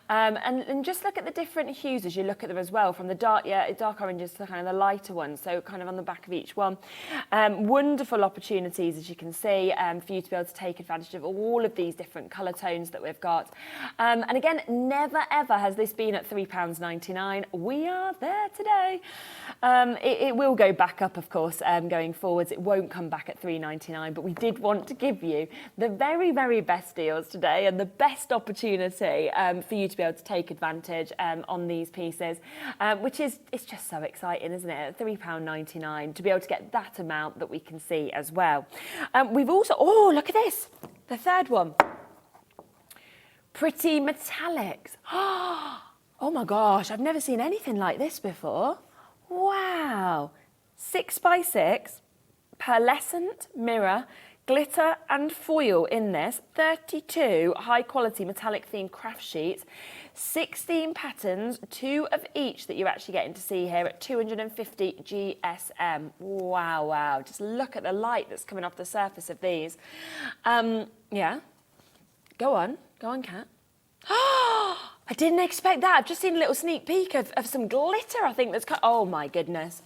And just look at the different hues as you look at them as well, from the dark oranges to kind of the lighter ones, so kind of on the back of each one. Wonderful opportunities, as you can see, for you to be able to take advantage of all of these different colour tones that we've got. And again, never ever has this been at £3.99. We are there today. It will go back up, of course, going forwards. It won't come back at £3.99, but we did want to give you the very, very best deals today and the best opportunity for you to be able to take advantage on these pieces, which is, it's just so exciting, isn't it? At £3.99 to be able to get that amount that we can see as well. We've also, oh, look at this, the third one. Pretty metallics. Oh my gosh, I've never seen anything like this before. Wow. 6x6, pearlescent, mirror, glitter and foil in this. 32 high quality metallic themed craft sheets. 16 patterns, 2 of each that you're actually getting to see here at 250 GSM. Wow, wow. Just look at the light that's coming off the surface of these. Yeah. Go on, Kat. I didn't expect that. I've just seen a little sneak peek of some glitter, I think that's oh my goodness.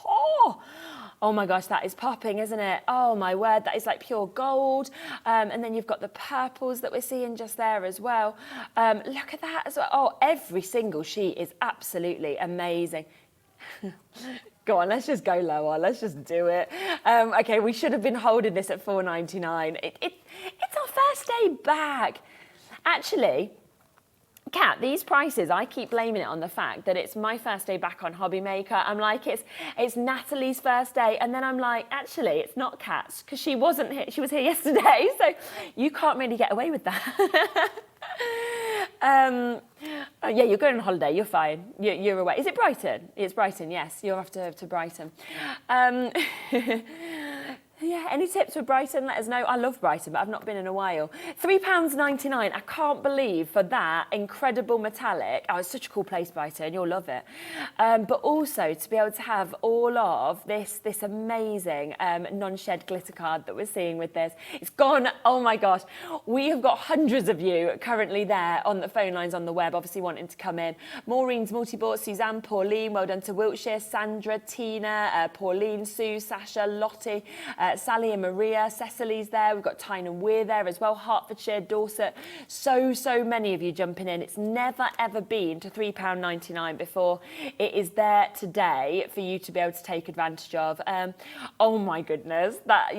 Oh my gosh, that is popping, isn't it? Oh my word, that is like pure gold. And then you've got the purples that we're seeing just there as well. Look at that as well. Oh, every single sheet is absolutely amazing. Go on, let's just go lower. Let's just do it. Okay, we should have been holding this at $4.99. It's our first day back. Actually, Kat, these prices, I keep blaming it on the fact that it's my first day back on HobbyMaker. I'm like, it's Natalie's first day. And then I'm like, actually, it's not Kat's because she wasn't here. She was here yesterday. So you can't really get away with that. Yeah, you're going on holiday. You're fine. You're away. Is it Brighton? It's Brighton, yes. You're off to Brighton. Yeah, any tips for Brighton? Let us know. I love Brighton, but I've not been in a while. £3.99. I can't believe for that incredible metallic. Oh, it's such a cool place, Brighton. You'll love it. But also to be able to have all of this amazing non-shed glitter card that we're seeing with this. It's gone. Oh my gosh. We have got hundreds of you currently there on the phone lines on the web, obviously wanting to come in. Maureen's multi-bought, Suzanne, Pauline, well done to Wiltshire, Sandra, Tina, Pauline, Sue, Sasha, Lottie, Sally and Maria, Cecily's there. We've got Tyne and Weir there as well, Hertfordshire, Dorset. So many of you jumping in. It's never ever been to £3.99 before. It is there today for you to be able to take advantage of. Oh my goodness, that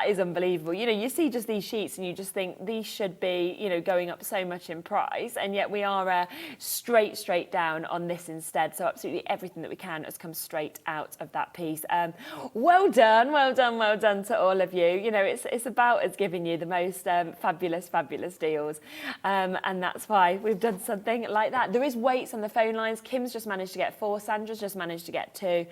is unbelievable. You know, you see just these sheets and you just think these should be, you know, going up so much in price, and yet we are straight down on this instead. So absolutely everything that we can has come straight out of that piece. Well done to all of you. You know, it's about us giving you the most fabulous deals, and that's why we've done something like that. There is weights on the phone lines. Kim's just managed to get 4. Sandra's just managed to get 2.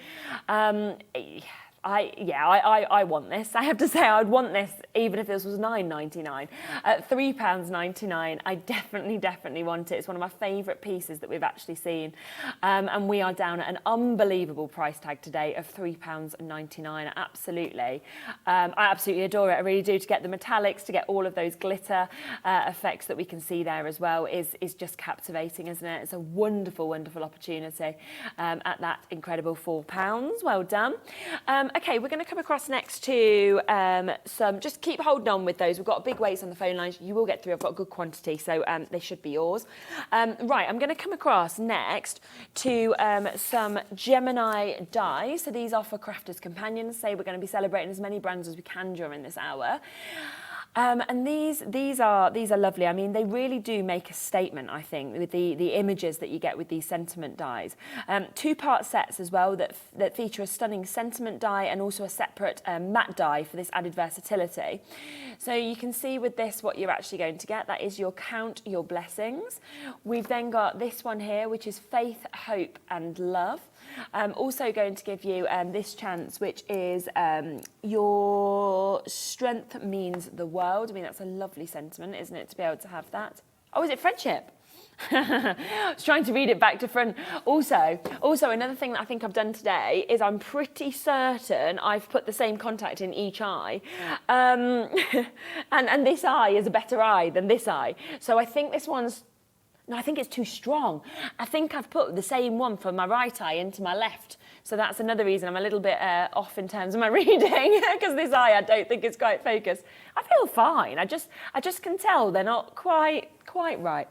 I want this. I have to say I'd want this even if this was £9.99. At £3.99, I definitely want it. It's one of my favourite pieces that we've actually seen. And we are down at an unbelievable price tag today of £3.99. Absolutely. I absolutely adore it. I really do. To get the metallics, to get all of those glitter effects that we can see there as well is just captivating, isn't it? It's a wonderful opportunity at that incredible £4. Well done. Okay, we're going to come across next to some, just keep holding on with those. We've got big weights on the phone lines. You will get through. I've got a good quantity, so they should be yours. Right, I'm going to come across next to some Gemini dies. So these are for Crafters Companions. Say we're going to be celebrating as many brands as we can during this hour. And these are lovely. I mean, they really do make a statement, I think, with the images that you get with these sentiment dies. Two-part sets as well that feature a stunning sentiment die and also a separate matte die for this added versatility. So you can see with this what you're actually going to get. That is your Count Your Blessings. We've then got this one here, which is Faith, Hope and Love. Also going to give you this chance, which is your strength means the world. I mean, that's a lovely sentiment, isn't it, to be able to have that? Oh, is it friendship? I was trying to read it back to front. Also, another thing that I think I've done today is I'm pretty certain I've put the same contact in each eye. And this eye is a better eye than this eye. So I think this one's, no, I think it's too strong. I think I've put the same one from my right eye into my left. So that's another reason I'm a little bit off in terms of my reading, because this eye I don't think is quite focused. I feel fine. I just can tell they're not quite right.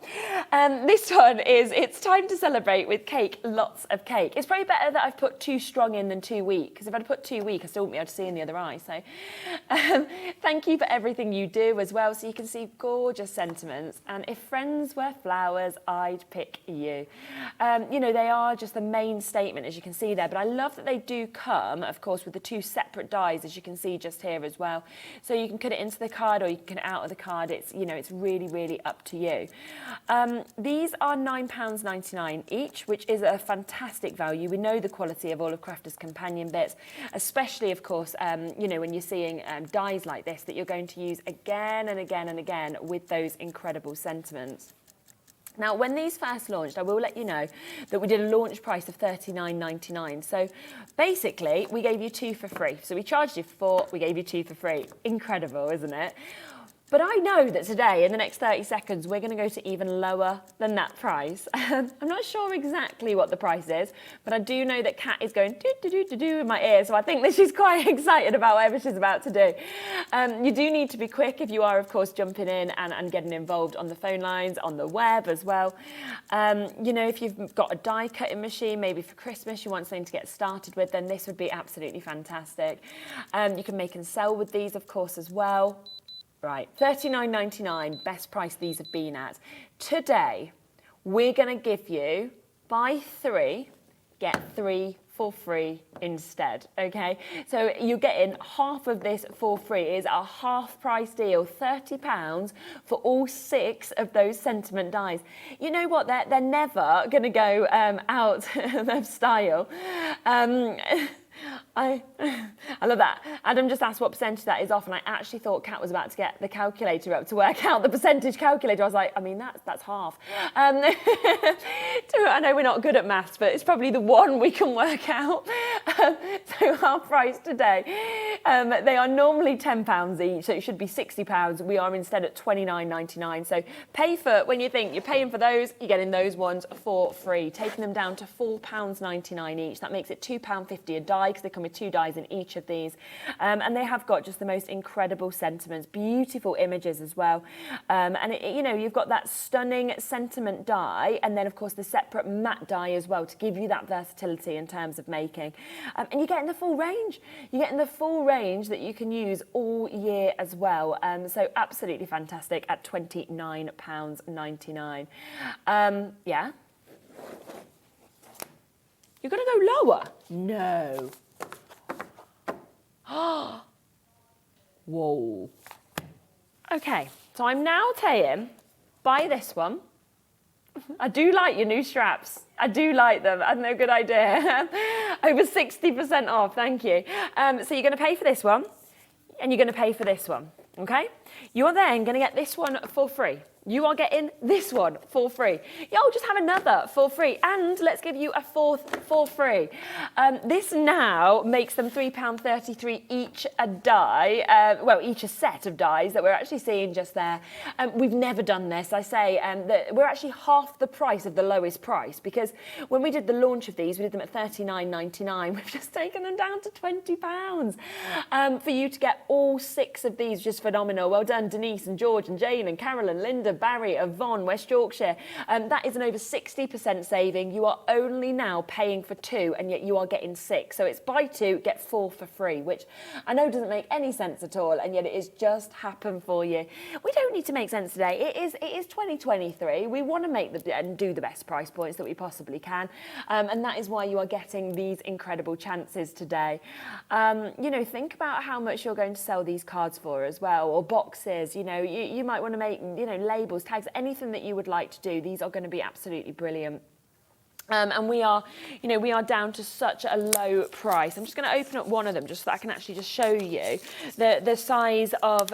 This one is It's Time to Celebrate with Cake, Lots of Cake. It's probably better that I've put too strong in than too weak, because if I'd put too weak, I still wouldn't be able to see in the other eye. So thank you for everything you do as well, so you can see gorgeous sentiments. And if friends were flowers, I'd pick you. You know, they are just the main statement, as you can see there, but I love that they do come, of course, with the two separate dies, as you can see just here as well. So you can cut it into the card or you can cut it out of the card. It's, you know, it's really, really up to you. These are £9.99 each, which is a fantastic value. We know the quality of all of Crafters Companion bits, especially, of course, you know, when you're seeing dies like this that you're going to use again and again and again with those incredible sentiments. Now, when these first launched, I will let you know that we did a launch price of $39.99. So basically, we gave you two for free. So we charged you for four, we gave you two for free. Incredible, isn't it? But I know that today, in the next 30 seconds, we're going to go to even lower than that price. I'm not sure exactly what the price is, but I do know that Kat is going do-do-do-do-do in my ear, so I think that she's quite excited about whatever she's about to do. You do need to be quick if you are, of course, jumping in and getting involved on the phone lines, on the web as well. You know, if you've got a die cutting machine, maybe for Christmas, you want something to get started with, then this would be absolutely fantastic. You can make and sell with these, of course, as well. Right, $39.99, best price these have been at. Today, we're going to give you, buy three, get three for free instead, okay? So you're getting half of this for free. It is a half price deal, £30 for all 6 of those sentiment dies. You know what, they're never going to go out of style. I love that. Adam just asked what percentage that is off, and I actually thought Kat was about to get the calculator up to work out the percentage calculator. I was like, I mean, that's half. I know we're not good at maths, but it's probably the one we can work out. So half price today. They are normally £10 each, so it should be £60. We are instead at $29.99. So pay for, when you think you're paying for those, you're getting those ones for free, taking them down to £4.99 each. That makes it £2.50 a die, because they come with 2 dies in each of these, and they have got just the most incredible sentiments, beautiful images as well, and you know, you've got that stunning sentiment die, and then of course the separate matte die as well to give you that versatility in terms of making, and you're getting the full range. You're getting the full range that you can use all year as well, so absolutely fantastic at £29.99. Yeah. You're going to go lower? No. Whoa. Okay, so I'm now saying, buy this one. I do like your new straps. I do like them. I know, good idea. Over 60% off, thank you. So you're going to pay for this one, and you're going to pay for this one, okay? You're then going to get this one for free. you are getting this one for free. You'll just have another for free, and let's give you a fourth for free. This now makes them £3.33 each a die, well, each a set of dies that we're actually seeing just there. We've never done this. I say that we're actually half the price of the lowest price, because when we did the launch of these, we did them at £39.99. We've just taken them down to £20 for you to get all 6 of these, which is phenomenal. Well done, Denise and George and Jane and Carol and Linda, Barry, Yvonne, West Yorkshire. That is an over 60% saving. You are only now paying for 2, and yet you are getting 6. So it's buy 2, get 4 for free, which I know doesn't make any sense at all, and yet it is just happened for you. We don't need to make sense today. It is 2023. We want to make and do the best price points that we possibly can, and that is why you are getting these incredible chances today. You know, think about how much you're going to sell these cards for as well, or boxes. You know, you might want to make, you know, labels, tags, anything that you would like to do. These are going to be absolutely brilliant. And we are, you know, we are down to such a low price. I'm just going to open up one of them just so that I can actually just show you the size of,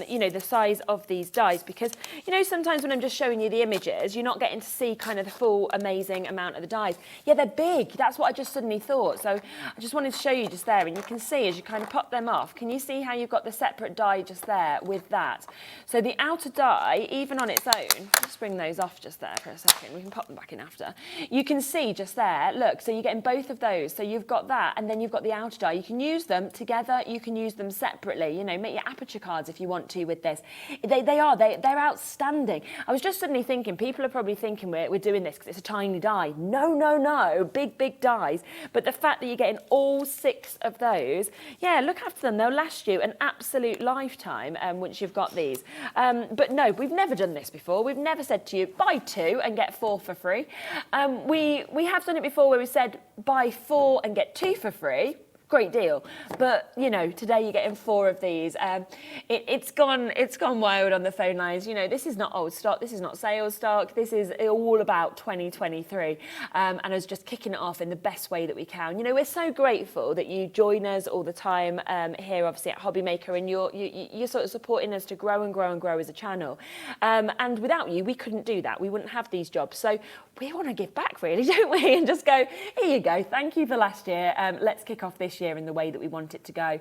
you know, the size of these dies, because, you know, sometimes when I'm just showing you the images, you're not getting to see kind of the full amazing amount of the dies. Yeah, they're big. That's what I just suddenly thought. So I just wanted to show you just there, and you can see as you kind of pop them off, can you see how you've got the separate die just there with that? So the outer die, even on its own, let's bring those off just there for a second. We can pop them back in after. You can see just there, look, so you're getting both of those. So you've got that, and then you've got the outer die. You can use them together, you can use them separately, you know, make your aperture cards if you want to with this. They're outstanding. I was just suddenly thinking, people are probably thinking we're doing this because it's a tiny die. No, big dies. But the fact that you're getting all 6 of those, yeah, look after them. They'll last you an absolute lifetime once you've got these. But no, we've never done this before. We've never said to you, buy 2 and get 4 for free. We have done it before where we said buy 4 and get 2 for free. Great deal, but you know, today you're getting 4 of these. It's gone wild on the phone lines. You know, this is not old stock, this is not sales stock, this is all about 2023, and us just kicking it off in the best way that we can. You know, we're so grateful that you join us all the time here, obviously at HobbyMaker, and you're sort of supporting us to grow and grow and grow as a channel. And without you, we couldn't do that. We wouldn't have these jobs. So we want to give back, really, don't we? And just go, here you go. Thank you for last year. Let's kick off this year in the way that we want it to go.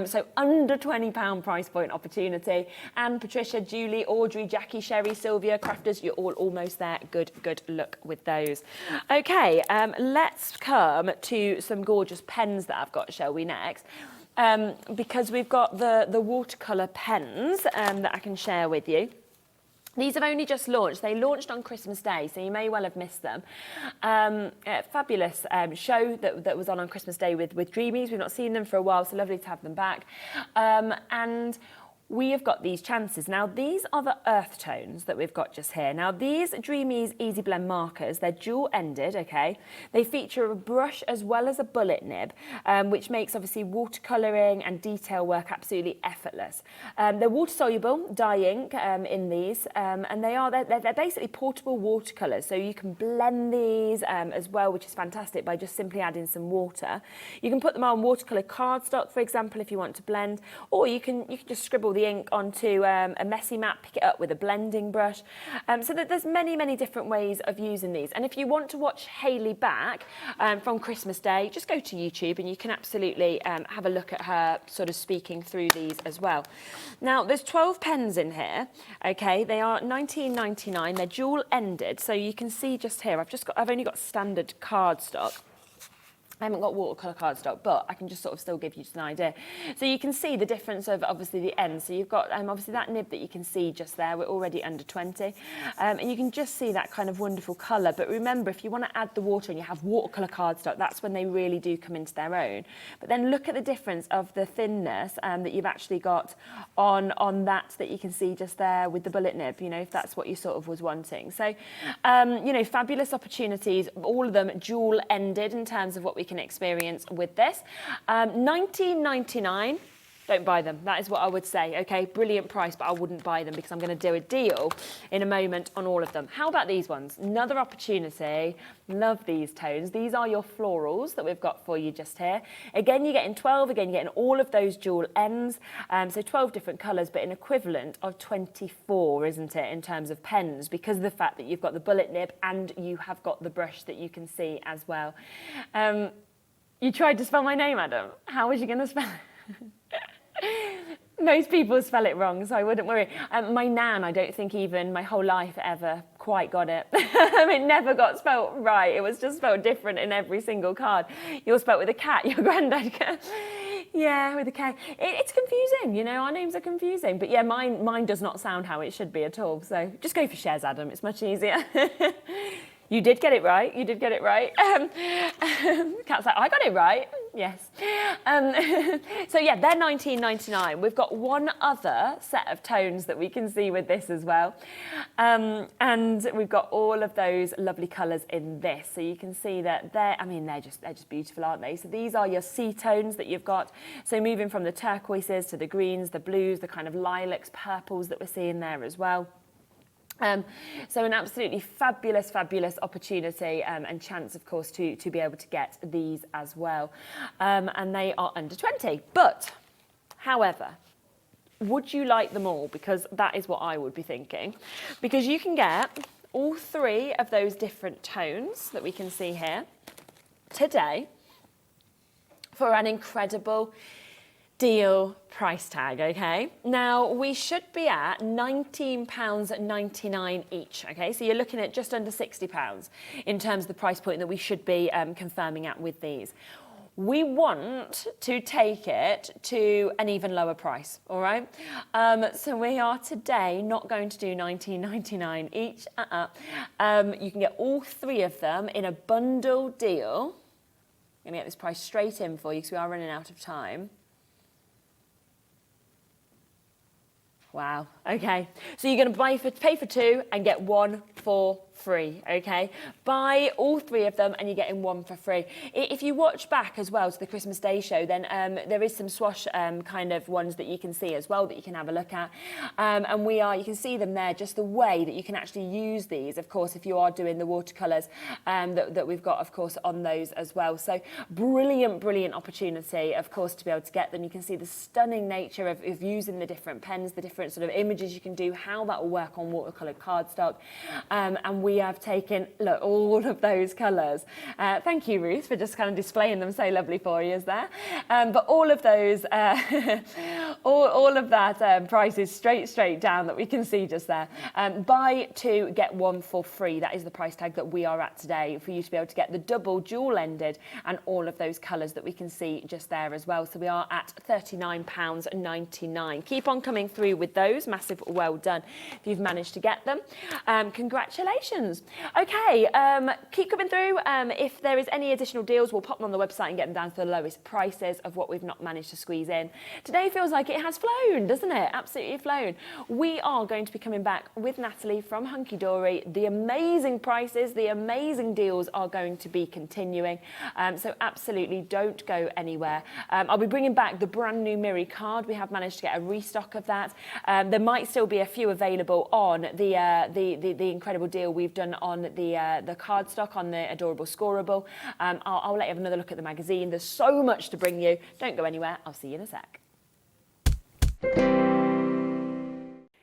So under £20 price point opportunity. And Patricia, Julie, Audrey, Jackie, Sherry, Sylvia, crafters, you're all almost there. Good luck with those. Okay, let's come to some gorgeous pens that I've got, shall we, next? Because we've got the watercolour pens that I can share with you. These have only just launched. They launched on Christmas Day, so you may well have missed them. Fabulous show that was on Christmas Day with Dreamies. We've not seen them for a while, so lovely to have them back. And we have got these chances. Now, these are the earth tones that we've got just here. Now, these Dreamies Easy Blend markers, they're dual-ended, okay? They feature a brush as well as a bullet nib, which makes, obviously, watercolouring and detail work absolutely effortless. They're water-soluble, dye ink in these, and they're basically portable watercolours, so you can blend these as well, which is fantastic, by just simply adding some water. You can put them on watercolour cardstock, for example, if you want to blend, or you can just scribble the ink onto a messy mat, pick it up with a blending brush. So that there's many different ways of using these. And if you want to watch Hayley back from Christmas Day, just go to YouTube and you can absolutely have a look at her sort of speaking through these as well. Now, there's 12 pens in here, okay? They are £19.99. They're dual-ended, so you can see just here, I've only got standard cardstock. I haven't got watercolour cardstock, but I can just sort of still give you just an idea. So you can see the difference of, obviously, the ends. So you've got, obviously, that nib that you can see just there. We're already under 20. And you can just see that kind of wonderful colour. But remember, if you want to add the water and you have watercolour cardstock, that's when they really do come into their own. But then look at the difference of the thinness that you've actually got on that you can see just there with the bullet nib, you know, if that's what you sort of was wanting. So, you know, fabulous opportunities, all of them dual-ended in terms of what we can experience with this. £19.99. Don't buy them. That is what I would say, okay? Brilliant price, but I wouldn't buy them because I'm going to do a deal in a moment on all of them. How about these ones? Another opportunity. Love these tones. These are your florals that we've got for you just here. Again, you're getting 12. Again, you're getting all of those jewel ends. So 12 different colours, but an equivalent of 24, isn't it, in terms of pens, because of the fact that you've got the bullet nib and you have got the brush that you can see as well. You tried to spell my name, Adam. How was you going to spell it? Most people spell it wrong, so I wouldn't worry. My nan, I don't think even my whole life ever quite got it. It never got spelt right. It was just spelled different in every single card. You're spelt with a cat, your granddad. Yeah, with a K. It's confusing, you know, our names are confusing. But yeah, mine does not sound how it should be at all. So just go for shares, Adam. It's much easier. You did get it right. You did get it right. Cat's like, I got it right. Yes. So yeah, they're $19.99. We've got one other set of tones that we can see with this as well. And we've got all of those lovely colours in this. So you can see that they're just beautiful, aren't they? So these are your sea tones that you've got. So moving from the turquoises to the greens, the blues, the kind of lilacs, purples that we're seeing there as well. So an absolutely fabulous, fabulous opportunity and chance, of course, to be able to get these as well. And they are under 20. But, however, would you like them all? Because that is what I would be thinking. Because you can get all three of those different tones that we can see here today for an incredible deal price tag, okay? Now, we should be at £19.99 each, okay? So you're looking at just under £60 in terms of the price point that we should be confirming at with these. We want to take it to an even lower price, all right? So we are today not going to do £19.99 each. You can get all three of them in a bundle deal. I'm gonna get this price straight in for you because we are running out of time. Wow, okay. So you're going to pay for two and get one for free, okay? Buy all three of them and you're getting one for free. If you watch back as well to the Christmas Day show, then there is some swatch kind of ones that you can see as well that you can have a look at. And you can see them there, just the way that you can actually use these, of course, if you are doing the watercolours that we've got, of course, on those as well. So brilliant, brilliant opportunity, of course, to be able to get them. You can see the stunning nature of using the different pens, the different sort of images you can do, how that will work on watercolour cardstock. And we have taken, look, all of those colours. Thank you, Ruth, for just kind of displaying them so lovely for you there. But all of those, all of that price is straight down that we can see just there. Buy two, get one for free. That is the price tag that we are at today for you to be able to get the double dual-ended and all of those colours that we can see just there as well. So we are at £39.99. Keep on coming through with those. Massive well done if you've managed to get them. Congratulations. Okay, keep coming through. If there is any additional deals, we'll pop them on the website and get them down to the lowest prices of what we've not managed to squeeze in. Today feels like it has flown, doesn't it? Absolutely flown. We are going to be coming back with Natalie from Hunkydory. The amazing prices, the amazing deals are going to be continuing. So absolutely don't go anywhere. I'll be bringing back the brand new Miri card. We have managed to get a restock of that. There might still be a few available on the incredible deal we've done on the cardstock, on the adorable scoreable. I'll let you have another look at the magazine. There's so much to bring you. Don't go anywhere. I'll see you in a sec.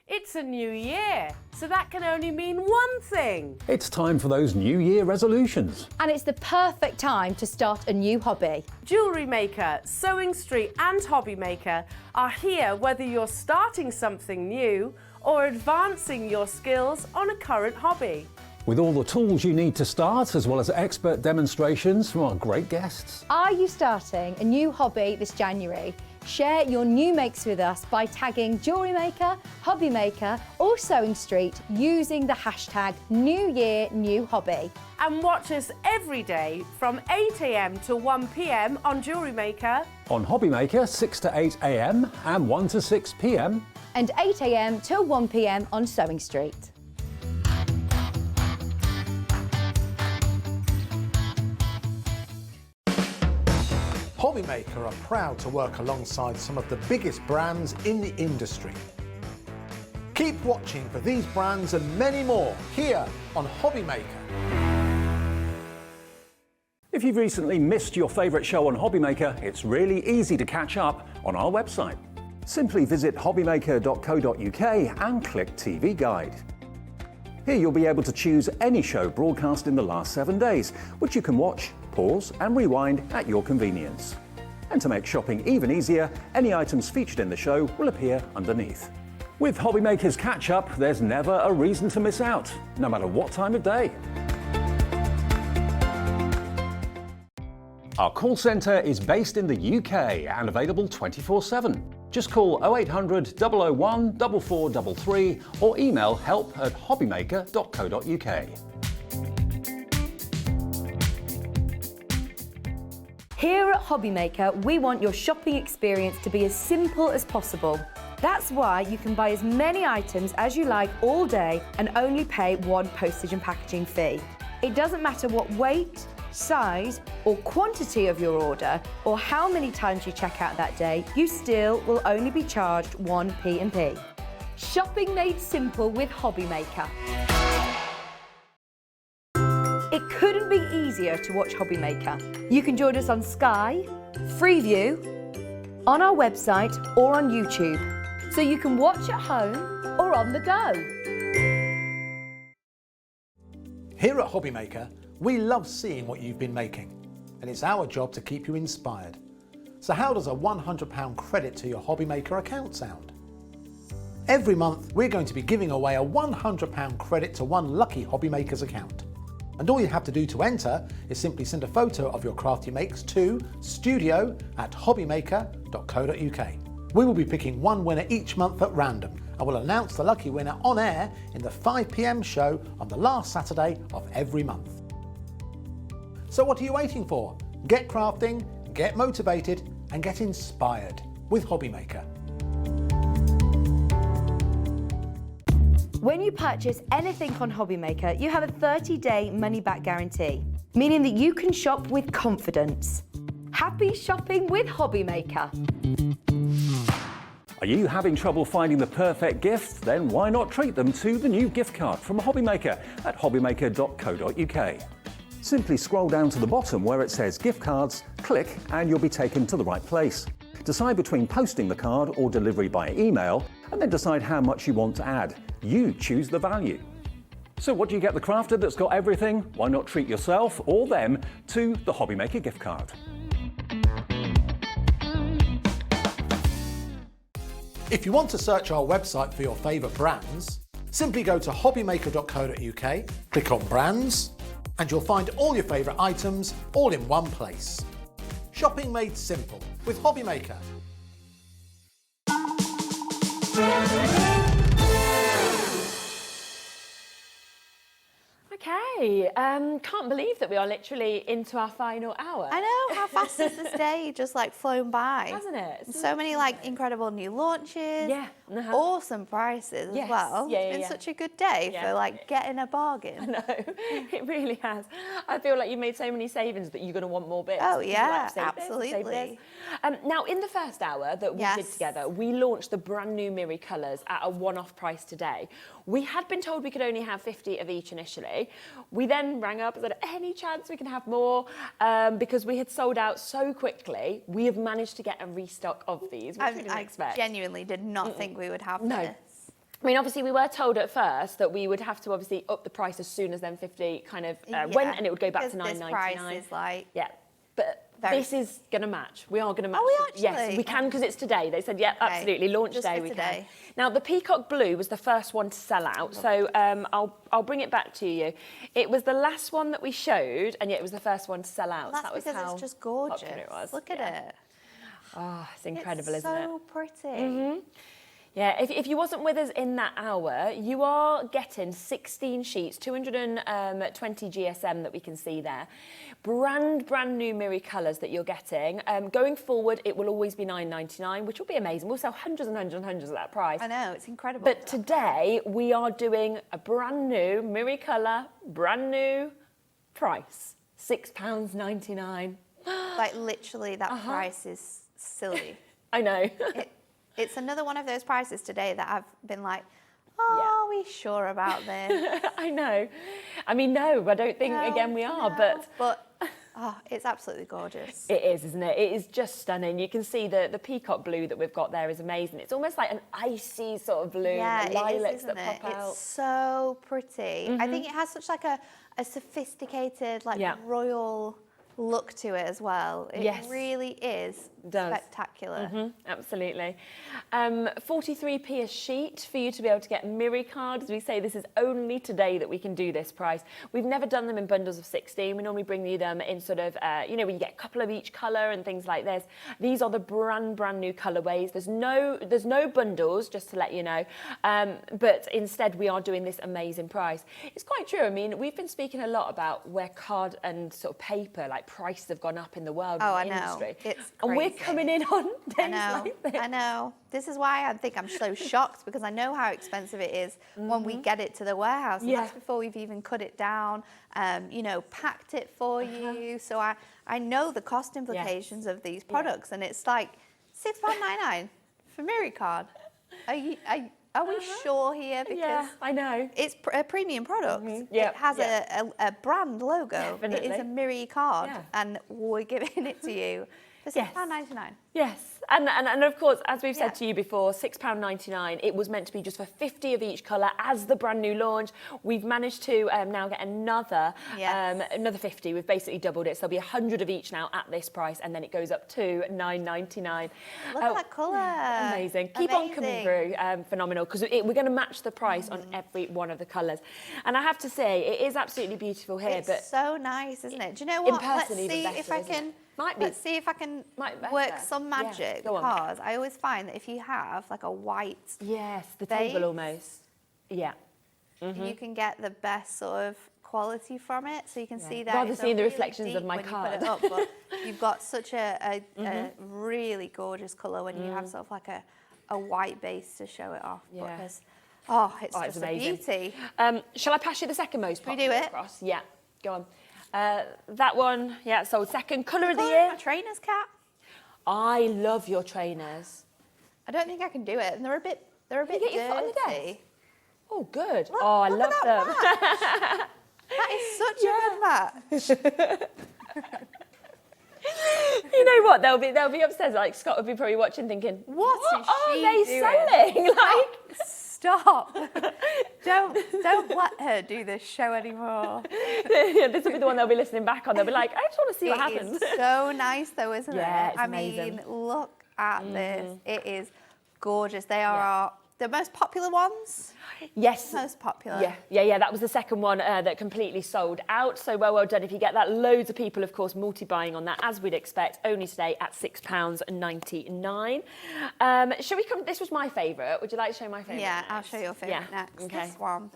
It's a new year, so that can only mean one thing. It's time for those New Year resolutions. And it's the perfect time to start a new hobby. Jewellery Maker, Sewing Street and HobbyMaker are here whether you're starting something new or advancing your skills on a current hobby. With all the tools you need to start, as well as expert demonstrations from our great guests. Are you starting a new hobby this January? Share your new makes with us by tagging Jewellery Maker, HobbyMaker or Sewing Street using the hashtag NewYearNewHobby. And watch us every day from 8 AM to 1 PM on Jewellery Maker. On HobbyMaker, 6 to 8 AM and 1 to 6 PM. And 8 AM till 1 PM on Sewing Street. HobbyMaker are proud to work alongside some of the biggest brands in the industry. Keep watching for these brands and many more here on HobbyMaker. If you've recently missed your favourite show on HobbyMaker, it's really easy to catch up on our website. Simply visit hobbymaker.co.uk and click TV Guide. Here you'll be able to choose any show broadcast in the last 7 days, which you can watch, pause and rewind at your convenience. And to make shopping even easier, any items featured in the show will appear underneath. With HobbyMaker's catch-up, there's never a reason to miss out, no matter what time of day. Our call centre is based in the UK and available 24/7. Just call 0800 001 4433 or email help@hobbymaker.co.uk. Here at HobbyMaker, we want your shopping experience to be as simple as possible. That's why you can buy as many items as you like all day and only pay one postage and packaging fee. It doesn't matter what weight, size or quantity of your order or how many times you check out that day, you still will only be charged one P&P. Shopping made simple with HobbyMaker. It couldn't be easier to watch HobbyMaker. You can join us on Sky, Freeview, on our website or on YouTube, so you can watch at home or on the go. Here at HobbyMaker, we love seeing what you've been making, and it's our job to keep you inspired. So how does a £100 credit to your HobbyMaker account sound? Every month, we're going to be giving away a £100 credit to one lucky HobbyMaker's account. And all you have to do to enter is simply send a photo of your crafty makes to studio@hobbymaker.co.uk. We will be picking one winner each month at random and will announce the lucky winner on air in the 5 PM show on the last Saturday of every month. So what are you waiting for? Get crafting, get motivated and get inspired with HobbyMaker. When you purchase anything on HobbyMaker, you have a 30-day money-back guarantee, meaning that you can shop with confidence. Happy shopping with HobbyMaker. Are you having trouble finding the perfect gift? Then why not treat them to the new gift card from HobbyMaker at hobbymaker.co.uk. Simply scroll down to the bottom where it says gift cards, click and you'll be taken to the right place. Decide between posting the card or delivery by email and then decide how much you want to add. You choose the value. So what do you get the crafter that's got everything? Why not treat yourself or them to the HobbyMaker gift card? If you want to search our website for your favourite brands, simply go to hobbymaker.co.uk, click on brands, and you'll find all your favourite items all in one place. Shopping made simple with HobbyMaker. Okay, can't believe that we are literally into our final hour. I know, how fast has this day just like flown by? Hasn't it? So many like incredible new launches. Yeah. Awesome prices as well. It's been such a good day for like getting a bargain. I know, it really has. I feel like you've made so many savings that you're going to want more bits. Oh yeah, like, save absolutely. this. Now in the first hour that we did together, we launched the brand new Miri colours at a one-off price today. We had been told we could only have 50 of each initially. We then rang up and said, any chance we can have more? Because we had sold out so quickly, we have managed to get a restock of these, which we didn't expect. I genuinely did not think we would have this. I mean, obviously, we were told at first that we would have to obviously up the price as soon as then 50 kind of went, and it would go back to $9.99. This price is like... Yeah, but this is going to match. We are going to match. Are we actually? Yes, we can because it's today. They said, yeah, absolutely, launch day we can. Now, the peacock blue was the first one to sell out, so I'll bring it back to you. It was the last one that we showed, and yet it was the first one to sell out. That's because it's just gorgeous. It was. Look at it. Oh, it's incredible, isn't it? It's so pretty. Yeah, if you wasn't with us in that hour, you are getting 16 sheets, 220 GSM that we can see there. Brand new Miri colours that you're getting. Going forward, it will always be $9.99, which will be amazing. We'll sell hundreds and hundreds and hundreds at that price. I know, it's incredible. But today, we are doing a brand new Miri colour, brand new price, £6.99. Like literally that price is silly. I know. It's another one of those prices today that I've been like, are we sure about this? I know. I mean, no, I don't think, again, we are, But it's absolutely gorgeous. It is, isn't it? It is just stunning. You can see the peacock blue that we've got there is amazing. It's almost like an icy sort of blue, Yeah, the lilacs isn't that pop out. It's so pretty. I think it has such like a sophisticated, like royal look to it as well. It really is spectacular. Absolutely. 43p a sheet for you to be able to get Miri cards. We say this is only today that we can do this price. We've never done them in bundles of 16. We normally bring you them in sort of, you know, when you get a couple of each colour and things like this. These are the brand new colourways. There's no bundles, just to let you know. But instead we are doing this amazing price. It's quite true. I mean, we've been speaking a lot about where card and sort of paper, like prices have gone up in the world in the industry. It's crazy. And we're coming in on days like this. I know. This is why I think I'm so shocked, because I know how expensive it is when we get it to the warehouse. And that's before we've even cut it down, you know, packed it for you. So I know the cost implications of these products, and it's like £6.99 for Miri card. Are we sure here? Because I know. It's a premium product. It has a brand logo. Definitely. It is a Miri card, and we're giving it to you for £6.99. Yes, and of course, as we've said to you before, £6.99. It was meant to be just for 50 of each colour as the brand new launch. We've managed to now get another 50. We've basically doubled it, so there'll be 100 of each now at this price, and then it goes up to £9.99. Look at that colour. Amazing. Keep on coming through. Phenomenal, because we're going to match the price on every one of the colours. And I have to say, it is absolutely beautiful here. It's so nice, isn't it? Do you know what? Let's see if I can. Let's see if I can work some magic, because I always find that if you have like a white the table almost, you can get the best sort of quality from it. So you can see that. Rather seeing the really reflections of my when card. You put it up, but you've got such a really gorgeous colour when you have sort of like a white base to show it off. Because, it's just amazing. a beauty. Shall I pass you the second most popular? We do it. Across? Yeah, go on. That one, sold second. Colour of the year. My trainer's cap. I love your trainers. I don't think I can do it, and they're a bit dirty. Your foot on the desk? Oh, good. Look, I love them. That is such a good match. You know what? They'll be upstairs. Like Scott would be probably watching, thinking, "What are they selling?" Like, stop! Don't let her do this show anymore. This will be the one they'll be listening back on. They'll be like, "I just want to see what happens." It's so nice, though, isn't it? Yeah, it's amazing. I mean, look at this. It is gorgeous. They are the most popular ones. Yes. Most popular. Yeah. That was the second one that completely sold out. So well done if you get that. Loads of people, of course, multi-buying on that, as we'd expect. Only today at £6.99. Shall we come? This was my favourite. Would you like to show my favourite? Yeah, next? I'll show your favourite next. Okay. This one.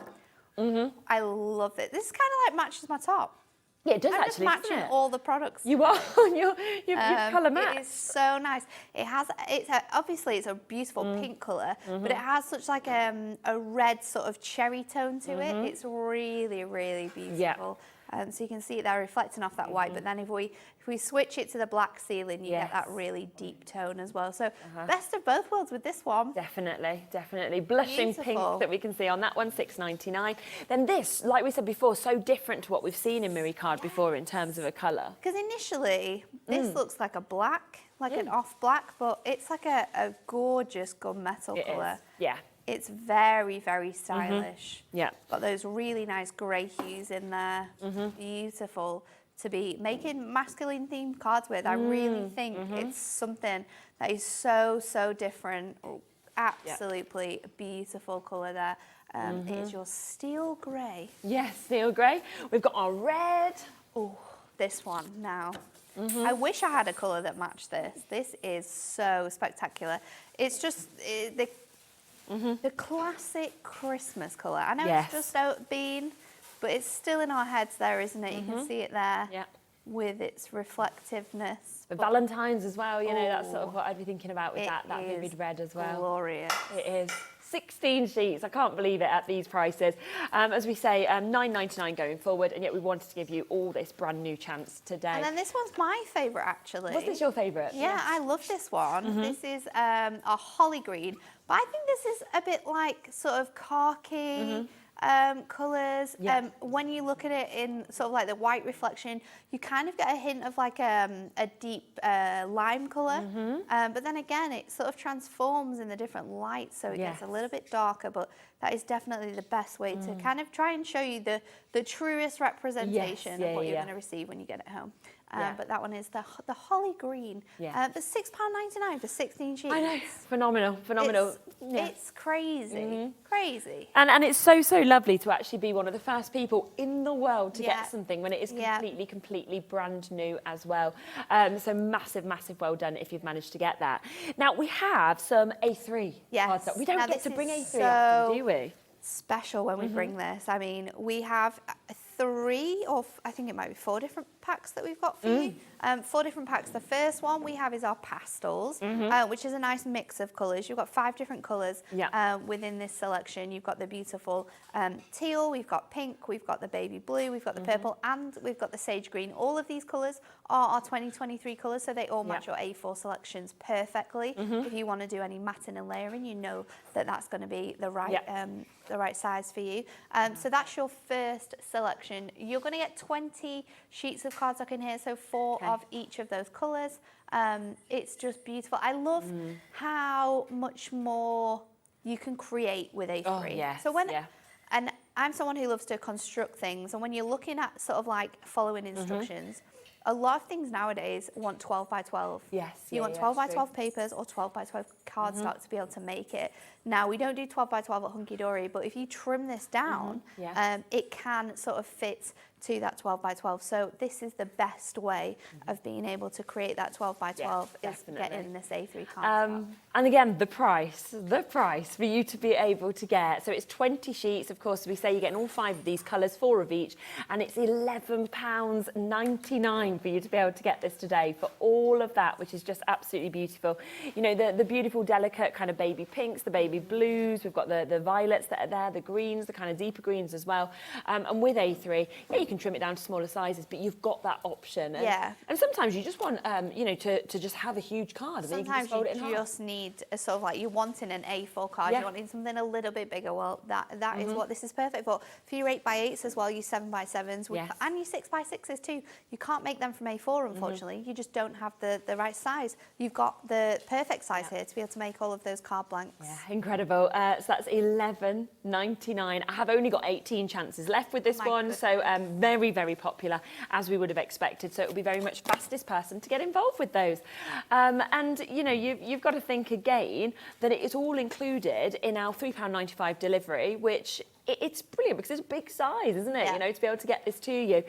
I love it. This kind of like matches my top. Yeah, it does I'm actually. just matching all the products. You are on your colour match. It is so nice. Obviously it's a beautiful pink colour, but it has such like a red sort of cherry tone to it. It's really, really beautiful. So you can see it there reflecting off that white, but then if we switch it to the black ceiling, you get that really deep tone as well. So best of both worlds with this one. Definitely. Blushing pink that we can see on that one, £6.99. Then this, like we said before, so different to what we've seen in Miri card before in terms of a colour. Because initially, this looks like a black, like an off black, but it's like a gorgeous gunmetal colour. Yeah. It's very, very stylish. Yeah. Got those really nice grey hues in there. Beautiful to be making masculine themed cards with. I really think it's something that is so, so different. Absolutely beautiful colour there. It is your steel grey. Yes, steel grey. We've got our red. Oh, this one now. I wish I had a colour that matched this. This is so spectacular. It's just the classic Christmas colour. I know it's just out bean, but it's still in our heads there, isn't it? You can see it there with its reflectiveness. But Valentine's as well, you know, that's sort of what I'd be thinking about with that vivid red as well. Glorious. It is 16 sheets. I can't believe it at these prices. As we say, $9.99 going forward, and yet we wanted to give you all this brand new chance today. And then this one's my favourite, actually. Was this your favourite? Yeah, yes. I love this one. This is a holly green, but I think this is a bit like sort of khaki. Colours. Yeah. When you look at it in sort of like the white reflection, you kind of get a hint of like a deep lime colour. But then again, it sort of transforms in the different lights, so it gets a little bit darker. But that is definitely the best way to kind of try and show you the truest representation of what you're going to receive when you get it home. But that one is the holly green. But £6.99 for 16 sheets. I know, phenomenal. It's crazy, crazy. And it's so lovely to actually be one of the first people in the world to get something when it is completely brand new as well. So massive well done if you've managed to get that. Now we have some A3 cardstock. We don't get to bring A3 often, do we? Special when we bring this. I mean, we have 3 or I think it might be 4 different packs that we've got for you. 4 different packs. The first one we have is our pastels, which is a nice mix of colours. You've got 5 different colours within this selection. You've got the beautiful teal, we've got pink, we've got the baby blue, we've got the purple, and we've got the sage green. All of these colours are our 2023 colours, so they all match your A4 selections perfectly. If you want to do any matting and layering, you know that that's going to be the right size for you. So that's your first selection. You're going to get 20 sheets of cardstock in here, so 4 of each of those colours. It's just beautiful. I love how much more you can create with A3. Oh, yes, so and I'm someone who loves to construct things, and when you're looking at sort of like following instructions, a lot of things nowadays want 12 by 12. Yes. You want 12 by 12 papers or 12 by 12 cardstock to be able to make it. Now, we don't do 12 by 12 at Hunkydory, but if you trim this down, it can sort of fit to that 12 by 12. So this is the best way of being able to create that 12 by 12 is getting this A3 cardstock. And again, the price for you to be able to get. So it's 20 sheets, of course, we say you're getting all 5 of these colours, 4 of each, and it's £11.99 for you to be able to get this today for all of that, which is just absolutely beautiful. You know, the beautiful, delicate kind of baby pinks, the baby blues, we've got the violets that are there, the greens, the kind of deeper greens as well. And with A3, you can trim it down to smaller sizes, but you've got that option. And sometimes you just want, you know, to just have a huge card. And sometimes then you can just fold it in half. Just need a sort of like, you're wanting an A4 card, you're wanting something a little bit bigger. Well, that is what this is perfect for. For your 8x8s as well, your 7x7s, and your 6x6s too. You can't make them from A4, unfortunately. You just don't have the right size. You've got the perfect size here to be able to make all of those card blanks. Yeah, incredible. So that's £11.99. I have only got 18 chances left with this one, so very popular, as we would have expected. So it will be very much fastest person to get involved with those. And you know, you've got to think again that it is all included in our £3.95 delivery, which it's brilliant because it's a big size, isn't it? You know, to be able to get this to you.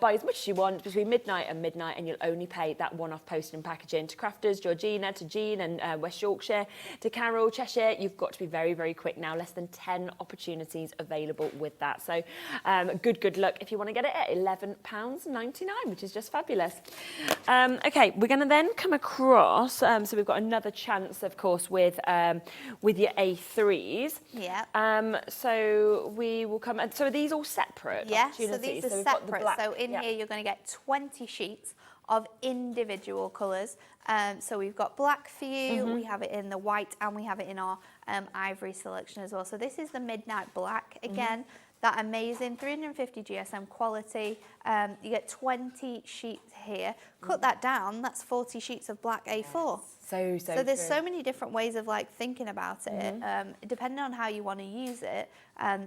Buy as much as you want between midnight, and you'll only pay that one-off postage and packaging. To Crafters, Georgina, to Jean and West Yorkshire, to Carol, Cheshire, you've got to be very quick now. Less than 10 opportunities available with that. So good luck if you want to get it at £11.99, which is just fabulous. Okay, we're going to then come across, so we've got another chance, of course, with your A3s. So we will come, and so are these all separate? Yes, so these are separate. So in here you're going to get 20 sheets of individual colours. So we've got black for you, we have it in the white, and we have it in our ivory selection as well. So this is the Midnight Black. Again, that amazing 350 GSM quality. You get 20 sheets here. Cut that down, that's 40 sheets of black A4. So there's so many different ways of like thinking about it. Depending on how you want to use it,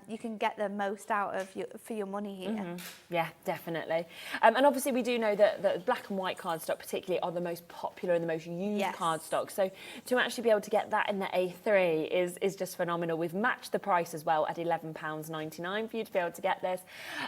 you can get the most out of for your money here. Yeah, definitely. And obviously we do know that black and white cardstock particularly are the most popular and the most used cardstock. So to actually be able to get that in the A3 is just phenomenal. We've matched the price as well at £11.99 for you to be able to get this.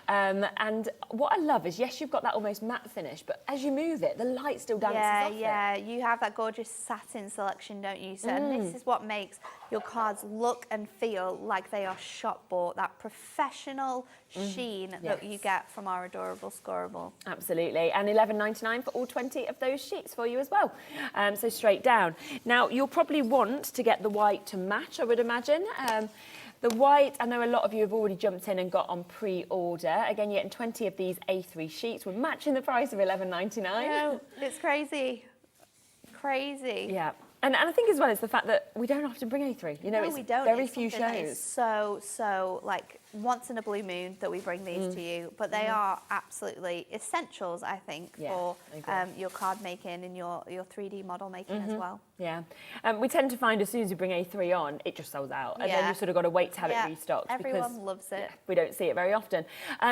And what I love is, yes, you've got that almost matte finish, but as you move it, the light still dances off it. You have that gorgeous satin selection, don't you? So and this is what makes your cards look and feel like they are shop bought, that professional sheen that you get from our adorable scoreable. Absolutely, and $11.99 for all 20 of those sheets for you as well. So straight down. Now, you'll probably want to get the white to match, I would imagine. The white, I know a lot of you have already jumped in and got on pre-order. Again, you're getting 20 of these A3 sheets. We're matching the price of $11.99. No, it's crazy. Crazy. Yeah. And I think as well it's the fact that we don't often bring A3. You know, No, it's we don't. very It's few something that is shows. so like once in a blue moon that we bring these to you, but they are absolutely essentials, I think, for your card making and your 3D model making as well. Yeah. We tend to find as soon as you bring A3 on, it just sells out. And then you've sort of got to wait to have it restocked. Everyone loves it. We don't see it very often.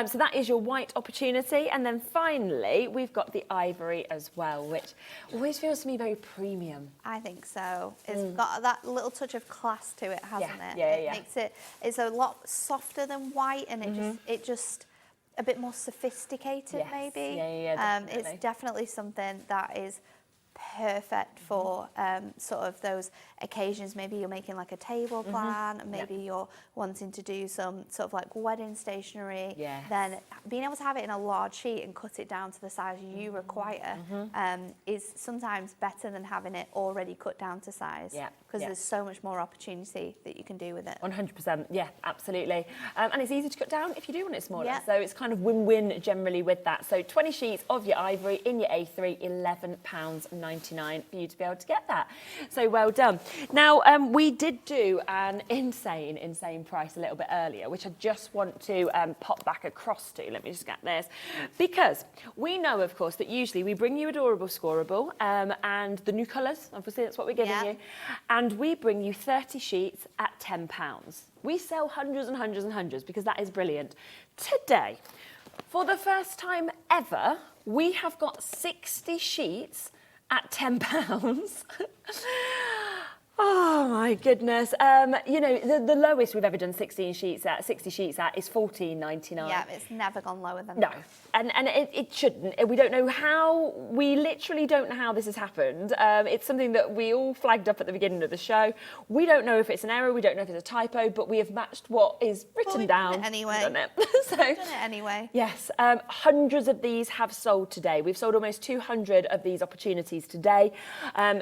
So that is your white opportunity. And then finally, we've got the ivory as well, which always feels to me very premium. I think so. It's got that little touch of class to it, hasn't it? Yeah, it makes it's a lot softer than white, and it just a bit more sophisticated, maybe. Definitely. It's definitely something that is perfect for sort of those occasions. Maybe you're making like a table plan, and maybe you're wanting to do some sort of like wedding stationery. Then being able to have it in a large sheet and cut it down to the size you require is sometimes better than having it already cut down to size. Because there's so much more opportunity that you can do with it. 100%, yeah, absolutely. And it's easy to cut down if you do want it smaller. So it's kind of win-win generally with that. So 20 sheets of your ivory in your A3, £11.99 for you to be able to get that. So well done. Now, we did do an insane price a little bit earlier, which I just want to pop back across to. Let me just get this. Because we know, of course, that usually we bring you Adorable Scoreable and the new colours, obviously that's what we're giving you. And we bring you 30 sheets at £10. We sell hundreds and hundreds and hundreds because that is brilliant. Today, for the first time ever, we have got 60 sheets at £10. Oh my goodness! You know, the lowest we've ever done 60 sheets at is $14.99. Yeah, it's never gone lower than no, that. and it shouldn't. We don't know how. We literally don't know how this has happened. It's something that we all flagged up at the beginning of the show. We don't know if it's an error. We don't know if it's a typo. But we have matched what is written down. Done it anyway. Done it. We've done it anyway. Yes, hundreds of these have sold today. We've sold almost 200 of these opportunities today.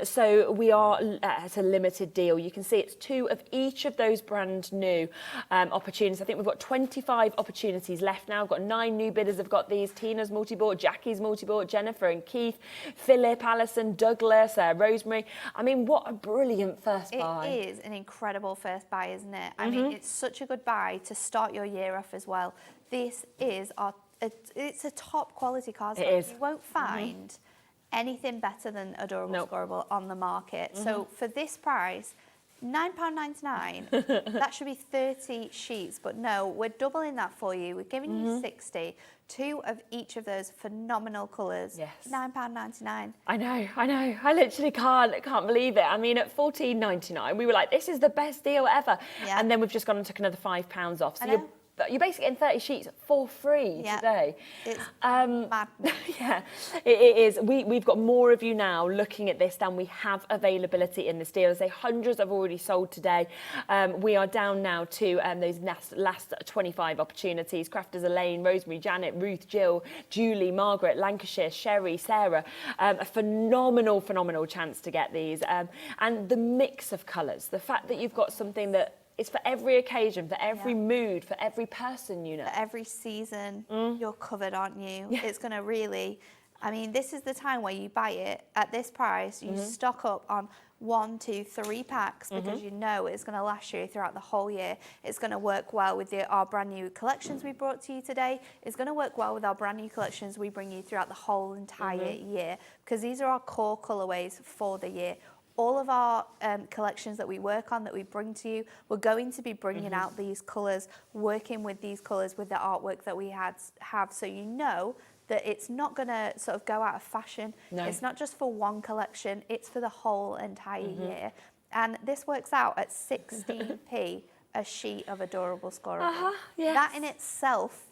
So we are at a limited deal. You can see it's 2 of each of those brand new opportunities. I think we've got 25 opportunities left now. We've got 9 new bidders have got these. Tina's multi-bought, Jackie's multi-bought, Jennifer and Keith, Philip, Alison, Douglas, Rosemary. I mean, what a brilliant first buy. It is an incredible first buy, isn't it? I mean, it's such a good buy to start your year off as well. This is it's a top quality card. It is. You won't find anything better than Adorable Scoreable on the market. So for this price, £9.99, that should be 30 sheets. But no, we're doubling that for you. We're giving you 60, 2 of each of those phenomenal colours. Yes. £9.99. I know. I literally can't believe it. I mean, at $14.99, we were like, this is the best deal ever. Yeah. And then we've just gone and took another £5 off. So you're basically getting 30 sheets for free today. It's mad. Yeah, it is. We've got more of you now looking at this than we have availability in this deal. As I say, hundreds have already sold today. We are down now to those last 25 opportunities. Crafters Elaine, Rosemary, Janet, Ruth, Jill, Julie, Margaret, Lancashire, Sherry, Sarah. A phenomenal chance to get these. And the mix of colours, the fact that you've got something that it's for every occasion, for every mood, for every person, you know. For every season, you're covered, aren't you? Yeah. It's going to really, I mean, this is the time where you buy it at this price, you stock up on 1, 2, 3 packs because you know it's going to last you throughout the whole year. It's going to work well with our brand new collections we brought to you today. It's going to work well with our brand new collections we bring you throughout the whole entire year, because these are our core colourways for the year. All of our collections that we work on, that we bring to you, we're going to be bringing out these colours, working with these colours, with the artwork that we have, so you know that it's not going to sort of go out of fashion. No. It's not just for one collection, it's for the whole entire year. And this works out at 16p a sheet of Adorable Scoreable. Yes. That in itself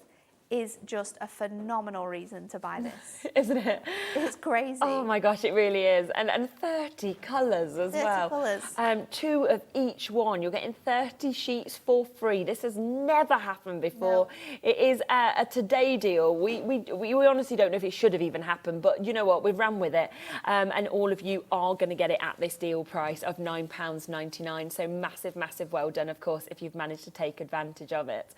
is just a phenomenal reason to buy this. Isn't it? It's crazy. Oh my gosh, it really is. And 30 colours as 30 well. colours. 2 of each one. You're getting 30 sheets for free. This has never happened before. No. It is a today deal. We honestly don't know if it should have even happened, but you know what? We've ran with it. And all of you are going to get it at this deal price of £9.99. So massive, massive well done, of course, if you've managed to take advantage of it.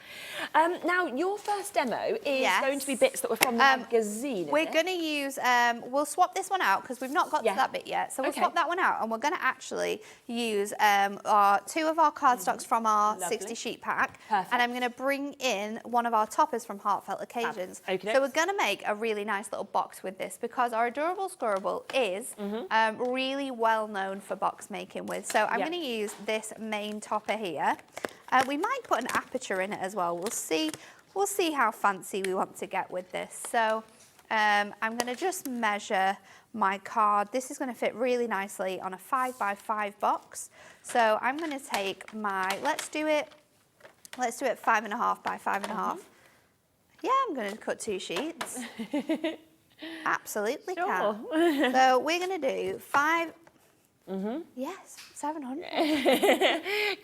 Now, your first demo is going to be bits that were from the magazine. We're going to use, we'll swap this one out because we've not got to that bit yet. So we'll swap that one out and we're going to actually use 2 of our cardstocks from our 60 sheet pack. Perfect. And I'm going to bring in one of our toppers from Heartfelt Occasions. Okay. So we're going to make a really nice little box with this because our adorable scorable is really well known for box making with. So I'm going to use this main topper here. We might put an aperture in it as well. We'll see how fancy we want to get with this. So I'm going to just measure my card. This is going to fit really nicely on a 5x5 box. So I'm going to take my, let's do it 5.5 by 5.5. Yeah, I'm going to cut 2 sheets. Absolutely can. So we're going to do 5. Yes, 700.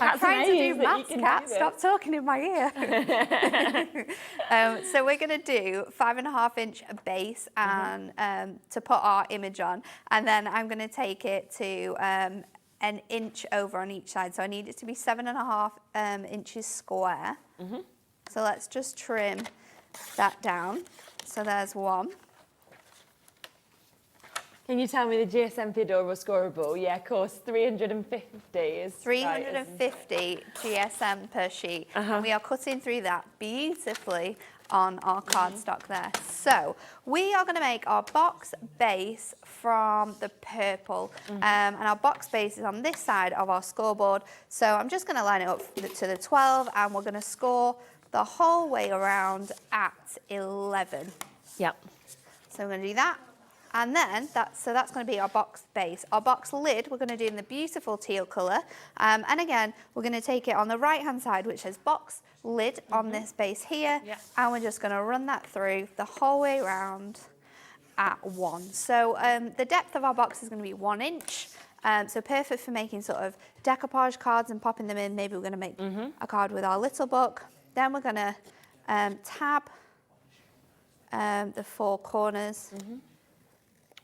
I'm trying to do maths, Kat. Stop talking in my ear. So we're going to do 5.5-inch base and to put our image on, and then I'm going to take it to an inch over on each side. So I need it to be 7.5 inches square. So let's just trim that down. So there's one. Can you tell me the GSM for the adorable scorable? Yeah, of course, 350 is 350 GSM per sheet. And we are cutting through that beautifully on our cardstock there. So we are going to make our box base from the purple, and our box base is on this side of our scoreboard. So I'm just going to line it up to the 12, and we're going to score the whole way around at 11. Yep. So we're going to do that. And then, that's going to be our box base. Our box lid, we're going to do in the beautiful teal colour. And again, we're going to take it on the right-hand side, which says box lid on this base here. And we're just going to run that through the whole way around at 1. So the depth of our box is going to be 1 inch. So perfect for making sort of decoupage cards and popping them in. Maybe we're going to make a card with our little book. Then we're going to tab the 4 corners.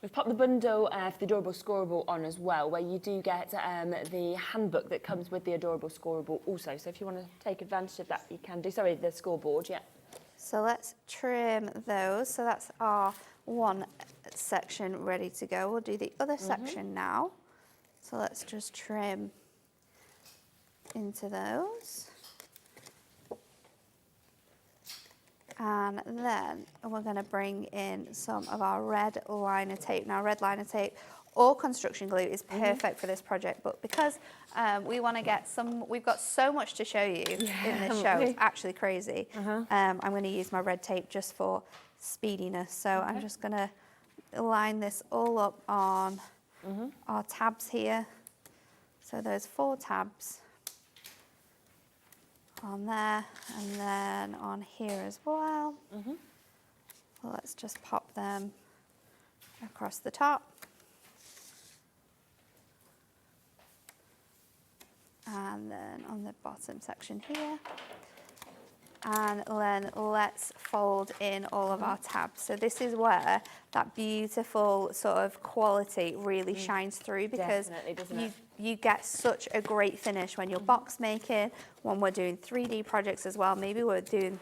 We've popped the bundle for the adorable scorable on as well, where you do get the handbook that comes with the adorable scorable also. So if you want to take advantage of that, you can do. Sorry, the scoreboard, So let's trim those. So that's our one section ready to go. We'll do the other section now. So let's just trim into those. And then we're going to bring in some of our red liner tape. Now, red liner tape or construction glue is perfect for this project, but because we want to get we've got so much to show you in this show, it's actually crazy. I'm going to use my red tape just for speediness. So I'm just going to line this all up on our tabs here. So there's 4 tabs on there, and then on here as well. Well, let's just pop them across the top. And then on the bottom section here. And then let's fold in all of our tabs. So this is where that beautiful sort of quality really shines through, because you get such a great finish when you're box making, when we're doing 3D projects as well. Maybe we're doing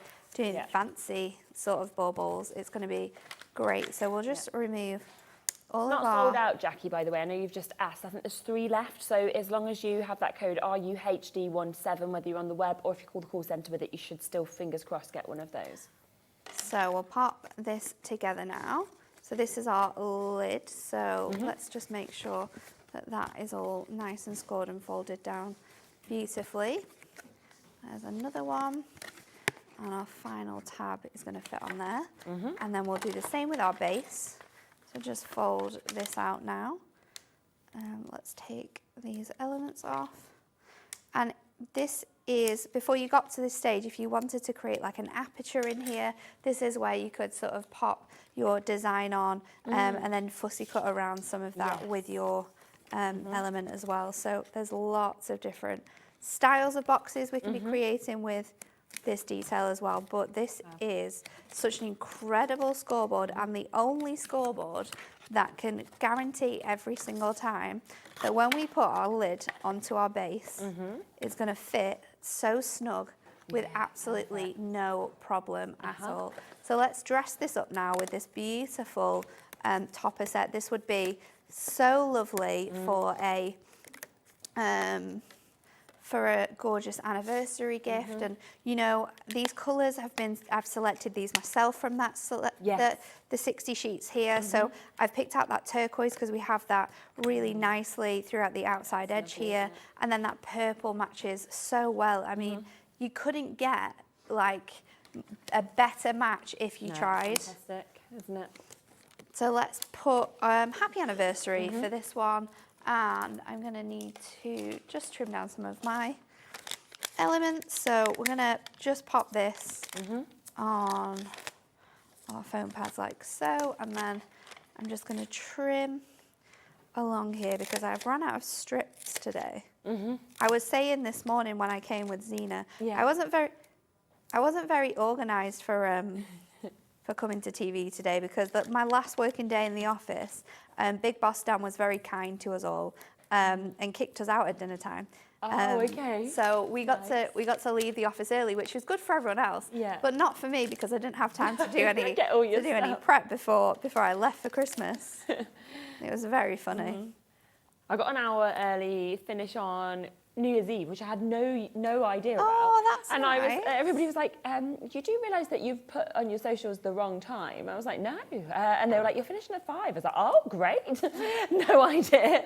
fancy sort of baubles. It's going to be great. So we'll just remove all of our... Not sold out, Jackie, by the way. I know you've just asked. I think there's 3 left. So as long as you have that code RUHD17, whether you're on the web or if you call the call centre with it, you should still, fingers crossed, get one of those. So we'll pop this together now. So this is our lid. So let's just make sure that that is all nice and scored and folded down beautifully. There's another one. And our final tab is going to fit on there. And then we'll do the same with our base. So just fold this out now. Let's take these elements off. And this is, before you got to this stage, if you wanted to create like an aperture in here, this is where you could sort of pop your design on and then fussy cut around some of that with your element as well. So there's lots of different styles of boxes we can be creating with this detail as well. But this is such an incredible scoreboard, and the only scoreboard that can guarantee every single time that when we put our lid onto our base, it's going to fit so snug with absolutely no problem at all. So let's dress this up now with this beautiful topper set. This would be so lovely for a gorgeous anniversary gift. And you know, these colours I've selected these myself from that the 60 sheets here. So I've picked out that turquoise because we have that really nicely throughout the outside edge here, and then that purple matches so well. I mean, you couldn't get like a better match if you tried. Fantastic, isn't it? So let's put happy anniversary for this one. And I'm going to need to just trim down some of my elements. So we're going to just pop this on our foam pads like so. And then I'm just going to trim along here because I've run out of strips today. I was saying this morning when I came with Zena, I wasn't very organised for coming to TV today because my last working day in the office, Big Boss Dan was very kind to us all and kicked us out at dinner time. Okay. So we got to leave the office early, which was good for everyone else, but not for me because I didn't have time to do any prep before I left for Christmas. It was very funny. I got an hour early finish on New Year's Eve, which I had no idea about. Oh, that's and nice. Everybody was like, you do realise that you've put on your socials the wrong time? I was like, no. And they were like, you're finishing at 5. I was like, oh, great. No idea.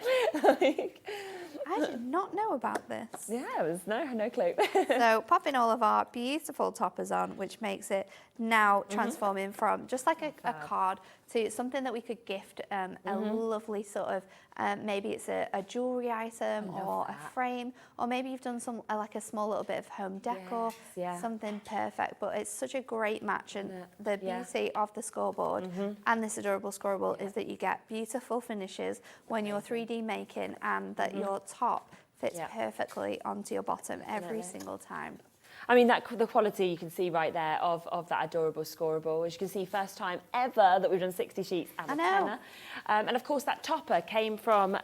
I did not know about this. Yeah, it was no clue. So popping all of our beautiful toppers on, which makes it now transforming from just like a card to something that we could gift a lovely sort of, maybe it's a jewellery item or a frame, or maybe you've done some like a small little bit of home decor, something perfect. But it's such a great match, and the beauty of the scoreboard and this adorable scoreboard is that you get beautiful finishes when you're 3D making, and that your top fits perfectly onto your bottom every single time. I mean, the quality you can see right there of that adorable scoreable. As you can see, first time ever that we've done 60 sheets and a tenner. And of course, that topper came from,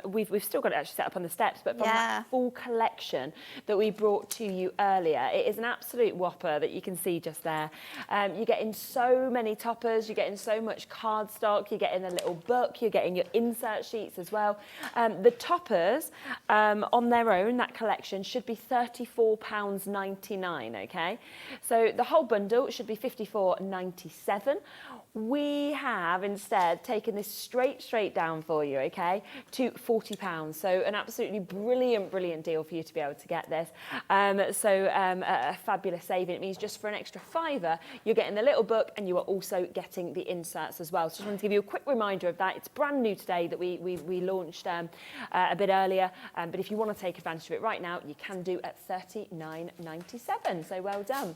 we've still got it actually set up on the steps, but from that full collection that we brought to you earlier. It is an absolute whopper that you can see just there. You're getting so many toppers, you're getting so much cardstock, you're getting a little book, you're getting your insert sheets as well. The toppers on their own, that collection, should be £34.99. Okay, so the whole bundle should be £54.97. We have instead taken this straight down for you, okay, to £40. So an absolutely brilliant deal for you to be able to get this. A fabulous saving. It means just for an extra £5, you're getting the little book, and you are also getting the inserts as well. So just wanted to give you a quick reminder of that. It's brand new today that we launched a bit earlier, but if you want to take advantage of it right now, you can do at £39.97. So well done.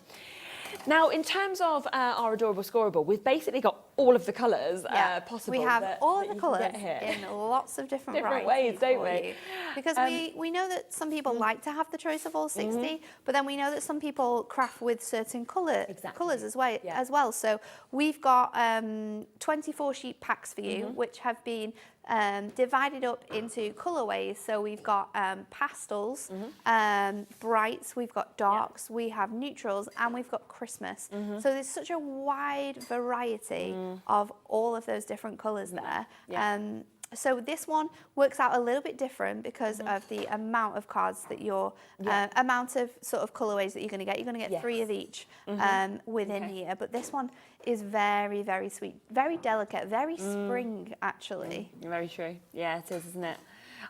Now, in terms of our adorable scoreable, we've basically got all of the colours possible. We have all of the colours in lots of different ways, don't we? Because we know that some people like to have the choice of all 60, but then we know that some people craft with certain colours as well. So we've got 24 sheet packs for you, which have been divided up into colourways. So we've got pastels, brights, we've got darks, we have neutrals, and we've got Christmas. So there's such a wide variety of all of those different colours there. So this one works out a little bit different because of the amount of cards that you're, amount of sort of colourways that you're going to get. You're going to get 3 of each within here. But this one is very sweet, very delicate, very spring actually. Very true. Yeah, it is, isn't it?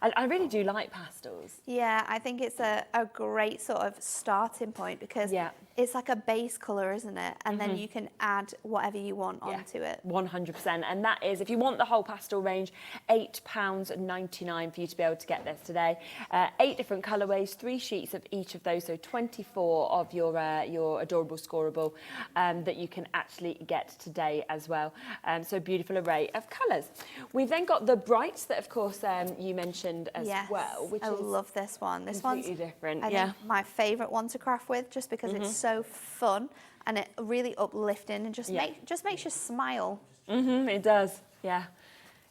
I really do like pastels. Yeah, I think it's a great sort of starting point because it's like a base colour, isn't it? And then you can add whatever you want onto it. 100%. And that is, if you want the whole pastel range, £8.99 for you to be able to get this today. 8 different colourways, 3 sheets of each of those, so 24 of your adorable scoreable that you can actually get today as well. So beautiful array of colours. We've then got the brights that, of course, you mentioned as well, which I love this one. This one's completely different. I think my favourite one to craft with, just because it's so fun and it really uplifting and just makes you smile. It does. Yeah.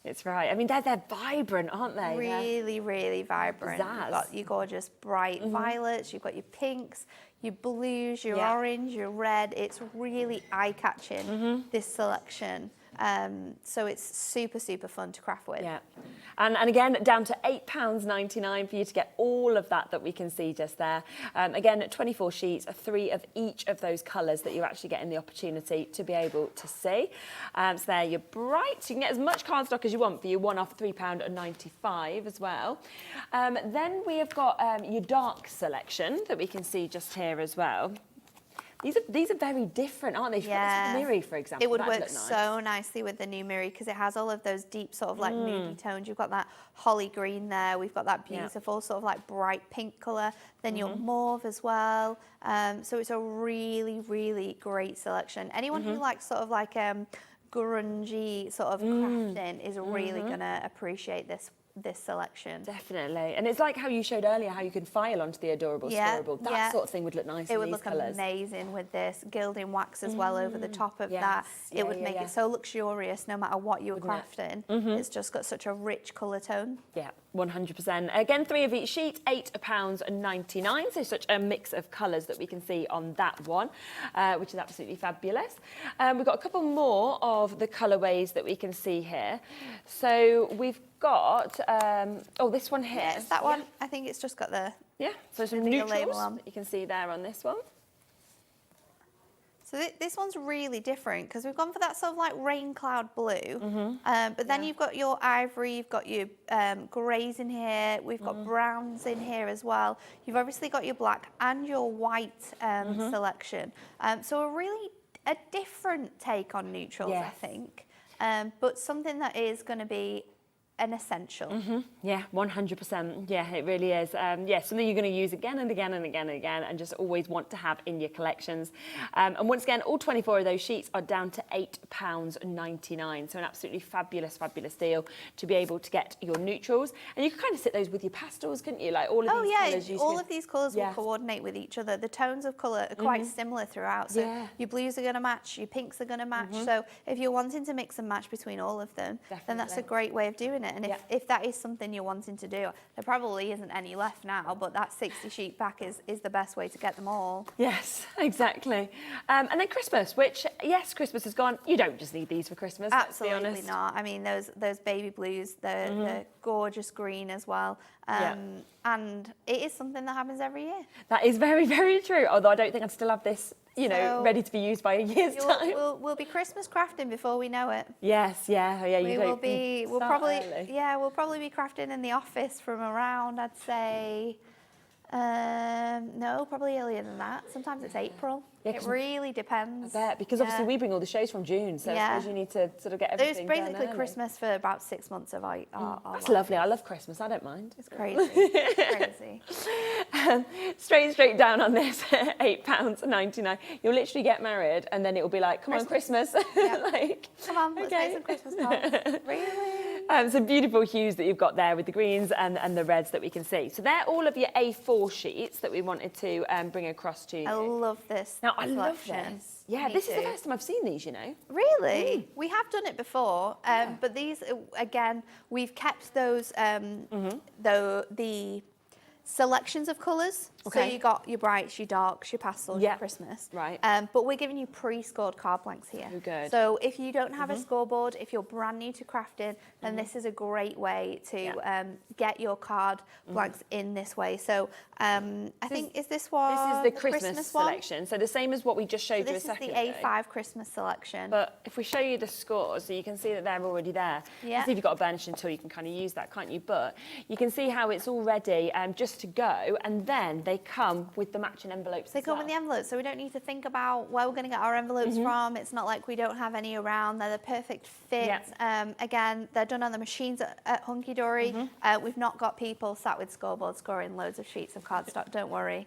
It's right. I mean, they're vibrant, aren't they? Really, really vibrant. You've got your gorgeous bright violets, you've got your pinks, your blues, your orange, your red. It's really eye-catching, this selection. So it's super, super fun to craft with. Yeah. And again, down to £8.99 for you to get all of that we can see just there. Again, 24 sheets, 3 of each of those colours that you're actually getting the opportunity to be able to see. So there, you're bright. You can get as much cardstock as you want for your one-off £3.95 as well. Then we have got your dark selection that we can see just here as well. These are very different, aren't they? Yeah. Miri, for example. It would work so nicely with the new Miri because it has all of those deep sort of like nudie tones. You've got that holly green there. We've got that beautiful sort of like bright pink colour. Then your mauve as well. So it's a really, really great selection. Anyone who likes sort of like grungy sort of crafting is really going to appreciate this selection. Definitely. And it's like how you showed earlier how you can file onto the adorable scoreable. That sort of thing would look nice in these colours. It would look amazing with this gilding wax as well over the top of that. It would make it so luxurious no matter what you were crafting. It's just got such a rich colour tone. Yeah, 100%. Again, 3 of each sheet, £8.99. So such a mix of colours that we can see on that one, which is absolutely fabulous. We've got a couple more of the colourways that we can see here. So we've got, this one here. Yes, that one. I think it's just got the so some neutrals that you can see there on this one. So this one's really different because we've gone for that sort of like rain cloud blue, but then you've got your ivory, you've got your greys in here, we've got browns in here as well. You've obviously got your black and your white selection. So a different take on neutrals, I think, but something that is going to be an essential. Yeah, 100%. Yeah, it really is. Something you're going to use again and again and again and again and just always want to have in your collections. And once again, all 24 of those sheets are down to £8.99. So an absolutely fabulous, fabulous deal to be able to get your neutrals. And you can kind of sit those with your pastels, couldn't you? Like all of these colours. All of these colours will coordinate with each other. The tones of colour are quite similar throughout. So your blues are going to match, your pinks are going to match. So if you're wanting to mix and match between all of them, then that's a great way of doing it. And if that is something you're wanting to do, there probably isn't any left now, but that 60 sheet pack is the best way to get them all. Yes, exactly. And then Christmas, which, yes, Christmas has gone. You don't just need these for Christmas, Absolutely let's be honest. Not. I mean, those baby blues, the gorgeous green as well. And it is something that happens every year. That is very, very true. Although I don't think I'd still have this, ready to be used by a year's time. We'll be Christmas crafting before we know it. Yes, yeah. We'll probably be crafting in the office from around, I'd say, no, probably earlier than that. Sometimes it's April. Yeah, it really depends. I bet, because obviously we bring all the shows from June, so I suppose you need to sort of get everything done. There's basically Christmas for about 6 months of our That's lovely. I love Christmas. I don't mind. It's crazy. It's crazy. Straight down on this, £8.99. You'll literally get married, and then it will be like, come on, Christmas. Come on, let's make some Christmas cards. Really? Some beautiful hues that you've got there with the greens and the reds that we can see. So they're all of your A4 sheets that we wanted to bring across to you. I love this. Now, I love this. Yeah, this is the first time I've seen these, Really? We have done it before, but these, again, we've kept those, the selections of colours. So you got your brights, your darks, your pastels, your Christmas. Right. But we're giving you pre-scored card blanks here. Oh, good. So if you don't have a scoreboard, if you're brand new to crafting, then this is a great way to get your card blanks in this way. So I think, is this one? This is the Christmas selection. So the same as what we just showed you a second ago. This is the A5 Christmas selection. But if we show you the scores, so you can see that they're already there. Yeah. See if you've got a burnishing tool, you can kind of use that, can't you? But you can see how it's all ready just to go, and then they come with the matching envelopes. They come with the envelopes, so we don't need to think about where we're going to get our envelopes from. It's not like we don't have any around. They're the perfect fit. Again, they're done on the machines at Hunkydory. We've not got people sat with scoreboards scoring loads of sheets of cardstock. Don't worry.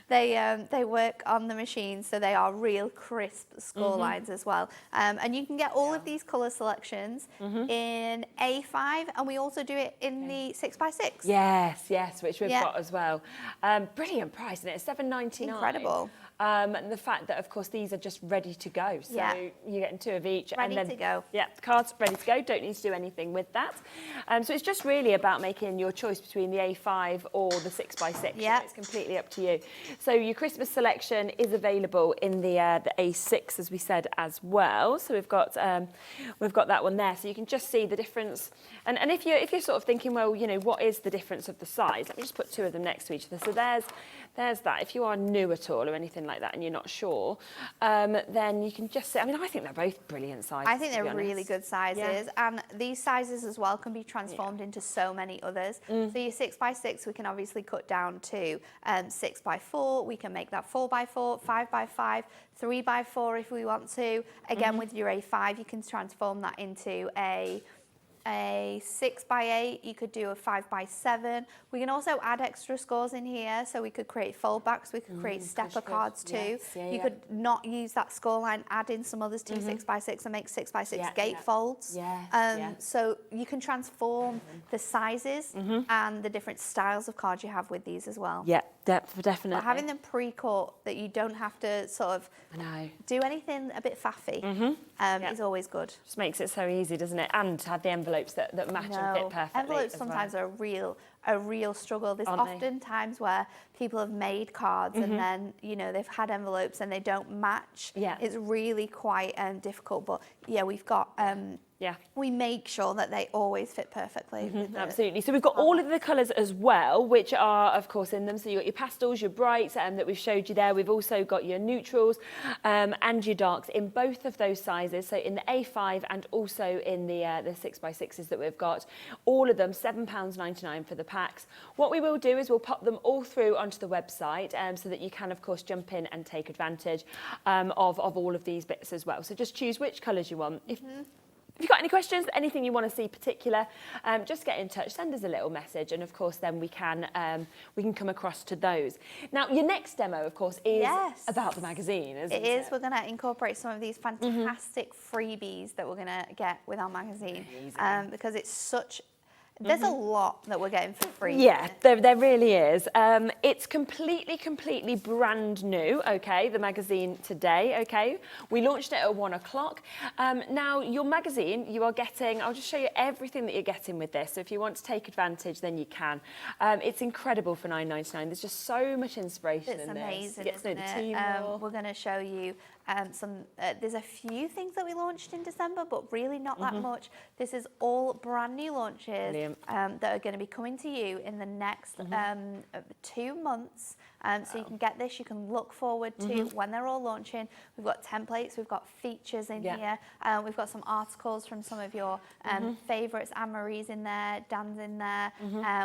They work on the machine, so they are real crisp score lines as well. And you can get all of these colour selections in A5, and we also do it in the 6x6. Yes, which we've got as well. Brilliant price, isn't it? It's $7.99. Incredible. And the fact that, of course, these are just ready to go. So you're getting 2 of each. Ready and then, to go. Yeah, the card's ready to go. Don't need to do anything with that. So it's just really about making your choice between the A5 or the 6x6. Yeah. It's completely up to you. So your Christmas selection is available in the A6, as we said, as well. So we've got that one there. So you can just see the difference. And if you're sort of thinking, well, you know, what is the difference of the size? Let me just put 2 of them next to each other. So there's that. If you are new at all or anything like that and you're not sure, then you can just say, I mean, I think they're both brilliant sizes. I think they're really good sizes, and these sizes as well can be transformed into so many others. So your 6x6 we can obviously cut down to 6x4, we can make that 4x4, 5x5, 3x4 if we want to. Again, with your A5 you can transform that into a 6x8, you could do a 5x7. We can also add extra scores in here, so we could create foldbacks, we could create stepper cards too. You could not use that score line, add in some others to 6x6 and make 6x6 gatefolds. So you can transform the sizes and the different styles of cards you have with these as well. Yeah, definitely. But having them pre-cut that you don't have to sort of do anything a bit faffy is always good. Just makes it so easy, doesn't it? And to have the envelopes that match and fit perfectly. Envelopes sometimes are a real struggle. There's often times where people have made cards and then, you know, they've had envelopes and they don't match. It's really quite difficult. But yeah, we've got we make sure that they always fit perfectly. Absolutely. So we've got all of the colours as well, which are, of course, in them. So you've got your pastels, your brights that we've showed you there. We've also got your neutrals and your darks in both of those sizes. So in the A5 and also in the 6x6s that we've got. All of them, £7.99 for the packs. What we will do is we'll pop them all through onto the website so that you can, of course, jump in and take advantage of all of these bits as well. So just choose which colours you want. If you've got any questions, anything you want to see particular, just get in touch, send us a little message, and of course then we can come across to those. Now, your next demo, of course, is about the magazine, isn't it? It is. We're going to incorporate some of these fantastic freebies that we're going to get with our magazine because it's such... There's a lot that we're getting for free. Yeah, there really is. It's completely brand new, okay, the magazine today, okay? We launched it at 1 o'clock. Now, your magazine, you are getting, I'll just show you everything that you're getting with this. So if you want to take advantage, then you can. It's incredible for $9.99. There's just so much inspiration in this. It's amazing, isn't it? We're going to show you there's a few things that we launched in December, but really not that much. This is all brand new launches that are going to be coming to you in the next 2 months. So you can get this, you can look forward to when they're all launching. We've got templates, we've got features in here. We've got some articles from some of your favourites. Anne-Marie's in there, Dan's in there.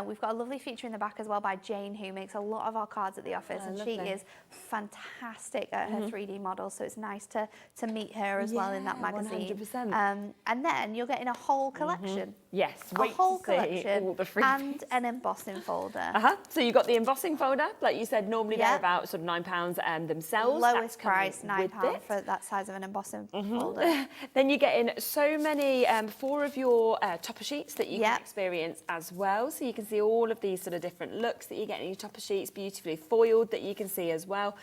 We've got a lovely feature in the back as well by Jane, who makes a lot of our cards at the office, and she is fantastic at her 3D models. So it's nice to meet her as well in that magazine. 100%. And then you're getting a whole collection. Yes, a whole to see collection all the freebies. and an embossing folder. So you've got the embossing folder, like you said, normally they're about sort of £9 themselves. Lowest price, £9 for that size of an embossing folder. Then you get in so many, 4 of your topper sheets that you can experience as well. So you can see all of these sort of different looks that you get in your topper sheets, beautifully foiled that you can see as well.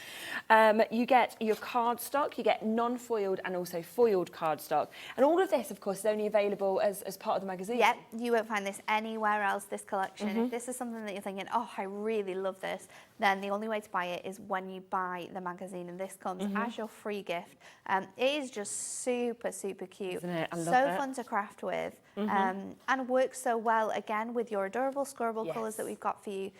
You get your cardstock. cardstock. You get non-foiled and also foiled cardstock. And all of this, of course, is only available as part of the magazine. Yep, you won't find this anywhere else, this collection. If this is something that you're thinking, oh, I really love this, then the only way to buy it is when you buy the magazine, and this comes as your free gift. It is just super, super cute. Isn't it? I love so it. fun to craft with, and works so well, again, with your adorable scribble colours that we've got for you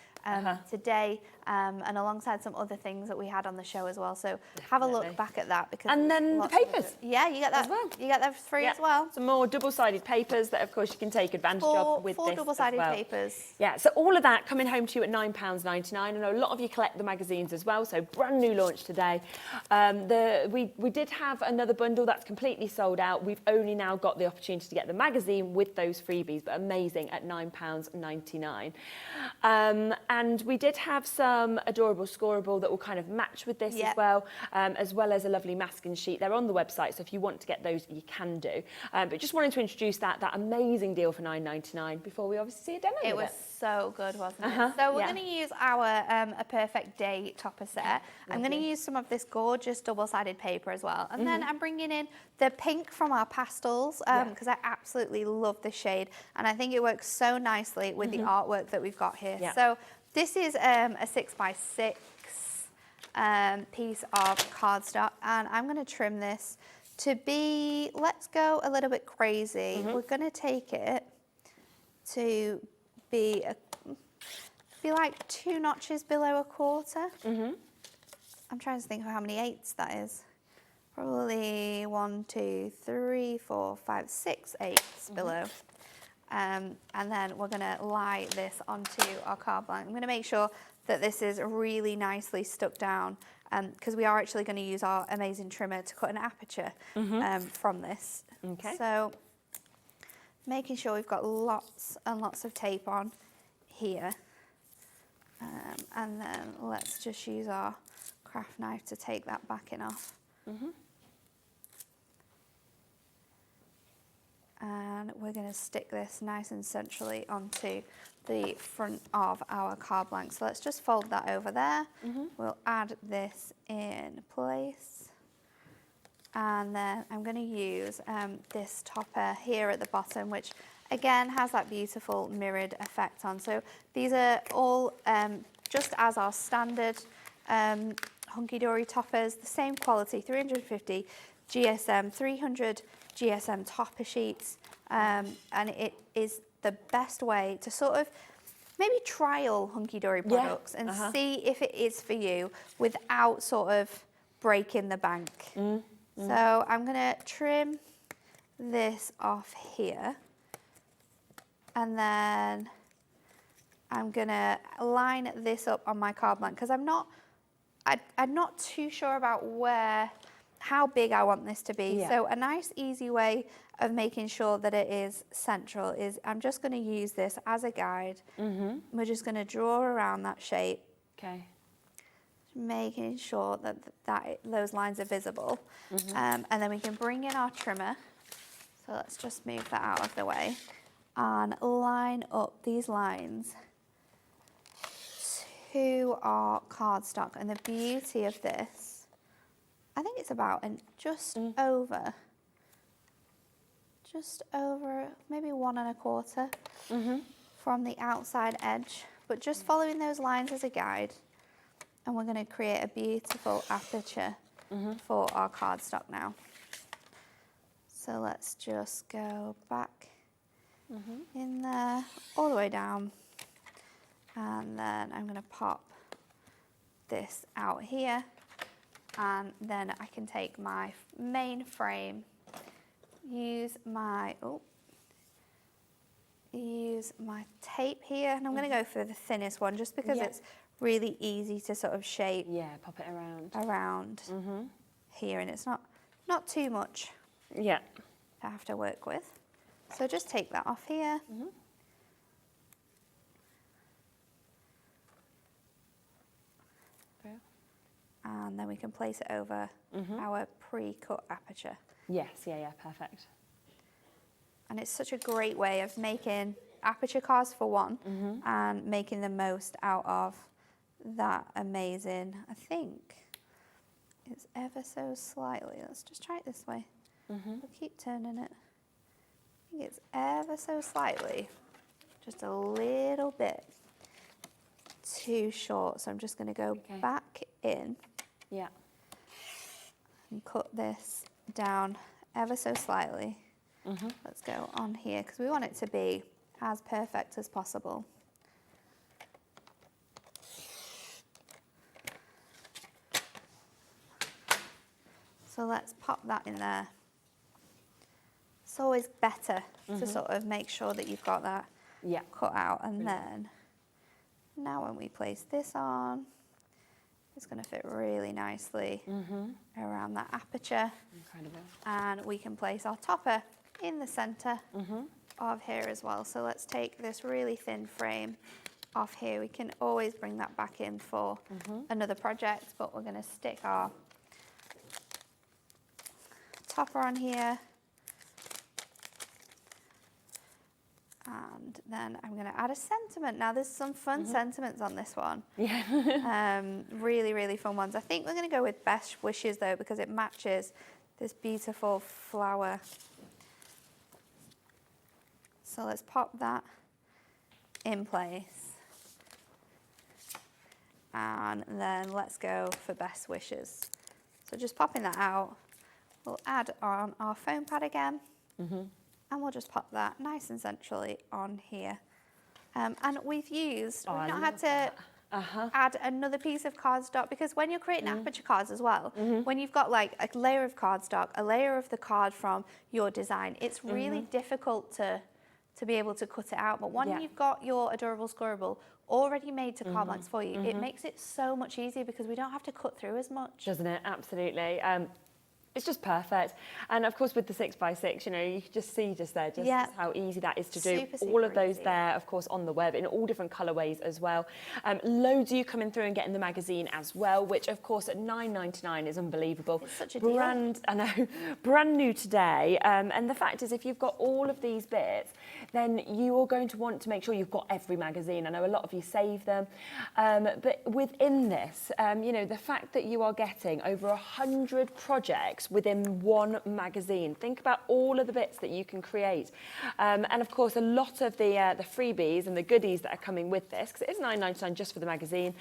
today, and alongside some other things that we had on the show as well. So have a look back at that. And then the papers. Yeah, you get that as well. You get that free as well. Some more double-sided papers that, of course, you can take advantage of with four this double-sided as well. papers. Yeah, so all of that coming home to you at £9.99. I know a lot of you collect the magazines as well, so brand new launch today. We did have another bundle that's completely sold out. We've only now got the opportunity to get the magazine with those freebies, but amazing at £9.99. And we did have some adorable scoreable that will kind of match with this as well as a lovely masking sheet. They're on the website, so if you want to get those, you can do. But just wanted to introduce that amazing deal for £9.99 before we obviously see a demo. It was so good, wasn't it? So we're going to use our A Perfect Day topper set. I'm going to use some of this gorgeous double-sided paper as well. And then I'm bringing in the pink from our pastels because I absolutely love this shade. And I think it works so nicely with the artwork that we've got here. So this is a 6x6 piece of cardstock. And I'm going to trim this to be, let's go a little bit crazy. We're going to take it to be like 2 notches below a quarter. I'm trying to think of how many eighths that is. Probably 1, 2, 3, 4, 5, 6 eighths below. And then we're going to lie this onto our card blank. I'm going to make sure that this is really nicely stuck down because we are actually going to use our amazing trimmer to cut an aperture from this. Okay. So making sure we've got lots and lots of tape on here. And then let's just use our craft knife to take that backing off. And we're going to stick this nice and centrally onto the front of our card blank. So let's just fold that over there. We'll add this in place. And then I'm going to use this topper here at the bottom, which again has that beautiful mirrored effect on. So these are all just as our standard Hunkydory toppers, the same quality, 350 GSM, 300 GSM topper sheets, and it is the best way to sort of maybe trial Hunkydory products and see if it is for you without sort of breaking the bank. So I'm going to trim this off here, and then I'm going to line this up on my card blank because I'm not too sure about how big I want this to be. So a nice easy way of making sure that it is central is I'm just going to use this as a guide. We're just going to draw around that shape. Okay. Making sure that those lines are visible. And then we can bring in our trimmer. So let's just move that out of the way and line up these lines to our cardstock. And the beauty of this, I think it's about just over maybe 1 1/4 from the outside edge, but just following those lines as a guide. And we're going to create a beautiful aperture for our cardstock now. So let's just go back in there, all the way down. And then I'm going to pop this out here. And then I can take my main frame, use my tape here. And I'm going to go for the thinnest one just because it's really easy to sort of shape. Pop it around here, and it's not too much to have to work with. So just take that off here. And then we can place it over our pre-cut aperture. Perfect. And it's such a great way of making aperture cards for one and making the most out of that amazing, I think it's ever so slightly. Let's just try it this way. We'll keep turning it. I think it's ever so slightly, just a little bit too short. So I'm just going to go back in. Yeah. And cut this down ever so slightly. Let's go on here because we want it to be as perfect as possible. So let's pop that in there. It's always better to sort of make sure that you've got that cut out. And then now when we place this on, it's going to fit really nicely around that aperture. Incredible. And we can place our topper in the center of here as well. So let's take this really thin frame off here. We can always bring that back in for another project, but we're going to stick our topper on here. And then I'm going to add a sentiment. Now there's some fun sentiments on this one. Yeah. Really, really fun ones. I think we're going to go with best wishes though, because it matches this beautiful flower. So let's pop that in place. And then let's go for best wishes. So just popping that out, we'll add on our foam pad again. And we'll just pop that nice and centrally on here. And we've not had to add another piece of cardstock, because when you're creating aperture cards as well, when you've got like a layer of cardstock, a layer of the card from your design, it's really difficult to be able to cut it out. But when you've got your adorable scribble already made to card blanks for you, it makes it so much easier because we don't have to cut through as much. Doesn't it? Absolutely. It's just perfect. And of course with the 6x6, you know, you can just see just how easy that is to do. All of those there, of course, on the web in all different colourways as well. Loads of you coming through and getting the magazine as well, which of course at $9.99 is unbelievable. It's such a deal. I know, brand new today. And the fact is, if you've got all of these bits, then you are going to want to make sure you've got every magazine. I know a lot of you save them, but within this, you know, the fact that you are getting over 100 projects within one magazine. Think about all of the bits that you can create. And of course, a lot of the freebies and the goodies that are coming with this, because it is $9.99 just for the magazine,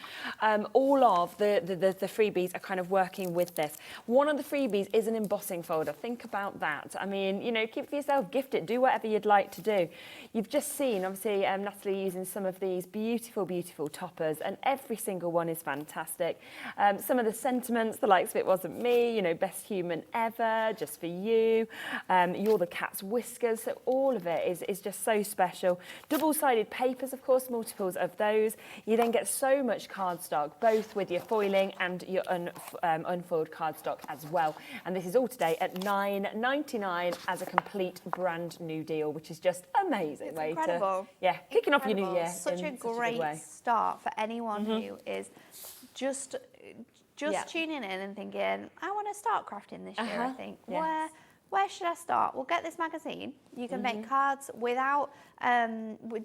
all of the freebies are kind of working with this. One of the freebies is an embossing folder. Think about that. I mean, you know, keep it for yourself, gift it, do whatever you'd like to do. You've just seen, obviously, Natalie using some of these beautiful, beautiful toppers, and every single one is fantastic. Some of the sentiments, the likes of it wasn't me, you know, best human ever, just for you. You're the cat's whiskers. So all of it is just so special. Double-sided papers, of course, multiples of those. You then get so much cardstock, both with your foiling and your unfoiled cardstock as well. And this is all today at $9.99 as a complete brand new deal, which is just amazing. It's incredible. Kicking off your new year. Such a great start for anyone who is just tuning in and thinking, I want to start crafting this year, I think. Yes. Where should I start? Well, get this magazine. You can make cards without,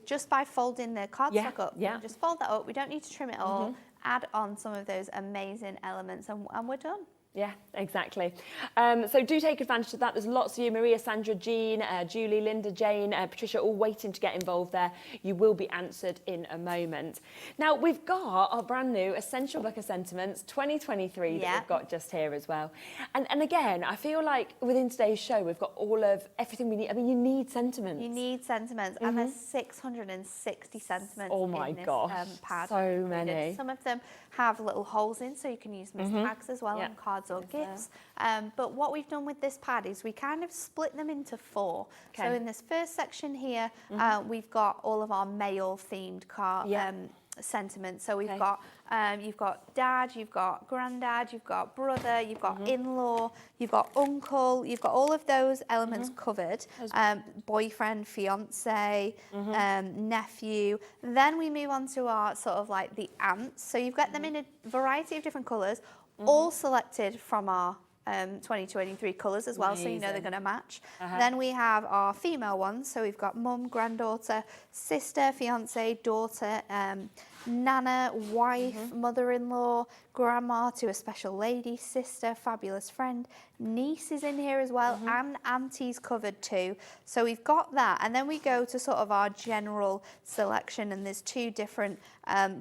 just by folding the cardstock up. Just fold that up. We don't need to trim it all. Add on some of those amazing elements and we're done. Yeah, exactly. So do take advantage of that. There's lots of you, Maria, Sandra, Jean, Julie, Linda, Jane, Patricia, all waiting to get involved there. You will be answered in a moment. Now, we've got our brand new Essential Book of Sentiments 2023 that we've got just here as well. And again, I feel like within today's show, we've got all of everything we need. I mean, you need sentiments. You need sentiments, and there's 660 sentiments oh my in this gosh, pad. so many. Some of them have little holes in, so you can use them as tags as well on cards or gifts. But what we've done with this pad is we kind of split them into 4. So in this first section here, we've got all of our male themed sentiments. So we've got you've got dad, you've got granddad, you've got brother, you've got in-law, you've got uncle, you've got all of those elements covered. Boyfriend, fiance, nephew. Then we move on to our sort of like the aunts. So you've got them in a variety of different colours, all selected from our 2023 colours as well, so you know they're going to match. Then we have our female ones, so we've got mum, granddaughter, sister, fiance, daughter, nana, wife, mother-in-law, grandma to a special lady, sister, fabulous friend, niece is in here as well, and auntie's covered too. So we've got that, and then we go to sort of our general selection, and there's two different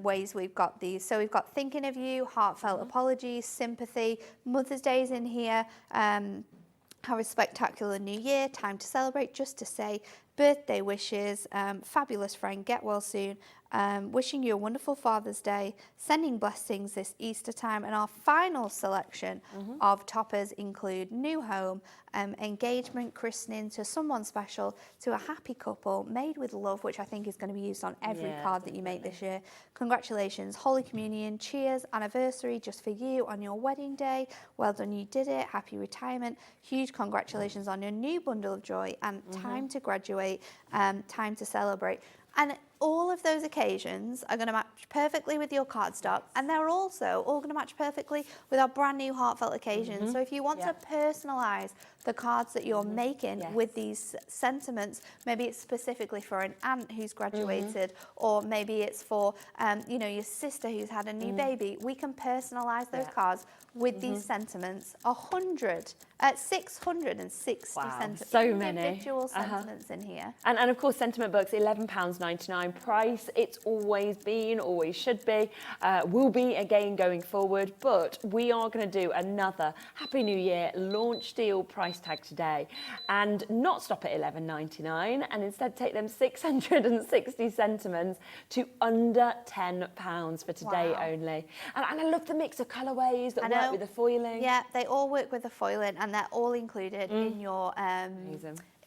ways we've got these. So we've got thinking of you, heartfelt apologies, sympathy, Mother's Day's in here, have a spectacular new year, time to celebrate, just to say, birthday wishes, fabulous friend, get well soon, wishing you a wonderful Father's Day, sending blessings this Easter time, and our final selection of toppers include new home, engagement, christening to someone special, to a happy couple, made with love, which I think is going to be used on every card that you make this year. Congratulations, Holy Communion, cheers, anniversary just for you on your wedding day. Well done, you did it. Happy retirement. Huge congratulations on your new bundle of joy, and time to graduate, time to celebrate. And all of those occasions are going to match perfectly with your cardstock, and they're also all going to match perfectly with our brand new Heartfelt Occasions. So if you want to personalise the cards that you're making with these sentiments, maybe it's specifically for an aunt who's graduated, or maybe it's for you know, your sister who's had a new baby, we can personalise those cards with these sentiments. 660 sentiments. So many. Individual sentiments in here. And of course, sentiment books, £11.99 price. It's always been, always should be, will be again going forward. But we are going to do another Happy New Year launch deal price tag today, and not stop at £11.99, and instead take them 660 sentiments to under £10 for today only. And I love the mix of colourways that work with the foiling. Yeah, they all work with the foiling, and they're all included in your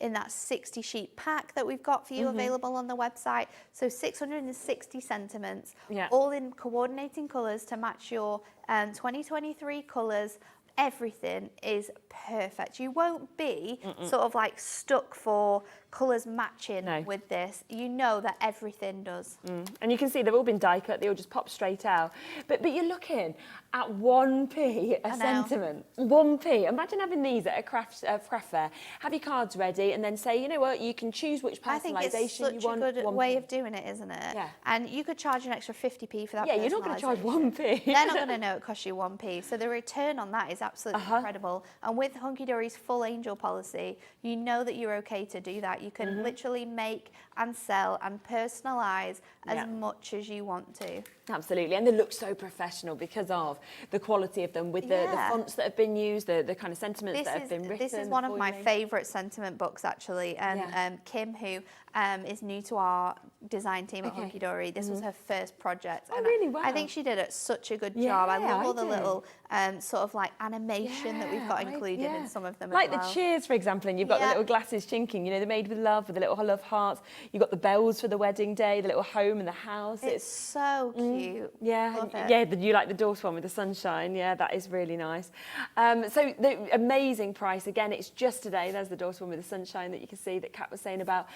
in that 60 sheet pack that we've got for you available on the website. So 660 sentiments, all in coordinating colours to match your 2023 colours. Everything is perfect. You won't be sort of like stuck for colours matching with this. You know that everything does. And you can see they've all been die cut, they all just pop straight out. But you're looking at 1p a sentiment. 1p. Imagine having these at a craft fair. Have your cards ready and then say, you know what, you can choose which personalisation you want. I think it's such a good way of doing it, isn't it? Yeah. And you could charge an extra 50p for that. Yeah, you're not going to charge 1p. They're not going to know it costs you 1p. So the return on that is absolutely incredible. And with Hunkydory's full angel policy, you know that you're okay to do that. You can literally make and sell and personalise as much as you want to. Absolutely, and they look so professional because of the quality of them, with the fonts that have been used, the kind of sentiments that have been written. This is one of my favourite sentiment books, actually, and Kim, who is new to our design team at Hunkydory, this was her first project. Oh, really? Wow. I think she did such a good job. I love all the little sort of like animation that we've got included in some of them like as well. the cheers, for example, and you've got the little glasses chinking, you know, they're made with love, with the little love hearts. You've got the bells for the wedding day, the little home and the house. It's so cute. Yeah, you like the daughter one with the sunshine. Yeah, that is really nice. So the amazing price. Again, it's just today. There's the daughter one with the sunshine that you can see that Kat was saying about.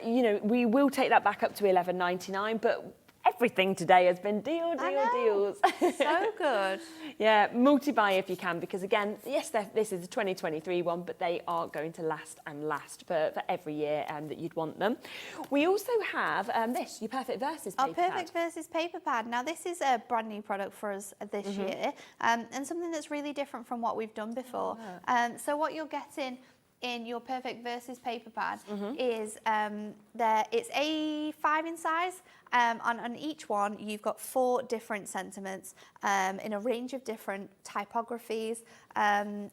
You know, we will take that back up to £11.99, but everything today has been deals. So good. Yeah, multi-buy if you can, because again, yes, this is a 2023 one, but they are going to last and last for every year that you'd want them. We also have this, your Perfect Verses paper pad. Our Perfect Verses paper pad. Now, this is a brand new product for us this year, and something that's really different from what we've done before. So what you're getting in your Perfect Verses paper pad is it's A5 in size. On each one, you've got 4 different sentiments in a range of different typographies,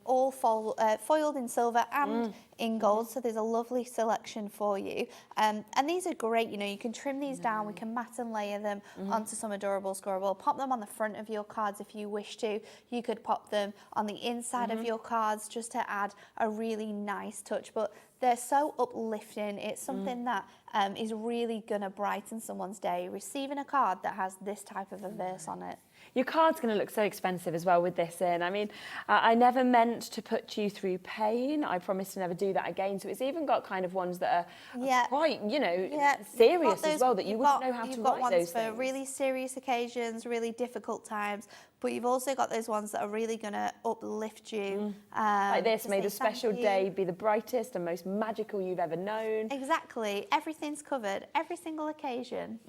all foiled in silver and in gold. So there's a lovely selection for you. And these are great. You know, you can trim these down. We can mat and layer them onto some adorable scroll. Pop them on the front of your cards if you wish to. You could pop them on the inside of your cards just to add a really nice touch. But they're so uplifting. It's something that is really going to brighten someone's day, receiving a card that has this type of a verse on it. Your card's going to look so expensive as well with this in. I mean, I never meant to put you through pain. I promise to never do that again. So it's even got kind of ones that are quite, you know, serious as well, that you wouldn't know how to write those things. You've got ones for really serious occasions, really difficult times, but you've also got those ones that are really going to uplift you. Like this, may the special day be the brightest and most magical you've ever known. Exactly. Everything's covered, every single occasion.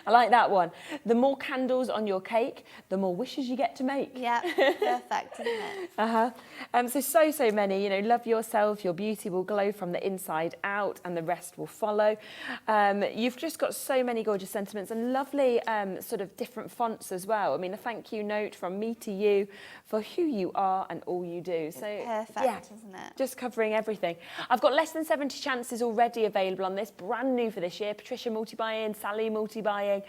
I like that one. The more candles on your cake, the more wishes you get to make. Yeah, perfect, isn't it? So many, you know, love yourself, your beauty will glow from the inside out and the rest will follow. You've just got so many gorgeous sentiments and lovely sort of different fonts as well. I mean, a thank you note from me to you for who you are and all you do. So perfect, yeah, isn't it? just covering everything. I've got less than 70 chances already available on this, brand new for this year. Patricia multi-buy-in, Sally multi-buy-in.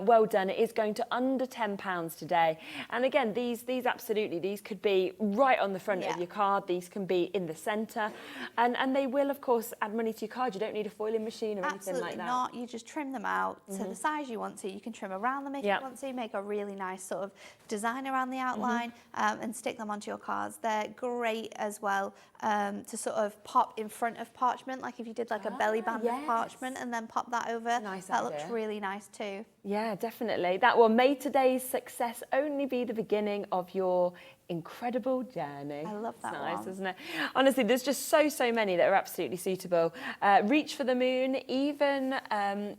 Well done. It is going to under £10 today. And again, these absolutely, these could be right on the front of your card. These can be in the centre. And they will, of course, add money to your card. You don't need a foiling machine or anything like that. Absolutely not. You just trim them out to the size you want to. You can trim around them if you want to. Make a really nice sort of design around the outline and stick them onto your cards. They're great as well to sort of pop in front of parchment. Like if you did like a belly band of parchment and then pop that over. That looks really nice too. Yeah, definitely. That will make today's success only be the beginning of your incredible journey. I love that nice, one. Isn't it? Honestly, there's just so many that are absolutely suitable. Reach for the moon, even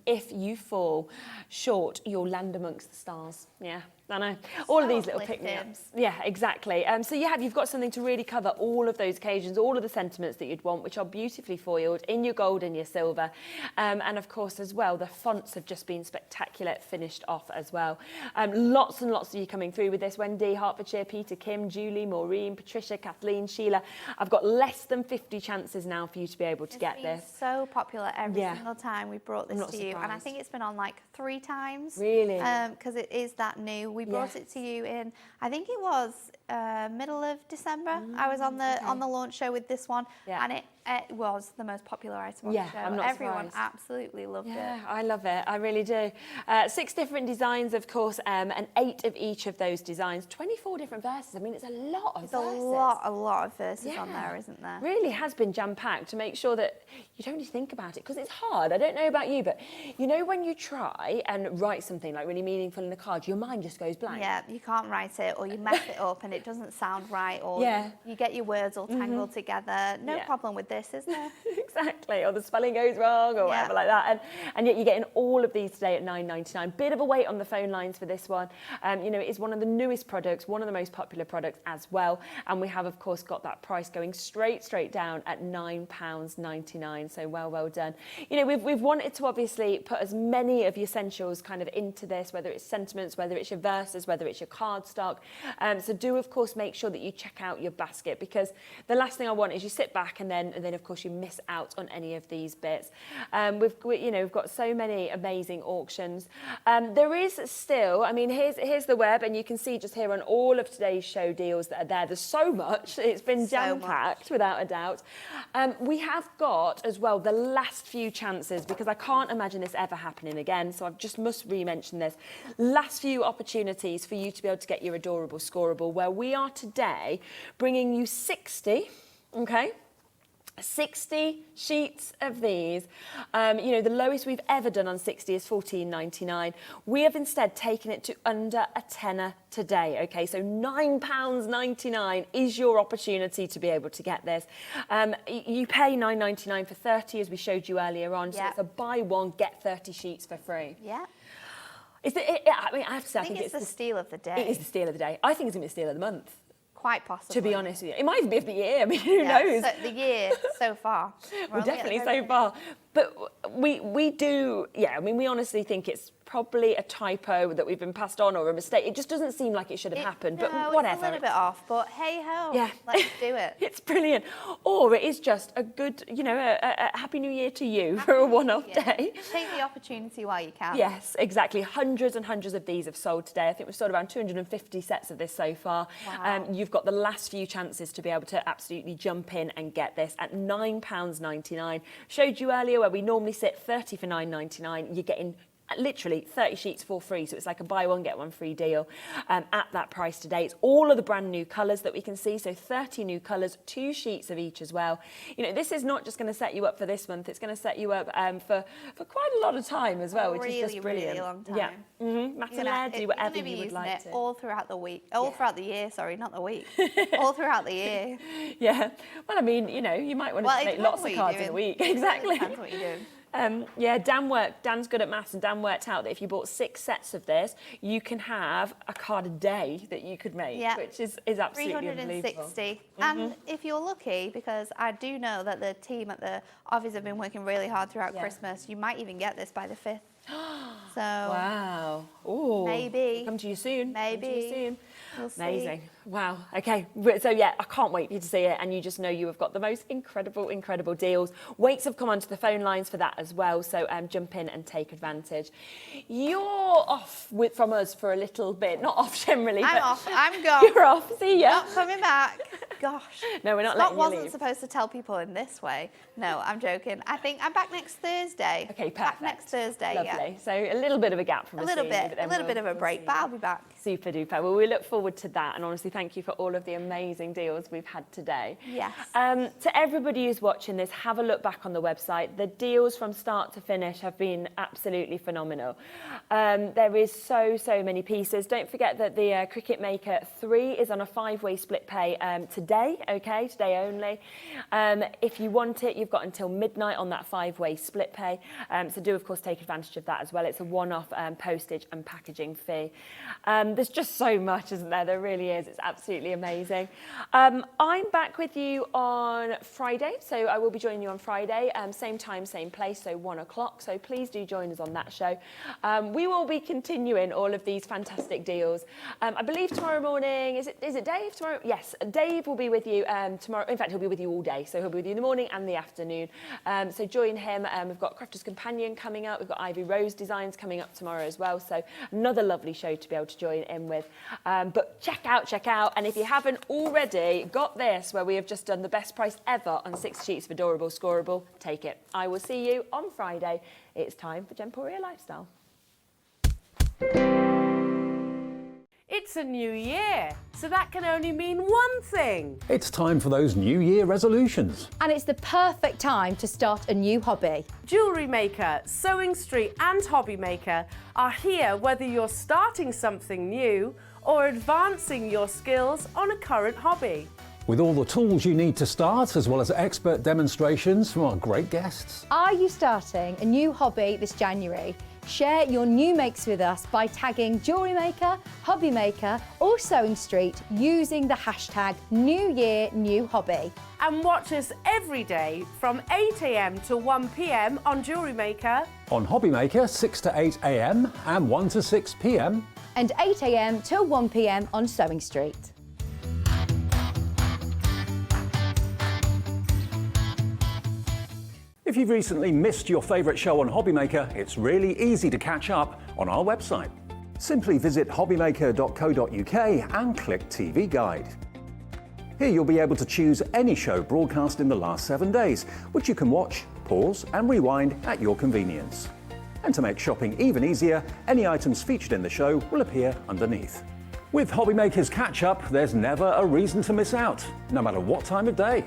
if you fall short, you'll land amongst the stars. Yeah, I know. All of these little pick-me-ups. Yeah, exactly. So you've got something to really cover all of those occasions, all of the sentiments that you'd want, which are beautifully foiled in your gold and your silver. And of course, as well, the fonts have just been spectacular, finished off as well. Lots and lots of you coming through with this. Wendy, Hertfordshire, Peter, Kim, Julie, Maureen, Patricia, Kathleen, Sheila. I've got less than 50 chances now for you to be able to get this. It's so popular every single time we brought this to you. And I think it's been on like 3 times. Really? Because it is that new. We brought it to you in, I think it was middle of December. I was on the launch show with this one, and it was the most popular item on the show. I'm not Everyone surprised. absolutely loved it. Yeah, I love it. I really do. 6 different designs, of course, and 8 of each of those designs. 24 different verses. I mean, it's a lot of verses. A lot of verses on there, isn't there? Really has been jam-packed to make sure that you don't need to think about it, because it's hard. I don't know about you, but you know when you try and write something like really meaningful in a card, your mind just goes blank. Yeah, you can't write it, or you mess it up and it doesn't sound right, or you get your words all tangled together. No problem with this, is there? Exactly, or the spelling goes wrong or whatever like that. And yet you're getting all of these today at $9.99. Bit of a wait on the phone lines for this one. You know, it is one of the newest products, one of the most popular products as well. And we have, of course, got that price going straight down at £9.99. So well done. You know, we've wanted to obviously put as many of your essentials kind of into this, whether it's sentiments, whether it's your verses, whether it's your cardstock. So do, of course, make sure that you check out your basket, because the last thing I want is you sit back and then of course you miss out on any of these bits. We've got so many amazing auctions. There is still, I mean, here's the web, and you can see just here on all of today's show deals that are there. There's so much. It's been jam-packed without a doubt. We have got as well the last few chances, because I can't imagine this ever happening again, so I just must re-mention this. Last few opportunities for you to be able to get your adorable scoreable, where we are today bringing you 60, okay? 60 sheets of these. You know, the lowest we've ever done on 60 is $14.99. We have instead taken it to under a tenner today, okay? So £9.99 is your opportunity to be able to get this. You pay $9.99 for 30, as we showed you earlier on, so it's a buy one, get 30 sheets for free. Yeah. I mean, I have to say, I think it's the steal of the day. It is the steal of the day. I think it's going to be the steal of the month. Quite possibly. To be honest with you. It might even be of the year. I mean, who knows? So the year so far. Well, definitely so far. But we do, I mean, we honestly think it's probably a typo that we've been passed on, or a mistake. It just doesn't seem like it should have happened, but whatever. It's a little bit off, but hey ho, let's do it. It's brilliant. Or it is just a good, you know, a Happy New Year to you for a one-off day. Take the opportunity while you can. Yes, exactly. Hundreds and hundreds of these have sold today. I think we've sold around 250 sets of this so far. Wow. You've got the last few chances to be able to absolutely jump in and get this at £9.99. Showed you earlier where we normally sit 30 for £9.99. You're getting literally 30 sheets for free, so it's like a buy one get one free deal at that price today. It's all of the brand new colours that we can see, so 30 new colours, 2 sheets of each as well. You know, this is not just going to set you up for this month, it's going to set you up for quite a lot of time as well, which is just brilliant. Really long time. Yeah. Matinee, do whatever you would like to. All throughout the week, throughout the year, sorry, not the week, all throughout the year. Yeah, well, I mean, you know, you might want to make lots of cards in a week. Exactly. Depends what you're doing. Yeah, Dan's good at maths, and Dan worked out that if you bought 6 sets of this, you can have a card a day that you could make, which is absolutely 360. And if you're lucky, because I do know that the team at the office have been working really hard throughout Christmas, you might even get this by the 5th. So wow. Ooh. Maybe. Come to you soon. Maybe. Come to you soon. We'll see. Amazing. Wow. Okay. So yeah, I can't wait for you to see it, and you just know you have got the most incredible deals. Weights have come onto the phone lines for that as well, so jump in and take advantage. You're off from us for a little bit. Not off generally. I'm but off. I'm gone. You're off. See ya. Not coming back. Gosh. No, we're not Scott letting you wasn't leave. supposed to tell people in this way. No, I'm joking. I think I'm back next Thursday. Okay, perfect. Back next Thursday, Lovely. So a little bit of a gap from A us little seeing you, bit. but then A little bit of a break, but I'll be back. Super duper. Well, we look forward to that, and honestly, thank you for all of the amazing deals we've had today. Yes. To everybody who's watching this, have a look back on the website. The deals from start to finish have been absolutely phenomenal. There is so many pieces. Don't forget that the Cricut Maker 3 is on a 5-way split pay today, okay? Today only. If you want it, you've got until midnight on that 5-way split pay. So do, of course, take advantage of that as well. It's a one-off postage and packaging fee. There's just so much, isn't there? There really is. It's absolutely amazing. I'm back with you on Friday, so I will be joining you on Friday, same time, same place, so 1 o'clock. So please do join us on that show. We will be continuing all of these fantastic deals. I believe tomorrow morning, is it Dave tomorrow? Yes, Dave will be with you tomorrow. In fact, he'll be with you all day, so he'll be with you in the morning and the afternoon. So join him. We've got Crafter's Companion coming up. We've got Ivy Rose Designs coming up tomorrow as well. So another lovely show to be able to join in with. But check out. And if you haven't already got this, where we have just done the best price ever on 6 sheets of Adorable Scoreable, take it. I will see you on Friday. It's time for Gemporia Lifestyle. It's a new year, so that can only mean one thing. It's time for those New Year resolutions. And it's the perfect time to start a new hobby. Jewellery Maker, Sewing Street and HobbyMaker are here whether you're starting something new or advancing your skills on a current hobby. With all the tools you need to start, as well as expert demonstrations from our great guests. Are you starting a new hobby this January? Share your new makes with us by tagging Jewellery Maker, Hobby Maker or Sewing Street using the hashtag New Year New Hobby. And watch us every day from 8 a.m. to 1 p.m. on Jewellery Maker. On Hobby Maker, 6 to 8 a.m. and 1 to 6 p.m. And 8 a.m. till 1 p.m. on Sewing Street. If you've recently missed your favourite show on HobbyMaker, it's really easy to catch up on our website. Simply visit hobbymaker.co.uk and click TV Guide. Here you'll be able to choose any show broadcast in the last 7 days, which you can watch, pause and rewind at your convenience. And to make shopping even easier, any items featured in the show will appear underneath. With HobbyMaker's Catch Up, there's never a reason to miss out, no matter what time of day.